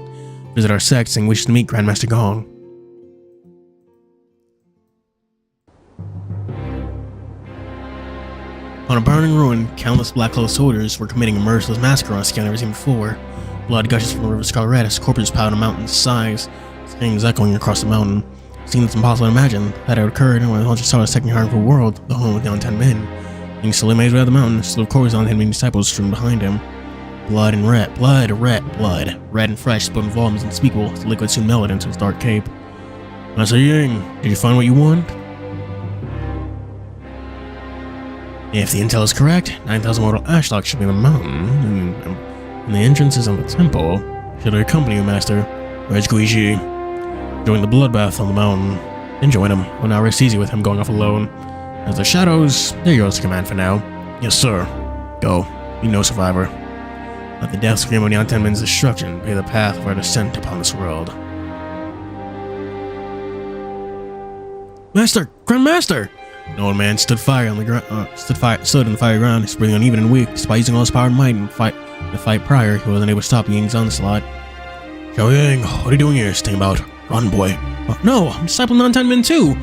Visit our sect, saying wishes to meet Grandmaster Gong. On a burning ruin, countless black-clothed soldiers were committing a merciless massacre on a scale never seen before. Blood gushes from the river Scarlet Red as corpses piled on mountains size, screams echoing across the mountain. It seemed it's impossible to imagine that it occurred when the hunter saw a second harmful world, the home of the Yangtian men. Being slowly made way out of the mountain, a slew of corpses on him disciples streamed behind him. Blood and red, blood, red and fresh, split in volumes unspeakable, as the liquid soon melted into his dark cape. Master Yang, did you find what you want? If the intel is correct, 9,000 mortal ashlocks should be in the mountain, and the entrances on the temple. Should I accompany you, Master? Where's Guiji? Join the bloodbath on the mountain. Then join him. We'll now rest easy with him going off alone. As the shadows, they're yours to command for now. Yes, sir. Go. Be no survivor. Let the death scream of Yangtian men's destruction pave the path of our descent upon this world. Master! Grandmaster! The old man stood in the fiery ground, his breathing uneven and weak. Despite using all his power and might in the fight prior, he wasn't able to stop Ying's onslaught. Xiao Yang, what are you doing here? Staying about. Run, boy. Oh, no, I'm a disciple of Yangtian men too.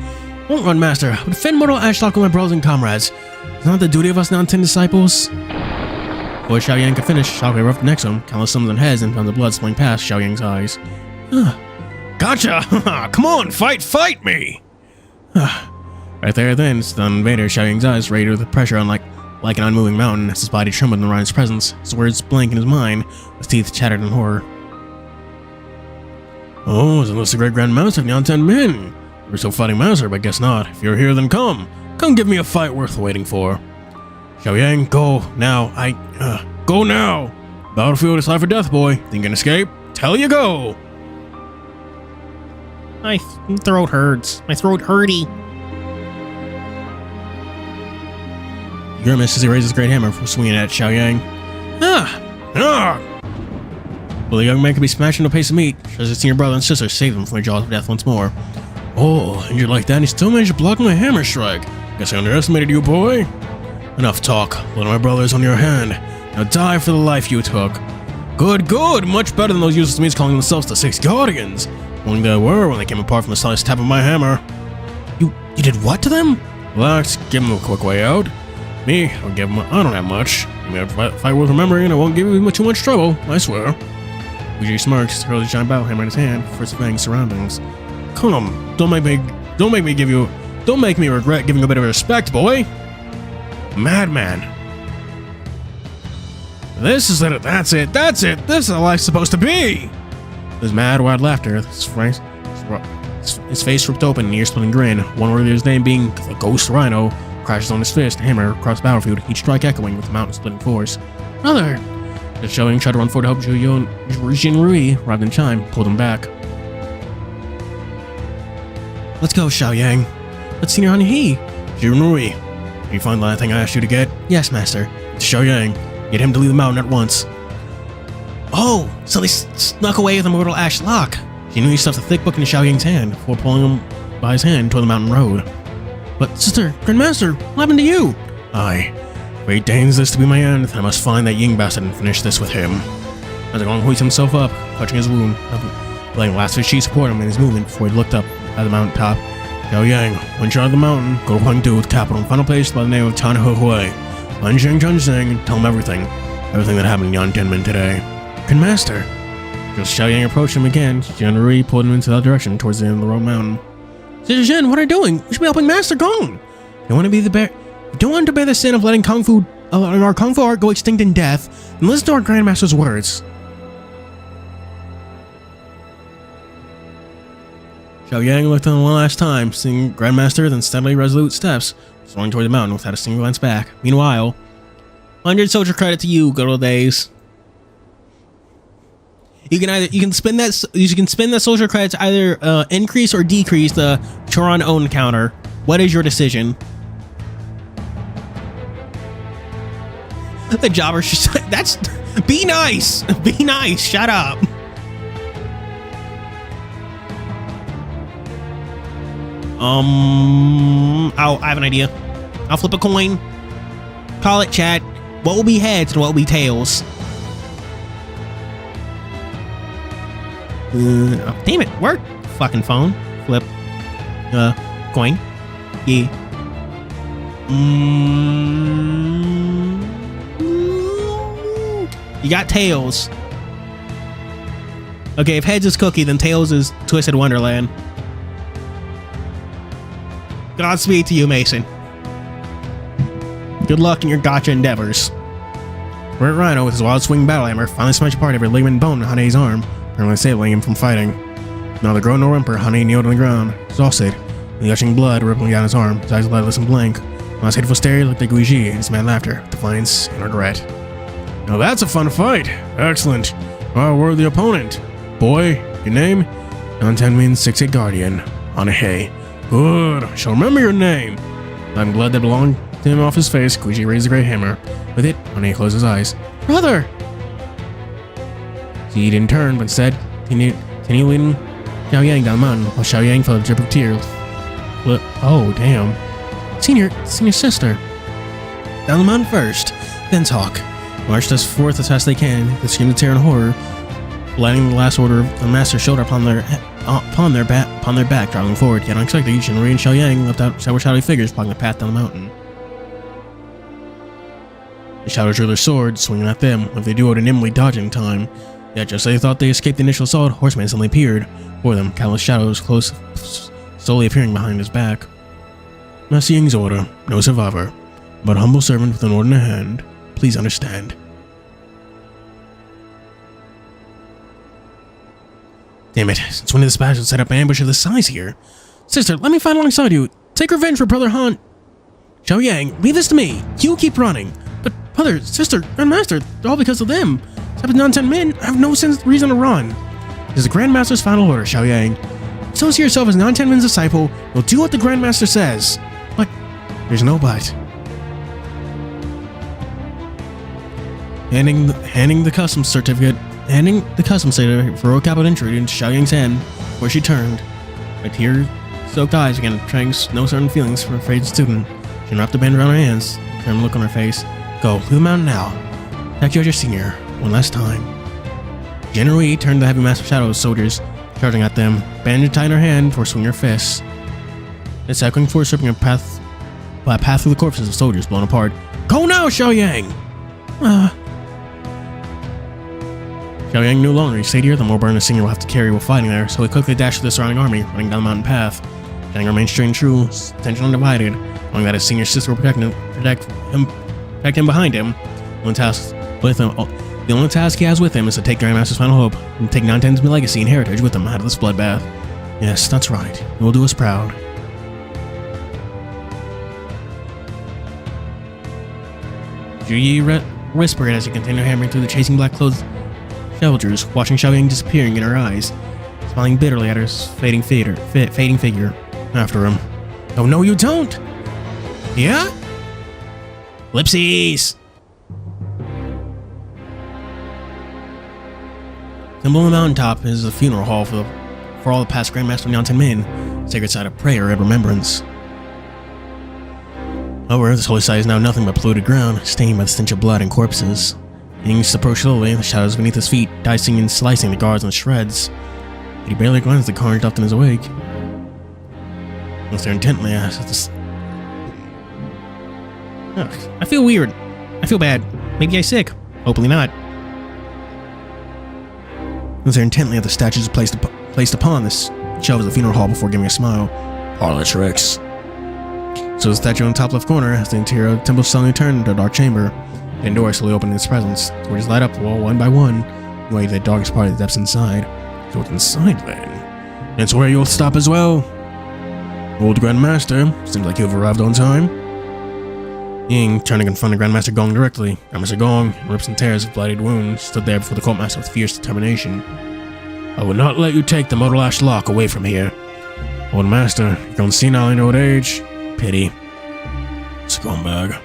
Won't run, master. I would defend mortal ashlock with my brothers and comrades. Is not the duty of us Yangtian disciples? Before Xiao Yang could finish, shockwave roughed next to him, countless summons on heads, and found the blood spilling past Xiao Yang's eyes. Gotcha! Come on, fight me! Right there then, stunned invader, Xiao Yang's eyes radiated with pressure on like an unmoving mountain as his body trembled in Orion's presence, his words blank in his mind, his teeth chattered in horror. Oh, isn't this the great Grand Master of Yangtian men? You're still fighting master, but guess not. If you're here, then come. Come give me a fight worth waiting for. Xiao Yang, go now. Go now. Battlefield is life or death, boy. Think you can escape? Tell you go. My throat hurts. My throat hurty. He grimaced as he raised his great hammer for swinging at Xiao Yang. Well, the young man could be smashed into a piece of meat. As his senior brother and sister saved him from the jaws of death once more. Oh, injured like that, and he still managed to block my hammer strike. Guess I underestimated you, boy. Enough talk. One of my brothers on your hand. Now die for the life you took. Good, good. Much better than those useless meats calling themselves the Six Guardians. Only they were when they came apart from the slightest tap of my hammer. You did what to them? Relax. Give them a quick way out. Me, I don't have much. Give me a fight worth remembering, and I won't give you too much trouble. I swear. Uji smirks, throws his giant battle hammer in his hand, first surveying surroundings. Come, don't make me regret giving a bit of respect, boy. Madman. This is it. That's it. This is how life's supposed to be. There's mad, wild laughter. His face ripped open in an ear-splitting grin. One word of his name being the Ghost Rhino crashes on his fist, hammer across the battlefield, each strike echoing with mountain-splitting force. Brother! The Xiao Yang tried to run forward to help Xiao Yu, and TianheHui arrived in time, pulled him back. Let's go, Xiao Yang. Let's see your TianheHui. TianheHui, did you find the thing I asked you to get? Yes, master. It's Xiao Yang. Get him to leave the mountain at once. Oh, so they snuck away with a mortal ash lock. TianheHui stuffed a thick book into Xiao Yang's hand before pulling him by his hand toward the mountain road. But, sister, Grandmaster, what happened to you? Aye. Fate deigns this to be my end, and I must find that Ying bastard and finish this with him. As Gong hoisted himself up, clutching his wound, letting the last of his chi support him in his movement before he looked up at the mountain top. Xiao Yang, when you're on the mountain, go to Huangdu, the capital, and find a place by the name of TianheHui. Find Zheng Chunzeng and tell him everything that happened in Yantianmen today. Grandmaster. Just Xiao Yang approached him again, TianheHui pulled him into that direction towards the end of the road mountain. Sister Zhen, what are you doing? We should be helping Master Gong. You want to bear the sin of letting our Kung Fu art go extinct in death, and listen to our Grandmaster's words. Xiao Yang looked at him one last time, seeing Grandmaster, then steadily resolute steps, soaring toward the mountain without a single glance back. Meanwhile, 100 soldier credit to you, good old days. You can spend that soldier credit to either increase or decrease the Choron own counter. What is your decision? The jobber that's be nice. Be nice. Shut up. I have an idea. I'll flip a coin. Call it, chat. What will be heads and what will be tails? Oh, damn it, work. Fucking phone. Flip. Coin. Yeah. You got tails. Okay, if heads is cookie, then tails is Twisted Wonderland. Godspeed to you, Mason. Good luck in your gotcha endeavors. Red Rhino, with his wild swinging battle hammer, finally smashed apart every ligament and bone in Hane's arm, apparently disabling him from fighting. Neither groan nor whimper, Hane kneeled on the ground, exhausted, with gushing blood rippling down his arm, his eyes lightless and blank. Last hateful stare looked at Guiji and his mad laughter, defiance and regret. Now that's a fun fight! Excellent! Our worthy opponent! Boy, your name? Yantianmen 6-8 Guardian. TianheHui. Good, I shall remember your name. I'm glad that belonged to him off his face. Guiji raised the great hammer. With it, TianheHui closed his eyes. Brother! He didn't turn, but instead, continued leading Xiao Yang down the mountain, while Xiao Yang felt a drip of tears. Oh, damn. Senior sister. Down the mountain first, then talk. Marched us forth as fast as they can, they screamed in terror and horror, lighting the last order of the master's shoulder upon their back, driving forward. Yet unexpectedly, TianheHui and Xiao Yang left out several shadowy figures blocking the path down the mountain. The shadows drew their swords, swinging at them, like they duoed nimbly dodging in time. Yet just as they thought they escaped the initial assault, horsemen suddenly appeared for them, countless shadows close, slowly appearing behind his back. Master Ying's order, no survivor, but a humble servant with an order in hand. Please understand. Damn it, since when did this bastard set up an ambush of this size here? Sister, let me fight alongside you. Take revenge for Brother Han. Xiao Yang, leave this to me. You keep running. But brother, sister, Grandmaster, all because of them. Except non-10 men, I have no reason to run. This is the Grandmaster's final order, Xiao Yang. Associate yourself as non-10 men's disciple. You'll do what the Grandmaster says. But there's no but. Handing the custom certificate for a capital entry into Xiao Yang's hand, where she turned. Her tear-soaked eyes began betraying no certain feelings for a afraid student. She wrapped the band around her hands, turned a look on her face. Go, leave the mountain now. Protect you as your senior, one last time. TianheHui turned the heavy mass of shadows soldiers, charging at them, bandaged tight in her hand for swinging her fists. Its echoing force ripping a path through the corpses of soldiers blown apart. Go now, Xiao Yang! Xiao Yang knew longer, he stayed here, the more burden the senior will have to carry while fighting there, so he quickly dashed to the surrounding army, running down the mountain path. Yang remained straight and true, tension undivided, knowing that his senior sister will protect him behind him. The only task he has with him is to take Grandmaster's final hope and take non-10's legacy and heritage with him out of this bloodbath. Yes, that's right. He will do us proud. Yi whispered as he continued hammering through the chasing black-clothed soldiers, watching Xiao Yang disappearing in her eyes, smiling bitterly at her fading figure after him. Oh no, you don't! Yeah? Ellipses! Temple on the mountaintop is a funeral hall for all the past Grandmaster non-10 men, sacred site of prayer and remembrance. However, this holy site is now nothing but polluted ground, stained by the stench of blood and corpses. Ying's approached slowly, the shadows beneath his feet dicing and slicing the guards into shreds. But he barely glanced at the carnage left in his wake. Looks there intently at this. I feel weird. I feel bad. Maybe I'm sick. Hopefully not. Looks there intently at the statues placed upon this shelf of the funeral hall before giving a smile. Parlor tricks. So the statue in the top left corner, as the interior of the temple suddenly turned into a dark chamber. The door slowly opened in its presence. Torches light up the wall one by one, knowing the darkest part of the depths inside. So what's inside then? That's where you'll stop as well. Old Grandmaster, seems like you've arrived on time. Ying turned to confront the Grandmaster Gong directly. Grandmaster Gong, in rips and tears of bloodied wounds, stood there before the Cult Master with fierce determination. I will not let you take the Mortal Ash Lock away from here. Old Master, you've grown senile in old age. Pity. Scumbag.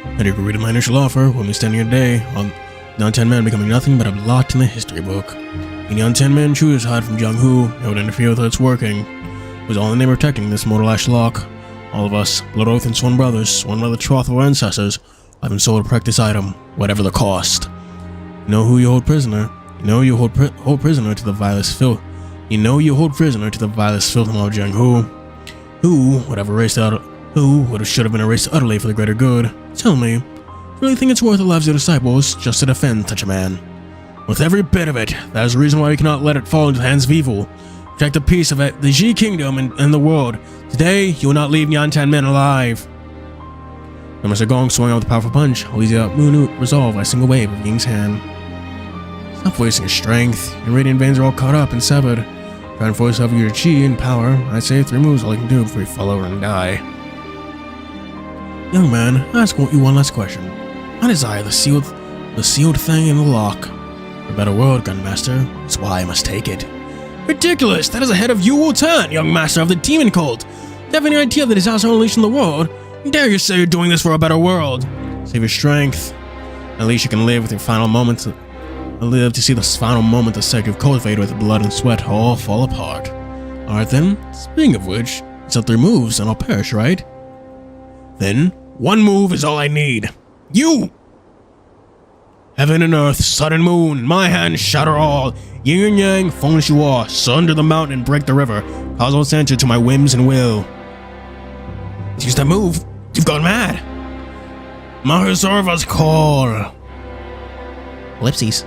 I do agree to my initial offer when we stand here today on non-10 men becoming nothing but a blot in the history book. The non-10 men choose to hide from Jianghu and would interfere with its working. It was all in the name of protecting this Mortal Ash Lock. All of us, blood oath and sworn brothers, sworn by the troth of our ancestors, have been sold to protect this item, whatever the cost. You know who you hold prisoner. You know you hold prisoner to the vilest filth. You know you hold prisoner to the vilest filth of Jianghu. Who should have been erased utterly for the greater good. Tell me, you really think it's worth the lives of your disciples just to defend such a man? With every bit of it, that is the reason why we cannot let it fall into the hands of evil. Protect the peace of the Ji Kingdom and the world. Today, you will not leave Yan-Tan men alive. Mr. Gong swung out with a powerful punch, Ali's resolve by a single wave of Ying's hand. Stop wasting your strength. Your radiant veins are all caught up and severed. Try and force yourself your chi and power. I'd say 3 moves all you can do before you fall over and die. Young man, ask you one last question. I desire the sealed thing in the lock. A better world, Gunmaster. That's why I must take it. Ridiculous! That is the head of Yu Wu-Tan, young master of the demon cult. Do you have any idea of the disaster unleashed in the world? Dare you say you're doing this for a better world? Save your strength. At least you can live with your final moments. Live to see the final moment the sect you've cultivated with blood and sweat all fall apart. Alright then, speaking of which, it's 3 moves and I'll perish, right? Then, 1 move is all I need. You! Heaven and earth, sun and moon, my hands shatter all. Yin and yang, feng shuo, sunder the mountain and break the river. Cause all censure to my whims and will. Use that move. You've gone mad. Mahasurva's call. Ellipses.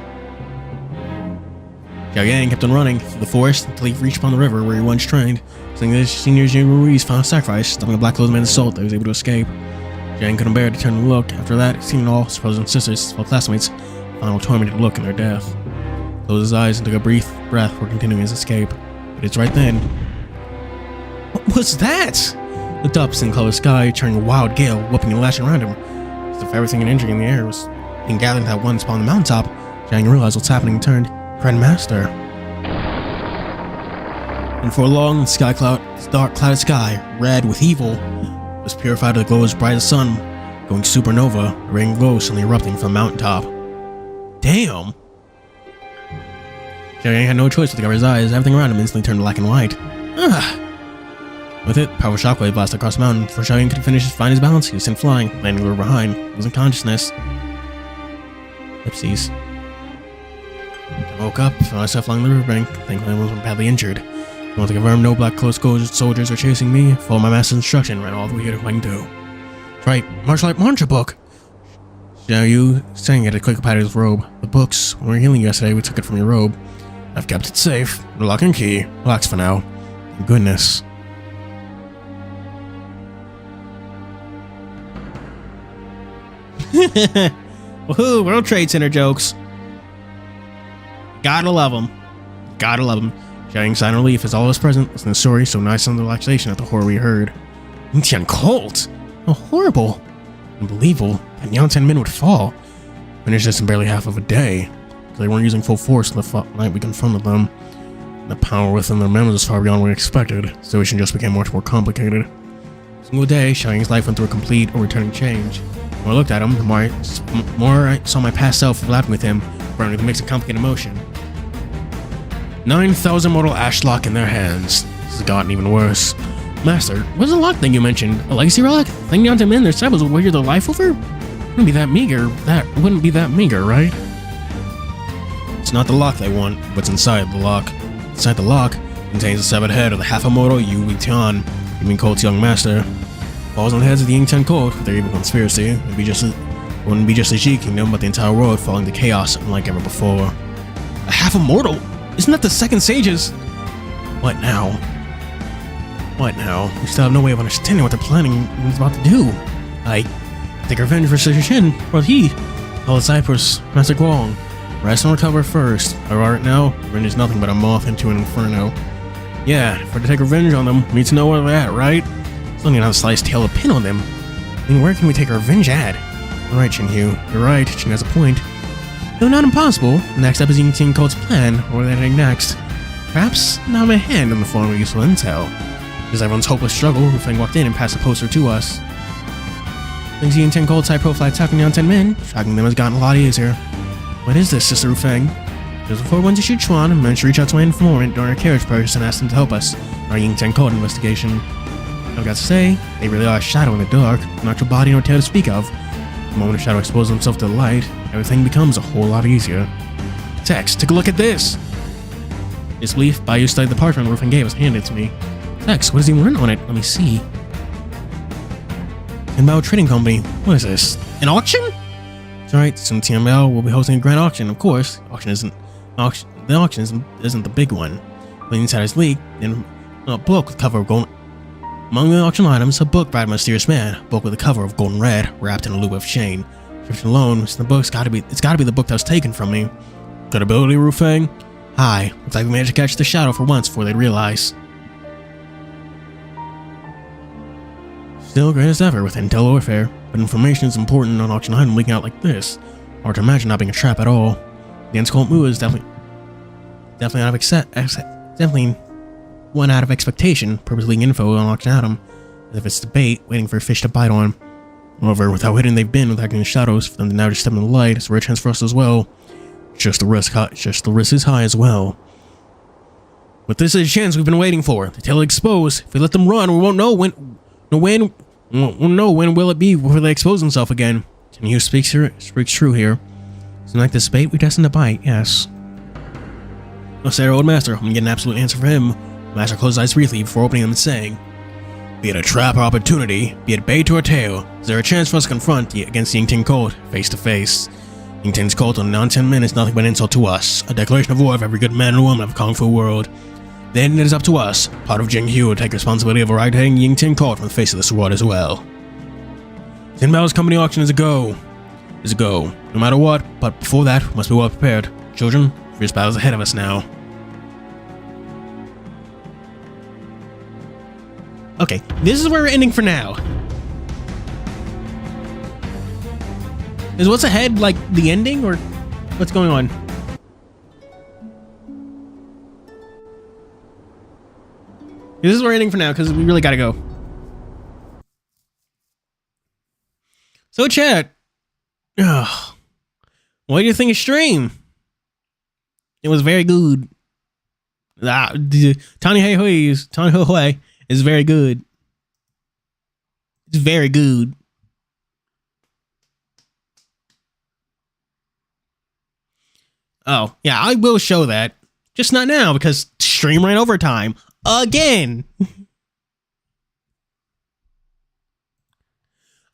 Xiao Yang kept on running through the forest until he reached upon the river where he once trained. Seeing his senior Rui's final sacrifice, stopping a black-clothed man's assault that he was able to escape. Xiao Yang couldn't bear to turn and look. After that, seeing all his brothers and sisters, fellow classmates, final tormented look in their death. Closed his eyes and took a brief breath before continuing his escape. But it's right then. What was that? looked up in the cloud sky, turning a wild gale, whooping and lashing around him. As if everything and energy in the air was being gathered at one spot on the mountaintop, Xiao Yu realized what's happening and turned. Grandmaster. And for long, the sky cloud, this dark clouded sky, red with evil, was purified to the glow as bright as the sun, going supernova, a ring glow suddenly erupting from the mountaintop. Damn! Xiao Yu had no choice but to cover his eyes. Everything around him instantly turned black and white. With it, powerful shockwave blasted across the mountain. Before Xiao Yu could find his balance, he was sent flying, landing a little behind, losing consciousness. Ellipses. I woke up, found myself along the riverbank, thankfully I wasn't badly injured. I want to confirm no black close soldiers were chasing me, followed my master's instruction, ran all the way to Huangdu. Right, martial art mantra book! Xiao Yu sang at a quick pat of his robe. The books, when we were healing yesterday, we took it from your robe. I've kept it safe. The lock and key. Relax for now. Thank goodness. Woohoo! World Trade Center jokes. Gotta love them. Gotta love them. Shouting sign of relief as all was present, listening to the story, so nice on the relaxation at the horror we heard. Yingtian cult! How horrible! Unbelievable. And Yangtian men would fall. Finished this in barely half of a day. They weren't using full force the night we confronted them. The power within their members was far beyond what we expected. The situation just became much more complicated. A single day, Xiaoying's life went through a complete or returning change. The more I looked at him, the more I saw my past self laughing with him, burning with a mix of complicated emotion. 9,000 mortal ashlock in their hands. This has gotten even worse. Master, what's the lock thing you mentioned? A legacy relic? Thing Yangtian men, their disciples will wager their life over? Wouldn't be that meager. That wouldn't be that meager, right? It's not the lock they want, what's inside the lock. Inside the lock contains the severed head of the half-immortal Yu Tian, Yingtian cult's young master. Falls on the heads of the Yingtian cult with their evil conspiracy. It wouldn't be just the Xi kingdom, but the entire world falling to chaos unlike ever before. A half-immortal? Isn't that the second sages? What now? What now? We still have no way of understanding what they're planning and what about to do. I take revenge for Shin, or he, all the Cyprus, Master Guang. Rest and recover first. Right now, revenge is nothing but a moth into an inferno. Yeah, if we're to take revenge on them, we need to know where they're at, right? Still need to have a sliced tail of pin on them. I mean, where can we take our revenge at? Alright, Xinhu, you're right, Xing has a point. Though not impossible, the next step is Yingtian cult's plan, or where they're heading next. Perhaps now my hand in the form of useful intel. Because everyone's hopeless struggle, Ru Feng walked in and passed a poster to us. Thanks to Yingtian cult's high-profile attack on Yangtian men, tracking them has gotten a lot easier. What is this, Sister Ru Feng? Just before we went to Sichuan, I managed to reach out to my informant during our carriage purchase and asked him to help us in our Yingtian cult investigation. I've got to say, they really are a shadow in the dark, not your body nor tail to speak of. The moment a shadow exposes himself to the light, everything becomes a whole lot easier. Tex, take a look at this! This leaf, by you studied the parchment Ru Feng gave us, handed it to me. Tex, what is even written on it? Let me see. Tianbao Trading Company. What is this? An auction? It's alright, soon Tianbao will be hosting a grand auction, of course. The auction isn't the big one. But inside his leak, then a book with cover of gold. Among the auction items, a book by a mysterious man, a book with a cover of golden red, wrapped in a loop of chain. Description alone, the book's gotta be the book that was taken from me. Good ability, Ru Feng? Hi, looks like we managed to catch the shadow for once before they'd realize. Still great as ever with intel warfare, but information is important on auction item leaking out like this. Hard to imagine not being a trap at all. The Enscolt move is definitely one out of expectation, purposely leaking info on auction item, as if it's debate, waiting for a fish to bite on. However, with how hidden they've been with acting in the shadows, for them to now just step in the light, it's a rare chance for us as well. Just the risk is high as well. But this is a chance we've been waiting for. The tail exposed. If we let them run, we won't know when will it be before they expose themselves again. TianheHui speaks true here. Something like this bait, we destined to bite, yes. Let's say our old master, I'm gonna get an absolute answer for him. The master closed his eyes briefly before opening them and saying, be it a trap or opportunity, be it bait or tail, is there a chance for us to confront against the Yingtian cult face to face? Yingtian's cult on Yangtian men is nothing but an insult to us, a declaration of war of every good man and woman of the Kung Fu world. Then it is up to us, part of TianheHui, to take responsibility of eradicating Yingtian cult from the face of this world as well. Tianbao's company auction is a go. No matter what, but before that, we must be well prepared. Children, fierce battles ahead of us now. Okay, this is where we're ending for now. Is what's ahead like the ending, or what's going on? This is where we're ending for now, because we really gotta go. So chat, what do you think of stream? It was very good. TianheHui is very good. It's very good. Oh, yeah, I will show that. Just not now, because stream ran overtime. Again.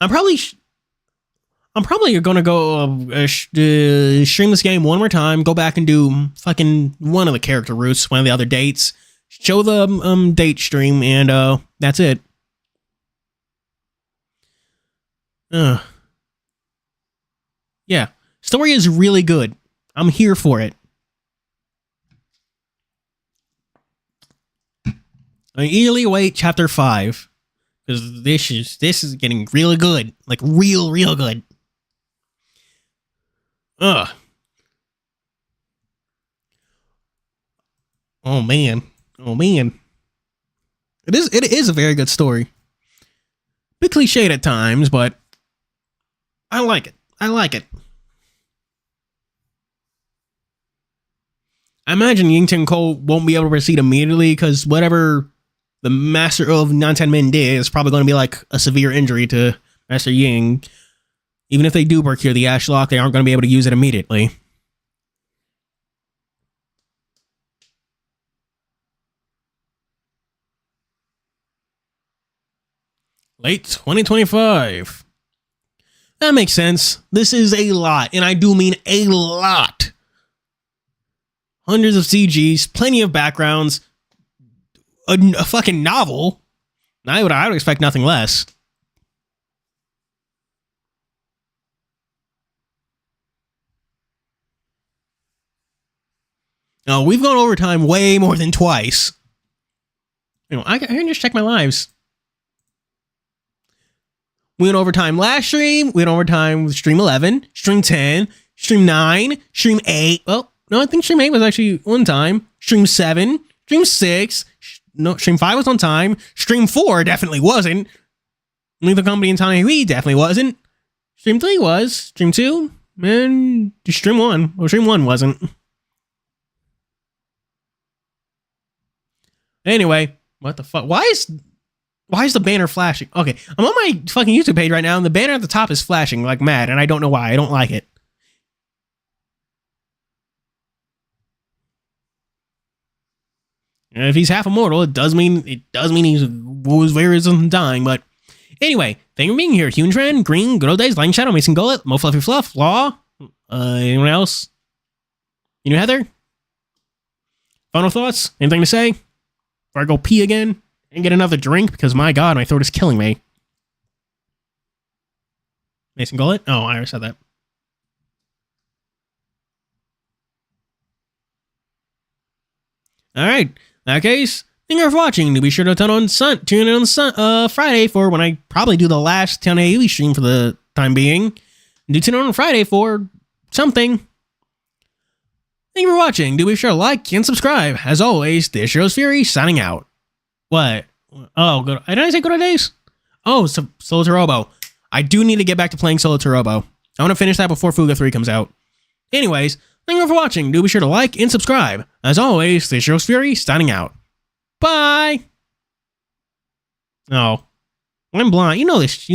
I'm probably gonna go stream this game one more time, go back and do fucking one of the character routes, one of the other dates, show the date stream, and that's it. Yeah, story is really good. I'm here for it. I eagerly await chapter 5, because this is getting really good, like real good. Oh man. It is a very good story. Bit cliched at times, but I like it. I imagine Yingting Cole won't be able to proceed immediately, because whatever the Master of 9-10 Men did is probably going to be like a severe injury to Master Ying. Even if they do procure the Ashlock, they aren't going to be able to use it immediately. Late 2025. That makes sense. This is a lot, and I do mean a lot. Hundreds of CGs, plenty of backgrounds, a fucking novel. I would expect nothing less. No, we've gone overtime way more than twice. You know, I can just check my lives. We went overtime last stream. We went overtime with stream 11, stream 10, stream 9, stream 8. Well, no, I think stream 8 was actually on time. Stream 7, stream 6. No, stream 5 was on time. Stream 4 definitely wasn't. Leave the Company in TianheHui definitely wasn't. Stream 3 was. Stream 2, and stream 1. Well, stream 1 wasn't. Anyway, what the fuck? Why is the banner flashing? Okay, I'm on my fucking YouTube page right now, and the banner at the top is flashing like mad, and I don't know why. I don't like it. And if he's half immortal, it does mean he was very dying. But anyway, thank you for being here. Human Trend, Green, Good Old Days, Lightning Shadow, Mason Gullet, Mo Fluffy Fluff, Law. Anyone else? You know Heather? Final thoughts? Anything to say? Before I go pee again and get another drink, because my god, my throat is killing me. Mason Gullet? Oh, I already said that. Alright. In that case, thank you for watching. Be sure to tune in on Friday for when I probably do the last TianheHui stream for the time being. Do tune in on Friday for something. Thank you for watching. Do be sure to like and subscribe. As always, this is Fuuri signing out. What? Oh, good. Did I say Good Old Days? Oh, Solo Turobo. I do need to get back to playing Solo Turobo. I want to finish that before Fuga 3 comes out. Anyways, thank you for watching. Do be sure to like and subscribe. As always, this is Fuuri signing out. Bye. Oh, I'm blind. You know this.